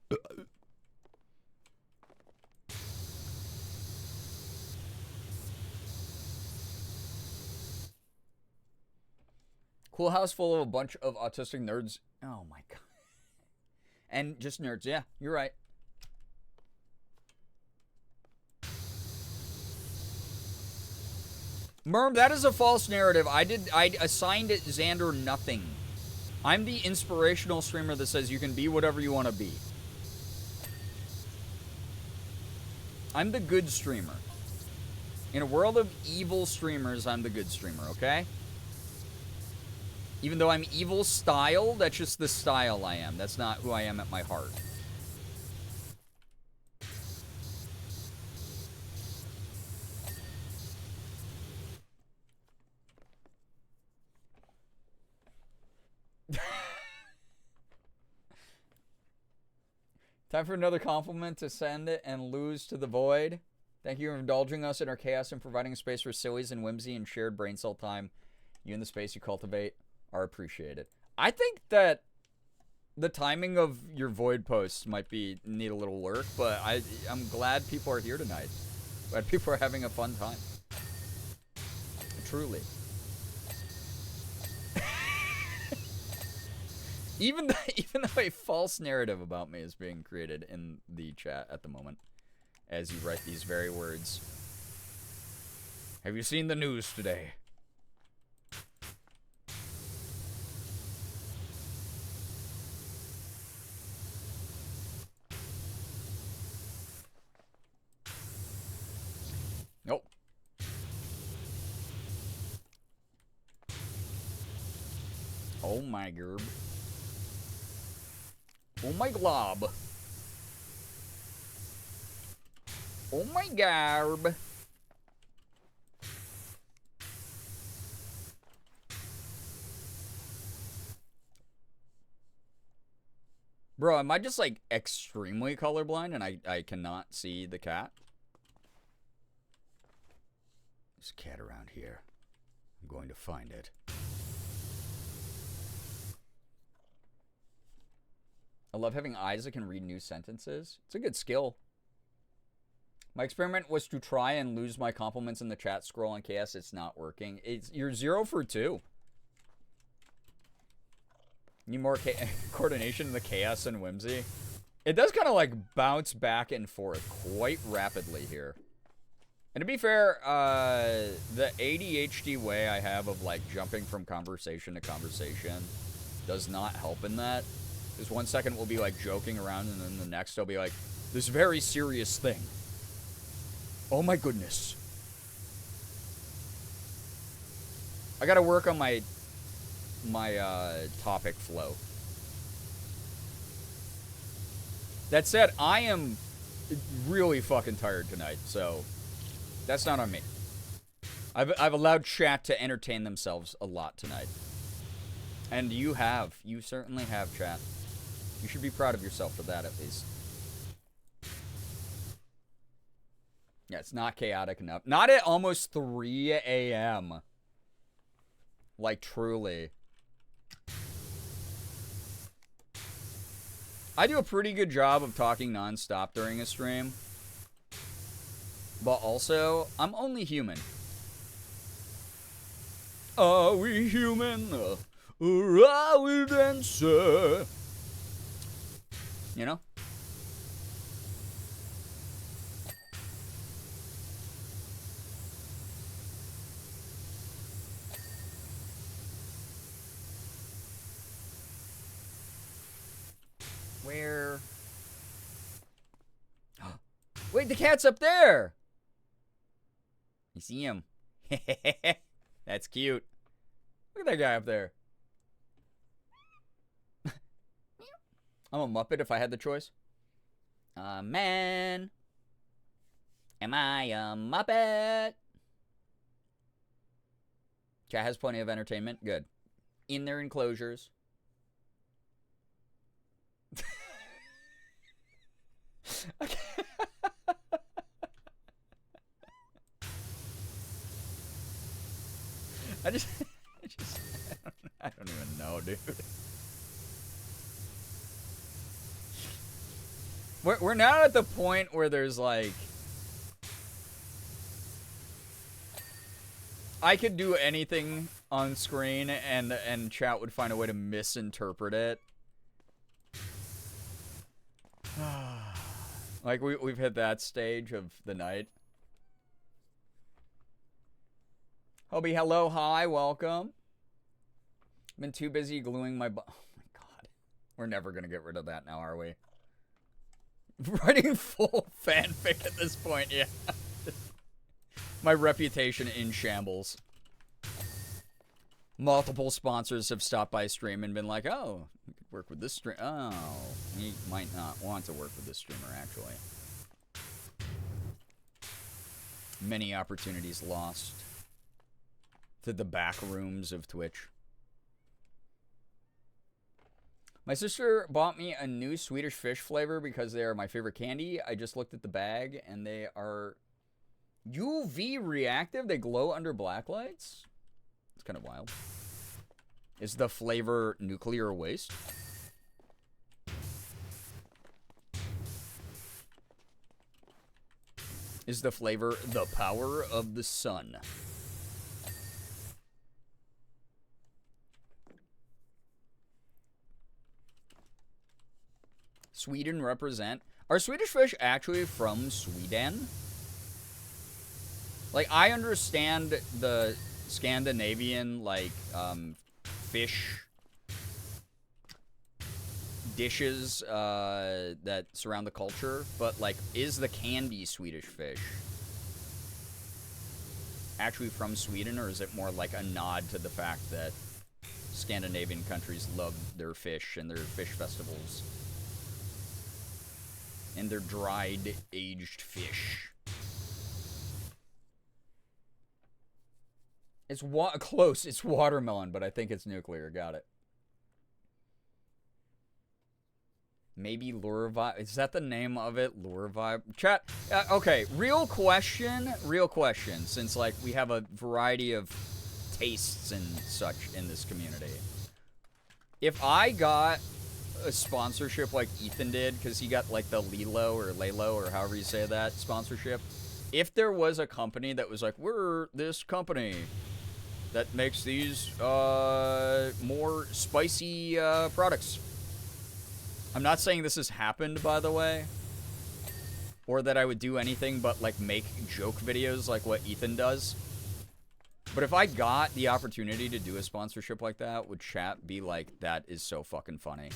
B: Cool house full of a bunch of autistic nerds. Oh my god. And just nerds. Yeah, you're right. Merm, that is a false narrative. I assigned it Xander nothing. I'm the inspirational streamer that says you can be whatever you want to be. I'm the good streamer. In a world of evil streamers, I'm the good streamer, okay? Even though I'm evil style, that's just the style I am. That's not who I am at my heart. Time for another compliment to send it and lose to the void. Thank you for indulging us in our chaos and providing a space for sillies and whimsy and shared brain cell time. You and the space you cultivate are appreciated. I think that the timing of your void posts might need a little work, but I'm glad people are here tonight. Glad people are having a fun time. Truly. Even though a false narrative about me is being created in the chat at the moment, as you write these very words. Have you seen the news today? Nope. Oh my gerb. Oh my glob. Oh my garb. Bro, am I just like extremely colorblind and I cannot see the cat? There's a cat around here. I'm going to find it. I love having eyes that can read new sentences. It's a good skill. My experiment was to try and lose my compliments in the chat scroll on KS. It's not working. You're 0 for 2. Need more coordination in the chaos and whimsy. It does kind of like bounce back and forth quite rapidly here. And to be fair, the ADHD way I have of like jumping from conversation to conversation does not help in that. Because 1 second we'll be like joking around and then the next I'll be like, this very serious thing. Oh my goodness. I gotta work on my topic flow. That said, I am really fucking tired tonight, so that's not on me. I've allowed chat to entertain themselves a lot tonight. And you have. You certainly have, chat. You should be proud of yourself for that, at least. Yeah, it's not chaotic enough. Not at almost 3 a.m. Like, truly. I do a pretty good job of talking nonstop during a stream. But also, I'm only human. Are we human? Or are we dancer? You know? Where? Wait, the cat's up there! You see him? That's cute. Look at that guy up there. I'm a Muppet if I had the choice. Man. Am I a Muppet? Chat has plenty of entertainment. Good. In their enclosures. Okay. I don't even know, dude. We're now at the point where there's like, I could do anything on screen and chat would find a way to misinterpret it. Like we've hit that stage of the night. Hobie, hello, hi, welcome. Been too busy gluing my oh my god. We're never gonna get rid of that now, are we? Writing full fanfic at this point, yeah. My reputation in shambles. Multiple sponsors have stopped by stream and been like, oh, we could work with this stream. Oh, we might not want to work with this streamer, actually. Many opportunities lost to the back rooms of Twitch. My sister bought me a new Swedish fish flavor because they are my favorite candy. I just looked at the bag and they are UV reactive. They glow under black lights. It's kind of wild. Is the flavor nuclear waste? Is the flavor the power of the sun? Sweden represent. Are Swedish fish actually from Sweden? Like, I understand the Scandinavian, like, fish dishes that surround the culture, but, like, is the candy Swedish fish actually from Sweden, or is it more like a nod to the fact that Scandinavian countries love their fish and their fish festivals and their dried, aged fish? It's close. It's watermelon, but I think it's nuclear. Got it. Maybe Lure Vibe. Is that the name of it? Lure Vibe? Chat. Okay. Real question. Real question. Since, like, we have a variety of tastes and such in this community. If I got a sponsorship like Ethan did, because he got, like, the Lilo or however you say that sponsorship. If there was a company that was like, we're this company that makes these more spicy products. I'm not saying this has happened, by the way, or that I would do anything but, like, make joke videos like what Ethan does. But if I got the opportunity to do a sponsorship like that, would chat be like, that is so fucking funny.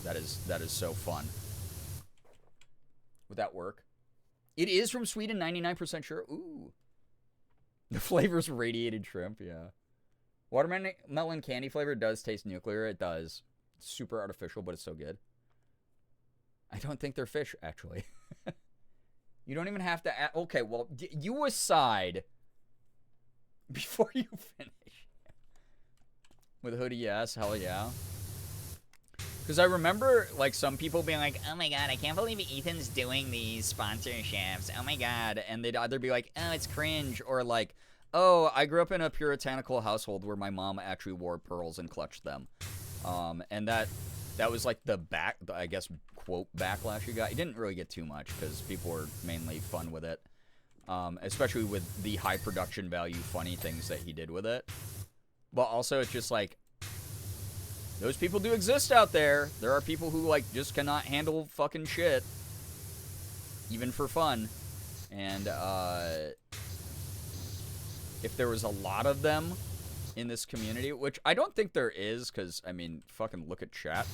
B: That is so fun. Would that work? It is from Sweden, 99% sure. Ooh. The flavor's radiated shrimp, yeah. Watermelon candy flavor does taste nuclear. It does. It's super artificial, but it's so good. I don't think they're fish, actually. You don't even have to... Okay, well, you aside... Before you finish. With a hoodie, yes. Hell yeah. Because I remember, like, some people being like, oh my god, I can't believe Ethan's doing these sponsorships. Oh my god. And they'd either be like, oh, it's cringe. Or like, oh, I grew up in a puritanical household where my mom actually wore pearls and clutched them. And that was like the I guess, quote, backlash you got. You didn't really get too much because people were mainly fun with it. Especially with the high production value funny things that he did with it. But also it's just like, those people do exist out there. There are people who, like, just cannot handle fucking shit. Even for fun. And, if there was a lot of them in this community, which I don't think there is, because, I mean, fucking look at chat.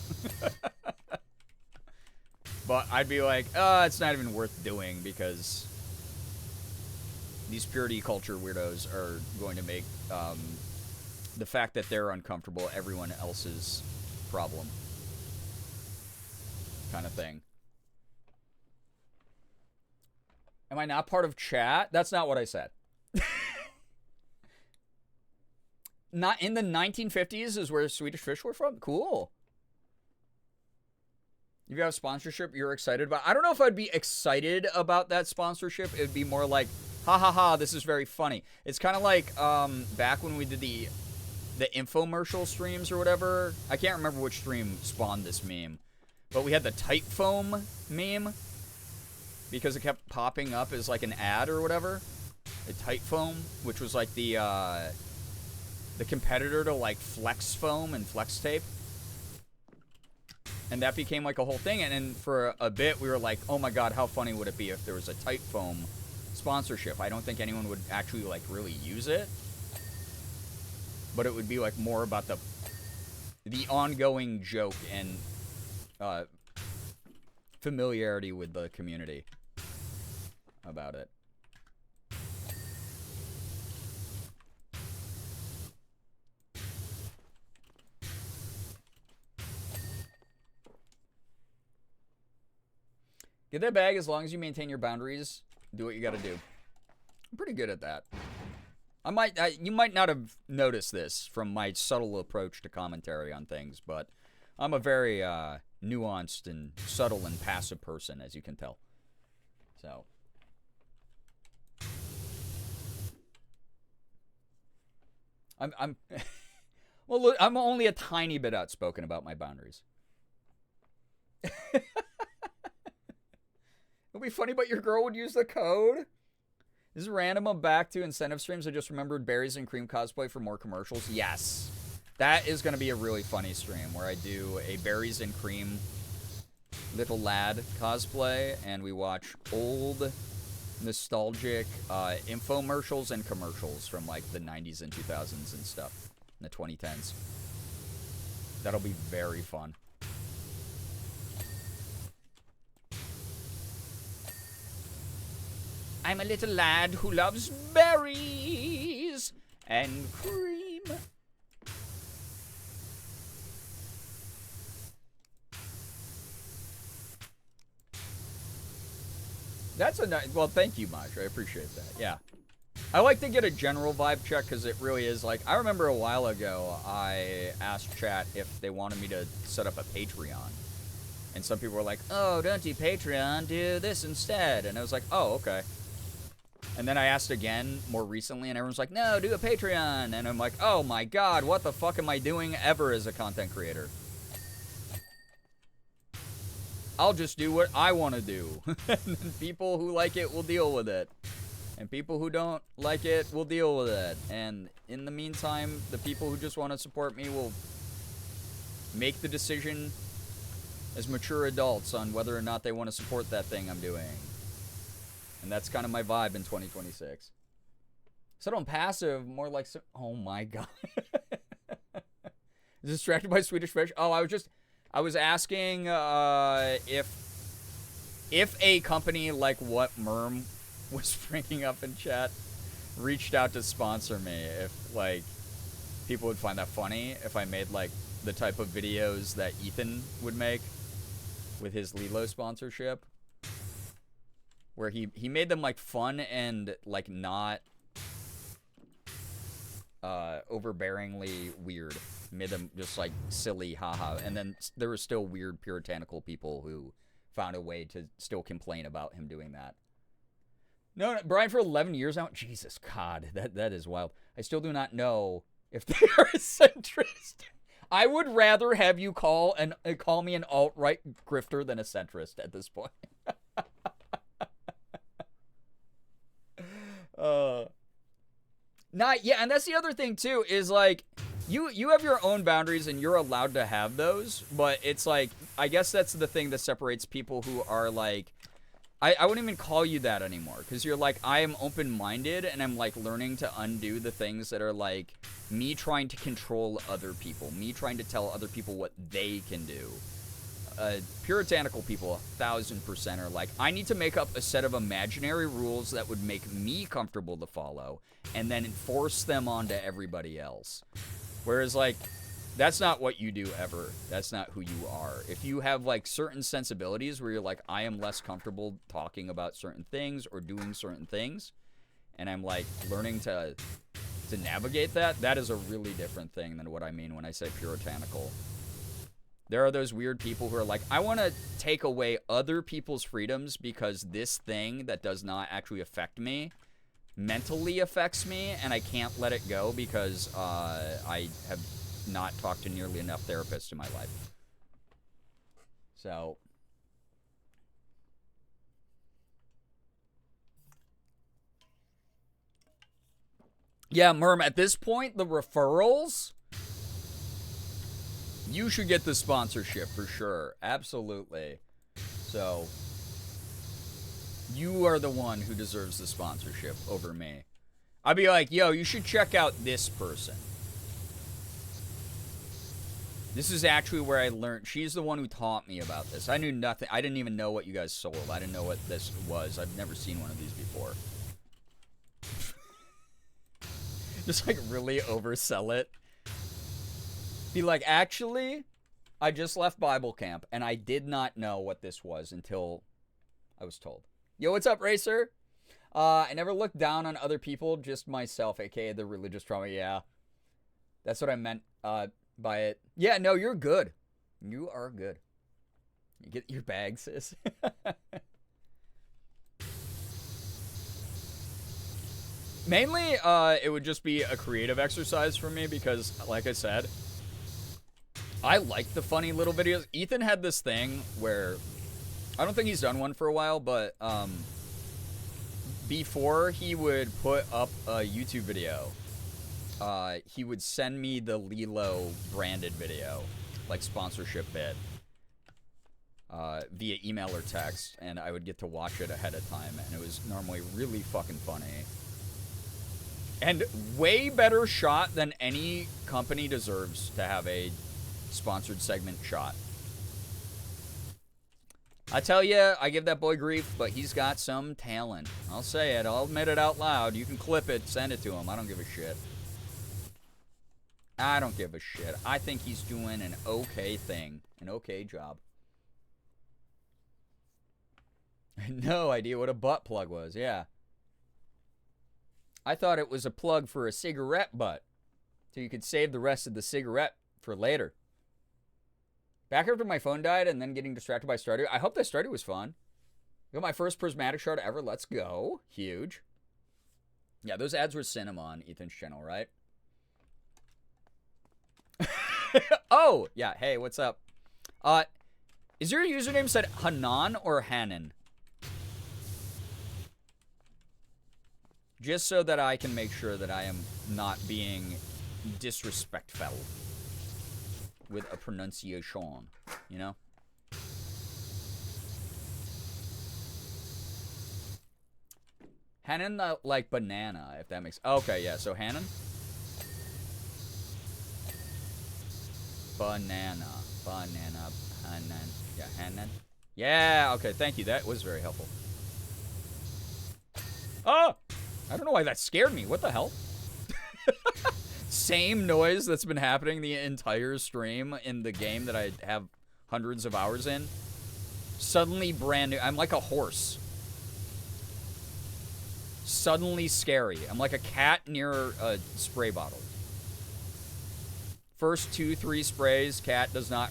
B: But I'd be like, it's not even worth doing, because these purity culture weirdos are going to make, the fact that they're uncomfortable everyone else's problem. Kind of thing. Am I not part of chat? That's not what I said. Not in the 1950s is where Swedish fish were from? Cool. If you have sponsorship you're excited about. I don't know if I'd be excited about that sponsorship. It'd be more like, ha ha ha, this is very funny. It's kind of like back when we did the infomercial streams or whatever. I can't remember which stream spawned this meme. But we had the tight foam meme. Because it kept popping up as like an ad or whatever. The tight foam, which was like the competitor to like flex foam and flex tape. And that became like a whole thing. And then for a bit we were like, oh my god, how funny would it be if there was a tight foam sponsorship? I don't think anyone would actually like really use it. But it would be like more about the ongoing joke and familiarity with the community about it. Get that bag as long as you maintain your boundaries. Do what you gotta do. I'm pretty good at that. You might not have noticed this from my subtle approach to commentary on things, but I'm a very nuanced and subtle and passive person, as you can tell. So. I'm well, look, I'm only a tiny bit outspoken about my boundaries. It'd be funny, but your girl would use the code. This is random. I'm back to incentive streams. I just remembered berries and cream cosplay for more commercials. Yes. That is going to be a really funny stream where I do a berries and cream little lad cosplay and we watch old nostalgic infomercials and commercials from like the 90s and 2000s and stuff in the 2010s. That'll be very fun. I'm a little lad who loves berries and cream. That's a nice, well, thank you, Maj. I appreciate that. Yeah. I like to get a general vibe check because it really is like, I remember a while ago, I asked chat if they wanted me to set up a Patreon. And some people were like, oh, don't do Patreon, do this instead. And I was like, oh, okay. And then I asked again more recently, and everyone's like, no, do a Patreon. And I'm like, oh my god, what the fuck am I doing ever as a content creator? I'll just do what I want to do. And then people who like it will deal with it. And people who don't like it will deal with it. And in the meantime, the people who just want to support me will make the decision as mature adults on whether or not they want to support that thing I'm doing. And that's kind of my vibe in 2026. Said on passive, more like... Oh my god. Distracted by Swedish fish? Oh, I was asking if a company like what Merm was bringing up in chat reached out to sponsor me, if like people would find that funny if I made like the type of videos that Ethan would make with his Lilo sponsorship, where he made them like fun and like not overbearingly weird. Made them just like silly, haha. And then there were still weird puritanical people who found a way to still complain about him doing that. No, Brian, for 11 years now. Jesus God, that is wild. I still do not know if they are a centrist. I would rather have you call me an alt-right grifter than a centrist at this point. And that's the other thing too, is like you have your own boundaries and you're allowed to have those, but it's like, I guess that's the thing that separates people who are like, I wouldn't even call you that anymore, because you're like, I am open-minded and I'm like learning to undo the things that are like me trying to control other people, me trying to tell other people what they can do. Puritanical people 1000% are like, I need to make up a set of imaginary rules that would make me comfortable to follow and then enforce them onto everybody else. Whereas like, that's not what you do ever. That's not who you are. If you have like certain sensibilities where you're like, I am less comfortable talking about certain things or doing certain things, and I'm like learning to navigate that, that is a really different thing than what I mean when I say puritanical. There are those weird people who are like, I want to take away other people's freedoms because this thing that does not actually affect me mentally affects me, and I can't let it go because I have not talked to nearly enough therapists in my life. So yeah, Merm, at this point, the referrals, you should get the sponsorship for sure. Absolutely. So you are the one who deserves the sponsorship over me. I'd be like, yo, you should check out this person. This is actually where I learned. She's the one who taught me about this. I knew nothing. I didn't even know what you guys sold. I didn't know what this was. I've never seen one of these before. Just like really oversell it. Be like, actually, I just left Bible camp and I did not know what this was until I was told. Yo, what's up, Racer? I never looked down on other people, just myself, aka the religious trauma. Yeah. That's what I meant by it. Yeah, no, you're good. You are good. You get your bag, sis. Mainly, it would just be a creative exercise for me because, like I said, I like the funny little videos. Ethan had this thing where, I don't think he's done one for a while, but before he would put up a YouTube video, he would send me the Lilo branded video, like sponsorship bit. via email or text, and I would get to watch it ahead of time, and it was normally really fucking funny. And way better shot than any company deserves to have a sponsored segment shot. I tell you, I give that boy grief, but he's got some talent. I'll say it. I'll admit it out loud. You can clip it, send it to him. I don't give a shit. I don't give a shit. I think he's doing an okay thing. An okay job. No idea what a butt plug was. Yeah. I thought it was a plug for a cigarette butt. So you could save the rest of the cigarette for later. Back after my phone died and then getting distracted by Stardew. I hope that Stardew was fun. Got my first prismatic shard ever. Let's go. Huge. Yeah, those ads were cinema on Ethan's channel, right? Oh, yeah. Hey, what's up? Is your username said Hanan or Hanan? Just so that I can make sure that I am not being disrespectful with a pronunciation, you know? Hanan, like banana, if that makes... Okay, yeah, so Hanan? Banana. Hanan. Yeah, Hanan. Yeah, okay, thank you. That was very helpful. Oh! I don't know why that scared me. What the hell? Same noise that's been happening the entire stream in the game that I have hundreds of hours in. Suddenly brand new. I'm like a horse. Suddenly scary. I'm like a cat near a spray bottle. First 2-3 sprays, cat does not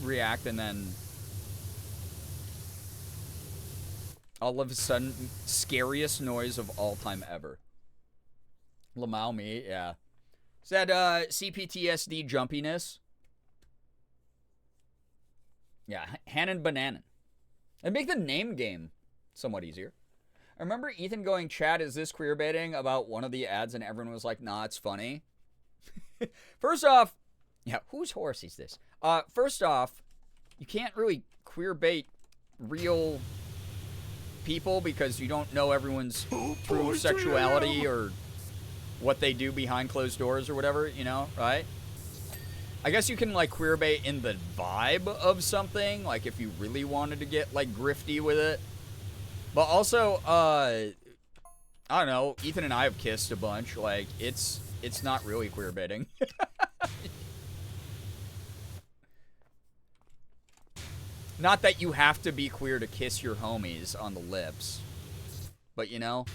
B: react, and then all of a sudden, scariest noise of all time ever. Lamau me, yeah. Is that CPTSD jumpiness? Yeah, Hanan Bananan. And make the name game somewhat easier. I remember Ethan going, chat, is this queerbaiting about one of the ads? And everyone was like, nah, it's funny. First off, yeah, whose horse is this? First off, you can't really queerbait real people because you don't know everyone's true sexuality or what they do behind closed doors or whatever, you know, right? I guess you can, like, queerbait in the vibe of something, like if you really wanted to get, like, grifty with it. But also, I don't know, Ethan and I have kissed a bunch, like, it's not really queerbaiting. Not that you have to be queer to kiss your homies on the lips. But, you know.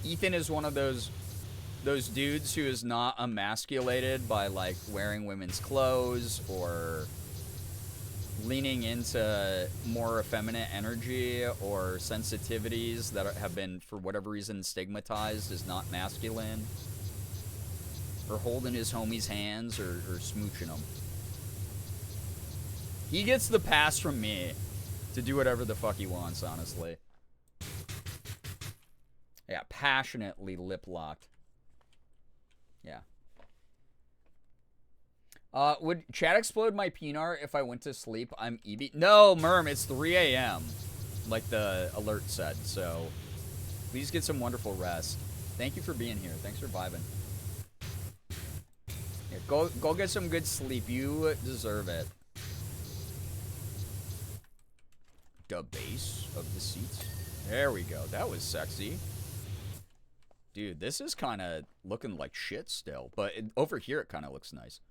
B: Ethan is one of those dudes who is not emasculated by, like, wearing women's clothes or leaning into more effeminate energy or sensitivities that have been, for whatever reason, stigmatized as not masculine, or holding his homie's hands or smooching them. He gets the pass from me to do whatever the fuck he wants, honestly. Yeah, passionately lip-locked. Yeah. Would chat explode my penar if I went to sleep? I'm EB. No, Merm, it's 3 a.m. like the alert said, so please get some wonderful rest. Thank you for being here. Thanks for vibing. Yeah, go get some good sleep. You deserve it. The base of the seats. There we go. That was sexy. Dude, this is kind of looking like shit still, but over here it kind of looks nice.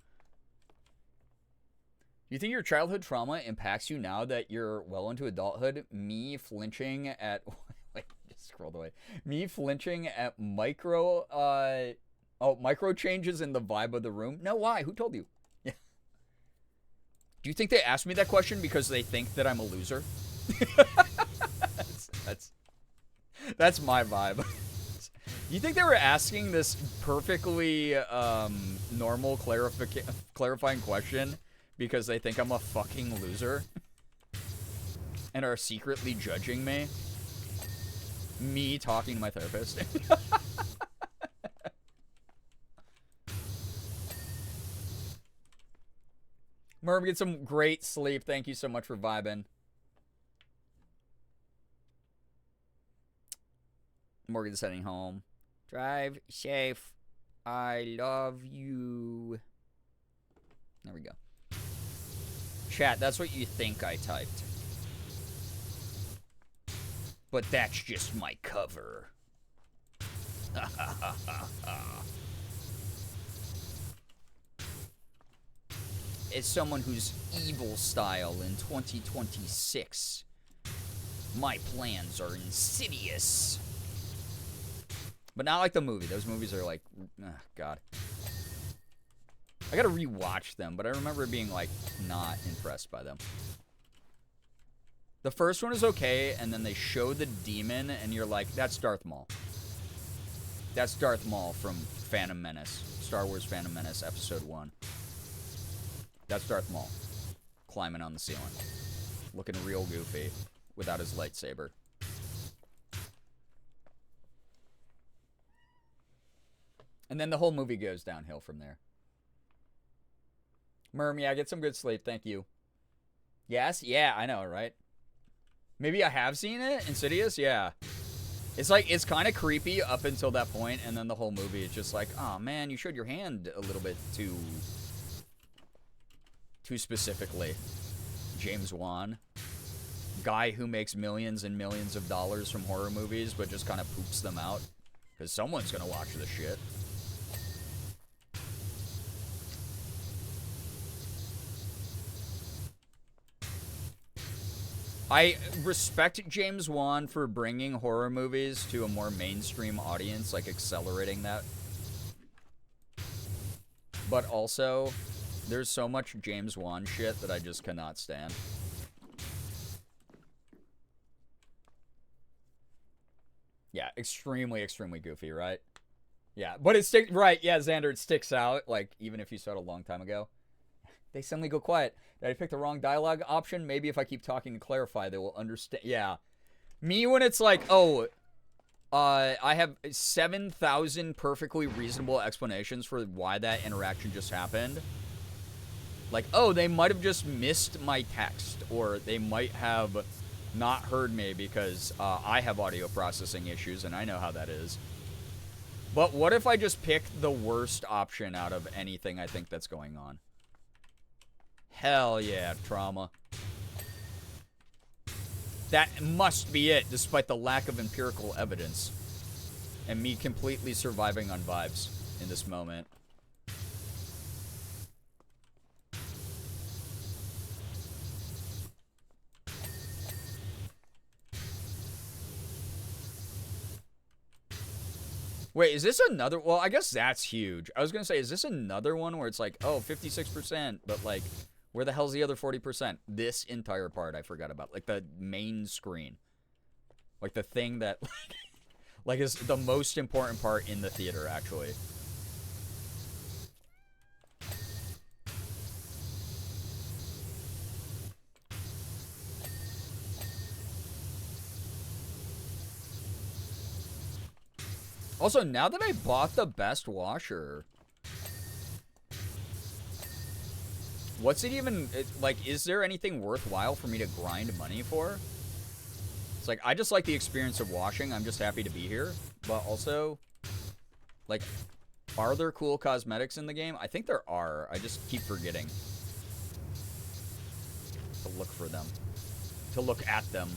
B: You think your childhood trauma impacts you now that you're well into adulthood? Me flinching at... Wait, just scrolled away. Me flinching at micro changes in the vibe of the room? No, why? Who told you? Yeah. Do you think they asked me that question because they think that I'm a loser? That's my vibe. You think they were asking this perfectly normal clarifying question because they think I'm a fucking loser and are secretly judging me? Me talking to my therapist. Merm, get some great sleep. Thank you so much for vibing. Morgan's heading home. Drive safe. I love you. There we go. Chat, that's what you think I typed. But that's just my cover. As someone who's evil style in 2026, my plans are insidious. But not like the movie. Those movies are like, God. I gotta rewatch them, but I remember being like not impressed by them. The first one is okay, and then they show the demon, and you're like, that's Darth Maul. That's Darth Maul from Phantom Menace. Star Wars Phantom Menace, Episode 1. That's Darth Maul. Climbing on the ceiling. Looking real goofy without his lightsaber. And then the whole movie goes downhill from there. Merm, yeah, get some good sleep. Thank you. Yes? Yeah, I know, right? Maybe I have seen it? Insidious? Yeah. It's like, it's kind of creepy up until that point, and then the whole movie is just like, oh man, you showed your hand a little bit too specifically. James Wan. Guy who makes millions and millions of dollars from horror movies, but just kind of poops them out. Because someone's going to watch the shit. I respect James Wan for bringing horror movies to a more mainstream audience, like accelerating that. But also, there's so much James Wan shit that I just cannot stand. Yeah, extremely, extremely goofy, right? Yeah, but it sticks, right, yeah, Xander, it sticks out, like, even if you saw it a long time ago. They suddenly go quiet. Did I pick the wrong dialogue option? Maybe if I keep talking and clarify, they will understand. Yeah. Me when it's like, oh, I have 7,000 perfectly reasonable explanations for why that interaction just happened. Like, oh, they might have just missed my text, or they might have not heard me because I have audio processing issues, and I know how that is. But what if I just pick the worst option out of anything I think that's going on? Hell yeah, trauma. That must be it, despite the lack of empirical evidence. And me completely surviving on vibes in this moment. Wait, is this another? Well, I guess that's huge. I was going to say, is this another one where it's like, oh, 56%, but like, where the hell's the other 40%? This entire part I forgot about. Like the main screen. Like the thing that like is the most important part in the theater, actually. Also, now that I bought the best washer, what's it even, like, is there anything worthwhile for me to grind money for? It's like, I just like the experience of washing. I'm just happy to be here. But also, like, are there cool cosmetics in the game? I think there are. I just keep forgetting to look for them. To look at them.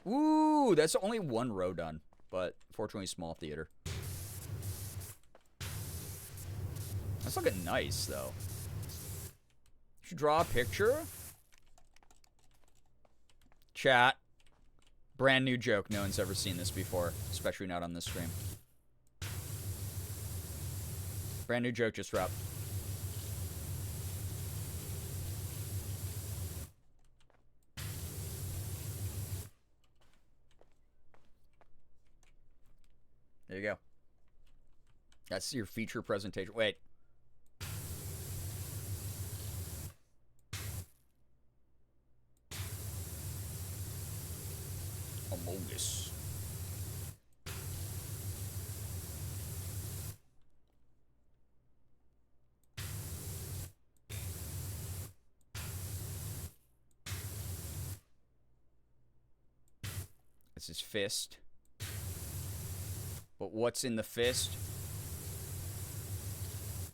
B: Ooh, that's only one row done. But, fortunately, small theater. That's looking nice, though. Should draw a picture? Chat. Brand new joke. No one's ever seen this before. Especially not on this stream. Brand new joke just dropped. There you go. That's your feature presentation. Wait. Amogus. It's his fist. But what's in the fist?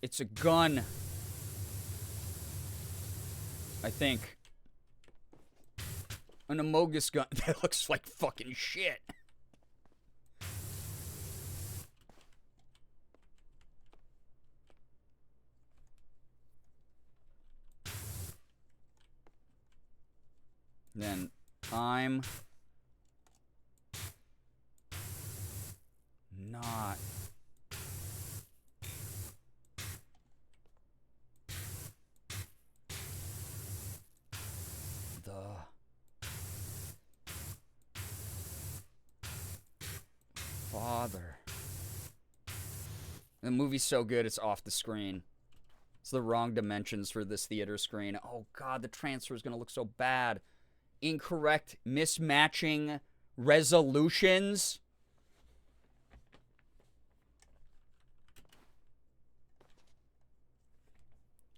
B: It's a gun. I think. An Amogus gun. That looks like fucking shit. Then I'm not the father. The movie's so good it's off the screen. It's the wrong dimensions for this theater screen. Oh god, the transfer is gonna look so bad. Incorrect mismatching resolutions.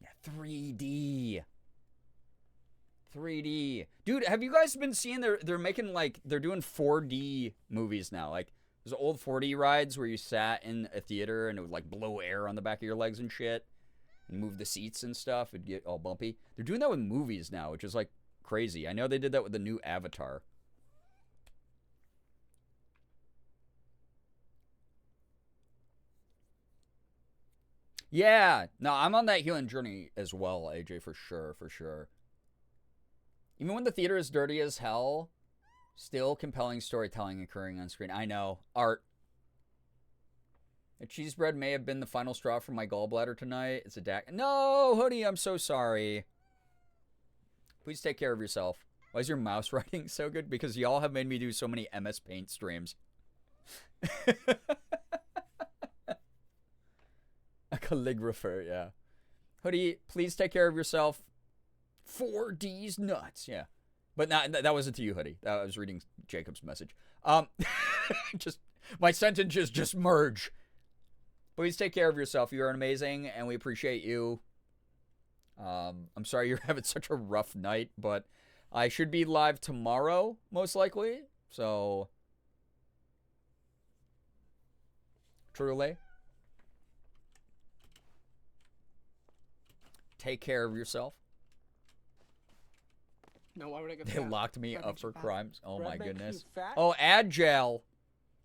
B: Yeah, 3D. 3D. Dude, have you guys been seeing they're making like they're doing 4D movies now? Like those old 4D rides where you sat in a theater and it would like blow air on the back of your legs and shit and move the seats and stuff. It'd get all bumpy. They're doing that with movies now, which is like crazy. I know they did that with the new Avatar. Yeah. No, I'm on that healing journey as well, AJ, for sure, for sure. Even when the theater is dirty as hell, still compelling storytelling occurring on screen. I know. Art. The cheese bread may have been the final straw for my gallbladder tonight. It's a DAC. No, Hoodie, I'm so sorry. Please take care of yourself. Why is your mouse writing so good? Because y'all have made me do so many MS Paint streams. A calligrapher, yeah. Hoodie, please take care of yourself. 4D's nuts, yeah. But that wasn't to you, Hoodie. I was reading Jacob's message. Just my sentences just merge. Please take care of yourself. You are amazing, and we appreciate you. I'm sorry you're having such a rough night, but I should be live tomorrow, most likely. So, truly, take care of yourself.
D: No, why would I get
B: They locked me up for crimes. Oh my goodness.
D: Oh,
B: Agile.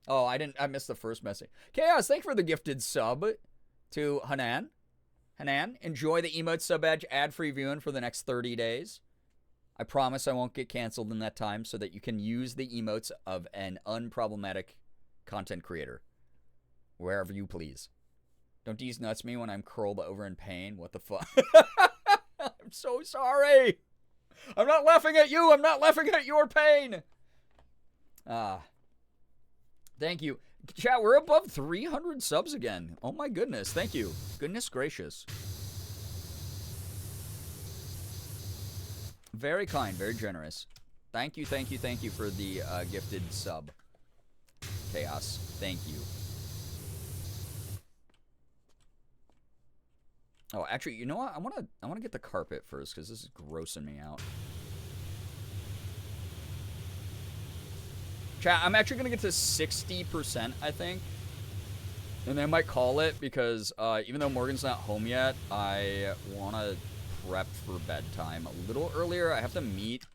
B: Oh, I missed the first message. Chaos, thank you for the gifted sub to Hanan. Hanan, enjoy the emote sub badge ad-free viewing for the next 30 days. I promise I won't get canceled in that time so that you can use the emotes of an unproblematic content creator. Wherever you please. Don't tease nuts me when I'm curled over in pain. What the fuck? I'm so sorry. I'm not laughing at you. I'm not laughing at your pain. Thank you. Chat, we're above 300 subs again. Oh my goodness. Thank you. Goodness gracious. Very kind, very generous. Thank you, thank you, thank you for the gifted sub. Chaos. Thank you. Oh, actually, you know what? I want to get the carpet first because this is grossing me out. Chat, I'm actually going to get to 60%, I think. And then I might call it because even though Morgan's not home yet, I want to prep for bedtime a little earlier. I have to meet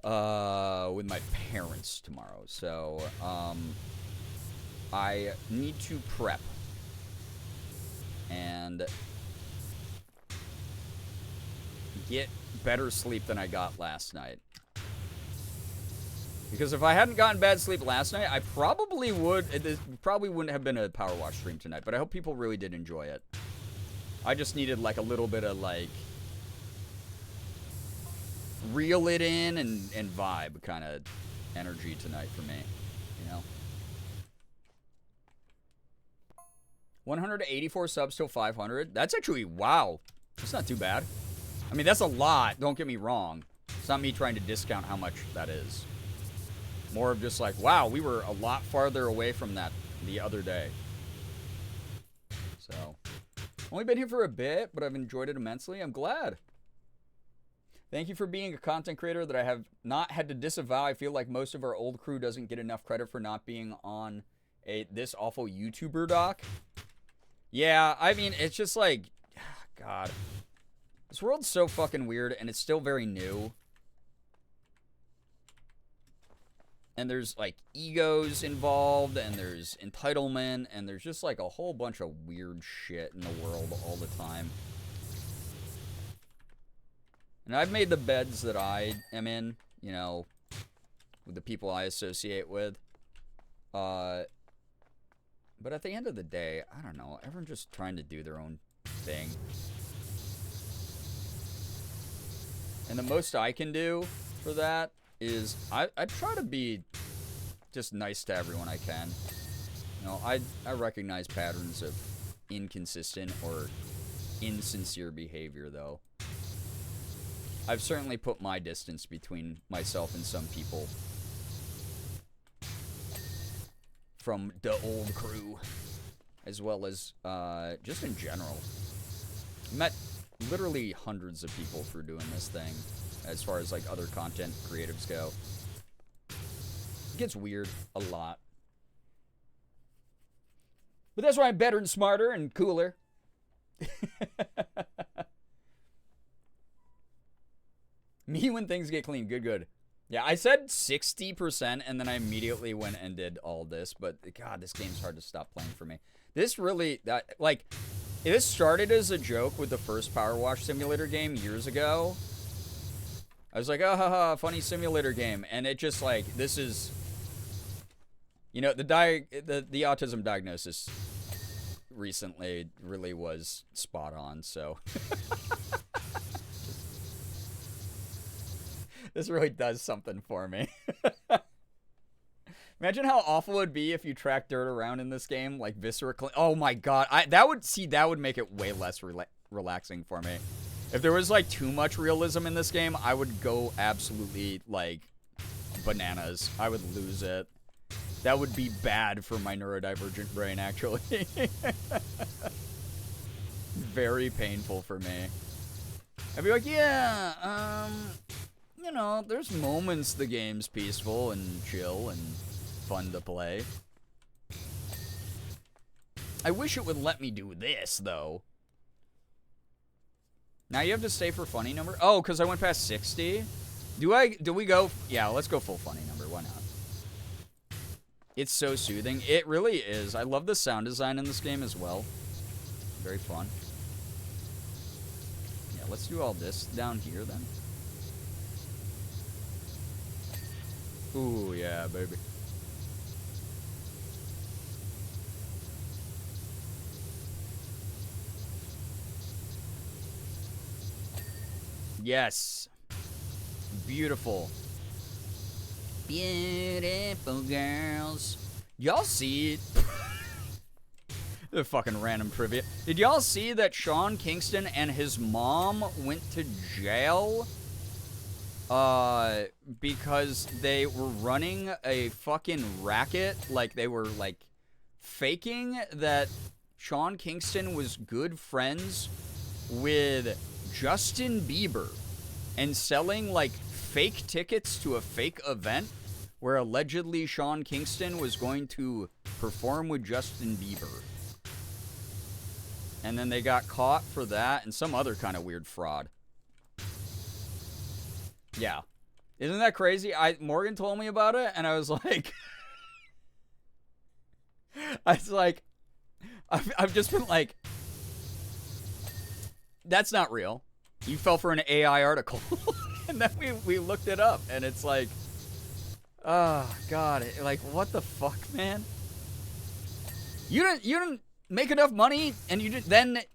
B: with my parents tomorrow. So I need to prep. And get better sleep than I got last night. Because if I hadn't gotten bad sleep last night, I probably would. It probably wouldn't have been a power wash stream tonight. But I hope people really did enjoy it. I just needed like a little bit of like reel it in and vibe kind of energy tonight for me. You know. 184 subs till 500. That's actually, wow. That's not too bad. I mean, that's a lot. Don't get me wrong. It's not me trying to discount how much that is. More of just like, wow, we were a lot farther away from that the other day. So, only been here for a bit, but I've enjoyed it immensely. I'm glad. Thank you for being a content creator that I have not had to disavow. I feel like most of our old crew doesn't get enough credit for not being on this awful YouTuber doc. Yeah, I mean, it's just like, God. This world's so fucking weird, and it's still very new. And there's, like, egos involved, and there's entitlement, and there's just, like, a whole bunch of weird shit in the world all the time. And I've made the beds that I am in, you know, with the people I associate with. But at the end of the day, I don't know. Everyone's just trying to do their own thing. And the most I can do for that is I try to be just nice to everyone I can. You know, I recognize patterns of inconsistent or insincere behavior, though. I've certainly put my distance between myself and some people from the old crew, as well as just in general. Met literally hundreds of people through doing this thing, as far as like other content creatives go. It gets weird a lot. But that's why I'm better and smarter and cooler. Me when things get clean. Good, good. Yeah, I said 60%, and then I immediately went and did all this. But, God, this game's hard to stop playing for me. This really, this started as a joke with the first Powerwash Simulator game years ago. I was like, oh, haha, funny simulator game. And it just, like, this is, you know, the autism diagnosis recently really was spot on, so. This really does something for me. Imagine how awful it would be if you tracked dirt around in this game, like Viscera. Oh my god, that would make it way less relaxing for me. If there was like too much realism in this game, I would go absolutely like bananas. I would lose it. That would be bad for my neurodivergent brain, actually. Very painful for me. I'd be like, yeah, you know, there's moments the game's peaceful and chill and fun to play. I wish it would let me do this, though. Now you have to stay for funny number? Oh, because I went past 60? Do we go? Yeah, let's go full funny number. Why not? It's so soothing. It really is. I love the sound design in this game as well. Very fun. Yeah, let's do all this down here, then. Ooh, yeah, baby. Yes. Beautiful. Beautiful girls. Y'all see the fucking random trivia. Did y'all see that Sean Kingston and his mom went to jail? Because they were running a fucking racket. Like, they were, like, faking that Sean Kingston was good friends with Justin Bieber and selling, like, fake tickets to a fake event where allegedly Sean Kingston was going to perform with Justin Bieber. And then they got caught for that and some other kind of weird fraud. Yeah. Isn't that crazy? Morgan told me about it, and I was like... I've just been like... That's not real. You fell for an AI article. And then we looked it up, and it's like... Oh, God. Like, what the fuck, man? You didn't make enough money, and you didn't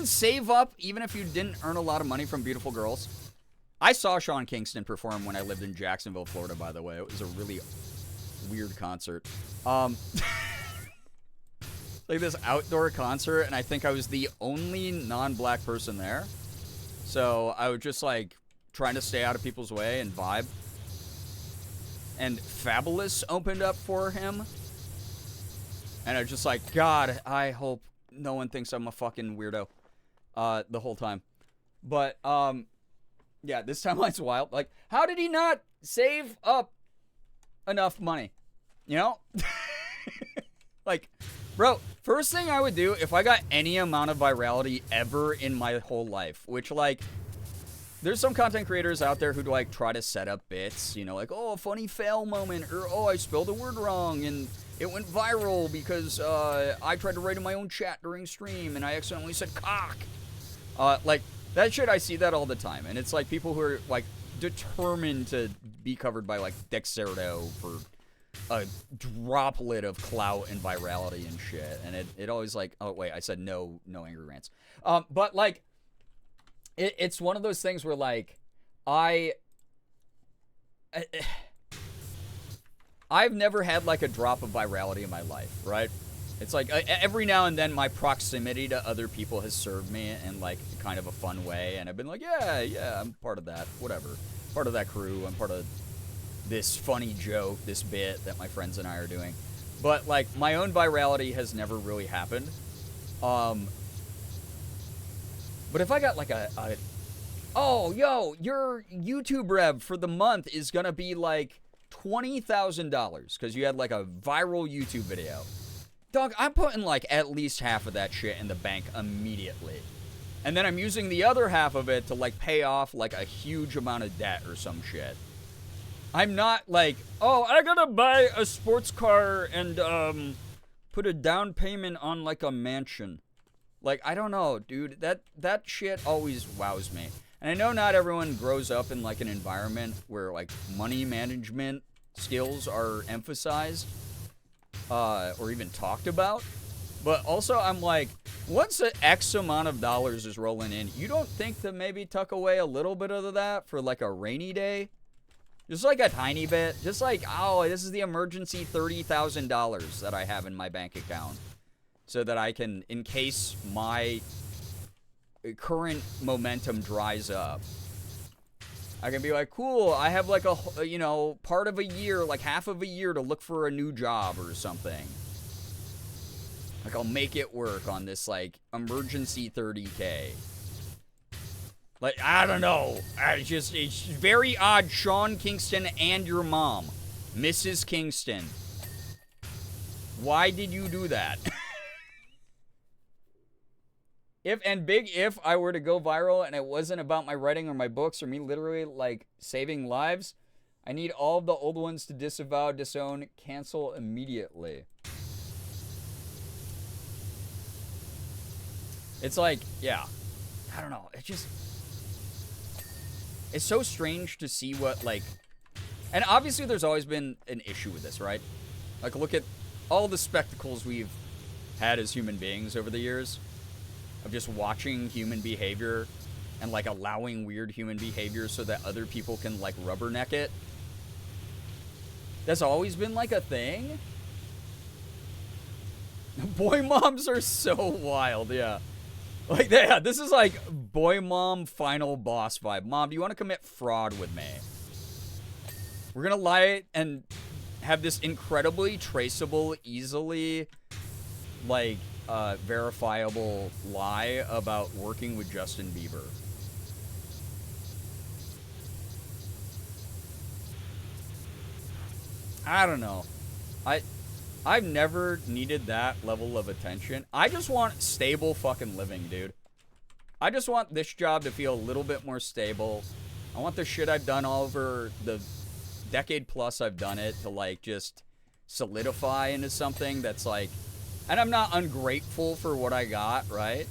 B: save up, even if you didn't earn a lot of money from beautiful girls. I saw Sean Kingston perform when I lived in Jacksonville, Florida, by the way. It was a really weird concert. Like this outdoor concert, and I think I was the only non-black person there. So I was just like trying to stay out of people's way and vibe. And Fabulous opened up for him. And I was just like, God, I hope no one thinks I'm a fucking weirdo the whole time. But, Yeah, this timeline's wild. Like, how did he not save up enough money? You know? Like, bro, first thing I would do if I got any amount of virality ever in my whole life, which, like, there's some content creators out there who, like, try to set up bits, you know, like, oh, a funny fail moment, or, oh, I spelled a word wrong, and it went viral because I tried to write in my own chat during stream, and I accidentally said cock. Like, that shit, I see that all the time, and it's, like, people who are, like, determined to be covered by, like, Dexerto for a droplet of clout and virality and shit, and it always, like, oh, wait, I said no angry rants. But, like, it's one of those things where, like, I've never had, like, a drop of virality in my life, right? It's like, every now and then my proximity to other people has served me in, like, kind of a fun way, and I've been like, yeah, I'm part of that, whatever. Part of that crew, I'm part of this funny joke, this bit that my friends and I are doing. But, like, my own virality has never really happened. But if I got, like, oh, yo, your YouTube rev for the month is gonna be, like, $20,000 because you had, like, a viral YouTube video. Dog, I'm putting, like, at least half of that shit in the bank immediately. And then I'm using the other half of it to, like, pay off, like, a huge amount of debt or some shit. I'm not, like, oh, I gotta buy a sports car and, put a down payment on, like, a mansion. Like, I don't know, dude. That shit always wows me. And I know not everyone grows up in, like, an environment where, like, money management skills are emphasized, or even talked about. But also, I'm like, once an X amount of dollars is rolling in, you don't think to maybe tuck away a little bit of that for, like, a rainy day? Just, like, a tiny bit. Just, like, oh, this is the emergency $30,000 that I have in my bank account. So that I can, in case my current momentum dries up, I can be like, cool, I have, like, a, you know, part of a year, like, half of a year to look for a new job or something. Like, I'll make it work on this, like, emergency 30K. Like, I don't know. It's very odd. Sean Kingston and your mom. Mrs. Kingston. Why did you do that? If I were to go viral and it wasn't about my writing or my books or me literally, like, saving lives, I need all of the old ones to disavow, disown, cancel immediately. It's like, yeah. I don't know. It's so strange to see what, like... And obviously there's always been an issue with this, right? Like, look at all the spectacles we've had as human beings over the years. Of just watching human behavior and, like, allowing weird human behavior so that other people can, like, rubberneck it. That's always been, like, a thing. Boy moms are so wild, yeah. Like, yeah, this is, like, boy mom final boss vibe. Mom, do you want to commit fraud with me? We're gonna lie and have this incredibly traceable, easily, like... verifiable lie about working with Justin Bieber. I don't know. I've never needed that level of attention. I just want stable fucking living, dude. I just want this job to feel a little bit more stable. I want the shit I've done all over the decade plus I've done it to, like, just solidify into something that's, like... And I'm not ungrateful for what I got, right?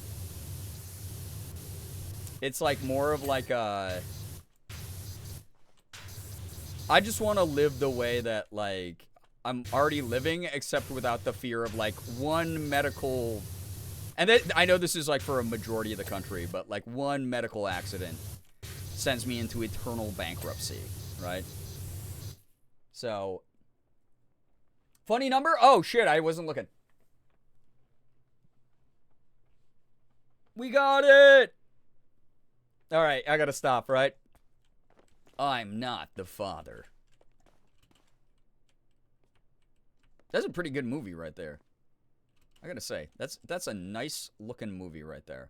B: It's, like, more of, like, a... I just want to live the way that, like, I'm already living, except without the fear of, like, one medical... And I know this is, like, for a majority of the country, but, like, one medical accident sends me into eternal bankruptcy, right? So... Funny number? Oh, shit, I wasn't looking. We got it! Alright, I gotta stop, right? I'm not the father. That's a pretty good movie right there. I gotta say, that's a nice looking movie right there.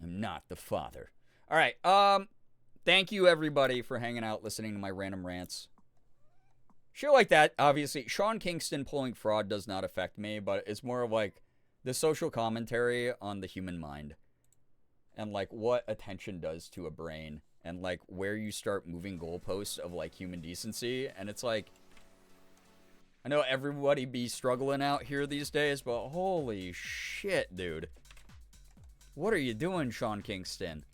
B: I'm not the father. All right. Thank you, everybody, for hanging out, listening to my random rants. Shit like that, obviously. Sean Kingston pulling fraud does not affect me, but it's more of like the social commentary on the human mind. And like what attention does to a brain. And like where you start moving goalposts of like human decency. And it's like, I know everybody be struggling out here these days, but holy shit, dude. What are you doing, Sean Kingston?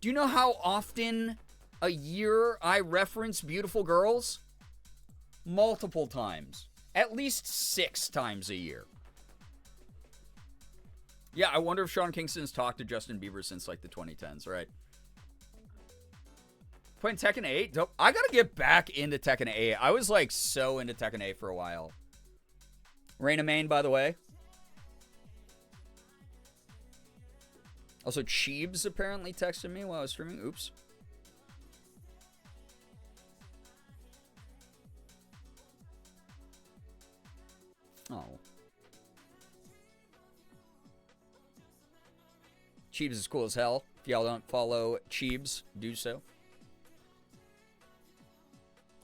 B: Do you know how often a year I reference beautiful girls? Multiple times. At least 6 times a year. Yeah, I wonder if Sean Kingston's talked to Justin Bieber since like the 2010s, right? Playing Tekken 8? Dope. I gotta get back into Tekken 8. I was like so into Tekken 8 for a while. Raina Main, by the way. Also, Cheebs apparently texted me while I was streaming. Oops. Oh. Cheebs is cool as hell. If y'all don't follow Cheebs, do so.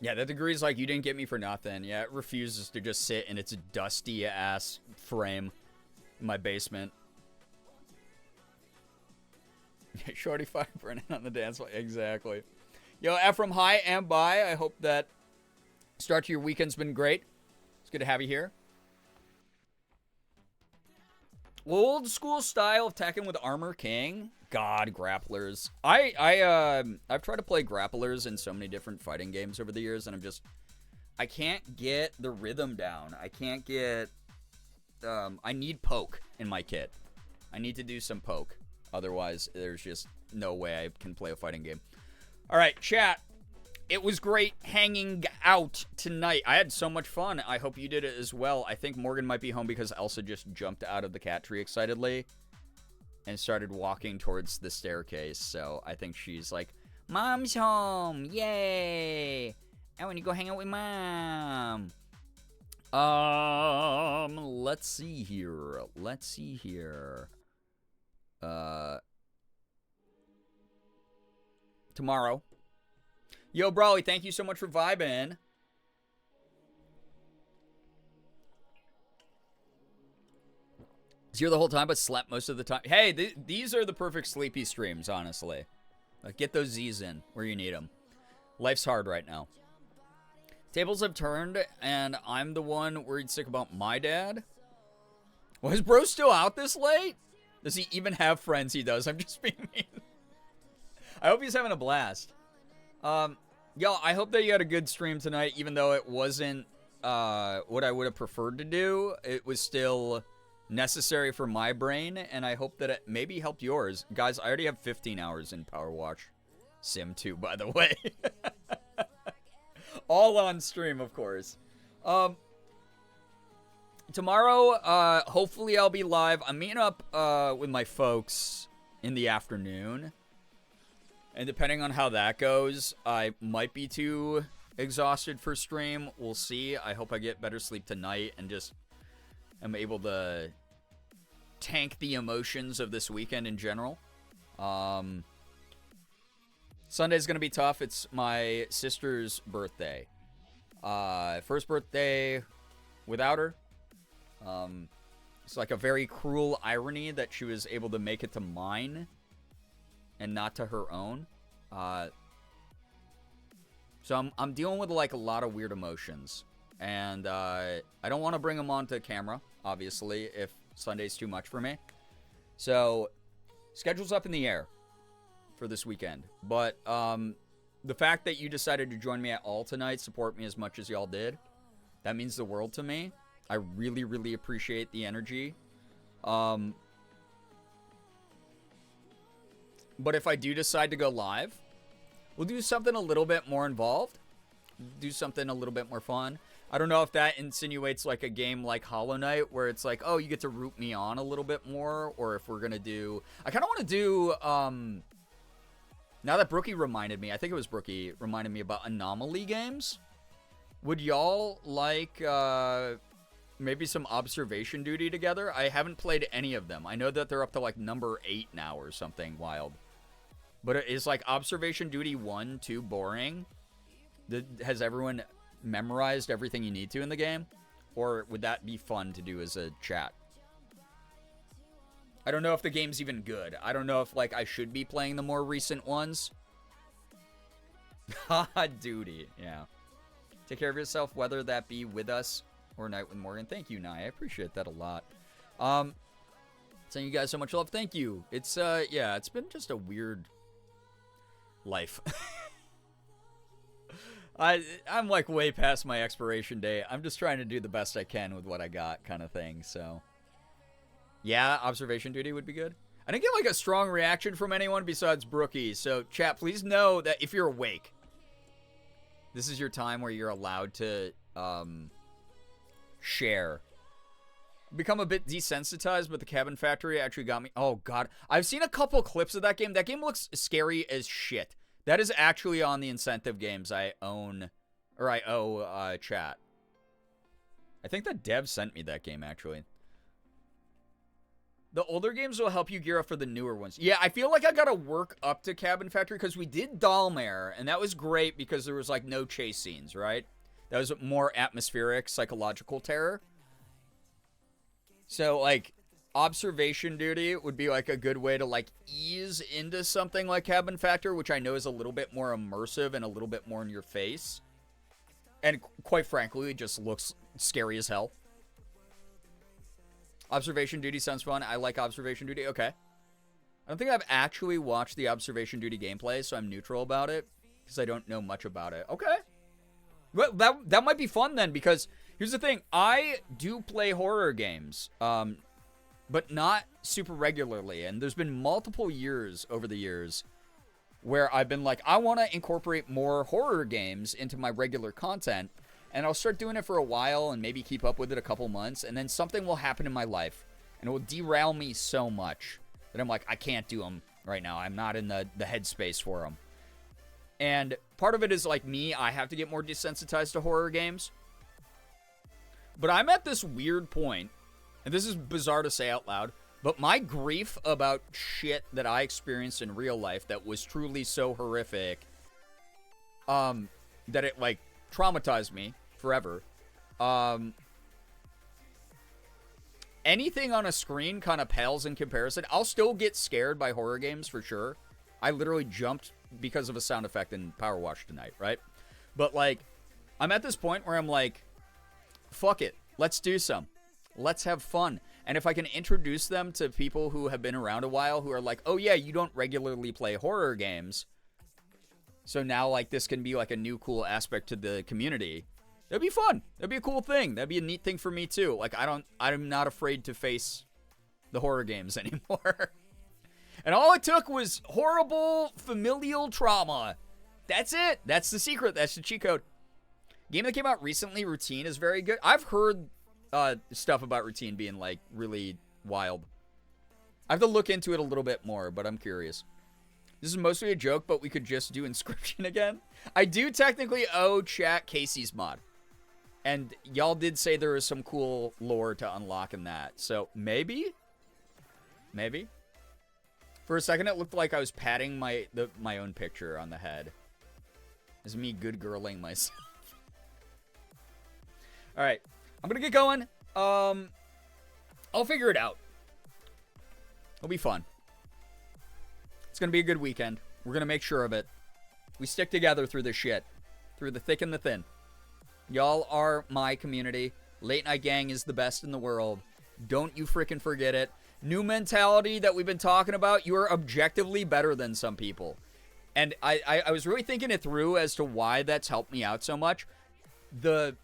B: Yeah, that degree's like, you didn't get me for nothing. Yeah, it refuses to just sit in its dusty-ass frame in my basement. Shorty fire burning on the dance floor. Exactly. Yo, Ephraim, hi and bye. I hope that start to your weekend's been great. It's good to have you here. Old school style of Tekken with Armor King. God, grapplers. I've tried to play grapplers in so many different fighting games over the years, and I can't get the rhythm down. I can't get, I need poke in my kit. I need to do some poke. Otherwise, there's just no way I can play a fighting game. All right, chat. It was great hanging out tonight. I had so much fun. I hope you did it as well. I think Morgan might be home because Elsa just jumped out of the cat tree excitedly and started walking towards the staircase. So I think she's like, Mom's home. Yay. I want to go hang out with Mom. Let's see here. Tomorrow. Yo, Brawley, thank you so much for vibing. Was here the whole time, but slept most of the time. Hey, these are the perfect sleepy streams, honestly. Like, get those Z's in where you need them. Life's hard right now. Tables have turned, and I'm the one worried sick about my dad. Was bro still out this late? Does he even have friends? He does. I'm just being mean. I hope he's having a blast. Yo, I hope that you had a good stream tonight, even though it wasn't what I would have preferred to do. It was still necessary for my brain, and I hope that it maybe helped yours. Guys, I already have 15 hours in Powerwash Sim 2, by the way. All on stream, of course. Tomorrow, hopefully I'll be live. I'm meeting up with my folks in the afternoon. And depending on how that goes, I might be too exhausted for stream. We'll see. I hope I get better sleep tonight and just am able to tank the emotions of this weekend in general. Sunday's going to be tough. It's my sister's birthday. First birthday without her. It's like a very cruel irony that she was able to make it to mine and not to her own. So I'm dealing with like a lot of weird emotions, and I don't want to bring them onto camera, obviously, if Sunday's too much for me. So schedule's up in the air for this weekend, but the fact that you decided to join me at all tonight, support me as much as y'all did, that means the world to me. I really, really appreciate the energy. But if I do decide to go live, we'll do something a little bit more involved. Do something a little bit more fun. I don't know if that insinuates like a game like Hollow Knight, where it's like, oh, you get to root me on a little bit more, or if we're going to do... I kind of want to do... now that Brookie reminded me, I think it was Brookie reminded me about Anomaly games. Would y'all like maybe some Observation Duty together. I haven't played any of them. I know that they're up to like number 8 now or something wild. But is like Observation Duty 1 too boring? Has everyone memorized everything you need to in the game? Or would that be fun to do as a chat? I don't know if the game's even good. I don't know if like I should be playing the more recent ones. Haha, duty. Yeah. Take care of yourself, whether that be with us or Night with Morgan. Thank you, Nye. I appreciate that a lot. Sending you guys so much love. Thank you. It's, yeah, it's been just a weird life. I'm like way past my expiration date. I'm just trying to do the best I can with what I got kind of thing, so. Yeah, Observation Duty would be good. I didn't get like a strong reaction from anyone besides Brookie, so chat, please know that if you're awake, this is your time where you're allowed to share. Become a bit desensitized, but the Cabin Factory actually got me. Oh, God. I've seen a couple clips of that game. That game looks scary as shit. That is actually on the incentive games I own, or I owe chat. I think the dev sent me that game, actually. The older games will help you gear up for the newer ones. Yeah, I feel like I gotta work up to Cabin Factory because we did Dahlmare, and that was great because there was, like, no chase scenes, right? That was more atmospheric, psychological terror. So, like, Observation Duty would be, like, a good way to, like, ease into something like Cabin Factory, which I know is a little bit more immersive and a little bit more in your face. And, quite frankly, it just looks scary as hell. Observation Duty sounds fun. I like Observation Duty. Okay. I don't think I've actually watched the Observation Duty gameplay, so I'm neutral about it because I don't know much about it. Okay. Well, that might be fun then, because here's the thing. I do play horror games, but not super regularly. And there's been multiple years over the years where I've been like, I want to incorporate more horror games into my regular content. And I'll start doing it for a while and maybe keep up with it a couple months. And then something will happen in my life. And it will derail me so much that I'm like, I can't do them right now. I'm not in the headspace for them. And part of it is like me. I have to get more desensitized to horror games. But I'm at this weird point. And this is bizarre to say out loud. But my grief about shit that I experienced in real life that was truly so horrific. That it like traumatized me forever. Anything on a screen kind of pales in comparison. I'll still get scared by horror games for sure. I literally jumped because of a sound effect in Powerwash tonight, right? But like, I'm at this point where I'm like, fuck it. Let's do some. Let's have fun. And if I can introduce them to people who have been around a while who are like, oh yeah, you don't regularly play horror games. So now like this can be like a new cool aspect to the community. That'd be fun. That'd be a cool thing. That'd be a neat thing for me too. Like I'm not afraid to face the horror games anymore. And all it took was horrible familial trauma. That's it. That's the secret. That's the cheat code. Game that came out recently, Routine, is very good. I've heard stuff about Routine being like really wild. I have to look into it a little bit more, but I'm curious. This is mostly a joke, but we could just do Inscription again. I do technically owe chat Casey's mod. And y'all did say there was some cool lore to unlock in that. So maybe? Maybe? For a second, it looked like I was patting my own picture on the head. It's me good girling myself. All right. I'm going to get going. I'll figure it out. It'll be fun. It's going to be a good weekend. We're going to make sure of it. We stick together through this shit. Through the thick and the thin. Y'all are my community. Late Night Gang is the best in the world. Don't you freaking forget it. New mentality that we've been talking about. You are objectively better than some people. And I was really thinking it through as to why that's helped me out so much. The